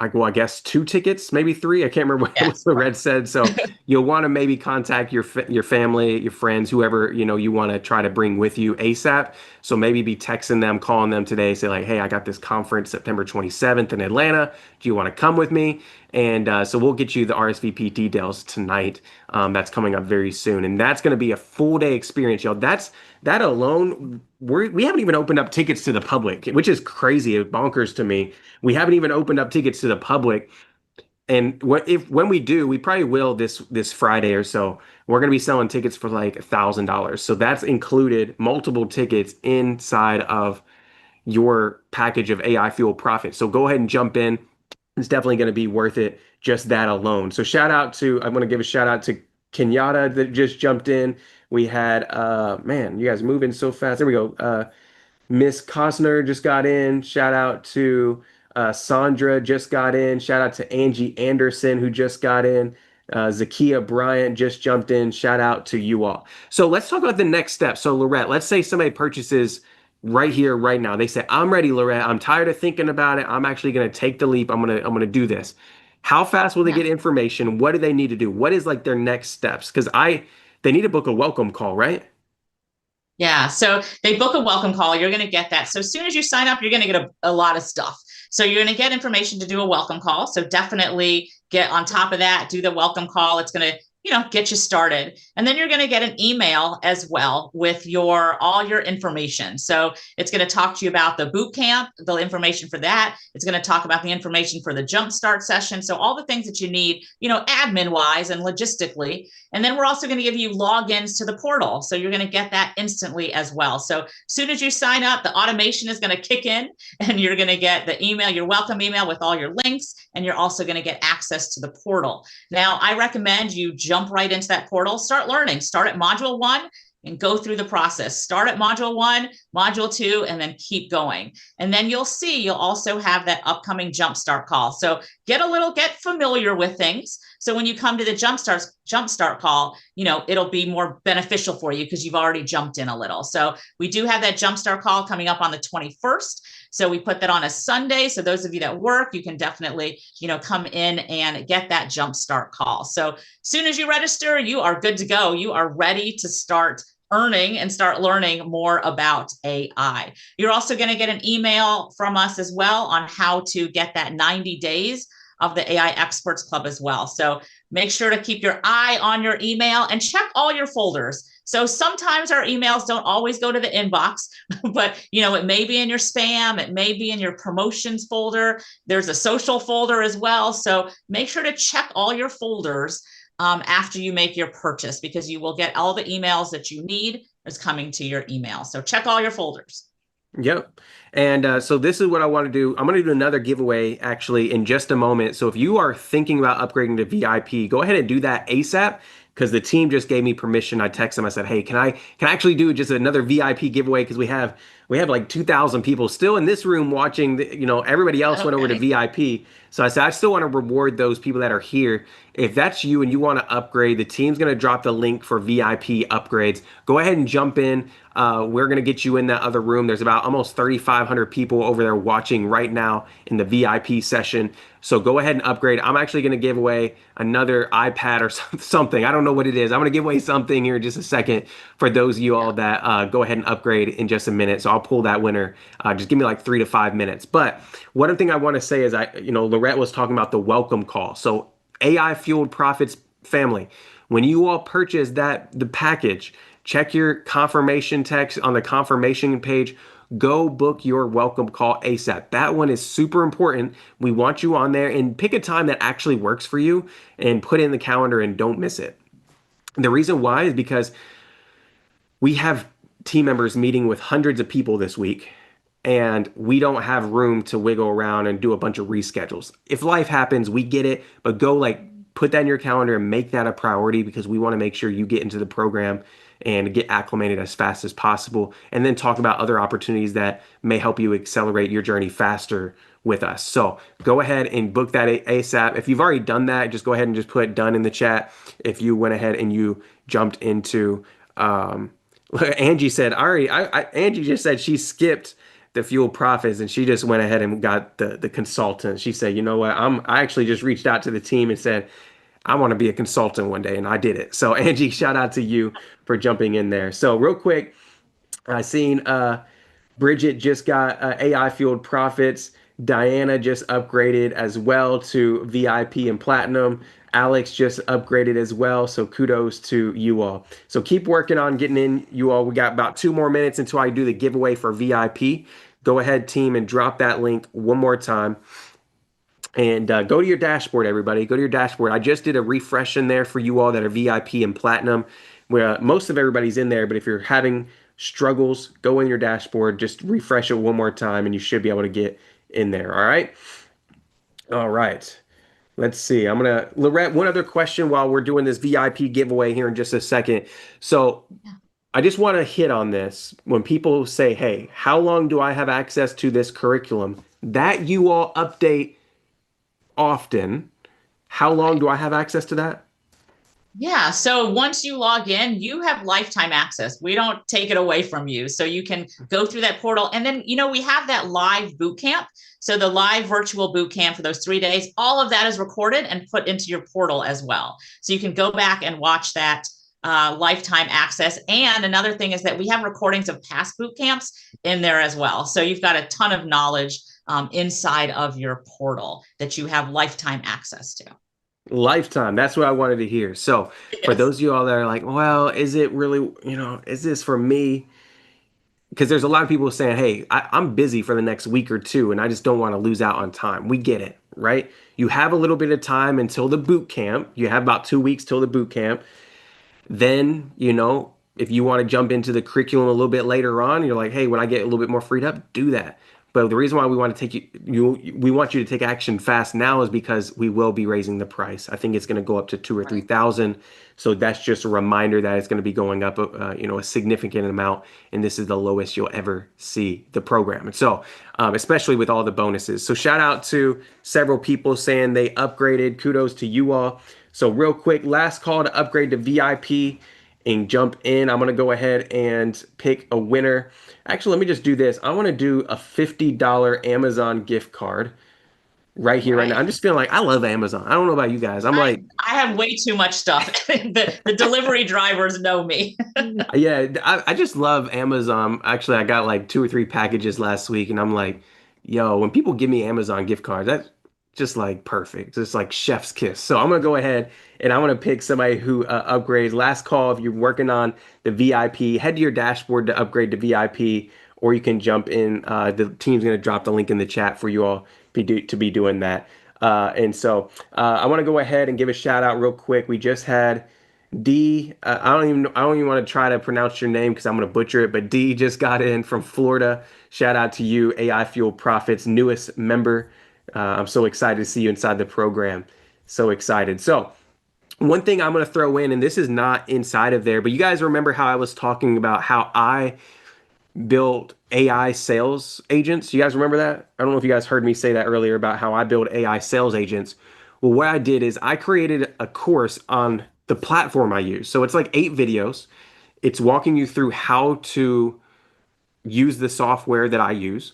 I guess 2 tickets, maybe 3. I can't remember what the red said. So you'll want to maybe contact your family, your friends, whoever, you want to try to bring with you ASAP. So maybe be texting them, calling them today, say like, hey, I got this conference September 27th in Atlanta. Do you want to come with me? And so we'll get you the RSVP details tonight. That's coming up very soon. And that's going to be a full day experience, y'all. That alone, we haven't even opened up tickets to the public, which is crazy, bonkers to me. We haven't even opened up tickets to the public. And when we do, we probably will this Friday or so. We're going to be selling tickets for like $1,000. So that's included multiple tickets inside of your package of AI Fuel Profit. So go ahead and jump in. It's definitely going to be worth it, just that alone. So I'm going to give a shout out to Kenyatta that just jumped in. We had, man, you guys moving so fast. There we go. Miss Cosner just got in. Shout out to Sandra just got in. Shout out to Angie Anderson who just got in. Zakia Bryant just jumped in. Shout out to you all. So let's talk about the next step. So Lorette, let's say somebody purchases right here, right now. They say, I'm ready, Lorette. I'm tired of thinking about it. I'm actually going to take the leap. I'm going to do this. How fast will they get information? What do they need to do? What is like their next steps? Because they need to book a welcome call, right? Yeah. So they book a welcome call. You're going to get that. So as soon as you sign up, you're going to get a lot of stuff. So you're going to get information to do a welcome call. So definitely get on top of that, do the welcome call. It's going to, get you started. And then you're going to get an email as well with all your information. So it's going to talk to you about the boot camp, the information for that. It's going to talk about the information for the jumpstart session. So all the things that you need, admin wise and logistically. And then we're also going to give you logins to the portal. So you're going to get that instantly as well. So as soon as you sign up, the automation is going to kick in and you're going to get the email, your welcome email with all your links. And you're also going to get access to the portal. Now, I recommend you jump right into that portal, start learning, start at module 1 and go through the process. Start at module 1, module 2, and then keep going. And then you'll also have that upcoming jumpstart call. So get familiar with things. So when you come to the jumpstart call, it'll be more beneficial for you because you've already jumped in a little. So we do have that jumpstart call coming up on the 21st. So we put that on a Sunday. So those of you that work, you can definitely, come in and get that jumpstart call. So as soon as you register, you are good to go. You are ready to start earning and start learning more about AI. You're also going to get an email from us as well on how to get that 90 days of the AI Experts Club as well. So make sure to keep your eye on your email and check all your folders. So sometimes our emails don't always go to the inbox, but it may be in your spam, it may be in your promotions folder. There's a social folder as well. So make sure to check all your folders after you make your purchase, because you will get all the emails that you need is coming to your email. So check all your folders. Yep. And so this is what I want to do. I'm going to do another giveaway actually in just a moment. So if you are thinking about upgrading to VIP, go ahead and do that ASAP, because the team just gave me permission. I texted them. I said, hey, can I actually do just another VIP giveaway? Because we have we have like 2,000 people still in this room watching. Everybody else went over to Okay. VIP. So I said, I still want to reward those people that are here. If that's you and you want to upgrade, the team's going to drop the link for VIP upgrades. Go ahead and jump in. We're going to get you in that other room. There's about almost 3,500 people over there watching right now in the VIP session. So go ahead and upgrade. I'm actually going to give away another iPad or something. I don't know what it is. I'm going to give away something here in just a second for those of you all that go ahead and upgrade in just a minute. So I'll pull that winner. Just give me like 3 to 5 minutes. But one thing I want to say is Lorette was talking about the welcome call. So AI Fueled Profits family, when you all purchase the package, check your confirmation text on the confirmation page. Go book your welcome call ASAP. That one is super important. We want you on there, and pick a time that actually works for you and put it in the calendar and don't miss it. The reason why is because we have team members meeting with hundreds of people this week, and we don't have room to wiggle around and do a bunch of reschedules. If life happens, we get it, but go put that in your calendar and make that a priority, because we want to make sure you get into the program and get acclimated as fast as possible, and then talk about other opportunities that may help you accelerate your journey faster with us. So go ahead and book that ASAP. If you've already done that, just go ahead and just put done in the chat. If you went ahead and you jumped into, Angie said, Angie just said she skipped the Fuel Profits and she just went ahead and got the consultant. She said, you know what, I actually just reached out to the team and said, I want to be a consultant one day, and I did it. So Angie, shout out to you for jumping in there. So real quick, I seen Bridget just got AI Fueled Profits. Diana just upgraded as well to VIP and Platinum. Alex just upgraded as well. So kudos to you all. So keep working on getting in, you all. We got about 2 more minutes until I do the giveaway for VIP. Go ahead, team, and drop that link one more time. And go to your dashboard, everybody. Go to your dashboard. I just did a refresh in there for you all that are VIP and Platinum, where most of everybody's in there. But if you're having struggles, go in your dashboard, just refresh it one more time, and you should be able to get in there. All right. All right. Let's see. Lorette, one other question while we're doing this VIP giveaway here in just a second. So I just want to hit on this. When people say, hey, how long do I have access to this curriculum? That you all update often. How long do I have access to that? Yeah. So once you log in, you have lifetime access. We don't take it away from you. So you can go through that portal. And then, we have that live boot camp. So the live virtual boot camp for those 3 days, all of that is recorded and put into your portal as well. So you can go back and watch that lifetime access. And another thing is that we have recordings of past boot camps in there as well. So you've got a ton of knowledge inside of your portal that you have lifetime access to. Lifetime. That's what I wanted to hear. So for those of you all that are like, well, is it really, is this for me? Because there's a lot of people saying, hey, I'm busy for the next week or two, and I just don't want to lose out on time. We get it, right? You have a little bit of time until the boot camp. You have about 2 weeks till the boot camp. Then, if you want to jump into the curriculum a little bit later on, you're like, hey, when I get a little bit more freed up, do that. But the reason why we want to we want you to take action fast now is because we will be raising the price. I think it's going to go up to 2,000 or 3,000. So that's just a reminder that it's going to be going up, a significant amount. And this is the lowest you'll ever see the program. And so, especially with all the bonuses. So shout out to several people saying they upgraded. Kudos to you all. So real quick, last call to upgrade to VIP and jump in. I'm going to go ahead and pick a winner. Actually, let me just do this. I want to do a $50 Amazon gift card right here, right now. I'm just feeling like I love Amazon. I don't know about you guys. I have way too much stuff. the delivery drivers know me. Yeah, I just love Amazon. Actually, I got like 2 or 3 packages last week, and I'm like, yo, when people give me Amazon gift cards, that's just like perfect. It's like chef's kiss. So I'm gonna go ahead and I want to pick somebody who upgrades. Last call if you're working on the VIP. Head to your dashboard to upgrade to VIP, or you can jump in. The team's gonna drop the link in the chat for you all to be doing that. And so I want to go ahead and give a shout out real quick. We just had D. I don't even want to try to pronounce your name because I'm gonna butcher it. But D just got in from Florida. Shout out to you, AI Fuel Profits newest member. I'm so excited to see you inside the program. So excited. So one thing I'm going to throw in, and this is not inside of there, but you guys remember how I was talking about how I built AI sales agents. You guys remember that? I don't know if you guys heard me say that earlier about how I build AI sales agents. Well, what I did is I created a course on the platform I use. So it's like 8 videos. It's walking you through how to use the software that I use.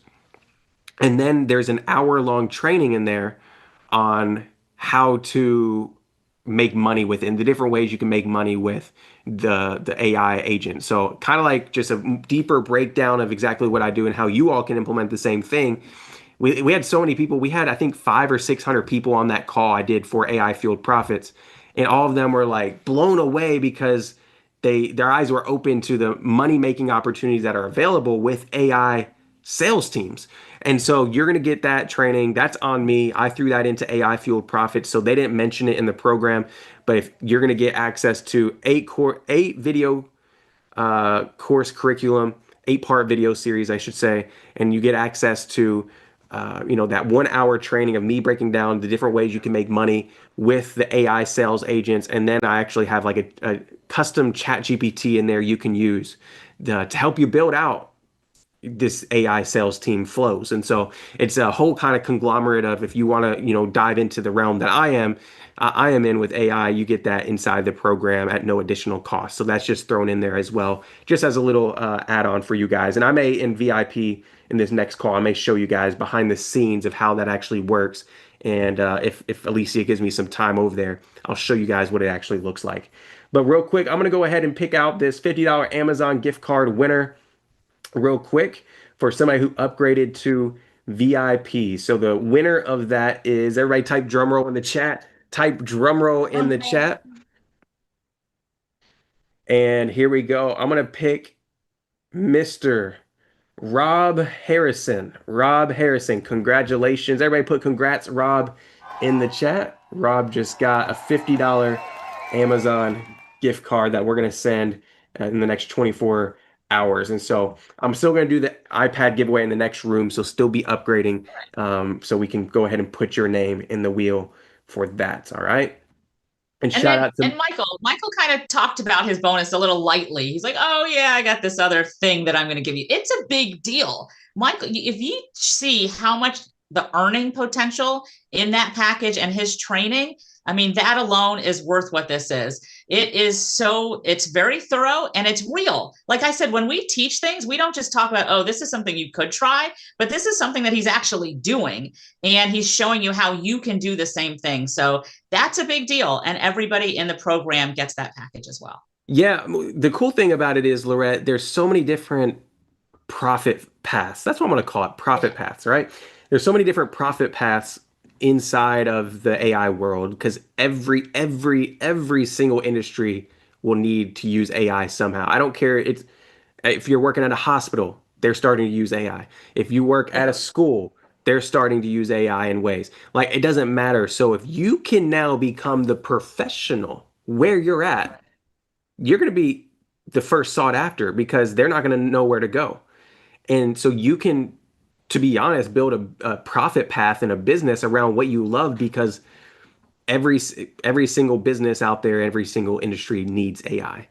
And then there's an hour-long training in there on how to make money within the different ways you can make money with the AI agent. So kind of like just a deeper breakdown of exactly what I do and how you all can implement the same thing. We had so many people. We had, I think, 500 or 600 people on that call I did for AI Fueled Profits. And all of them were like blown away because their eyes were open to the money making opportunities that are available with AI sales teams. And so you're going to get that training. That's on me. I threw that into AI Fueled Profits. So they didn't mention it in the program, but if you're going to get access to 8 video course curriculum, 8-part video series, I should say, and you get access to that 1 hour training of me breaking down the different ways you can make money with the AI sales agents. And then I actually have like a custom chat GPT in there you can use to help you build out this AI sales team flows. And so it's a whole kind of conglomerate of, if you want to, dive into the realm that I am in with AI, you get that inside the program at no additional cost. So that's just thrown in there as well, just as a little add-on for you guys. And I may, in VIP, in this next call, I may show you guys behind the scenes of how that actually works. And if Alicia gives me some time over there, I'll show you guys what it actually looks like. But real quick, I'm going to go ahead and pick out this $50 Amazon gift card winner real quick for somebody who upgraded to VIP. So the winner of that is, everybody type drum roll in the chat. Type drum roll in the chat. And here we go. I'm going to pick Mr. Rob Harrison. Rob Harrison, congratulations. Everybody put congrats, Rob, in the chat. Rob just got a $50 Amazon gift card that we're going to send in the next 24 hours. And so I'm still going to do the iPad giveaway in the next room. So still be upgrading. So we can go ahead and put your name in the wheel for that. All right. And shout out to Michael kind of talked about his bonus a little lightly. He's like, oh yeah, I got this other thing that I'm going to give you. It's a big deal. Michael, if you see how much the earning potential in that package and his training, I mean, that alone is worth what this is. It's very thorough and it's real. Like I said, when we teach things, we don't just talk about, oh, this is something you could try, but this is something that he's actually doing. And he's showing you how you can do the same thing. So that's a big deal. And everybody in the program gets that package as well. Yeah. The cool thing about it is, Lorette, there's so many different profit paths. That's what I'm going to call it, profit paths, right? There's so many different profit paths inside of the AI world because every single industry will need to use AI somehow. I don't care. If you're working at a hospital, they're starting to use AI. If you work at a school, they're starting to use AI in ways. Like, it doesn't matter. So if you can now become the professional where you're at, you're going to be the first sought after because they're not going to know where to go. And so you can, to be honest, build a profit path in a business around what you love because every single business out there, every single industry needs AI.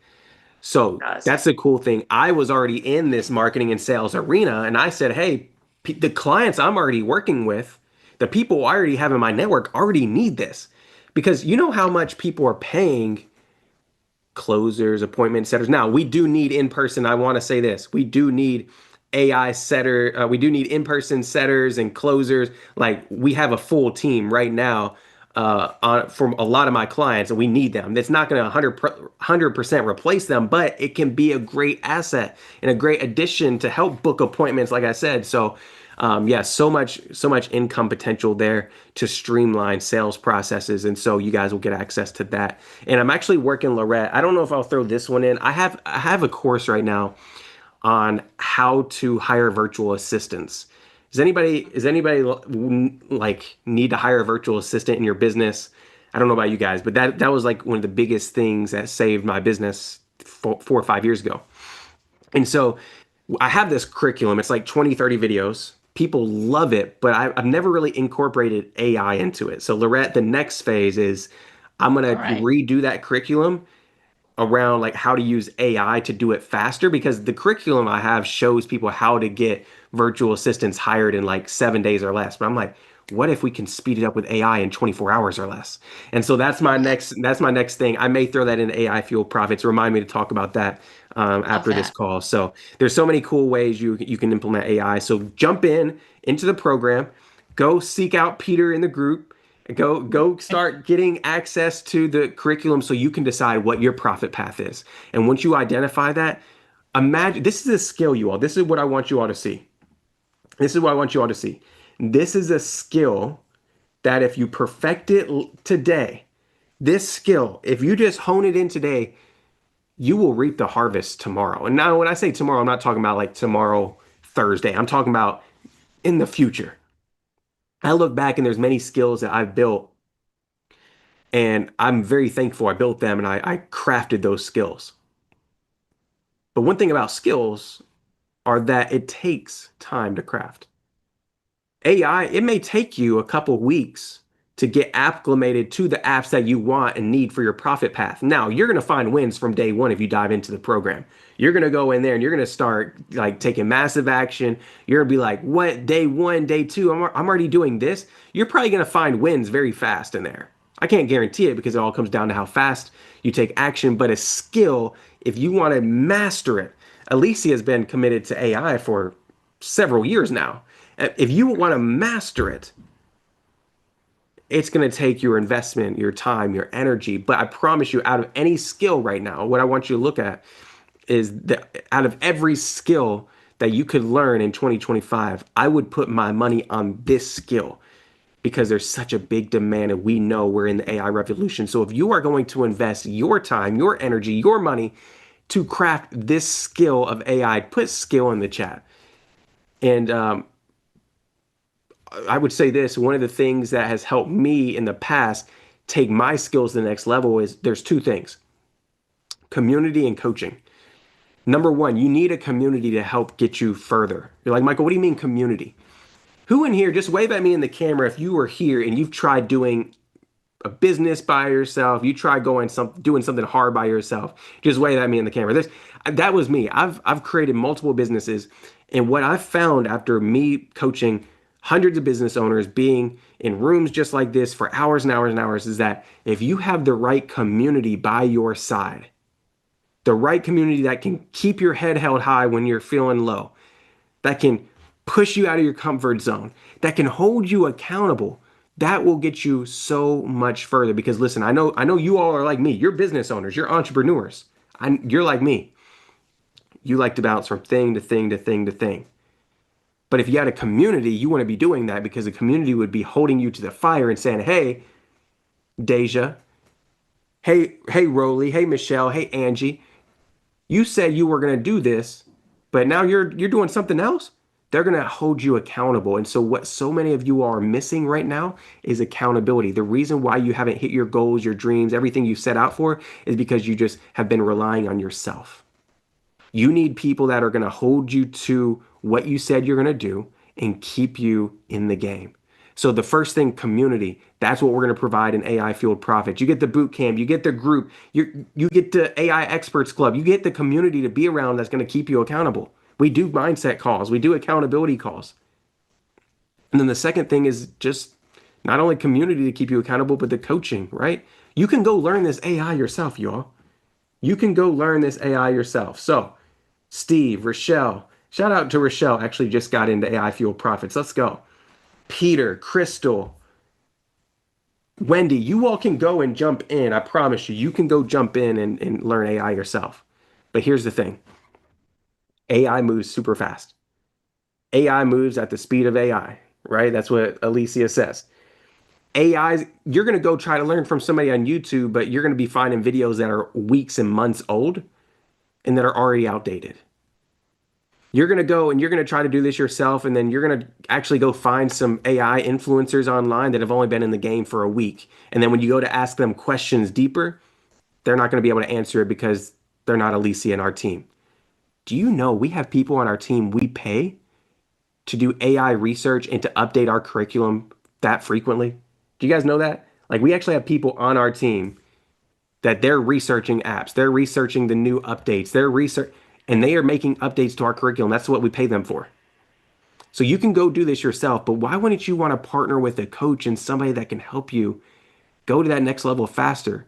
So that's the cool thing. I was already in this marketing and sales arena and I said, hey, the clients I'm already working with, the people I already have in my network already need this because you know how much people are paying closers, appointment setters. Now, we do need in-person. I want to say this. We do need AI setter. We do need in-person setters and closers. Like, we have a full team right now from a lot of my clients, and we need them. It's not going to 100% replace them, but it can be a great asset and a great addition to help book appointments, like I said. So yeah, so much income potential there to streamline sales processes. And so you guys will get access to that. And I'm actually working, Lorette. I don't know if I'll throw this one in. I have a course right now on how to hire virtual assistants. Does anybody like need to hire a virtual assistant in your business? I don't know about you guys, but that was like one of the biggest things that saved my business 4 or 5 years ago. And so I have this curriculum. It's like 20, 30 videos. People love it, but I've never really incorporated AI into it. So Lorette, the next phase is I'm going to redo that curriculum around like how to use AI to do it faster, because the curriculum I have shows people how to get virtual assistants hired in like 7 days or less. But I'm like, what if we can speed it up with AI in 24 hours or less? And so that's my next thing. I may throw that in AI fuel profits. Remind me to talk about that after this call. So there's so many cool ways you can implement AI. So jump into the program, go seek out Peter in the group. Go start getting access to the curriculum so you can decide what your profit path is. And once you identify that, imagine this is a skill, you all. This is what I want you all to see. This is what I want you all to see. This is a skill that if you perfect it today, this skill, if you just hone it in today, you will reap the harvest tomorrow. And now when I say tomorrow, I'm not talking about like tomorrow, Thursday. I'm talking about in the future. I look back and there's many skills that I've built, and I'm very thankful I built them and I crafted those skills. But one thing about skills are that it takes time to craft. AI, it may take you a couple weeks to get acclimated to the apps that you want and need for your profit path. Now, you're going to find wins from day one if you dive into the program. You're going to go in there and you're going to start like taking massive action. You're going to be like, what, day one, day two, I'm already doing this. You're probably going to find wins very fast in there. I can't guarantee it because it all comes down to how fast you take action, but a skill, if you want to master it, Alicia has been committed to AI for several years now. If you want to master it, it's going to take your investment, your time, your energy. But I promise you, out of any skill right now, what I want you to look at is that out of every skill that you could learn in 2025, I would put my money on this skill because there's such a big demand and we know we're in the AI revolution. So if you are going to invest your time, your energy, your money to craft this skill of AI, put skill in the chat. And I would say this, one of the things that has helped me in the past take my skills to the next level is there's two things: community and coaching. Number one, you need a community to help get you further. You're like, Michael, what do you mean community? Who in here, just wave at me in the camera if you were here and you've tried doing a business by yourself, you try doing something hard by yourself. Just wave at me in the camera. That was me. I've created multiple businesses, and what I've found after me coaching hundreds of business owners, being in rooms just like this for hours and hours and hours, is that if you have the right community by your side, the right community that can keep your head held high when you're feeling low, that can push you out of your comfort zone, that can hold you accountable, that will get you so much further. Because listen, I know you all are like me. You're business owners, you're entrepreneurs. You're like me. You like to bounce from thing to thing to thing to thing. But if you had a community, you want to be doing that because the community would be holding you to the fire and saying, hey, Deja, hey, Roly, hey, Michelle, hey, Angie, you said you were going to do this, but now you're doing something else. They're going to hold you accountable. And so what so many of you are missing right now is accountability. The reason why you haven't hit your goals, your dreams, everything you set out for is because you just have been relying on yourself. You need people that are going to hold you to what you said you're going to do and keep you in the game. So the first thing, community, that's what we're going to provide in AI Fueled Profits. You get the boot camp, you get the group, you get the AI Experts Club, you get the community to be around that's going to keep you accountable. We do mindset calls, we do accountability calls. And then the second thing is just not only community to keep you accountable, but the coaching, right? You can go learn this AI yourself, y'all. You can go learn this AI yourself. So Steve, Rochelle, shout out to Rochelle, actually just got into AI Fueled Profits. Let's go. Peter, Crystal, Wendy, you all can go and jump in. I promise you, you can go jump in and learn AI yourself. But here's the thing. AI moves super fast. AI moves at the speed of AI, right? That's what Alicia says. You're going to go try to learn from somebody on YouTube, but you're going to be finding videos that are weeks and months old and that are already outdated. You're going to go and you're going to try to do this yourself, and then you're going to actually go find some AI influencers online that have only been in the game for a week. And then when you go to ask them questions deeper, they're not going to be able to answer it because they're not Alicia in our team. Do you know we have people on our team we pay to do AI research and to update our curriculum that frequently? Do you guys know that? Like, we actually have people on our team that they're researching apps, they're researching the new updates, and they are making updates to our curriculum. That's what we pay them for. So you can go do this yourself, but why wouldn't you want to partner with a coach and somebody that can help you go to that next level faster?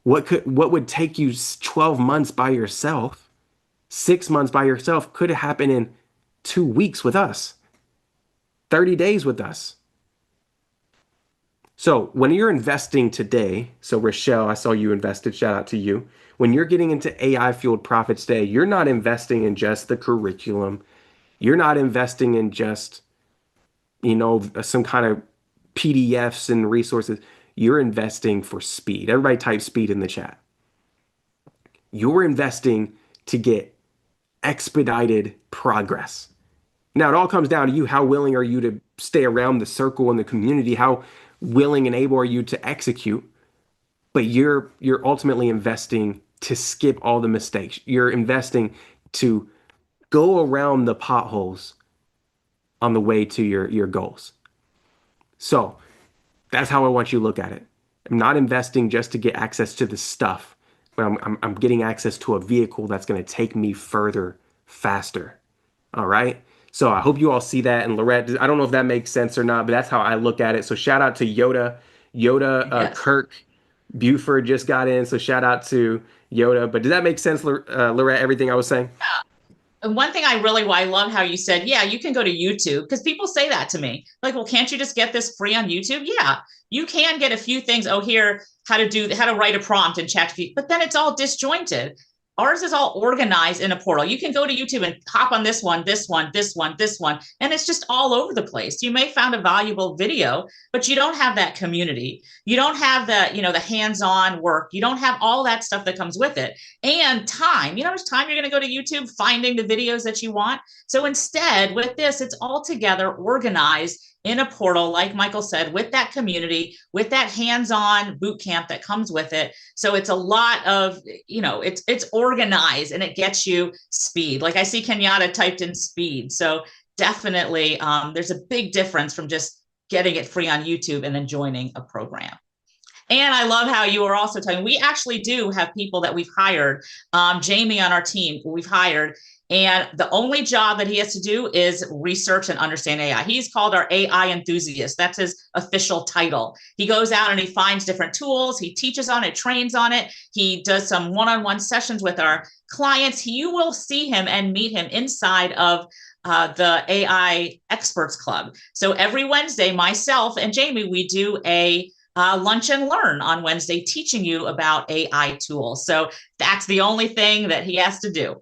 What would take you 12 months by yourself, 6 months by yourself, could happen in 2 weeks with us, 30 days with us. So when you're investing today, so Rochelle, I saw you invested, shout out to you. When you're getting into AI fueled profits today, you're not investing in just the curriculum. You're not investing in just, some kind of PDFs and resources. You're investing for speed. Everybody type speed in the chat. You're investing to get expedited progress. Now, it all comes down to you. How willing are you to stay around the circle and the community? How willing and able are you to execute? But you're ultimately investing to skip all the mistakes. You're investing to go around the potholes on the way to your goals. So that's how I want you to look at it. I'm not investing just to get access to the stuff, but I'm getting access to a vehicle that's going to take me further, faster. All right. So I hope you all see that. And Lorette, I don't know if that makes sense or not, but that's how I look at it. So shout out to Yoda, Yes. Kirk, Buford just got in. So shout out to Yoda. But did that make sense, Lorette, everything I was saying? And one thing I love how you said, yeah, you can go to YouTube, because people say that to me. Like, well, can't you just get this free on YouTube? Yeah, you can get a few things. Oh, here, how to write a prompt in ChatGPT, but then it's all disjointed. Ours is all organized in a portal. You can go to YouTube and hop on this one, this one, this one, this one, and it's just all over the place. You may find a valuable video, but you don't have that community. You don't have the hands-on work. You don't have all that stuff that comes with it. And time, there's time you're going to go to YouTube finding the videos that you want. So instead, with this, it's all together organized in a portal, like Michael said, with that community, with that hands-on boot camp that comes with it. So it's a lot of, it's organized and it gets you speed. Like I see Kenyatta typed in speed. So definitely there's a big difference from just getting it free on YouTube and then joining a program. And I love how you were also talking. We actually do have people that we've hired. Jamie on our team, we've hired. And the only job that he has to do is research and understand AI. He's called our AI enthusiast. That's his official title. He goes out and he finds different tools. He teaches on it, trains on it. He does some one-on-one sessions with our clients. You will see him and meet him inside of the AI Experts Club. So every Wednesday, myself and Jamie, we do a lunch and learn on Wednesday, teaching you about AI tools. So that's the only thing that he has to do.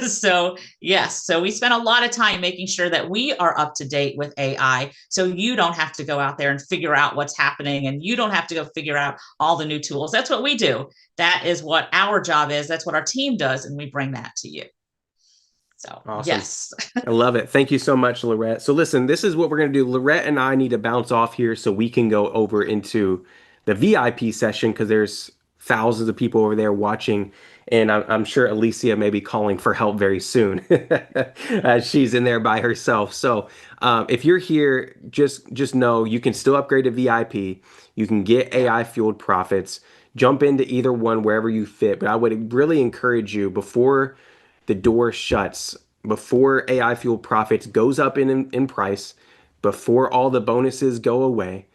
So yes, so we spend a lot of time making sure that we are up to date with AI. So you don't have to go out there and figure out what's happening, and you don't have to go figure out all the new tools. That's what we do. That is what our job is. That's what our team does. And we bring that to you. So, awesome. Yes. I love it. Thank you so much, Lorette. So listen, this is what we're going to do. Lorette and I need to bounce off here so we can go over into the VIP session, because there's thousands of people over there watching. And I'm sure Alicia may be calling for help very soon. She's in there by herself. So if you're here, just know you can still upgrade to VIP. You can get AI fueled profits. Jump into either one wherever you fit. But I would really encourage you, before the door shuts, before AI fueled profits goes up in price, before all the bonuses go away,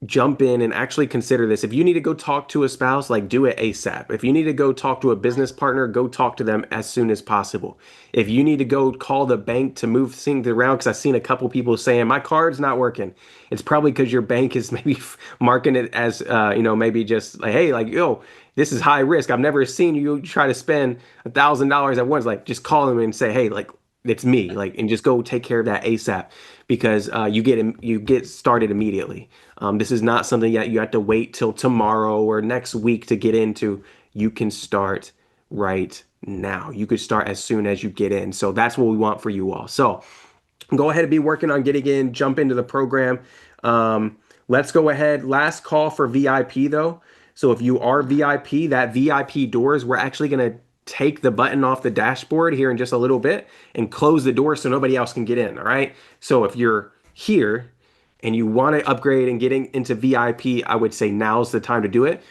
jump in and actually consider this. If you need to go talk to a spouse, like, do it ASAP. If you need to go talk to a business partner, go talk to them as soon as possible. If you need to go call the bank to move things around, because I've seen a couple people saying my card's not working, it's probably because your bank is maybe marking it as maybe just like, hey, like, yo, this is high risk. I've never seen you try to spend $1,000 at once. Like, just call them and say, hey, like, it's me, like, and just go take care of that ASAP, because you get started immediately. This is not something that you have to wait till tomorrow or next week to get into. You can start right now. You could start as soon as you get in. So that's what we want for you all. So go ahead and be working on getting in, jump into the program. Let's go ahead. Last call for VIP though. So if you are VIP, that VIP doors, we're actually going to take the button off the dashboard here in just a little bit and close the door so nobody else can get in. All right. So if you're here and you want to upgrade and getting into VIP, I would say now's the time to do it.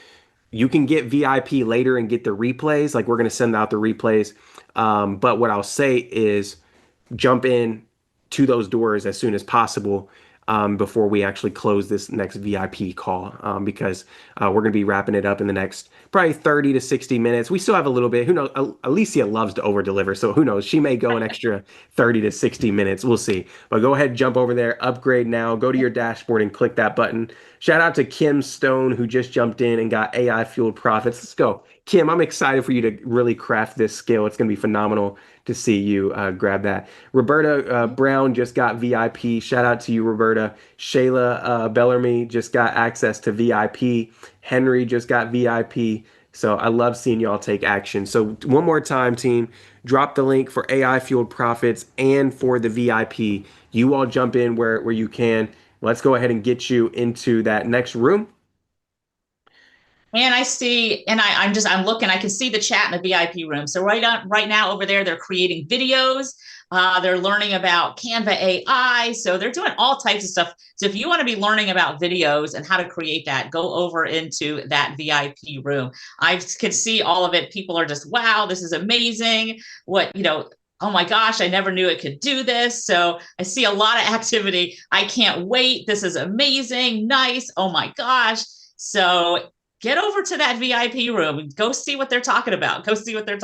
You can get VIP later and get the replays. Like we're going to send out the replays. But what I'll say is jump in to those doors as soon as possible before we actually close this next VIP call because we're going to be wrapping it up in the next probably 30 to 60 minutes. We still have a little bit. Who knows? Alicia loves to over deliver. So who knows? She may go an extra 30 to 60 minutes. We'll see. But go ahead, jump over there, upgrade now, go to your dashboard and click that button. Shout out to Kim Stone who just jumped in and got AI fueled profits. Let's go. Kim, I'm excited for you to really craft this skill. It's going to be phenomenal to see you grab that. Roberta Brown just got VIP. Shout out to you, Roberta. Shayla Bellarmy just got access to VIP. Henry just got VIP. So I love seeing y'all take action. So one more time, team, drop the link for AI Fueled Profits and for the VIP. You all jump in where you can. Let's go ahead and get you into that next room. And I see, and I'm looking, I can see the chat in the VIP room. So right now over there, they're creating videos. They're learning about Canva AI. So they're doing all types of stuff. So if you want to be learning about videos and how to create that, go over into that VIP room. I can see all of it. People are just, wow, this is amazing. Oh my gosh, I never knew it could do this. So I see a lot of activity. I can't wait. This is amazing. Nice. Oh my gosh. So get over to that VIP room. Go see what they're talking about. So they're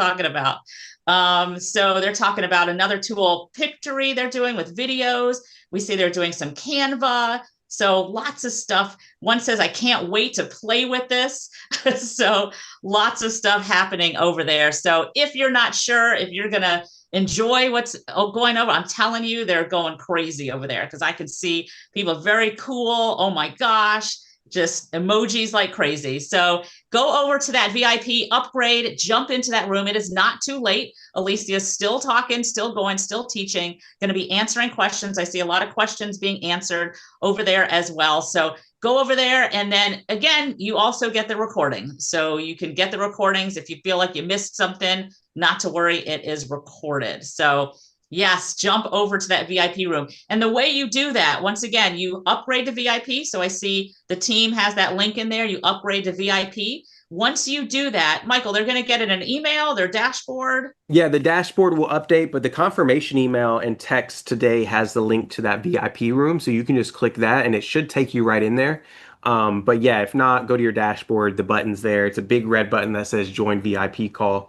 talking about another tool, Pictory, they're doing with videos. We see they're doing some Canva. So lots of stuff. One says, I can't wait to play with this. So lots of stuff happening over there. So if you're not sure if you're going to enjoy what's going over, I'm telling you, they're going crazy over there because I can see people very cool. Oh my gosh. Just emojis like crazy. So go over to that VIP, upgrade, jump into that room. It is not too late. Alicia is still talking, still going, still teaching, going to be answering questions. I see a lot of questions being answered over there as well. So go over there. And then again, you also get the recording. So you can get the recordings. If you feel like you missed something, not to worry, it is recorded. So yes, jump over to that VIP room. And the way you do that, once again, you upgrade to VIP. So I see the team has that link in there. You upgrade to VIP. Once you do that, Michael, they're going to get it in an email, their dashboard. Yeah, the dashboard will update, but the confirmation email and text today has the link to that VIP room. So you can just click that and it should take you right in there. But yeah, if not, go to your dashboard. The button's there. It's a big red button that says join VIP call.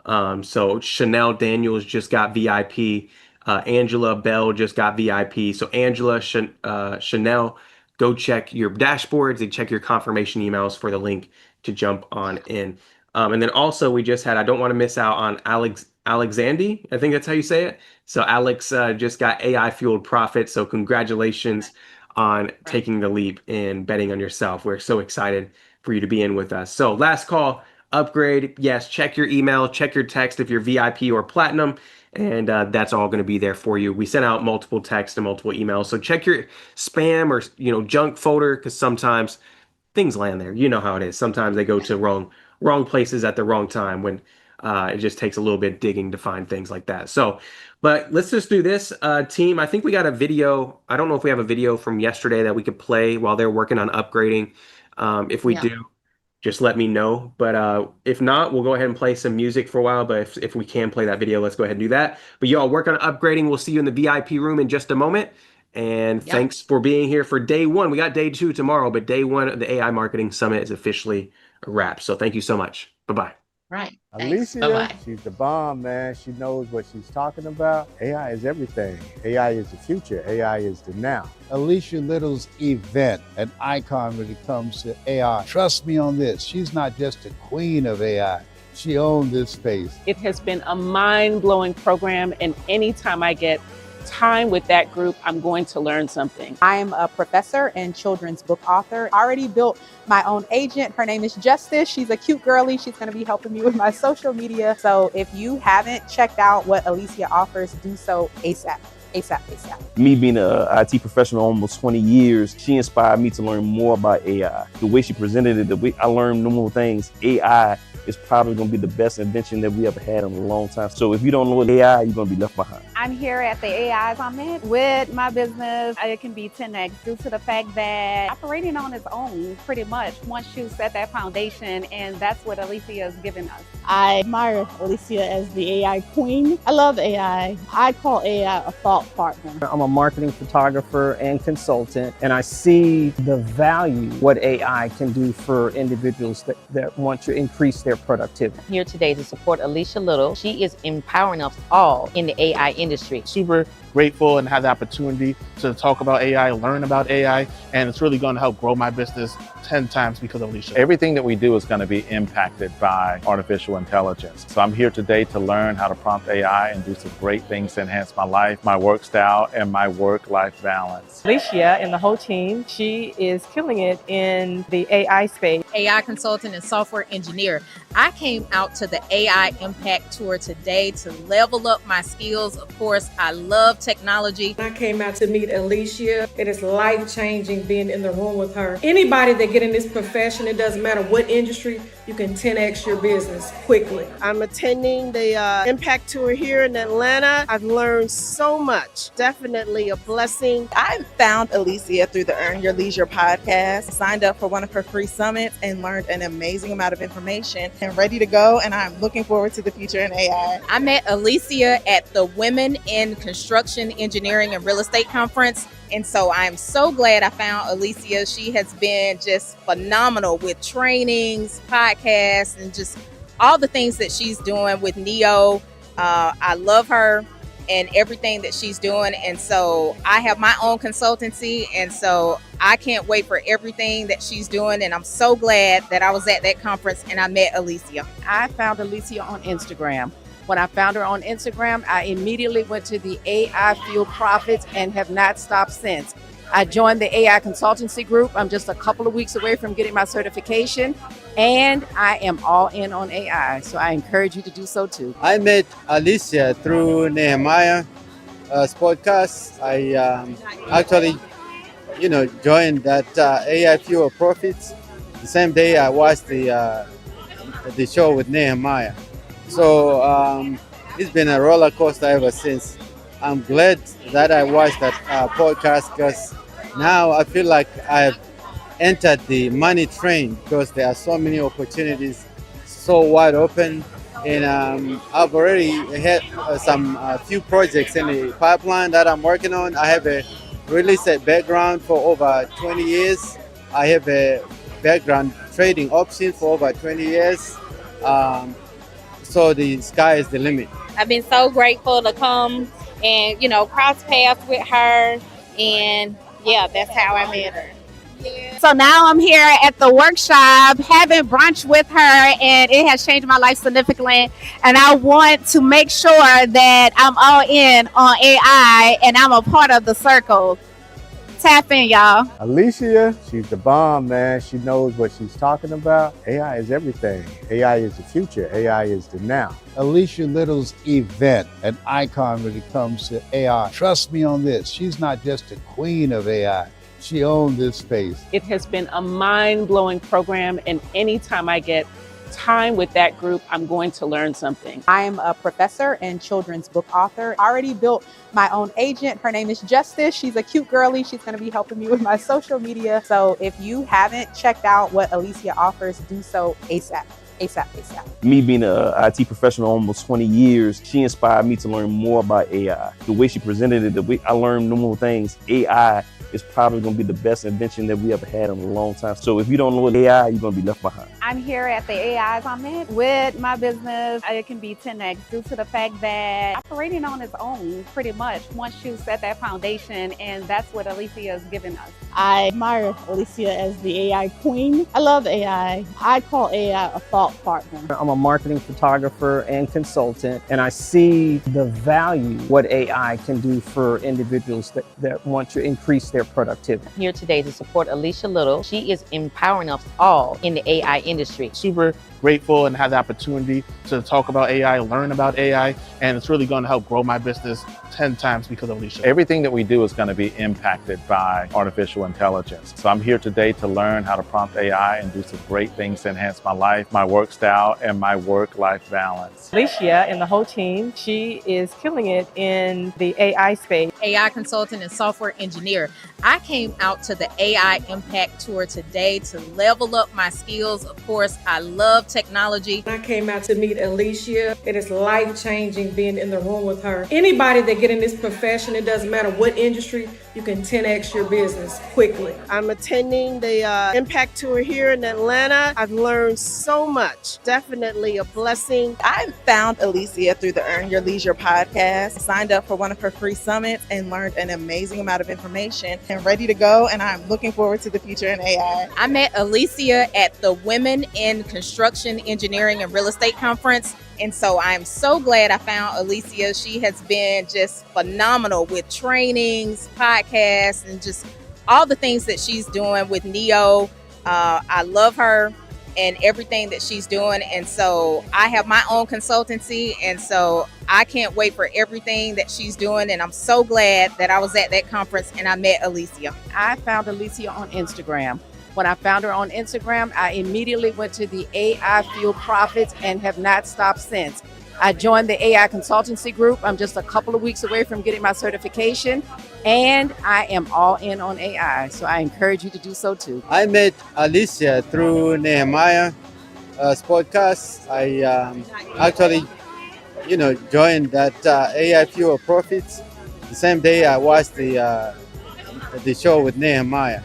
So Chanel Daniels just got VIP. Angela Bell just got VIP. So Angela, Chanel, go check your dashboards and check your confirmation emails for the link to jump on in. And then also we just had, I don't want to miss out on Alexandy. I think that's how you say it. So Alex just got AI fueled profit. So congratulations on taking the leap and betting on yourself. We're so excited for you to be in with us. So last call. Upgrade, yes, check your email, check your text if you're VIP or platinum, and that's all going to be there for you. We sent out multiple texts and multiple emails, so check your spam or junk folder because sometimes things land there. You know how it is. Sometimes they go to wrong places at the wrong time when it just takes a little bit digging to find things like that. So, but let's just do this, team. I think we got a video. I don't know if we have a video from yesterday that we could play while they're working on upgrading. If we do, just let me know. But if not, we'll go ahead and play some music for a while. But if we can play that video, let's go ahead and do that. But y'all work on upgrading. We'll see you in the VIP room in just a moment. And thanks for being here for day one. We got day 2 tomorrow, but day 1 of the AI Marketing Summit is officially a wrap. So thank you so much. Bye-bye. Right. Alicia, Bye-bye. She's the bomb, man. She knows what she's talking about. AI is everything. AI is the future. AI is the now. Alicia Lyttle's event, an icon when it comes to AI. Trust me on this. She's not just a queen of AI. She owned this space. It has been a mind-blowing program, and anytime I get time with that group, I'm going to learn something. I'm a professor and children's book author. I already built my own agent. Her name is Justice. She's a cute girly. She's going to be helping me with my social media. So if you haven't checked out what Alicia offers, do so ASAP. Me being an IT professional almost 20 years, she inspired me to learn more about AI. The way she presented it, the way I learned more things, AI is probably going to be the best invention that we ever had in a long time. So if you don't know AI, you're going to be left behind. I'm here at the AI Summit with my business. It can be 10x due to the fact that operating on its own, pretty much, once you set that foundation, and that's what Alicia has given us. I admire Alicia as the AI queen. I love AI. I call AI a thought partner. I'm a marketing photographer and consultant, and I see the value what AI can do for individuals that want to increase their productivity. I'm here today to support Alicia Lyttle. She is empowering us all in the AI industry. Super grateful and have the opportunity to talk about AI, learn about AI, and it's really going to help grow my business 10 times because of Alicia. Everything that we do is going to be impacted by artificial intelligence. So I'm here today to learn how to prompt AI and do some great things to enhance my life, my work style, and my work-life balance. Alicia and the whole team, she is killing it in the AI space. AI consultant and software engineer. I came out to the AI Impact Tour today to level up my skills. Of course, I love technology. I came out to meet Alicia. It is life-changing being in the room with her. Anybody that get in this profession, it doesn't matter what industry, you can 10x your business quickly. I'm attending the Impact Tour here in Atlanta. I've learned so much. Definitely a blessing. I found Alicia through the Earn Your Leisure podcast, signed up for one of her free summits, and learned an amazing amount of information. And ready to go, and I'm looking forward to the future in AI. I met Alicia at the Women in Construction, Engineering, and Real Estate Conference. And so I'm so glad I found Alicia. She has been just phenomenal with trainings, podcasts, and just all the things that she's doing with Neo. I love her and everything that she's doing. And so I have my own consultancy. And so I can't wait for everything that she's doing. And I'm so glad that I was at that conference and I met Alicia. I found Alicia on Instagram. When I found her on Instagram, I immediately went to the AI Fuel Profits and have not stopped since. I joined the AI consultancy group. I'm just a couple of weeks away from getting my certification, and I am all in on AI. So I encourage you to do so too. I met Alicia through Nehemiah's podcast. I actually, joined that AI Fuel Profits the same day I watched the show with Nehemiah. So it's been a roller coaster ever since. I'm glad that I watched that podcast because now I feel like I've entered the money train because there are so many opportunities, so wide open. And I've already had some few projects in the pipeline that I'm working on. I have a real estate background for over 20 years. I have a background trading options for over 20 years. So the sky is the limit. I've been so grateful to come and, cross paths with her. And yeah, that's how I met her. Yeah. So now I'm here at the workshop having brunch with her, and it has changed my life significantly. And I want to make sure that I'm all in on AI and I'm a part of the circle. Tap in, y'all. Alicia, she's the bomb, man. She knows what she's talking about. AI is everything. AI is the future. AI is the now. Alicia Lyttle's event, an icon when it comes to AI. Trust me on this. She's not just a queen of AI. She owned this space. It has been a mind-blowing program, and anytime I get time with that group, I'm going to learn something. I am a professor and children's book author. I already built my own agent. Her name is Justice. She's a cute girly. She's going to be helping me with my social media. So if you haven't checked out what Alicia offers, do so ASAP. ASAP. Me being an IT professional almost 20 years, she inspired me to learn more about AI. The way she presented it, the way I learned more things, AI is probably going to be the best invention that we ever had in a long time. So if you don't know AI, you're going to be left behind. I'm here at the AI Summit with my business. It can be 10x due to the fact that operating on its own, pretty much, once you set that foundation, and that's what Alicia has given us. I admire Alicia as the AI queen. I love AI. I call AI a thought partner. I'm a marketing photographer and consultant, and I see the value what AI can do for individuals that want to increase their their productivity. I'm here today to support Alicia Lyttle. She is empowering us all in the AI industry. Super grateful and have the opportunity to talk about AI, learn about AI, and it's really going to help grow my business 10 times because of Alicia. Everything that we do is going to be impacted by artificial intelligence. So I'm here today to learn how to prompt AI and do some great things to enhance my life, my work style, and my work-life balance. Alicia and the whole team, she is killing it in the AI space. AI consultant and software engineer. I came out to the AI Impact Tour today to level up my skills. Of course, I love technology. I came out to meet Alicia. It is life-changing being in the room with her. Anybody that get in this profession, it doesn't matter what industry, you can 10x your business quickly. I'm attending the Impact Tour here in Atlanta. I've learned so much. Definitely a blessing. I found Alicia through the Earn Your Leisure podcast, signed up for one of her free summits, and learned an amazing amount of information. And ready to go, and I'm looking forward to the future in AI. I met Alicia at the Women in Construction, Engineering, and Real Estate Conference. And so I'm so glad I found Alicia. She has been just phenomenal with trainings, podcasts, and just all the things that she's doing with Neo. I love her and everything that she's doing. And so I have my own consultancy. And so I can't wait for everything that she's doing. And I'm so glad that I was at that conference and I met Alicia. I found Alicia on Instagram. When I found her on Instagram, I immediately went to the AI Fuel Profits and have not stopped since. I joined the AI consultancy group. I'm just a couple of weeks away from getting my certification, and I am all in on AI. So I encourage you to do so too. I met Alicia through Nehemiah's podcast. I actually, joined that AI Fuel Profits the same day I watched the show with Nehemiah.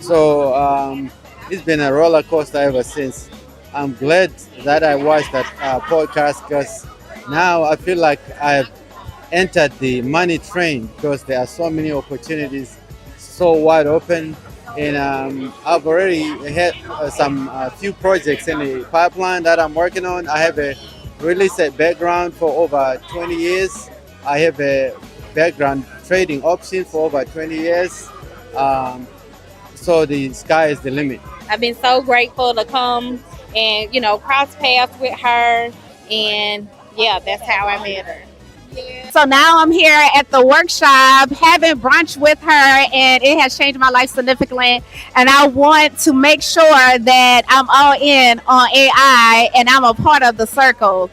So it's been a roller coaster ever since. I'm glad that I watched that podcast because now I feel like I've entered the money train because there are so many opportunities, so wide open. And I've already had some few projects in the pipeline that I'm working on. I have a real estate background for over 20 years. I have a background trading options for over 20 years. So the sky is the limit. I've been so grateful to come and, cross paths with her. And yeah, that's how I met her. So now I'm here at the workshop having brunch with her, and it has changed my life significantly. And I want to make sure that I'm all in on AI and I'm a part of the circle.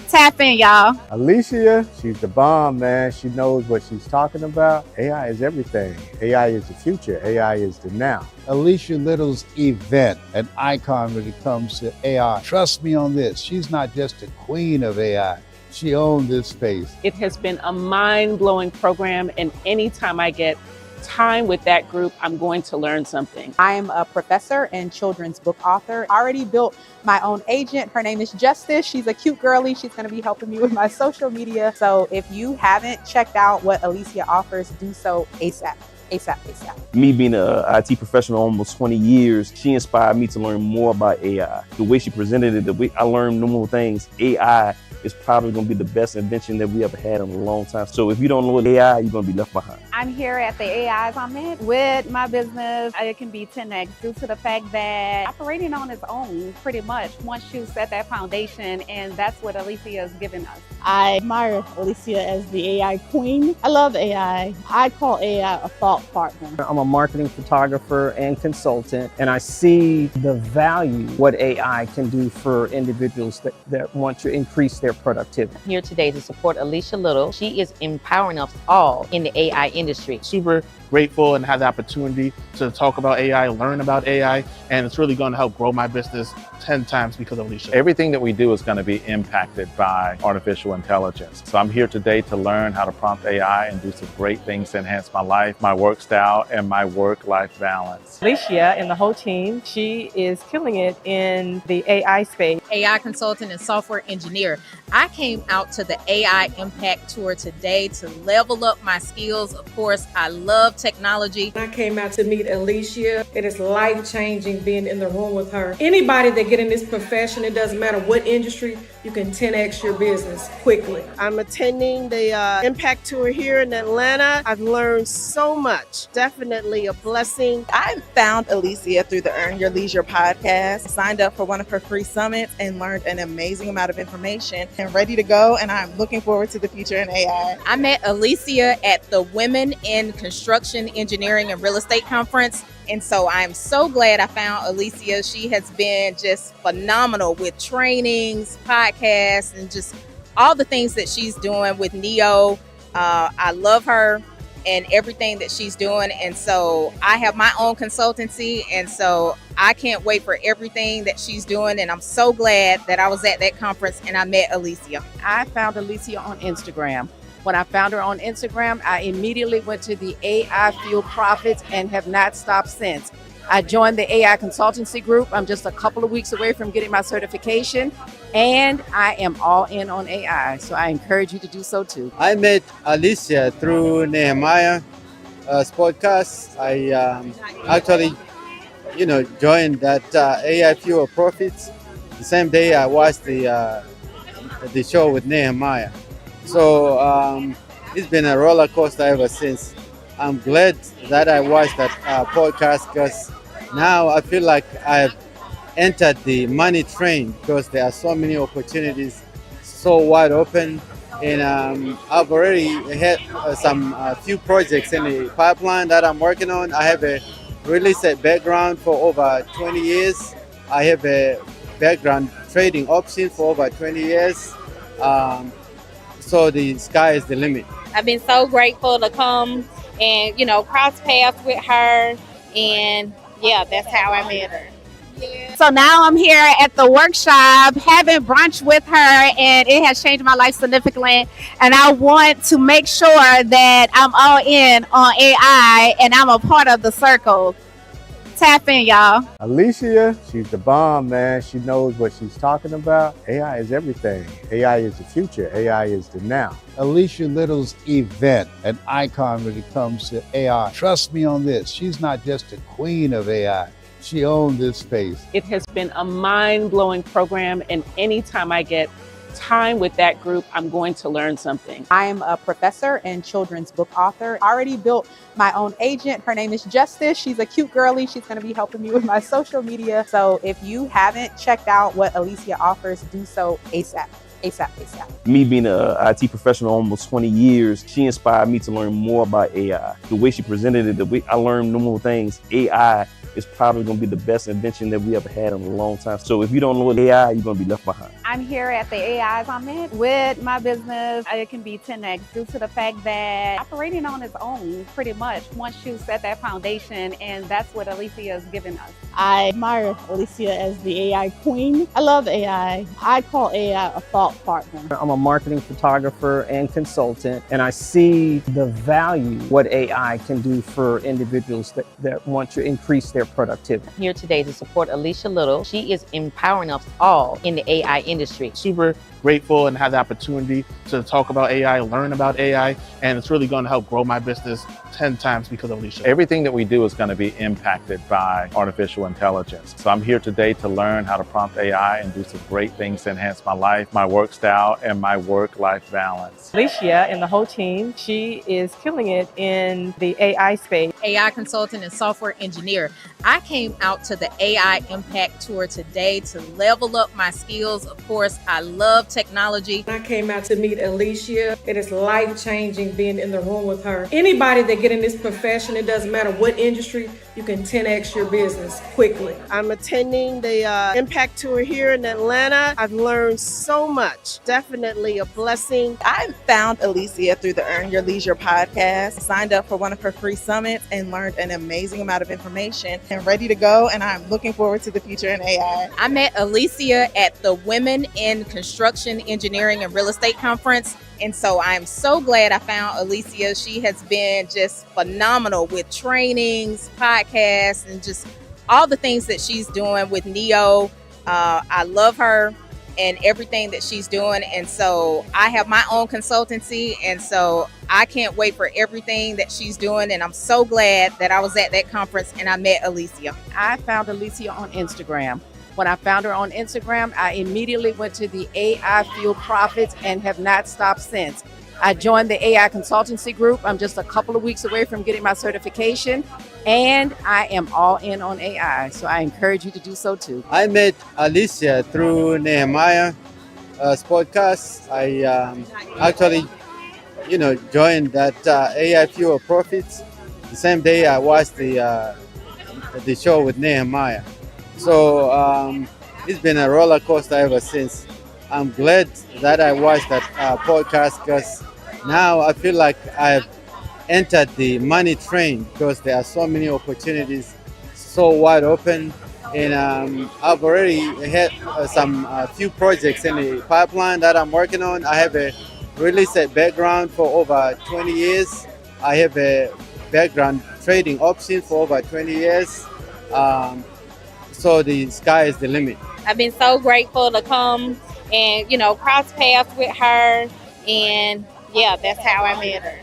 Tap in, y'all. Alicia, she's the bomb, man. She knows what she's talking about. AI is everything. AI is the future. AI is the now. Alicia Lyttle's event, an icon when it comes to AI. Trust me on this. She's not just a queen of AI. She owned this space. It has been a mind-blowing program, and anytime I get time with that group, I'm going to learn something. I am a professor and children's book author. I already built my own agent. Her name is Justice. She's a cute girly. She's going to be helping me with my social media. So if you haven't checked out what Alicia offers, do so ASAP. ASAP. Me being an IT professional almost 20 years, she inspired me to learn more about AI. The way she presented it, the way I learned more things, AI is probably going to be the best invention that we ever had in a long time. So if you don't know AI, you're going to be left behind. I'm here at the AI Summit with my business. It can be 10x due to the fact that operating on its own, pretty much, once you set that foundation, and that's what Alicia has given us. I admire Alicia as the AI queen. I love AI. I call AI a thought partner. I'm a marketing photographer and consultant, and I see the value what AI can do for individuals that want to increase their productivity. I'm here today to support Alicia Lyttle. She is empowering us all in the AI industry. Super grateful and have the opportunity to talk about AI, learn about AI, and it's really going to help grow my business 10 times because of Alicia. Everything that we do is going to be impacted by artificial intelligence. So I'm here today to learn how to prompt AI and do some great things to enhance my life, my work style, and my work-life balance. Alicia and the whole team, she is killing it in the AI space. AI consultant and software engineer. I came out to the AI Impact Tour today to level up my skills. Of course, I love technology. I came out to meet Alicia. It is life-changing being in the room with her. Anybody that get in this profession, it doesn't matter what industry, you can 10x your business quickly. I'm attending the Impact Tour here in Atlanta. I've learned so much. Definitely a blessing. I found Alicia through the Earn Your Leisure podcast, signed up for one of her free summits and learned an amazing amount of information and ready to go. And I'm looking forward to the future in AI. I met Alicia at the Women in Construction, Engineering, and Real Estate Conference. And so I'm so glad I found Alicia. She has been just phenomenal with trainings, podcasts, and just all the things that she's doing with Neo. I love her and everything that she's doing. And so I have my own consultancy. And so I can't wait for everything that she's doing. And I'm so glad that I was at that conference and I met Alicia. I found Alicia on Instagram. When I found her on Instagram, I immediately went to the AI Fuel Profits and have not stopped since. I joined the AI consultancy group. I'm just a couple of weeks away from getting my certification, and I am all in on AI. So I encourage you to do so too. I met Alicia through Nehemiah's podcast. I actually, joined that AI Fuel Profits the same day I watched the show with Nehemiah. So it's been a roller coaster ever since. I'm glad that I watched that podcast because now I feel like I've entered the money train because there are so many opportunities, so wide open. And I've already had some few projects in the pipeline that I'm working on. I have a real estate background for over 20 years. I have a background trading options for over 20 years. So the sky is the limit. I've been so grateful to come and, cross paths with her. And yeah, that's how I met her. Yeah. So now I'm here at the workshop having brunch with her, and it has changed my life significantly. And I want to make sure that I'm all in on AI and I'm a part of the circle. Tap in, y'all. Alicia, she's the bomb, man. She knows what she's talking about. AI is everything. AI is the future. AI is the now. Alicia Lyttle's event, an icon when it comes to AI. Trust me on this. She's not just a queen of AI. She owned this space. It has been a mind-blowing program, and anytime I get time with that group, I'm going to learn something. I am a professor and children's book author. I already built my own agent. Her name is Justice. She's a cute girly. She's going to be helping me with my social media. So if you haven't checked out what Alicia offers, do so ASAP. ASAP. Me being an IT professional almost 20 years, she inspired me to learn more about AI. The way she presented it, the way I learned more things. AI is probably going to be the best invention that we ever had in a long time. So if you don't know AI, you're going to be left behind. I'm here at the AI Summit with my business. It can be 10x due to the fact that operating on its own, pretty much, once you set that foundation, and that's what Alicia has given us. I admire Alicia as the AI queen. I love AI. I call AI a thought partner. I'm a marketing photographer and consultant, and I see the value what AI can do for individuals that want to increase their productivity. I'm here today to support Alicia Lyttle. She is empowering us all in the AI industry. Super grateful and have the opportunity to talk about AI, learn about AI, and it's really going to help grow my business 10 times because of Alicia. Everything that we do is going to be impacted by artificial intelligence. So I'm here today to learn how to prompt AI and do some great things to enhance my life, my work style, and my work-life balance. Alicia and the whole team, she is killing it in the AI space. AI consultant and software engineer. I came out to the AI Impact Tour today to level up my skills. Of course, I love technology. I came out to meet Alicia. It is life-changing being in the room with her. Anybody that get in this profession, it doesn't matter what industry, you can 10x your business quickly. I'm attending the Impact Tour here in Atlanta. I've learned so much. Definitely a blessing. I found Alicia through the Earn Your Leisure podcast, signed up for one of her free summits and learned an amazing amount of information and ready to go. And I'm looking forward to the future in AI. I met Alicia at the Women in Construction, Engineering, and Real Estate Conference. And so I'm so glad I found Alicia. She has been just phenomenal with trainings, podcasts, and just all the things that she's doing with Neo. I love her and everything that she's doing. And so I have my own consultancy. And so I can't wait for everything that she's doing. And I'm so glad that I was at that conference and I met Alicia. I found Alicia on Instagram. When I found her on Instagram, I immediately went to the AI Fuel Profits and have not stopped since. I joined the AI consultancy group. I'm just a couple of weeks away from getting my certification, and I am all in on AI. So I encourage you to do so too. I met Alicia through Nehemiah's podcast. I actually, joined that AI Fuel Profits the same day I watched the show with Nehemiah. So it's been a roller coaster ever since. I'm glad that I watched that podcast because now I feel like I've entered the money train because there are so many opportunities, so wide open. And I've already had some few projects in the pipeline that I'm working on. I have a real estate background for over 20 years. I have a background trading options for over 20 years. So the sky is the limit. I've been so grateful to come and, cross paths with her. And yeah, that's how I met her.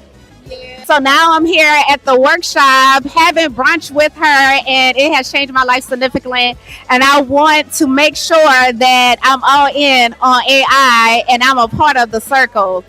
So now I'm here at the workshop having brunch with her, and it has changed my life significantly. And I want to make sure that I'm all in on AI and I'm a part of the circle.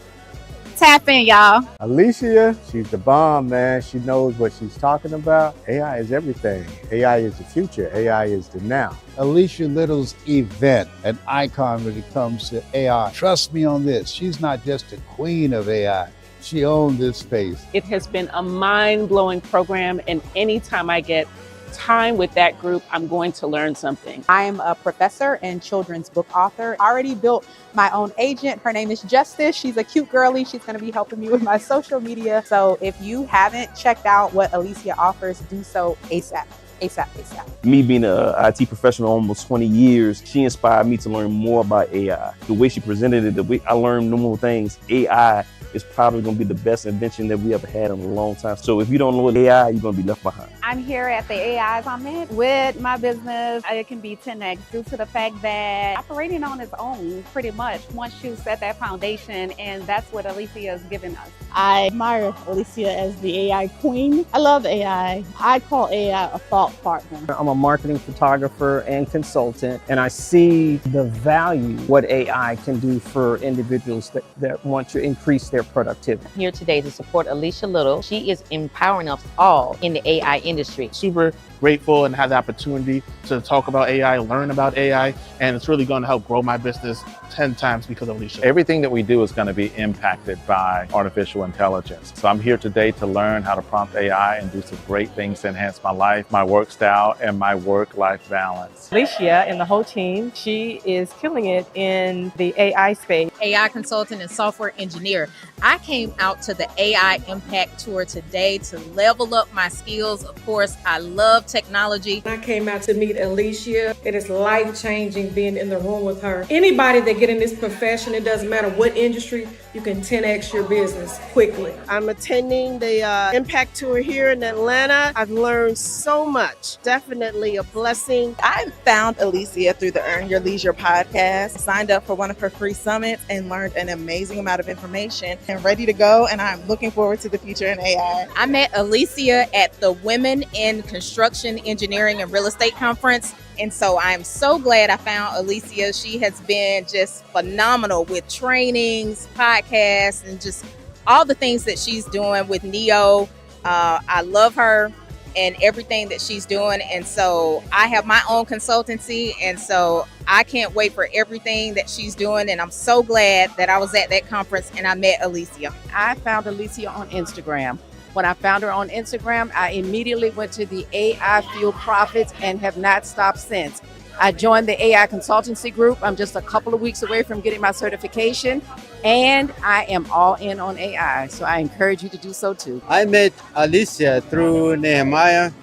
Tap in, y'all. Alicia, she's the bomb, man. She knows what she's talking about. AI is everything. AI is the future. AI is the now. Alicia Lyttle's event, an icon when it comes to AI. Trust me on this. She's not just a queen of AI. She owned this space. It has been a mind-blowing program, and anytime I get time with that group, I'm going to learn something. I am a professor and children's book author. I already built my own agent. Her name is Justice. She's a cute girly. She's going to be helping me with my social media. So if you haven't checked out what Alicia offers, do so ASAP. ASAP. Me being an IT professional almost 20 years, she inspired me to learn more about AI. The way she presented it, the way I learned more things, AI is probably going to be the best invention that we ever had in a long time. So if you don't know AI, you're going to be left behind. I'm here at the AI Summit with my business. It can be 10x due to the fact that operating on its own, pretty much, once you set that foundation, and that's what Alicia has given us. I admire Alicia as the AI queen. I love AI. I call AI a thought partner. I'm a marketing photographer and consultant, and I see the value what AI can do for individuals that want to increase their productivity. I'm here today to support Alicia Lyttle. She is empowering us all in the AI industry. Super grateful and have the opportunity to talk about AI, learn about AI, and it's really going to help grow my business 10 times because of Alicia. Everything that we do is going to be impacted by artificial intelligence. So I'm here today to learn how to prompt AI and do some great things to enhance my life, my work style, and my work-life balance. Alicia and the whole team, she is killing it in the AI space. AI consultant and software engineer. I came out to the AI Impact Tour today to level up my skills. Of course, I love technology. I came out to meet Alicia. It is life-changing being in the room with her. Anybody that get in this profession, it doesn't matter what industry, you can 10x your business quickly. I'm attending the Impact Tour here in Atlanta. I've learned so much. Definitely a blessing. I found Alicia through the Earn Your Leisure podcast, signed up for one of her free summits, and learned an amazing amount of information. And ready to go, and I'm looking forward to the future in AI. I met Alicia at the Women in Construction, Engineering, and Real Estate Conference. And so I'm so glad I found Alicia. She has been just phenomenal with trainings, podcasts, and just all the things that she's doing with Neo. I love her and everything that she's doing. And so I have my own consultancy, and so I can't wait for everything that she's doing. And I'm so glad that I was at that conference and I met Alicia. I found Alicia on Instagram. When I found her on Instagram, I immediately went to the AI Fuel Profits and have not stopped since. I joined the AI consultancy group. I'm just a couple of weeks away from getting my certification, and I am all in on AI. So I encourage you to do so too. I met Alicia through Nehemiah's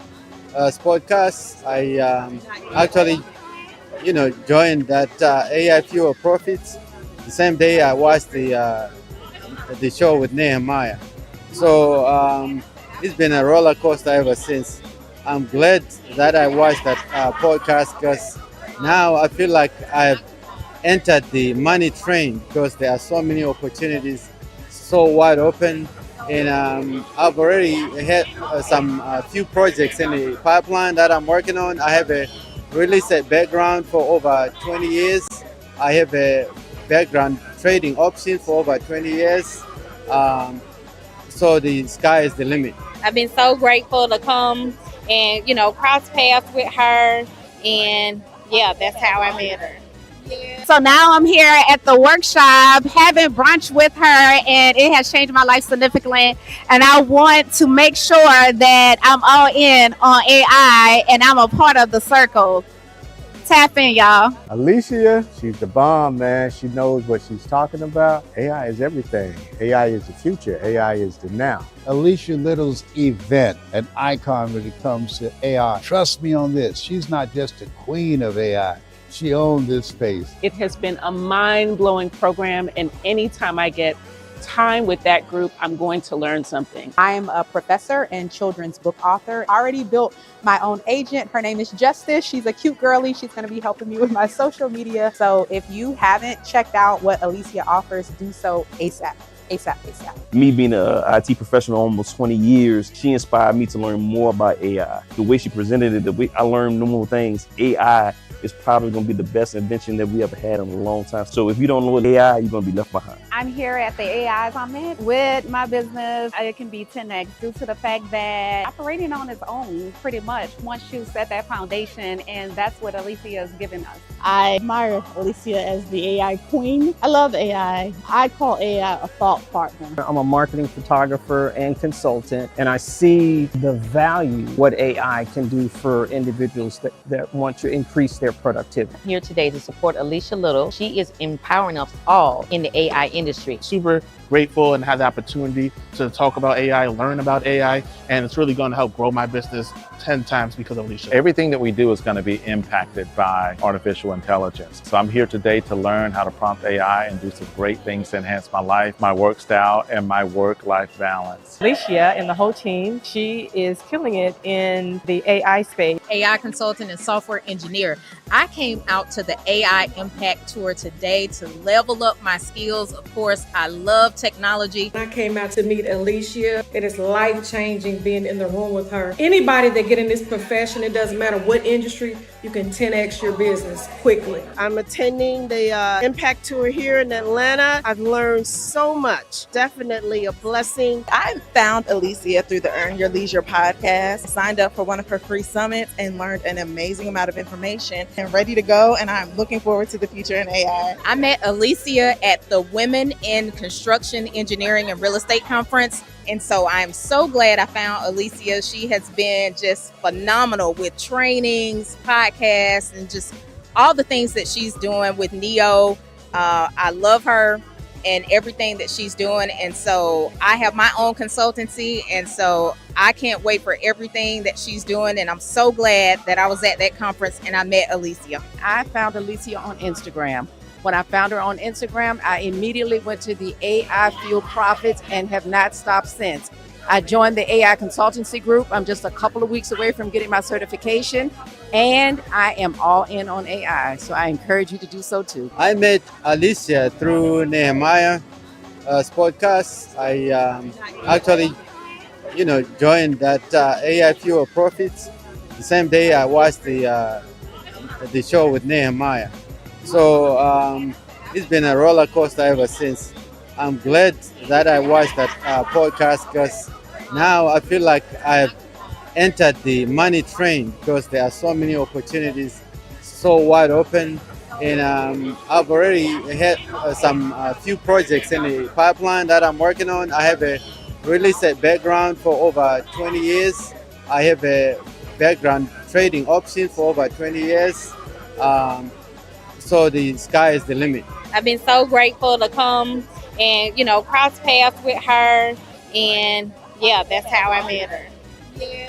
podcast. I actually, joined that AI Fuel Profits the same day I watched the show with Nehemiah. So it's been a roller coaster ever since. I'm glad that I watched that podcast because now I feel like I've entered the money train because there are so many opportunities, so wide open. And I've already had some few projects in the pipeline that I'm working on. I have a real estate background for over 20 years. I have a background trading options for over 20 years. So the sky is the limit. I've been so grateful to come and, cross paths with her. And yeah, that's how I met her. So now I'm here at the workshop having brunch with her, and it has changed my life significantly. And I want to make sure that I'm all in on AI and I'm a part of the circle. Tap in, y'all. Alicia, she's the bomb, man. She knows what she's talking about. AI is everything. AI is the future. AI is the now. Alicia Lyttle's event, an icon when it comes to AI. Trust me on this. She's not just a queen of AI. She owned this space. It has been a mind-blowing program, and anytime I get time with that group, I'm going to learn something. I'm a professor and children's book author. I already built my own agent. Her name is Justice. She's a cute girly. She's going to be helping me with my social media. So if you haven't checked out what Alicia offers, do so ASAP. ASAP. Me being an IT professional almost 20 years, she inspired me to learn more about AI. The way she presented it, the way I learned more things, AI is probably going to be the best invention that we ever had in a long time. So if you don't know AI, you're going to be left behind. I'm here at the AI Summit with my business. It can be 10x due to the fact that operating on its own, pretty much, once you set that foundation, and that's what Alicia has given us. I admire Alicia as the AI queen. I love AI. I call AI a thought partner. I'm a marketing photographer and consultant, and I see the value what AI can do for individuals that want to increase their productivity. I'm here today to support Alicia Lyttle. She is empowering us all in the AI industry. Super grateful and have the opportunity to talk about AI, learn about AI, and it's really going to help grow my business 10 times because of Alicia. Everything that we do is going to be impacted by artificial intelligence. So I'm here today to learn how to prompt AI and do some great things to enhance my life, my work style, and my work-life balance. Alicia and the whole team, she is killing it in the AI space. AI consultant and software engineer. I came out to the AI Impact Tour today to level up my skills. Of course, I love technology. I came out to meet Alicia. It is life-changing being in the room with her. Anybody that get in this profession, it doesn't matter what industry, you can 10x your business quickly. I'm attending the Impact Tour here in Atlanta. I've learned so much. Definitely a blessing. I found Alicia through the Earn Your Leisure podcast, signed up for one of her free summits, and learned an amazing amount of information. And ready to go, and I'm looking forward to the future in AI. I met Alicia at the Women in Construction, Engineering, and Real Estate Conference. And so I'm so glad I found Alicia. She has been just phenomenal with trainings, podcasts, and just all the things that she's doing with Neo. I love her and everything that she's doing. And so I have my own consultancy, and so I can't wait for everything that she's doing. And I'm so glad that I was at that conference and I met Alicia. I found Alicia on Instagram. When I found her on Instagram, I immediately went to the AI Fuel Profits and have not stopped since. I joined the AI consultancy group. I'm just a couple of weeks away from getting my certification, and I am all in on AI. So I encourage you to do so too. I met Alicia through Nehemiah's podcast. I actually, joined that AI Fuel Profits the same day I watched the show with Nehemiah. So it's been a roller coaster ever since. I'm glad that I watched that podcast, because now I feel like I've entered the money train, because there are so many opportunities, so wide open. And I've already had some few projects in the pipeline that I'm working on. I have a real estate background for over 20 years. I have a background trading options for over 20 years. So the sky is the limit. I've been so grateful to come and, cross paths with her. And yeah, that's how I met her.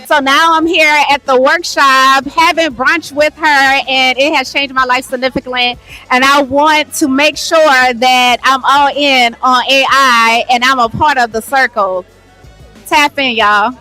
So now I'm here at the workshop having brunch with her, and it has changed my life significantly. And I want to make sure that I'm all in on AI and I'm a part of the circle. Tap in, y'all.